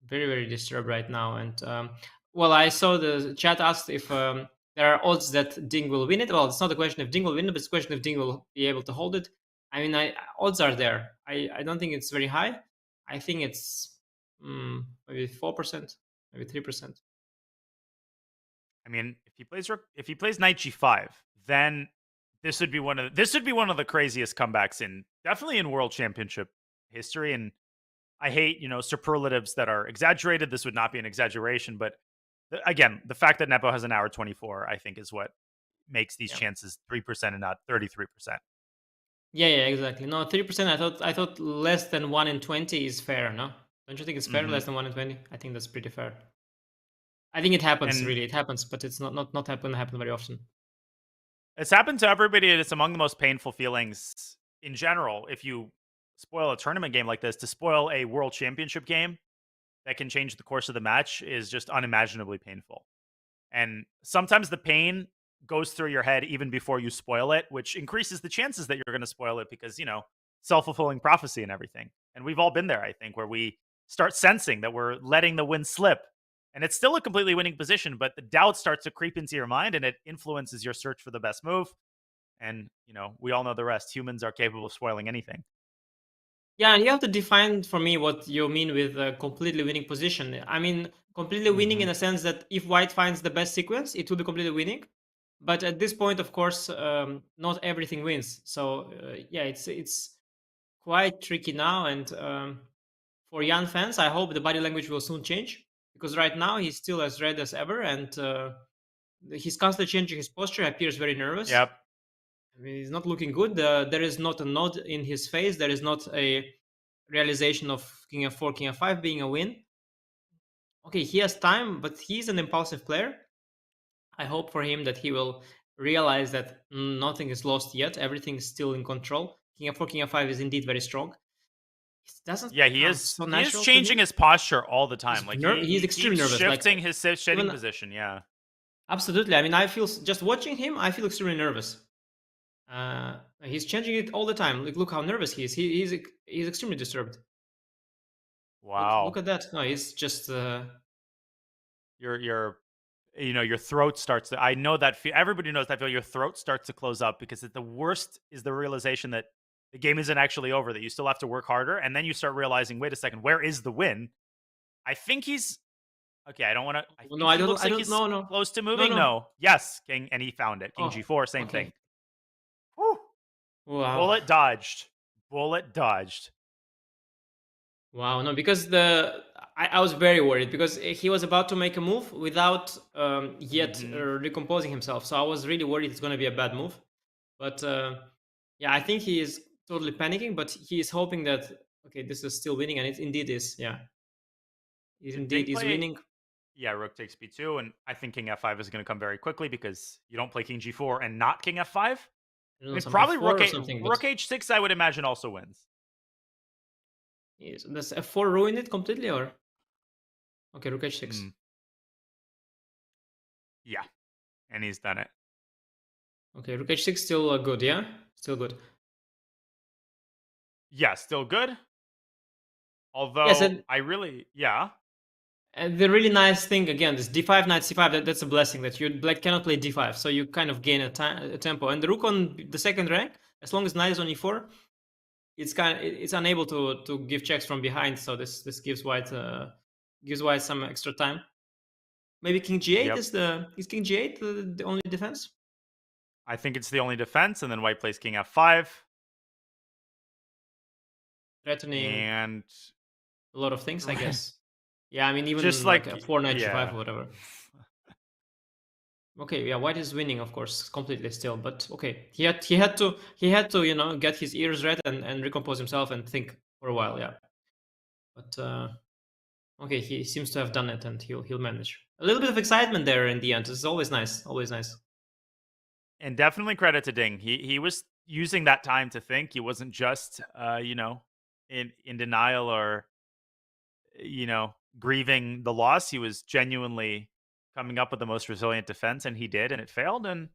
very, very disturbed right now. And well, I saw the chat asked if there are odds that Ding will win it. Well, it's not a question if Ding will win it, but it's a question if Ding will be able to hold it. I mean, odds are there. I don't think it's very high. I think it's maybe 4%, maybe 3%. I mean, if he plays knight g5, then this would be one of the craziest comebacks definitely in World Championship history. And I hate, superlatives that are exaggerated. This would not be an exaggeration, but again, the fact that Nepo has an hour 24, I think, is what makes these chances 3% and not 33%. Yeah, exactly. No, 3%. I thought less than 1 in 20 is fair. No, don't you think it's fair? Less than 1 in 20. I think that's pretty fair. I think it happens. Really, it happens, but it's not happen very often. It's happened to everybody. It's among the most painful feelings in general. If you spoil a tournament game like this, to spoil a World Championship game that can change the course of the match is just unimaginably painful. And sometimes the pain goes through your head even before you spoil it, which increases the chances that you're going to spoil it because, self-fulfilling prophecy and everything. And we've all been there, I think, where we start sensing that we're letting the win slip. And it's still a completely winning position, but the doubt starts to creep into your mind and it influences your search for the best move. And, we all know the rest. Humans are capable of spoiling anything. Yeah, and you have to define for me what you mean with a completely winning position. I mean, completely winning in a sense that if white finds the best sequence, it will be completely winning. But at this point, of course, not everything wins. So yeah, it's quite tricky now. And for Jan fans, I hope the body language will soon change, because right now he's still as red as ever, and he's constantly changing his posture. He appears very nervous. Yep. I mean, he's not looking good. There is not a nod in his face. There is not a realization of king f4, king f5 being a win. Okay, he has time, but he's an impulsive player. I hope for him that he will realize that nothing is lost yet. Everything is still in control. King f4, king f5 is indeed very strong. It doesn't. Yeah, he is. So he is changing his posture all the time. He's extremely nervous. Shifting his shedding position. Yeah. Absolutely. I mean, I feel just watching him. I feel extremely nervous. He's changing it all the time. Look how nervous he is. He's extremely disturbed. Wow. Look at that. No, he's just. Your throat starts to. I know that. Everybody knows that feel. Your throat starts to close up because the worst is the realization that the game isn't actually over. That you still have to work harder, and then you start realizing, wait a second, where is the win? I think he's. Okay, I don't want to. No, I don't. Looks like he's close to moving. No. Yes, king, and he found it. King g4, same thing. Whew. Wow. Bullet dodged. Wow, no, because I was very worried because he was about to make a move without yet recomposing himself. So I was really worried it's going to be a bad move. But yeah, I think he is totally panicking, but he is hoping that, okay, this is still winning, and it indeed is, yeah. It indeed is winning. Yeah, rook takes b2, and I think king f5 is going to come very quickly because you don't play king g4 and not king f5. I mean, probably rook h6, I would imagine, also wins. Yes, does f4 ruin it completely, or? Okay, rook h6. Yeah, and he's done it. Okay, rook h6 still good, yeah? Still good. Yeah, still good. Although, yes, and yeah. And the really nice thing, again, this d5, knight c5, that's a blessing, that you cannot play d5, so you kind of gain a tempo. And the rook on the second rank, as long as knight is on e4, it's unable to give checks from behind, so this gives white some extra time. Maybe king g8 is king g8 the only defense? I think it's the only defense, and then white plays king f5. Threatening and a lot of things, I guess. Yeah, I mean, even Just like like a 4 knight yeah. g5 or whatever. Okay, yeah, white is winning, of course, completely still. But okay, he had to you know, get his ears red and recompose himself and think for a while. Yeah, but okay, he seems to have done it, and he'll manage. A little bit of excitement there in the end. It's always nice. Always nice. And definitely credit to Ding. He was using that time to think. He wasn't just you know, in denial or you know, grieving the loss. He was genuinely coming up with the most resilient defense, and he did, and it failed. And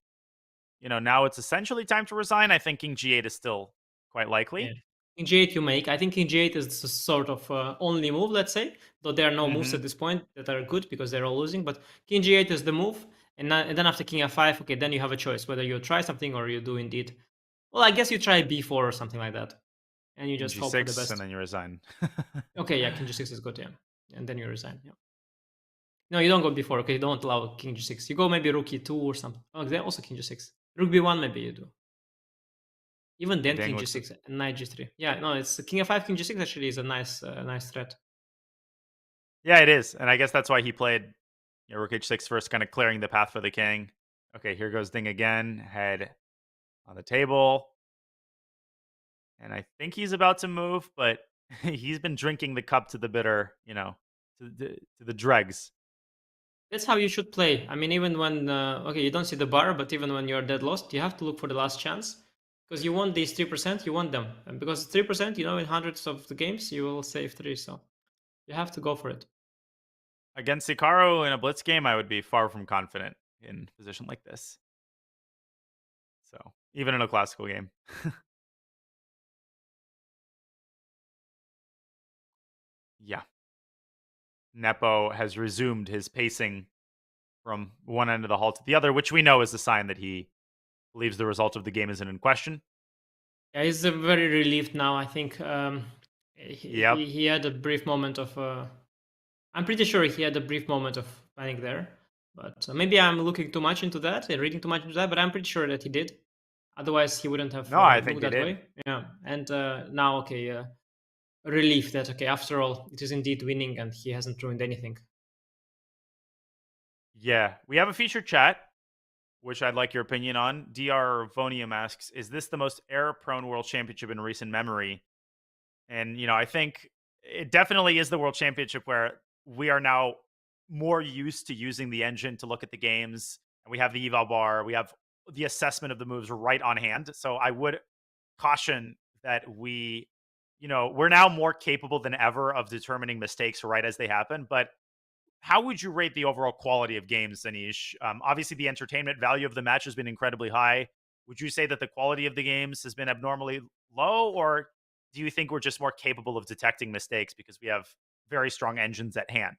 you know, now it's essentially time to resign. I think King G8 is still quite likely. Yeah. King G8 you make. I think King G8 is the sort of only move, let's say. Though there are no moves at this point that are good because they're all losing. But King G8 is the move. And then after King F5, okay, then you have a choice whether you try something or you do indeed. Well, I guess you try B4 or something like that. And you King just hope for the G6, best. and then you resign. Okay, yeah, King G6 is good, yeah. And then you resign, yeah. No, you don't go B4. Okay, you don't allow King G6. You go maybe Rook E2 or something. Oh, then also King G6. Rook B1 maybe you do. Even then, Dang, King looks G6 and Knight G3. Yeah, no, it's King F5, King G6 actually is a nice threat. Yeah, it is. And I guess that's why he played you know, Rook H6 first, kind of clearing the path for the king. Okay, here goes Ding again. Head on the table. And I think he's about to move, but he's been drinking the cup to the bitter, you know, to the dregs. That's how you should play. I mean, even when, okay, you don't see the bar, but even when you're dead lost, you have to look for the last chance. Because you want these 3%, you want them. And because 3%, you know, in hundreds of the games, you will save 3. So you have to go for it. Against Hikaru in a blitz game, I would be far from confident in a position like this. So even in a classical game. Yeah. Nepo has resumed his pacing from one end of the hall to the other, which we know is a sign that he believes the result of the game isn't in question. Yeah, he's very relieved now. I think he had a brief moment of... I'm pretty sure he had a brief moment of panic there. But maybe I'm looking too much into that and reading too much into that, but I'm pretty sure that he did. Otherwise, he wouldn't have I think looked he that did. way. Yeah, and now, okay, relief that, okay, after all, it is indeed winning and he hasn't ruined anything. Yeah, we have a featured chat, which I'd like your opinion on. DR Vonium asks, is this the most error-prone World Championship in recent memory? And, you know, I think it definitely is the World Championship where we are now more used to using the engine to look at the games. And we have the eval bar. We have the assessment of the moves right on hand. So I would caution that we, you know, we're now more capable than ever of determining mistakes right as they happen. But how would you rate the overall quality of games, Anish? Obviously, the entertainment value of the match has been incredibly high. Would you say that the quality of the games has been abnormally low, or do you think we're just more capable of detecting mistakes because we have very strong engines at hand?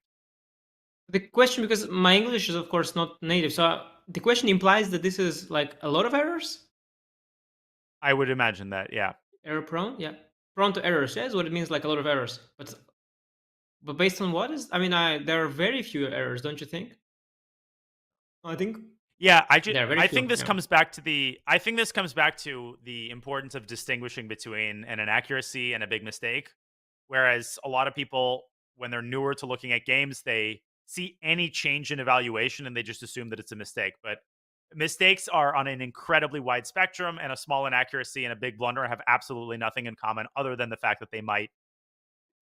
The question, because my English is, of course, not native, so the question implies that this is like a lot of errors? I would imagine that, yeah. Error prone? Yeah. Prone to errors, yeah, is what it means, like a lot of errors. But based on what is? I mean, there are very few errors, don't you think? I think. Yeah, I few, think this yeah. comes back to the importance of distinguishing between an inaccuracy and a big mistake. Whereas a lot of people, when they're newer to looking at games, they see any change in evaluation and they just assume that it's a mistake. But mistakes are on an incredibly wide spectrum, and a small inaccuracy and a big blunder have absolutely nothing in common other than the fact that they might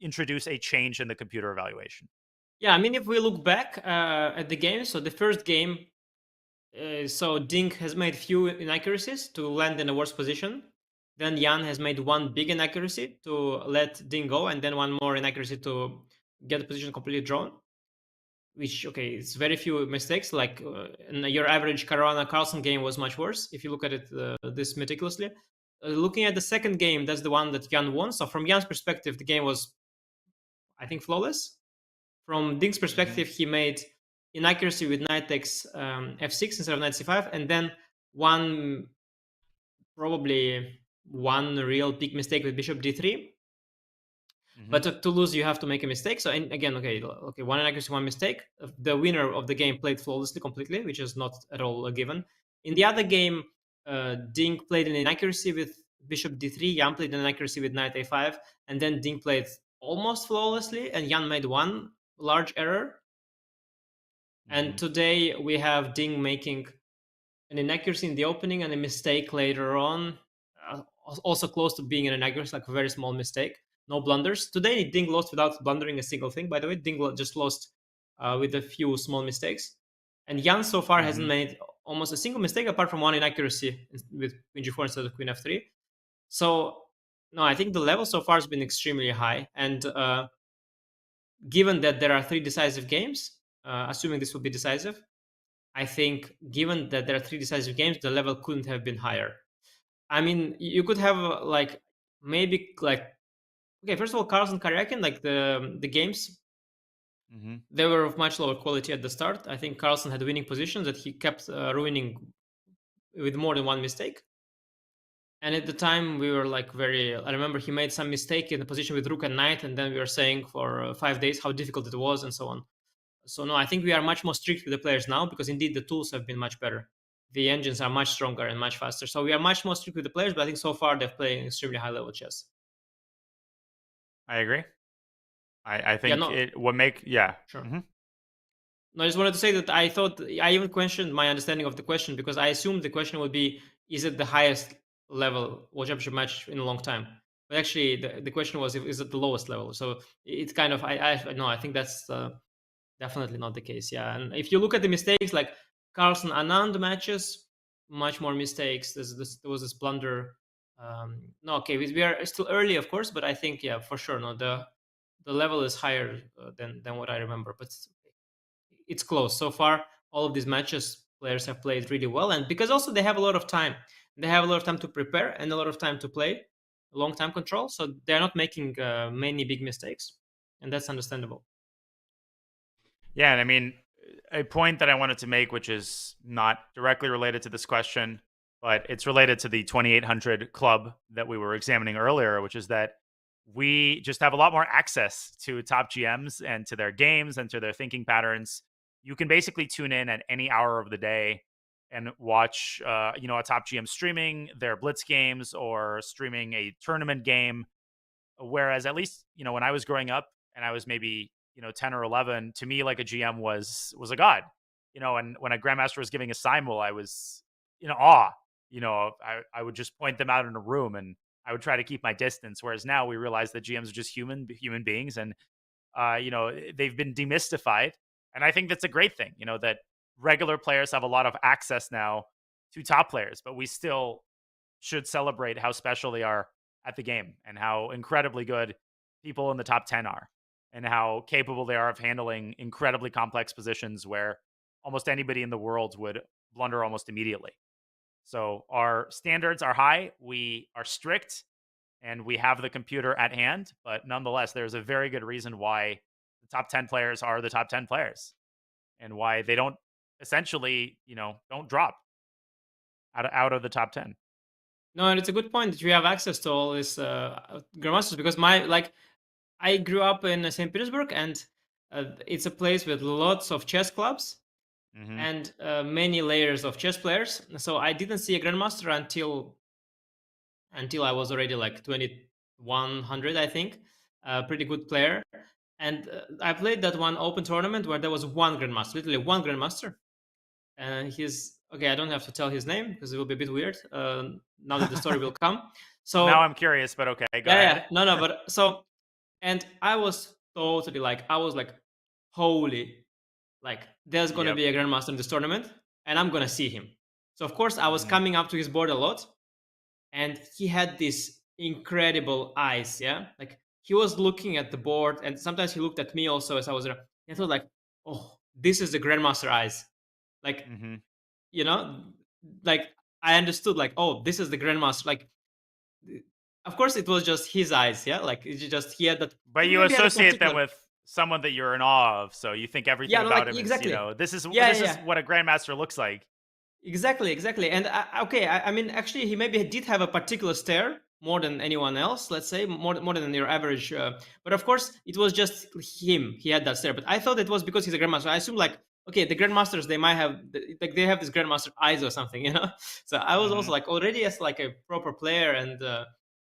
introduce a change in the computer evaluation. Yeah, I mean, if we look back at the game, so the first game, so Ding has made few inaccuracies to land in a worse position. Then Jan has made one big inaccuracy to let Ding go, and then one more inaccuracy to get the position completely drawn. Which, okay, it's very few mistakes. Like your average Caruana Carlsen game was much worse if you look at it this meticulously. Looking at the second game, that's the one that Jan won. So from Jan's perspective, the game was, I think, flawless. From Ding's perspective, he made inaccuracy with knight takes f6 instead of knight c5, and then probably one real big mistake with bishop d3. But to lose, you have to make a mistake. So, and again, okay, one inaccuracy, one mistake. The winner of the game played flawlessly, completely, which is not at all a given. In the other game, Ding played an inaccuracy with bishop d3. Jan played an inaccuracy with knight a5, and then Ding played almost flawlessly, and Jan made one large error. And today we have Ding making an inaccuracy in the opening and a mistake later on, also close to being an inaccuracy, like a very small mistake. No blunders. Today Ding lost without blundering a single thing. By the way, Ding just lost with a few small mistakes. And Jan so far hasn't made almost a single mistake apart from one inaccuracy with Queen G4 instead of Queen F3. So no, I think the level so far has been extremely high. And given that there are 3 decisive games, assuming this will be decisive, I think given that there are 3 decisive games, the level couldn't have been higher. I mean, you could have maybe okay, first of all, Carlsen Karyakin, like the games, they were of much lower quality at the start. I think Carlsen had winning positions that he kept ruining with more than one mistake. And at the time, we were like I remember he made some mistake in the position with Rook and Knight, and then we were saying for 5 days how difficult it was and so on. So no, I think we are much more strict with the players now because indeed the tools have been much better. The engines are much stronger and much faster. So we are much more strict with the players, but I think so far they've played extremely high level chess. I agree. I think it would make, Sure. No, I just wanted to say that I thought, I even questioned my understanding of the question because I assumed the question would be, is it the highest level World Championship match in a long time? But actually the question was, is it the lowest level? So it's kind of, I think that's definitely not the case. Yeah. And if you look at the mistakes, like Carlsen Anand matches, much more mistakes. There was this blunder. No, okay, we are still early, of course, but I think, yeah, for sure, no, the level is higher than what I remember, but it's close. So far, all of these matches, players have played really well, and because also they have a lot of time. They have a lot of time to prepare and a lot of time to play, long time control, so they're not making many big mistakes, and that's understandable. Yeah, and I mean, a point that I wanted to make, which is not directly related to this question, but it's related to the 2800 club that we were examining earlier, which is that we just have a lot more access to top GMs and to their games and to their thinking patterns. You can basically tune in at any hour of the day and watch, a top GM streaming their blitz games or streaming a tournament game. Whereas at least, when I was growing up and I was maybe, 10 or 11, to me, like a GM was a god, and when a grandmaster was giving a simul, I was in awe. I would just point them out in a room and I would try to keep my distance. Whereas now we realize that GMs are just human beings, and they've been demystified. And I think that's a great thing. That regular players have a lot of access now to top players, but we still should celebrate how special they are at the game and how incredibly good people in the top 10 are, and how capable they are of handling incredibly complex positions where almost anybody in the world would blunder almost immediately. So our standards are high, we are strict, and we have the computer at hand. But nonetheless, there's a very good reason why the top 10 players are the top 10 players and why they don't essentially, don't drop out of the top 10. No, and it's a good point that you have access to all these grandmasters, because I grew up in St. Petersburg, and it's a place with lots of chess clubs. And many layers of chess players. So I didn't see a grandmaster until I was already like 2100, I think. A pretty good player. And I played that one open tournament where there was one grandmaster, literally one grandmaster. And okay, I don't have to tell his name because it will be a bit weird now that the story will come. So now I'm curious, but okay, go ahead. Yeah, no, but so, and I was totally holy. There's going to be a grandmaster in this tournament, and I'm going to see him. So, of course, I was coming up to his board a lot, and he had these incredible eyes, yeah? He was looking at the board, and sometimes he looked at me also as I was there. I thought, oh, this is the grandmaster eyes. I understood, oh, this is the grandmaster. Of course, it was just his eyes, yeah? He had that. But you associate them with someone that you're in awe of, so you think everything about him exactly. is, this is what a grandmaster looks like. Exactly. And I mean, actually, he maybe did have a particular stare more than anyone else, let's say, more than your average. But of course, it was just him. He had that stare. But I thought it was because he's a grandmaster. I assumed okay, the grandmasters, they might have, they have this grandmaster eyes or something, So I was also already as a proper player and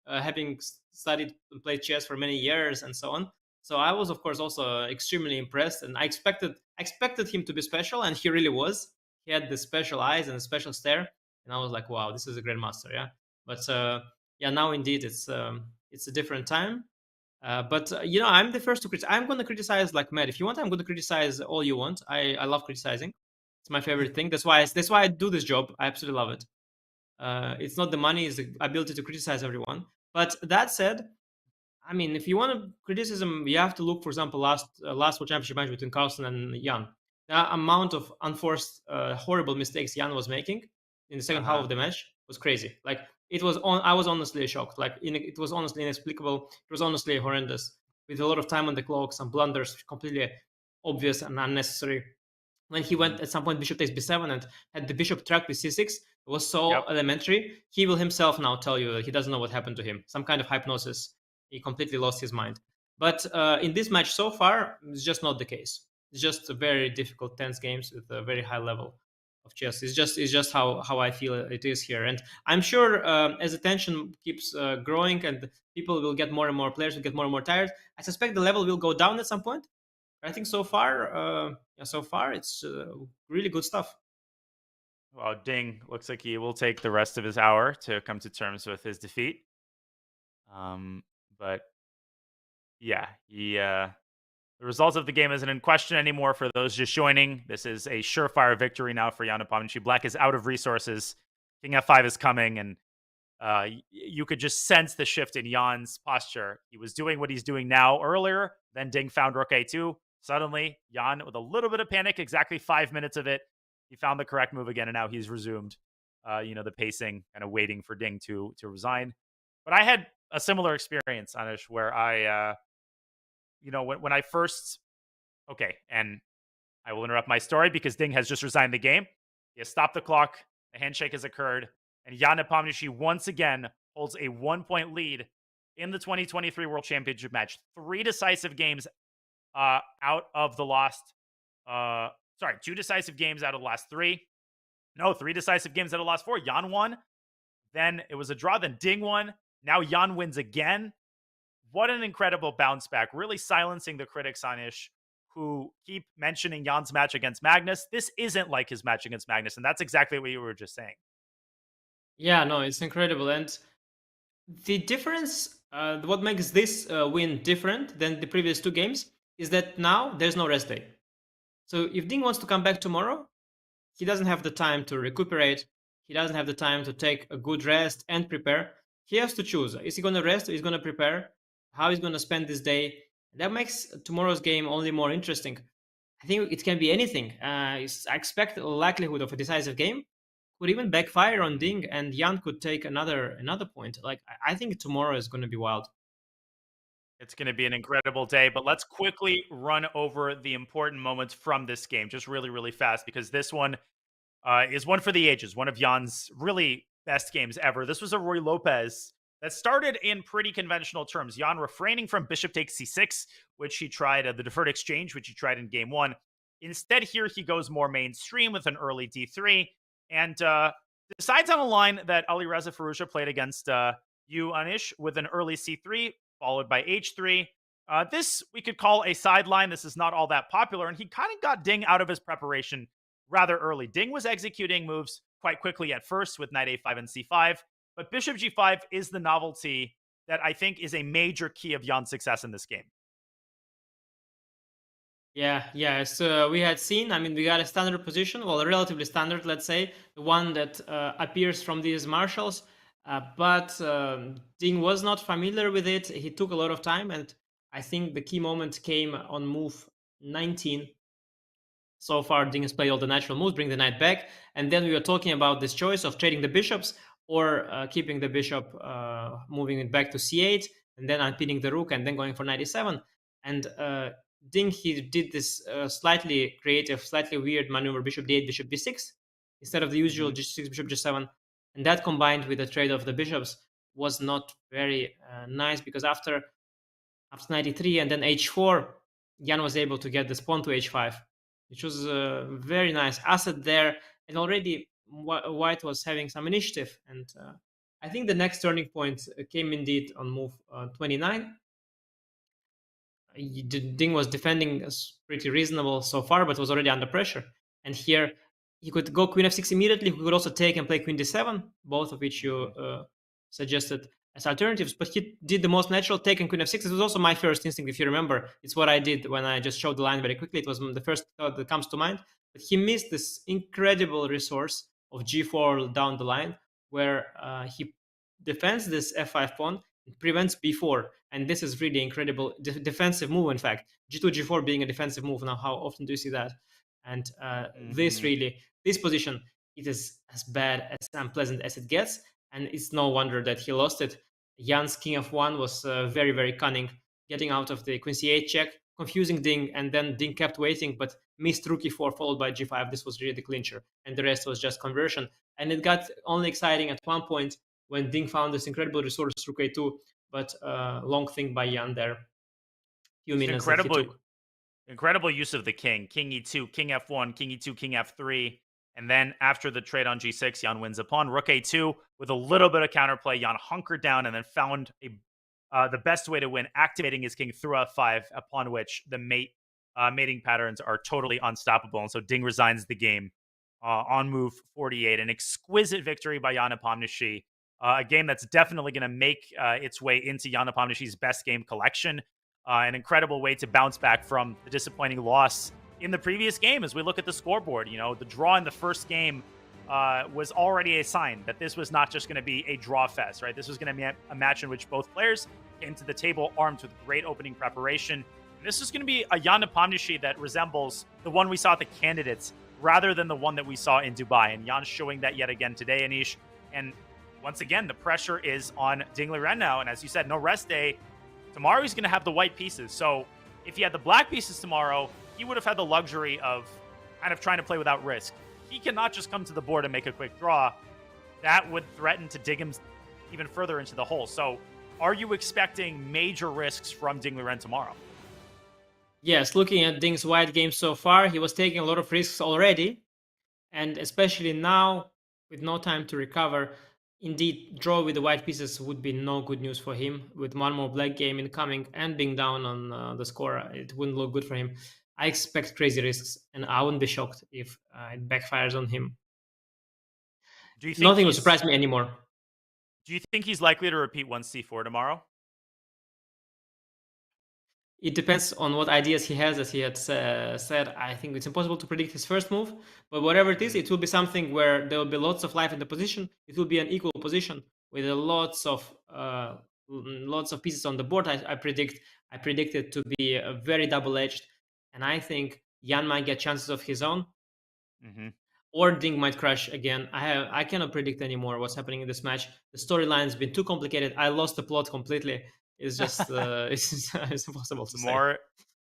having studied and played chess for many years and so on. So I was, of course, also extremely impressed, and I expected him to be special, and he really was. He had the special eyes and the special stare, and I was like, wow, this is a grandmaster, yeah. But yeah, now indeed it's a different time. But I'm the first to criticize. I'm going to criticize like mad. If you want, I'm going to criticize all you want. I love criticizing. It's my favorite thing. That's why I do this job. I absolutely love it. It's not the money; it's the ability to criticize everyone. But that said, I mean, if you want criticism, you have to look, for example, last World Championship match between Carlsen and Jan. The amount of unforced, horrible mistakes Jan was making in the second half of the match was crazy. Like it was on. I was honestly shocked. Like it was honestly inexplicable. It was honestly horrendous. With a lot of time on the clock, some blunders, completely obvious and unnecessary. When he went at some point bishop takes b7 and had the bishop tracked with c6, it was so elementary. He will himself now tell you that he doesn't know what happened to him. Some kind of hypnosis. He completely lost his mind. But in this match so far, it's just not the case. It's just a very difficult, tense games with a very high level of chess. It's just how I feel it is here. And I'm sure as the tension keeps growing and people will get more and more players will get more and more tired, I suspect the level will go down at some point. I think so far it's really good stuff. Well, Ding looks like he will take the rest of his hour to come to terms with his defeat. But yeah, the results of the game isn't in question anymore for those just joining. This is a surefire victory now for Jan Nepomniachtchi. Black is out of resources. King f5 is coming, and you could just sense the shift in Jan's posture. He was doing what he's doing now earlier. Then Ding found rook a2. Suddenly, Jan, with a little bit of panic, exactly 5 minutes of it, he found the correct move again, and now he's resumed, the pacing, kind of waiting for Ding to resign. But I had a similar experience, Anish, where I, when I first, and I will interrupt my story because Ding has just resigned the game. He has stopped the clock. A handshake has occurred. And Jan Nepomniachtchi once again holds a 1-point lead in the 2023 World Championship match. 3 decisive games out of the last, 2 decisive games out of the last 3. No, 3 decisive games out of the last 4. Jan won. Then it was a draw. Then Ding won. Now Jan wins again. What an incredible bounce back. Really silencing the critics, Anish, who keep mentioning Jan's match against Magnus. This isn't like his match against Magnus, and that's exactly what you were just saying. Yeah, no, it's incredible. And the difference, what makes this win different than the previous 2 games is that now there's no rest day. So if Ding wants to come back tomorrow, he doesn't have the time to recuperate. He doesn't have the time to take a good rest and prepare. He has to choose. Is he going to rest or is he going to prepare? How he's going to spend this day? That makes tomorrow's game only more interesting. I think it can be anything. I expect a likelihood of a decisive game. Could even backfire on Ding, and Jan could take another point. Like I think tomorrow is going to be wild. It's going to be an incredible day, but let's quickly run over the important moments from this game, just really, really fast, because this one is one for the ages, one of Jan's really best games ever. This was a Ruy Lopez that started in pretty conventional terms. Jan refraining from bishop takes c6, which he tried, the deferred exchange, which he tried in game 1. Instead, here he goes more mainstream with an early d3, and decides on a line that Alireza Firouzja played against you, Anish, with an early c3, followed by h3. This we could call a sideline. This is not all that popular, and he kind of got Ding out of his preparation rather early. Ding was executing moves quite quickly at first with knight a5 and c5, but bishop g5 is the novelty that I think is a major key of Jan's success in this game. Yeah. So we had seen, we got a standard position, well, a relatively standard, let's say, the one that appears from these marshals. But Ding was not familiar with it. He took a lot of time, and I think the key moment came on move 19. So far, Ding has played all the natural moves, bring the knight back, and then we were talking about this choice of trading the bishops or keeping the bishop, moving it back to c8, and then unpinning the rook, and then going for knight e7. And Ding, he did this slightly creative, slightly weird maneuver, bishop d8, bishop b6, instead of the usual g6, bishop g7. And that combined with the trade of the bishops was not very nice, because after knight e3 and then h4, Jan was able to get this pawn to h5, which was a very nice asset there. And already White was having some initiative. And I think the next turning point came indeed on move 29. Ding was defending pretty reasonable so far, but was already under pressure. And here he could go queen f6 immediately. He could also take and play queen d7, both of which you suggested as alternatives. But he did the most natural, take and queen f6. It was also my first instinct, if you remember. It's what I did when I just showed the line very quickly. It was the first thought that comes to mind. But he missed this incredible resource of g4 down the line, where he defends this f5 pawn, prevents b4, and this is really incredible defensive move. In fact, g2 g4 being a defensive move. Now, how often do you see that? And this position, it is as bad, as unpleasant as it gets, and it's no wonder that he lost it. Jan's king f1 was very, very cunning, getting out of the queen c8 check, confusing Ding, and then Ding kept waiting, but missed rook e4 followed by g5. This was really the clincher, and the rest was just conversion. And it got only exciting at one point when Ding found this incredible resource, rook a2, but long thing by Jan there. Few minutes incredible use of the king. King e2, king f1, king e2, king f3. And then after the trade on g6, Jan wins a pawn. Rook a2 with a little bit of counterplay. Jan hunkered down and then found the best way to win, activating his king through f5, upon which the mating patterns are totally unstoppable. And so Ding resigns the game on move 48. An exquisite victory by Jan Nepomniachtchi. A game that's definitely going to make its way into Jan Nepomniachtchi's best game collection. An incredible way to bounce back from the disappointing loss in the previous game. As we look at the scoreboard, you know, the draw in the first game was already a sign that this was not just going to be a draw fest, right? This was going to be a match in which both players came to the table armed with great opening preparation. And this is going to be a Jan Nepomniachtchi that resembles the one we saw at the candidates rather than the one that we saw in Dubai. And Jan's showing that yet again today, Anish. And once again, the pressure is on Ding Liren now. And as you said, no rest day. Tomorrow he's going to have the white pieces. So if he had the black pieces tomorrow, he would have had the luxury of kind of trying to play without risk. He cannot just come to the board and make a quick draw. That would threaten to dig him even further into the hole. So are you expecting major risks from Ding Liren tomorrow? Yes, looking at Ding's white game so far, he was taking a lot of risks already. And especially now, with no time to recover, indeed, draw with the white pieces would be no good news for him. With one more black game incoming and being down on the score, it wouldn't look good for him. I expect crazy risks, and I wouldn't be shocked if it backfires on him. Do you think nothing will surprise me anymore? Do you think he's likely to repeat 1c4 tomorrow? It depends on what ideas he has, as he had said. I think it's impossible to predict his first move, but whatever it is, it will be something where there will be lots of life in the position. It will be an equal position with lots of pieces on the board. I predict it to be a very double-edged, and I think Jan might get chances of his own, or Ding might crash again. I cannot predict anymore what's happening in this match. The storyline's been too complicated. I lost the plot completely. It's just it's impossible to say.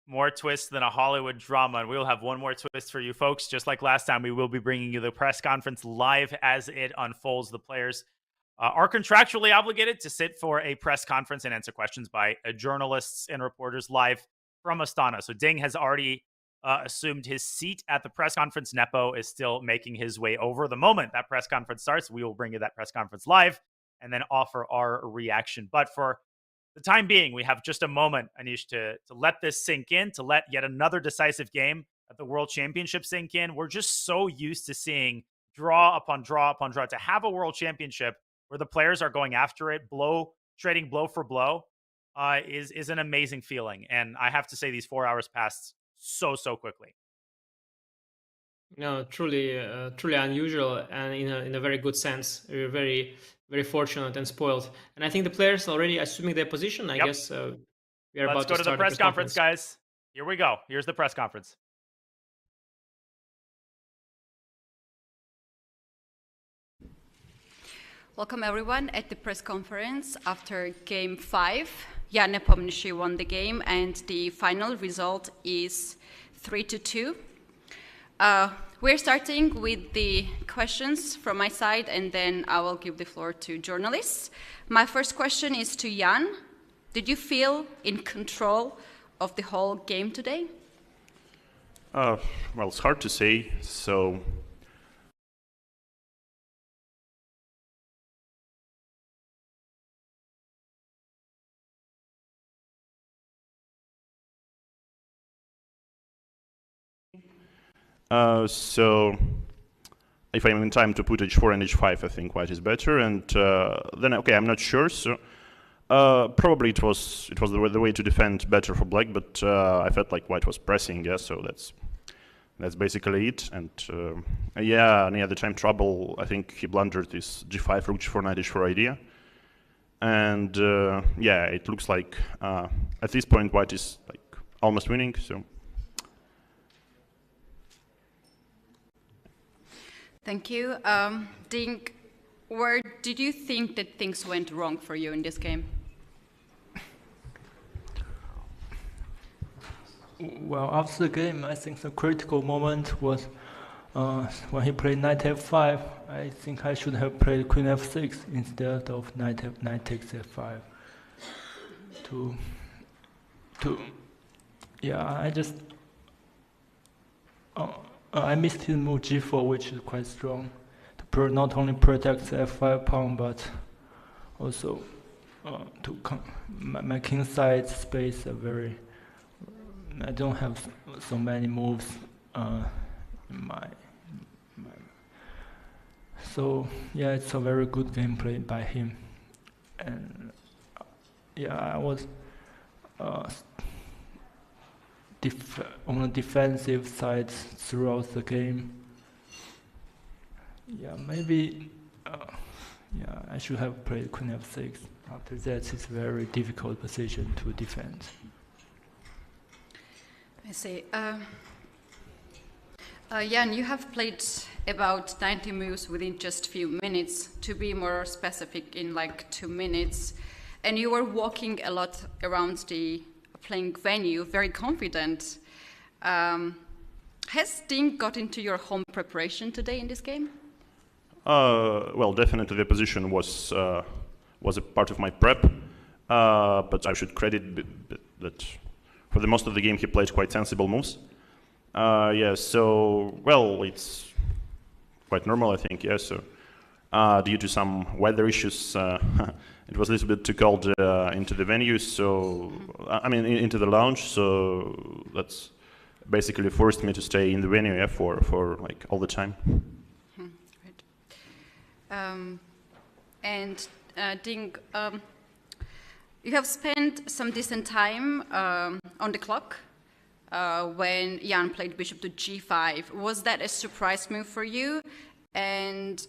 More twists than a Hollywood drama, and we'll have one more twist for you folks. Just like last time, we will be bringing you the press conference live as it unfolds. The players are contractually obligated to sit for a press conference and answer questions by journalists and reporters live from Astana. So Ding has already assumed his seat at the press conference. Nepo is still making his way over. The moment that press conference starts, we will bring you that press conference live and then offer our reaction. But for the time being, we have just a moment, Anish, to let this sink in, to let yet another decisive game at the World Championship sink in. We're just so used to seeing draw upon draw upon draw. To have a World Championship where the players are going after it, trading blow for blow, is an amazing feeling. And I have to say, these 4 hours passed so quickly. No, truly unusual, and in a very good sense. We're very, very fortunate and spoiled. And I think the players already assuming their position. I guess we are about to start. Let's go to the press conference, guys. Here we go. Here's the press conference. Welcome everyone at the press conference after Game 5. Jan Nepomniachtchi won the game, and the final result is 3-2. We're starting with the questions from my side, and then I will give the floor to journalists. My first question is to Jan. Did you feel in control of the whole game today? Well, it's hard to say. So So if I'm in time to put h4 and h5, I think white is better. And then, okay, I'm not sure. So probably it was the way to defend better for black, but I felt like white was pressing, yeah. So that's basically it. And yeah, near the time trouble, I think he blundered this g5, rook g4, knight h4 idea. And yeah, it looks like at this point white is like almost winning. So. Thank you. Ding, where did you think that things went wrong for you in this game? Well, after the game, I think the critical moment was when he played knight f5. I think I should have played queen f6 instead of knight takes f5. Yeah, I missed his move g4, which is quite strong. To not only protect the f5 pawn, but also my king side space are very. I don't have so many moves in my. So yeah, it's a very good gameplay by him, and yeah, I was on the defensive side throughout the game. Yeah, maybe. Yeah, I should have played queen f6. After that, it's a very difficult position to defend. I see. Jan, you have played about 90 moves within just a few minutes, to be more specific, in like 2 minutes. And you were walking a lot around the playing venue, very confident. Has Ding got into your home preparation today in this game? Well, definitely the position was a part of my prep, but I should credit that for the most of the game he played quite sensible moves. Yeah, so, well, it's quite normal, I think, yeah, so due to some weather issues, it was a little bit too cold into the venue, so, I mean, into the lounge, so that's basically forced me to stay in the venue, yeah, for like all the time. Right. And Ding, you have spent some decent time on the clock when Jan played bishop to g5. Was that a surprise move for you? And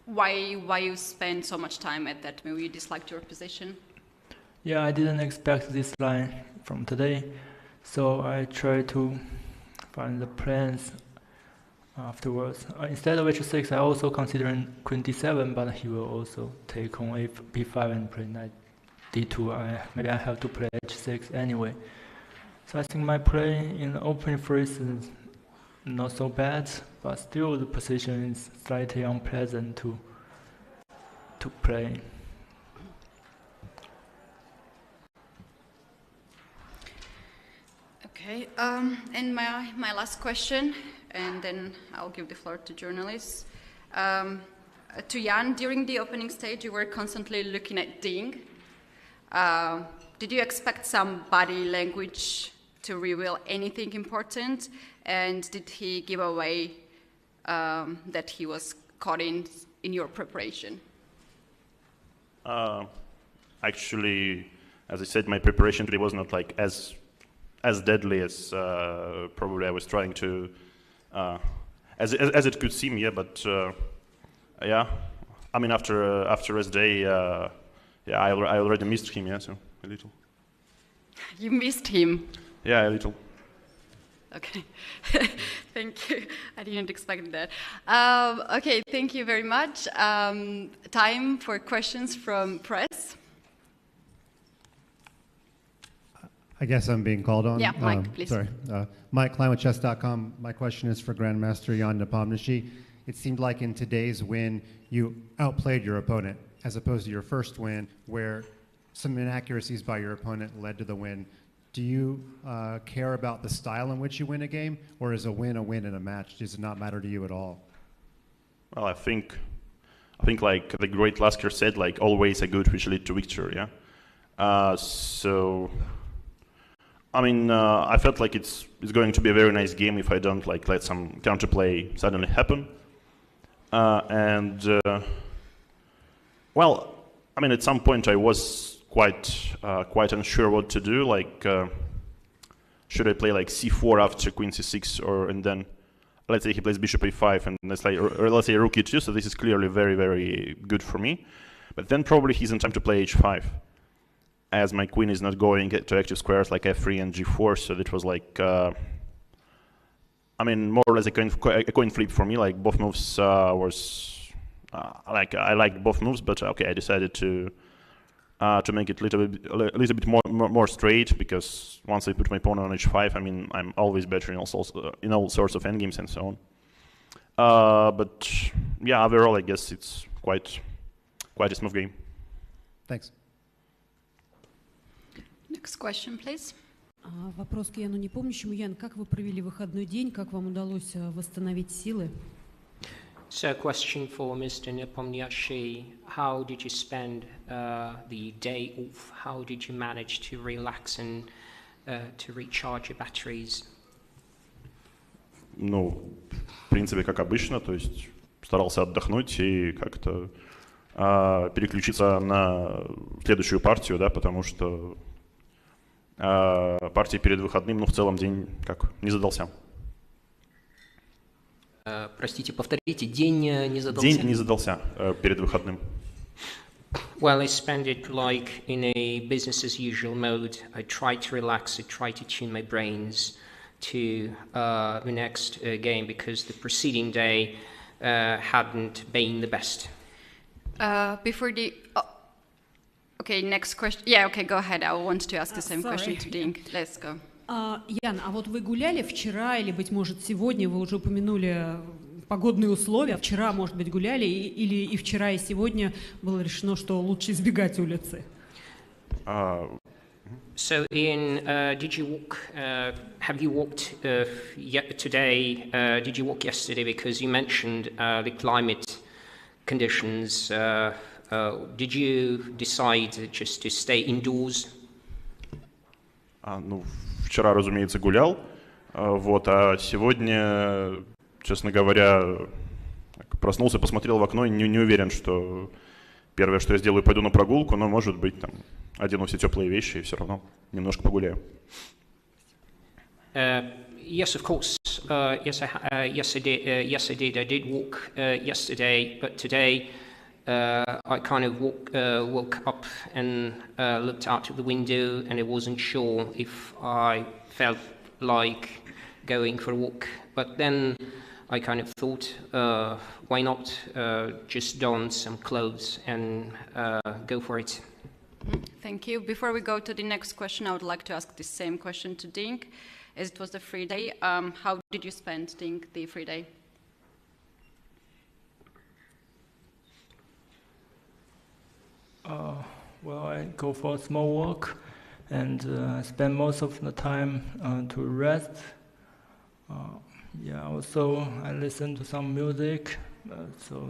why you spend so much time at that move? You disliked your position? Yeah, I didn't expect this line from today, so I tried to find the plans afterwards. Instead of h6, I also considered queen d7, but he will also take on b5 and play knight d2. Maybe I have to play h6 anyway. So I think my play in the opening phase is not so bad, but still the position is slightly unpleasant to play. Okay, and my last question, and then I'll give the floor to journalists. To Jan, during the opening stage, you were constantly looking at Ding. Did you expect some body language to reveal anything important? And did he give away that he was caught in your preparation? Actually, as I said, my preparation today was not like as deadly as probably I was trying to, as it could seem, yeah. But yeah, I mean after his day, yeah, I already missed him, yeah, so a little. You missed him? Yeah, a little. Okay, thank you. I didn't expect that. Okay, thank you very much. Time for questions from press. I guess I'm being called on. Yeah, Mike, please. Sorry. Mike Klein with Chess.com. My question is for Grandmaster Jan Nepomniachtchi. It seemed like in today's win, you outplayed your opponent, as opposed to your first win, where some inaccuracies by your opponent led to the win. Do you care about the style in which you win a game, or is a win in a match? Does it not matter to you at all? Well, I think like the great Lasker said, like always a good which lead to victory, yeah. So I mean, I felt like it's going to be a very nice game if I don't like let some counterplay suddenly happen. Well, I mean, at some point I was quite unsure what to do. Like, should I play like c4 after queen c6, and then let's say he plays bishop a5, and let's say rook e2. So this is clearly very, very good for me. But then probably he's in time to play h5, as my queen is not going to active squares like f3 and g4. So that was like, I mean, more or less a coin flip for me. Like both moves was I liked both moves, but okay, I decided to make it a little bit more straight, because once I put my pawn on h5, I mean, I'm always better in all sorts of endgames and so on. But yeah, overall, I guess it's quite a smooth game. Thanks. Next question, please. Вопрос к Яну Непомнящему. Ян, как вы провели выходной день? Как вам удалось восстановить силы? So, a question for Mr. Nepomniachtchi. How did you spend the day off? How did you manage to relax and to recharge your batteries? Ну, в принципе, как обычно, то есть старался отдохнуть и как-то переключиться на следующую партию, да, потому что партия перед выходным, ну, в целом день как не задался. Простите, повторите, день не задался? День не задался перед выходным. Well, I spent it like in a business as usual mode. I tried to relax, I tried to tune my brains to the next game, because the preceding day hadn't been the best. Before the... Okay, next question. Yeah, okay, go ahead. I want to ask the same question to Ding. Let's go. Ян, а вот вы гуляли вчера или, быть может, сегодня, вы уже упомянули погодные условия. Вчера, может быть, гуляли, или и вчера, и сегодня было решено, что лучше избегать улицы? So, Ian, did you walk? Have you walked today? Did you walk yesterday? Because you mentioned the climate conditions. Did you decide just to stay indoors? Ну, вчера, разумеется, гулял, вот, а сегодня, честно говоря, проснулся, посмотрел в окно и не уверен, что первое, что я сделаю, пойду на прогулку, но, может быть, там, одену все теплые вещи и все равно немножко погуляю. Yes, of course. Yes, I did. I did walk yesterday, but today I kind of woke up and looked out of the window, and I wasn't sure if I felt like going for a walk. But then I kind of thought, why not just don some clothes and go for it. Thank you. Before we go to the next question, I would like to ask the same question to Ding, as it was the free day. How did you spend, Ding, the free day? Well, I go for a small walk, and I spend most of the time to rest. Yeah, also I listen to some music, so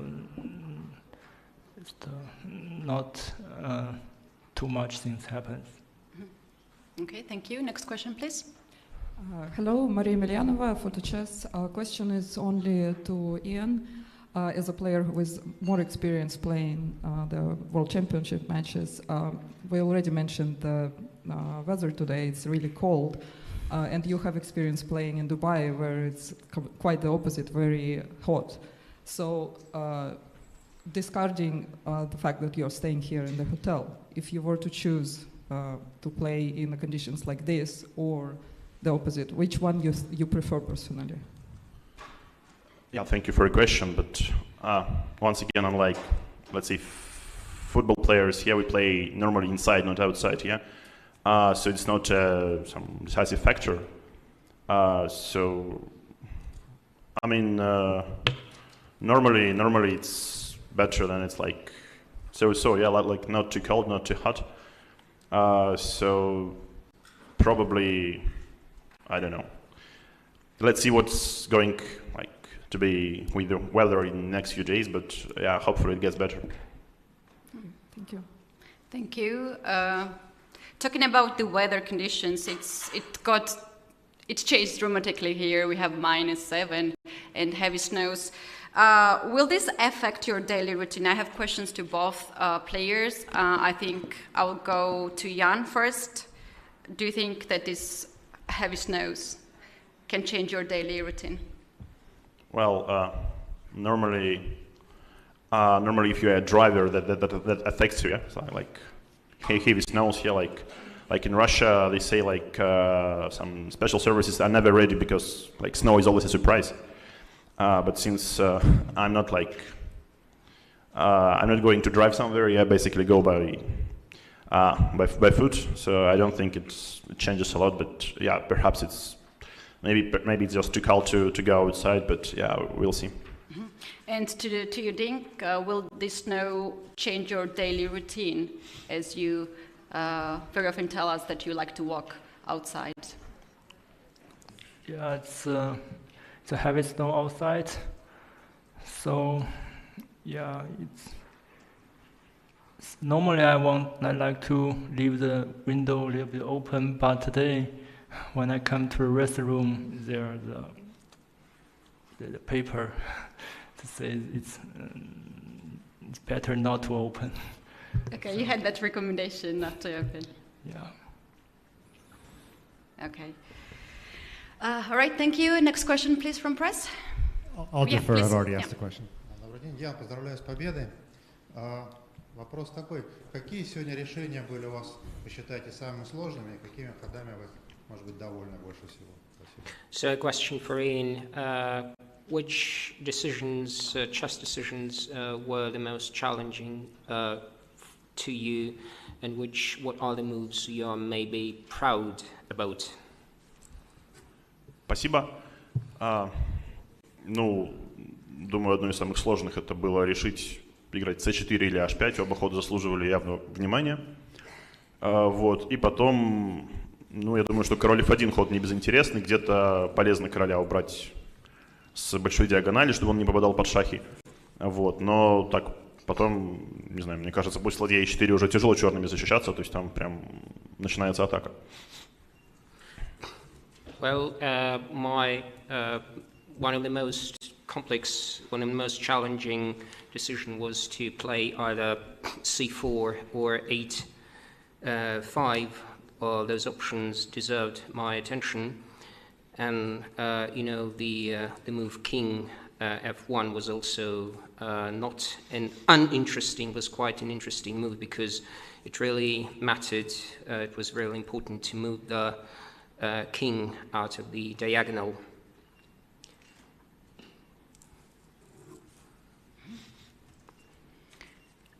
it's not too much things happen. Okay, thank you. Next question, please. Hello, Maria Emelianova, Photo Chess. Our question is only to Ian. As a player with more experience playing the World Championship matches, we already mentioned the weather today. It's really cold, and you have experience playing in Dubai, where it's quite the opposite, very hot. So, discarding the fact that you're staying here in the hotel, if you were to choose to play in the conditions like this or the opposite, which one you prefer personally? Yeah, thank you for your question, but once again, unlike, let's say, football players, here we play normally inside, not outside, yeah? So it's not some decisive factor. So, I mean, normally it's better than it's like, so yeah, like not too cold, not too hot. So, probably, I don't know. Let's see what's going, like, to be with the weather in the next few days, but yeah, hopefully it gets better. Thank you. Thank you. Talking about the weather conditions, it changed dramatically here. We have -7 and heavy snows. Will this affect your daily routine? I have questions to both players. I think I'll go to Jan first. Do you think that these heavy snows can change your daily routine? Well, normally if you're a driver, that affects you. Yeah? So like heavy snows here, like in Russia, they say like some special services are never ready because like snow is always a surprise. But since I'm not going to drive somewhere, I basically go by foot. So I don't think it changes a lot. But yeah, perhaps it's maybe it's just too cold to go outside. But yeah, we'll see. Mm-hmm. And to you, Ding, will this snow change your daily routine, as you very often tell us that you like to walk outside? Yeah, it's a heavy snow outside, so yeah, it's normally I like to leave the window a little bit open, but today when I come to the restroom, there's the paper to say it's better not to open. Okay, you had that recommendation not to open. Yeah. Okay. All right, thank you. Next question, please, from press. I'll defer. Please. I've already asked the question. Добрый день, я поздравляю с победой. Вопрос такой: какие сегодня решения были у вас, вы считаете, самыми сложными, и какими ходами вы, может быть, довольны больше всего? Спасибо. So a question for Ian. Which decisions, chess decisions, were the most challenging to you, and what are the moves you are maybe proud about? Спасибо. Думаю, одно из самых сложных это было решить, играть c4 или h5. Оба хода заслуживали явного внимания. Вот. И потом, я думаю, что король f1 ход не безинтересный. Где-то полезно короля убрать с большой диагонали, чтобы он не попадал под шахи. Вот. Но так потом, не знаю, мне кажется, после ладья e4 уже тяжело черными защищаться, то есть там прям начинается атака. Well, one of the most complex, one of the most challenging decision was to play either c4 or 8-5. Those options deserved my attention, and the move king f1 was also not an uninteresting, was quite an interesting move because it really mattered. It was really important to move the king out of the diagonal.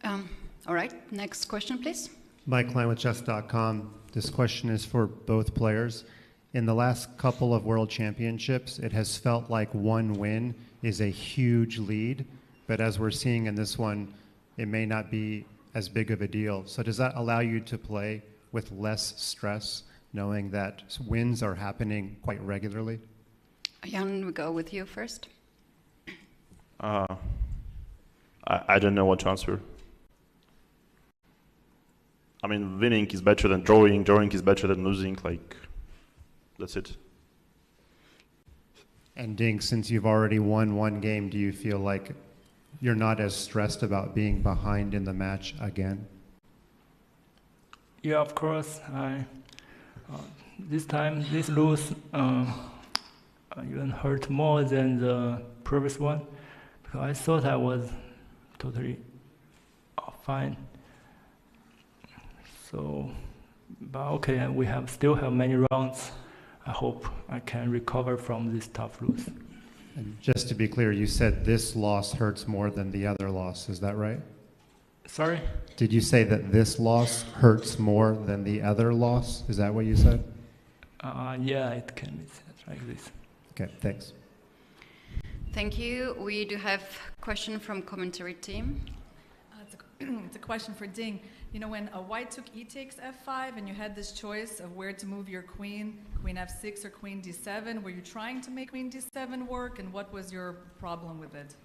All right, next question, please. Mike Klein with Chess.com. This question is for both players. In the last couple of World Championships, it has felt like one win is a huge lead, but as we're seeing in this one, it may not be as big of a deal. So does that allow you to play with less stress, knowing that wins are happening quite regularly? Jan, we go with you first. I don't know what to answer. I mean, winning is better than drawing is better than losing, that's it. And Ding, since you've already won one game, do you feel like you're not as stressed about being behind in the match again? Yeah, of course. This time, this lose even hurt more than the previous one, because I thought I was totally fine. So, but okay, we still have many rounds. I hope I can recover from this tough lose. And just to be clear, you said this loss hurts more than the other loss. Is that right? Sorry? Did you say that this loss hurts more than the other loss? Is that what you said? Yeah, it can be said like this. Okay, thanks. Thank you. We do have a question from commentary team. It's a question for Ding. You know, when white took e takes f5 and you had this choice of where to move your queen, queen f6 or queen d7, were you trying to make queen d7 work, and what was your problem with it?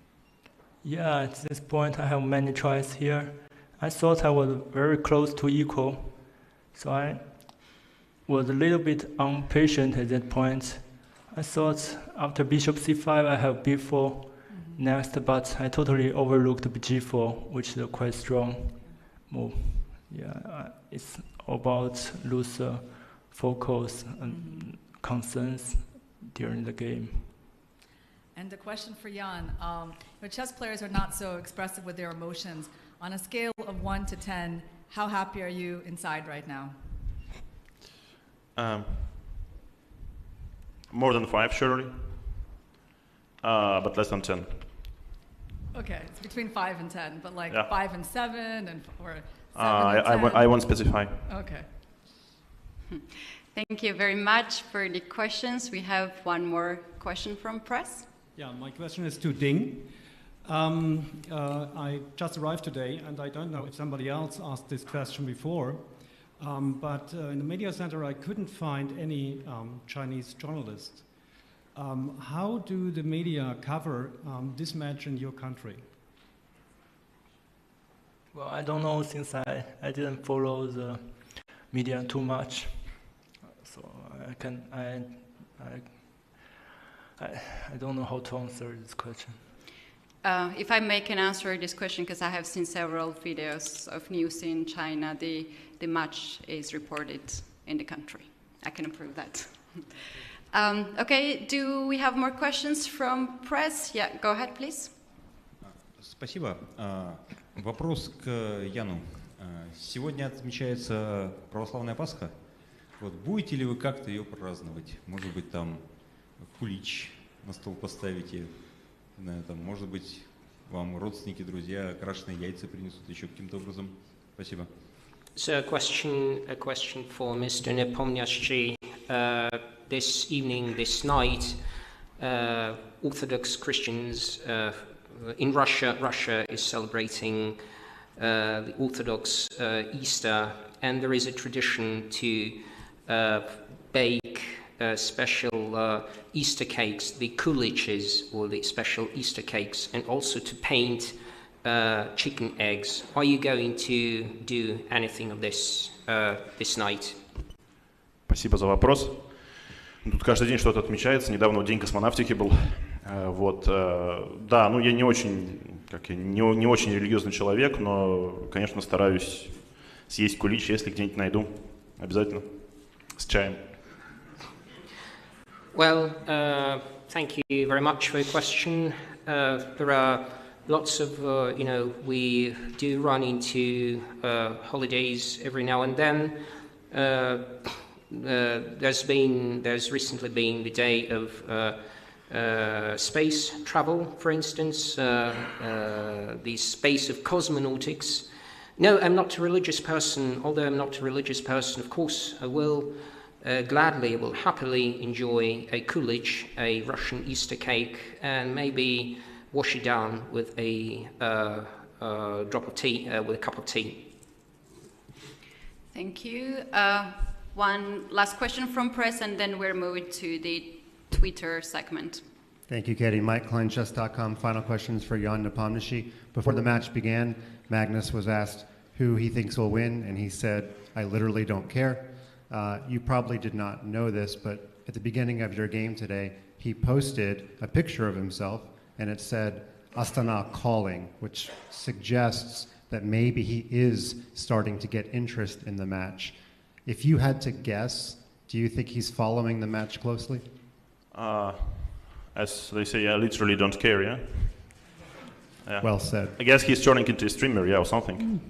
Yeah, at this point I have many choices here. I thought I was very close to equal, So I was a little bit impatient at that point. I thought after bishop c5 I have b4 next, but I totally overlooked g4, which is a quite strong move. Yeah, it's about loser focus and concerns during the game. And a question for Jan. Chess players are not so expressive with their emotions. On a scale of 1 to 10, how happy are you inside right now? More than 5, surely, but less than 10. Okay, it's between 5 and 10, but like Yeah. 5 and 7, or 7 I and 10. won't specify. Okay. Thank you very much for the questions. We have one more question from press. Yeah, my question is to Ding. I just arrived today, and I don't know if somebody else asked this question before, but in the media center I couldn't find any Chinese journalists. How do the media cover this match in your country? Well, I don't know, since I didn't follow the media too much, so I don't know how to answer this question. If I can answer this question, because I have seen several videos of news in China, the match is reported in the country. I can approve that. Okay, do we have more questions from press? Yeah, go ahead, please. Спасибо. Вопрос к Яну. Сегодня отмечается православная Пасха. Вот, будете ли вы как-то ее праздновать? Может быть, там кулич на стол поставите? Там, может быть, вам родственники, друзья крашеные яйца принесут еще каким-то образом? Спасибо. So a question for Mr. Nepomniachtchi. This evening, this night, Orthodox Christians in Russia is celebrating the Orthodox Easter, and there is a tradition to bake special Easter cakes, the kuliches, or the special Easter cakes, and also to paint chicken eggs. Are you going to do anything of this this night? Спасибо за вопрос. Тут каждый день что-то отмечается. Недавно вот День космонавтики был. Вот, да, ну я не очень религиозный человек, но, конечно, стараюсь съесть кулич, если где-нибудь найду. Обязательно. С чаем. Well, thank you very much for your question. There are lots of, we do run into holidays every now and then. There's recently been the day of space travel, for instance, the space of cosmonautics. No, I'm not a religious person. Although I'm not a religious person, of course, I will will happily enjoy a kulich, a Russian Easter cake, and maybe wash it down with a drop of tea, with a cup of tea. Thank you. One last question from press, and then we're moving to the Twitter segment. Thank you, Katie. Mike Klein, Chess.com. Final questions for Jan Nepomniachtchi. Before the match began, Magnus was asked who he thinks will win, and he said, "I literally don't care." You probably did not know this, but at the beginning of your game today, he posted a picture of himself, and it said, Astana calling, which suggests that maybe he is starting to get interest in the match. If you had to guess, do you think he's following the match closely? As they say, I literally don't care, yeah? Well said. I guess he's turning into a streamer, yeah, or something.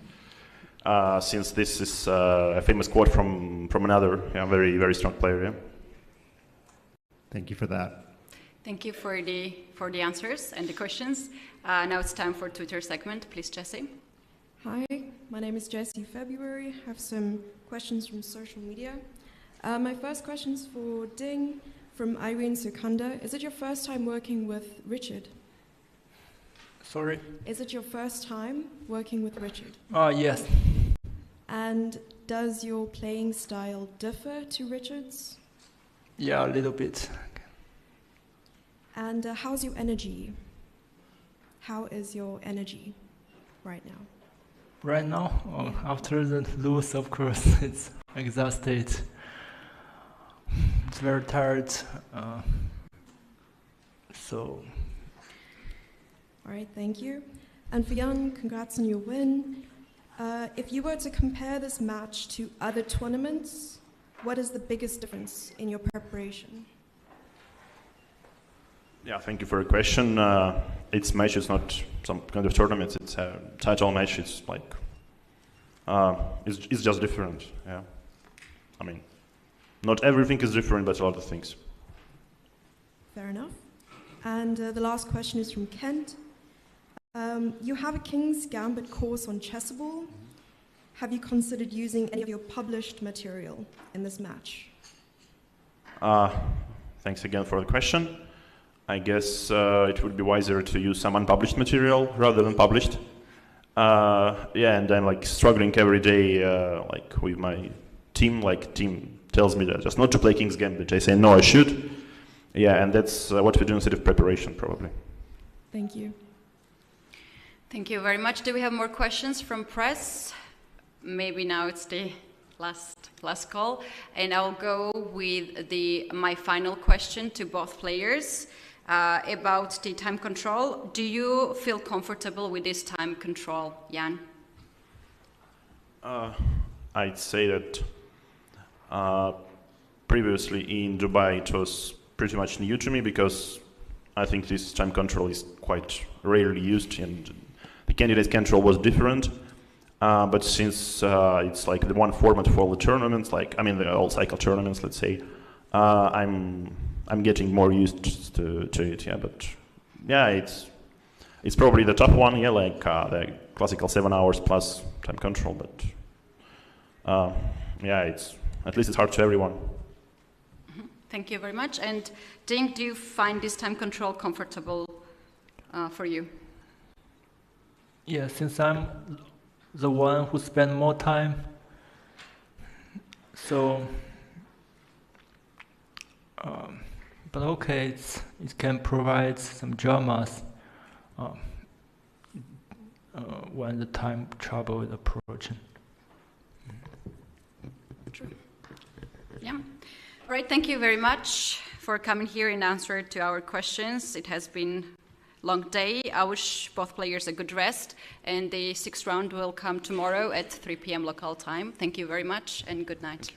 Since this is a famous quote from another very, very strong player, yeah? Thank you for that. Thank you for the answers and the questions. Now it's time for Twitter segment. Please, Jessie. Hi, my name is Jessie February. I have some questions from social media. My first question is for Ding from Irene Sukanda. Is it your first time working with Richard? Sorry? Is it your first time working with Richard? Yes. And does your playing style differ to Richard's? Yeah, a little bit. And how's your energy? How is your energy right now? Right now, after the lose, of course, it's exhausted. It's very tired. So. All right, thank you. And for Jan, congrats on your win. If you were to compare this match to other tournaments, what is the biggest difference in your preparation? Yeah, thank you for the question. It's match is not some kind of tournament. It's a title match. It's like it's just different. Yeah, I mean, not everything is different, but a lot of things. Fair enough. And the last question is from Kent. You have a King's Gambit course on Chessable. Have you considered using any of your published material in this match? Thanks again for the question. I guess it would be wiser to use some unpublished material rather than published. Yeah, and I'm like struggling every day, like with my team. Like team tells me that just not to play King's Gambit. I say no, I should. Yeah, and that's what we do instead of preparation, probably. Thank you. Thank you very much. Do we have more questions from press? Maybe now it's the last call, and I'll go with my final question to both players about the time control. Do you feel comfortable with this time control, Jan? I'd say that previously in Dubai it was pretty much new to me because I think this time control is quite rarely used and the candidate control was different. But since it's like the one format for all the tournaments, like I mean the all cycle tournaments, let's say, I'm getting more used to it. Yeah, but yeah, it's probably the tough one. Yeah, like the classical 7 hours plus time control. But yeah, at least it's hard to everyone. Thank you very much. And Ding, do you find this time control comfortable for you? Yeah, since I'm the one who spend more time, so but okay, it can provide some dramas when the time trouble is approaching. True. Yeah. All right, thank you very much for coming here and answering to our questions. It has been long day. I wish both players a good rest, and the 6th round will come tomorrow at 3 p.m. local time. Thank you very much, and good night.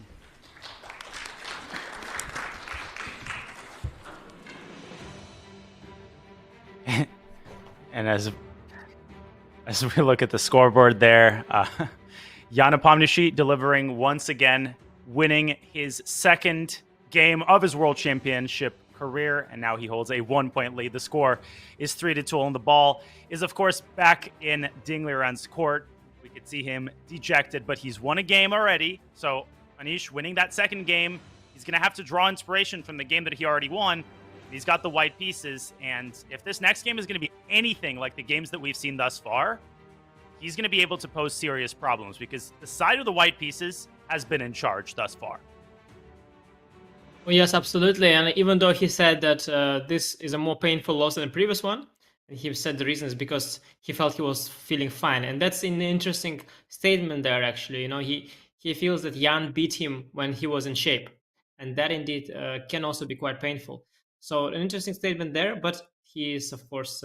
And as we look at the scoreboard there, Jan Nepomniachtchi delivering once again, winning his second game of his World Championship career, and now he holds a 1-point lead. The score is 3-2, and the ball is, of course, back in Ding Liren's court. We could see him dejected, but he's won a game already. So Anish winning that second game, he's going to have to draw inspiration from the game that he already won. He's got the white pieces, and if this next game is going to be anything like the games that we've seen thus far, he's going to be able to pose serious problems because the side of the white pieces has been in charge thus far. Well, yes, absolutely. And even though he said that this is a more painful loss than the previous one, and he said the reason is because he felt he was feeling fine. And that's an interesting statement there, actually. You know, he feels that Jan beat him when he was in shape. And that indeed can also be quite painful. So an interesting statement there, but he is, of course,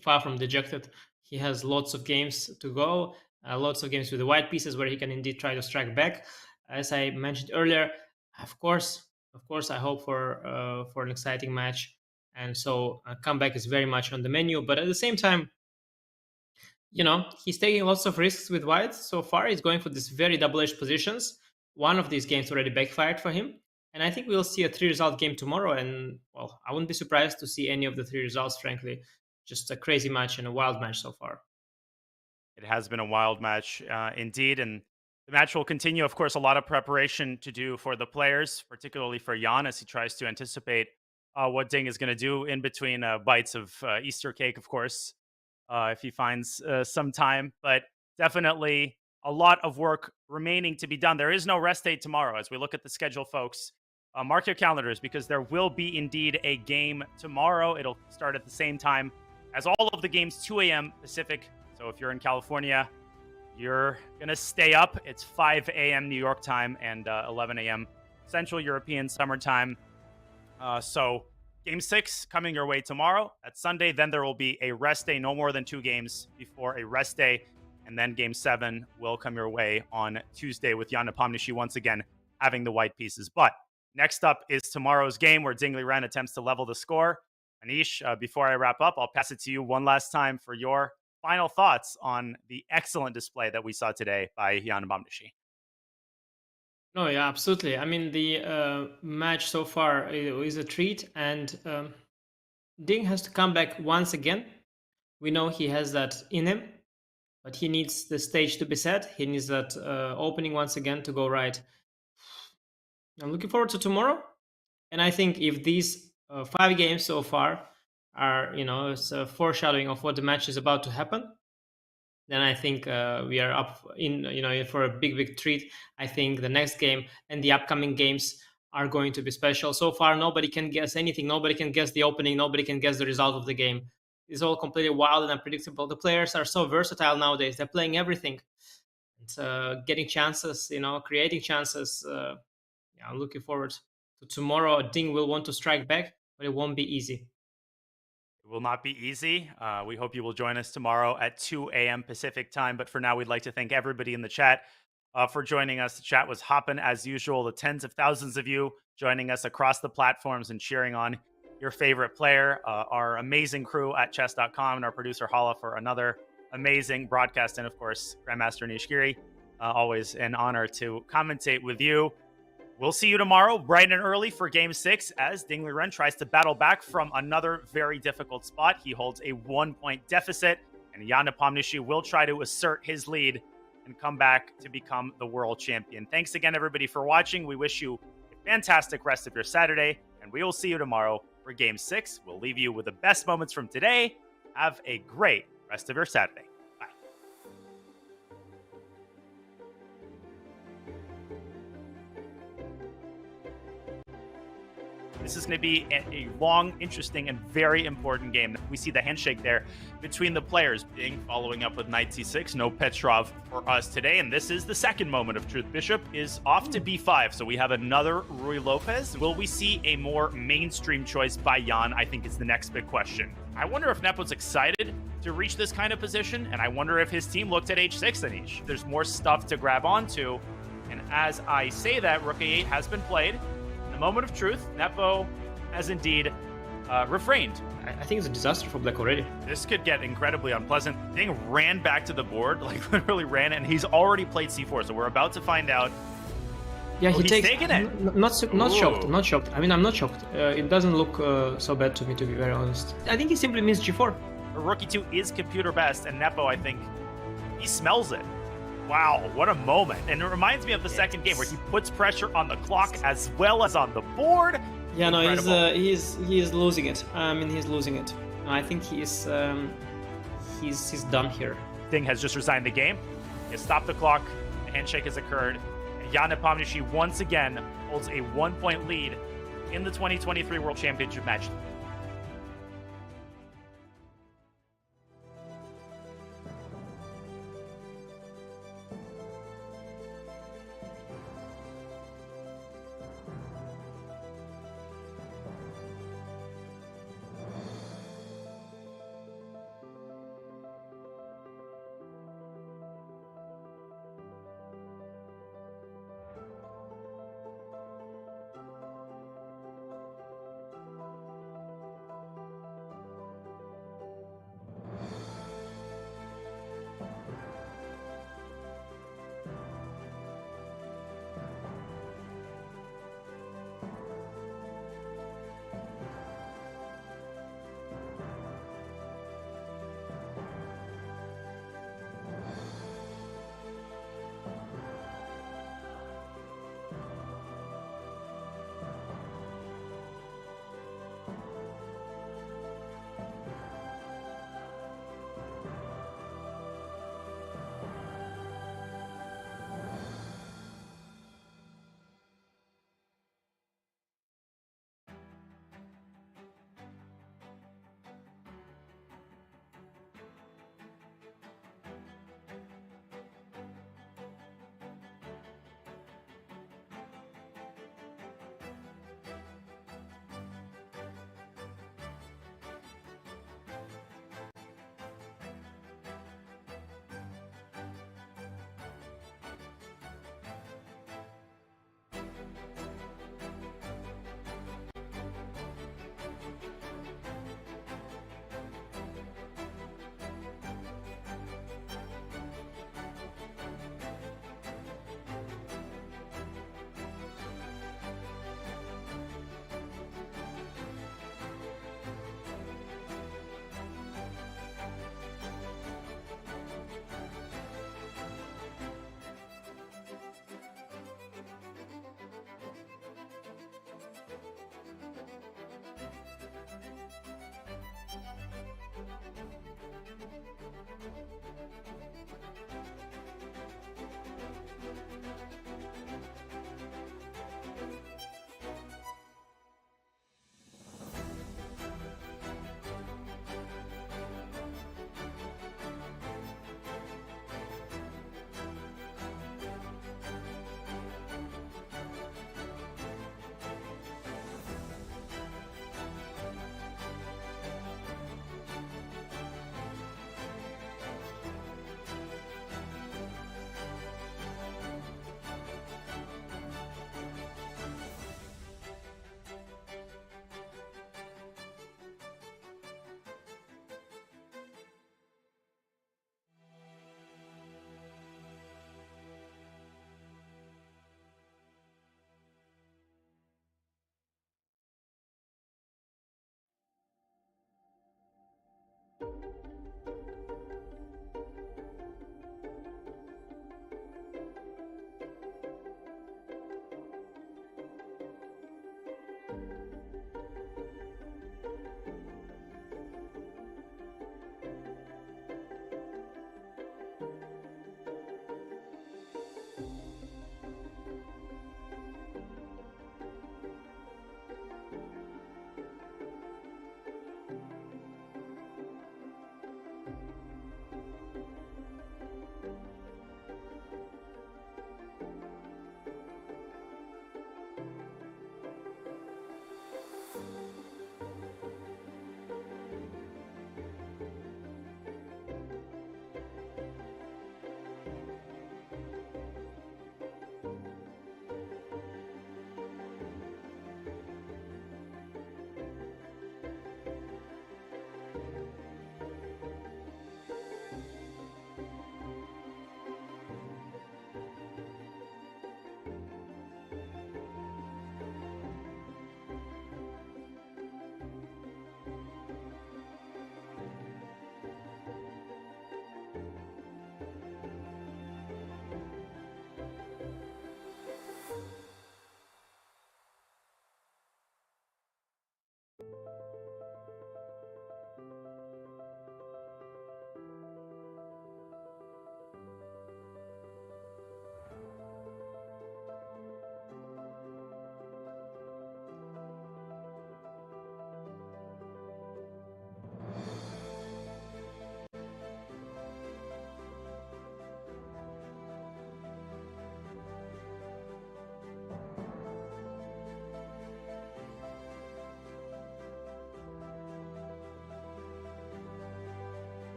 far from dejected. He has lots of games to go, lots of games with the white pieces where he can indeed try to strike back. As I mentioned earlier, of course, I hope for an exciting match, and so a comeback is very much on the menu. But at the same time, you know, he's taking lots of risks with white so far. He's going for these very double-edged positions. One of these games already backfired for him, and I think we'll see a 3-result game tomorrow. And well, I wouldn't be surprised to see any of the 3 results. Frankly, just a crazy match and a wild match so far. It has been a wild match indeed, and the match will continue. Of course, a lot of preparation to do for the players, particularly for Jan, as he tries to anticipate what Ding is going to do in between bites of Easter cake, of course, if he finds some time. But definitely a lot of work remaining to be done. There is no rest day tomorrow. As we look at the schedule, folks, mark your calendars because there will be indeed a game tomorrow. It'll start at the same time as all of the games, 2 a.m. Pacific. So if you're in California, you're going to stay up. It's 5 a.m. New York time and 11 a.m. Central European summertime. So Game 6 coming your way tomorrow. That's Sunday. Then there will be a rest day, no more than 2 games before a rest day. And then Game 7 will come your way on Tuesday with Jan Nepomniachtchi once again having the white pieces. But next up is tomorrow's game where Ding Liren attempts to level the score. Anish, before I wrap up, I'll pass it to you one last time for your final thoughts on the excellent display that we saw today by Jan Nepomniachtchi. No, yeah, absolutely. I mean, the match so far is a treat, and Ding has to come back once again. We know he has that in him, but he needs the stage to be set. He needs that opening once again to go right. I'm looking forward to tomorrow, and I think if these 5 games so far are, it's a foreshadowing of what the match is about to happen, then I think we are up in for a big treat. I think the next game and the upcoming games are going to be special. So far, nobody can guess anything. Nobody can guess the opening. Nobody can guess the result of the game. It's all completely wild and unpredictable. The players are so versatile nowadays. They're playing everything. It's getting chances, creating chances. I'm looking forward to tomorrow. Ding will want to strike back, but it won't be easy. It will not be easy. We hope you will join us tomorrow at 2 a.m. Pacific time. But for now, we'd like to thank everybody in the chat for joining us. The chat was hopping as usual. The tens of thousands of you joining us across the platforms and cheering on your favorite player. Our amazing crew at Chess.com and our producer Hala for another amazing broadcast. And of course, Grandmaster Anish Giri. Always an honor to commentate with you. We'll see you tomorrow, bright and early, for Game 6 as Ding Liren tries to battle back from another very difficult spot. He holds a 1-point deficit, and Jan Nepomniachtchi will try to assert his lead and come back to become the world champion. Thanks again, everybody, for watching. We wish you a fantastic rest of your Saturday, and we will see you tomorrow for Game 6. We'll leave you with the best moments from today. Have a great rest of your Saturday. This is going to be a long, interesting, and very important game. We see the handshake there between the players. Ding following up with knight c6. No Petrov for us today. And this is the second moment of truth. Bishop is off to b5. So we have another Rui Lopez. Will we see a more mainstream choice by Jan? I think is the next big question. I wonder if Nepo's excited to reach this kind of position. And I wonder if his team looked at h6 Anish. There's more stuff to grab onto. And as I say that, rook a8 has been played. Moment of truth, Nepo has indeed refrained. I think it's a disaster for Black already. This could get incredibly unpleasant. Ding ran back to the board, like literally ran, and he's already played c4, so we're about to find out. Yeah, he's taking it. Not shocked. I mean, I'm not shocked. It doesn't look so bad to me, to be very honest. I think he simply missed g4. Rook e2 is computer best, and Nepo, I think, he smells it. Wow, what a moment. And it reminds me of the second game where he puts pressure on the clock as well as on the board. Yeah, incredible. No, he's losing it. I mean, he's losing it. I think he's done here. Ding has just resigned the game. He has stopped the clock. The handshake has occurred. And Jan Nepomniachtchi once again holds a 1-point lead in the 2023 World Championship match.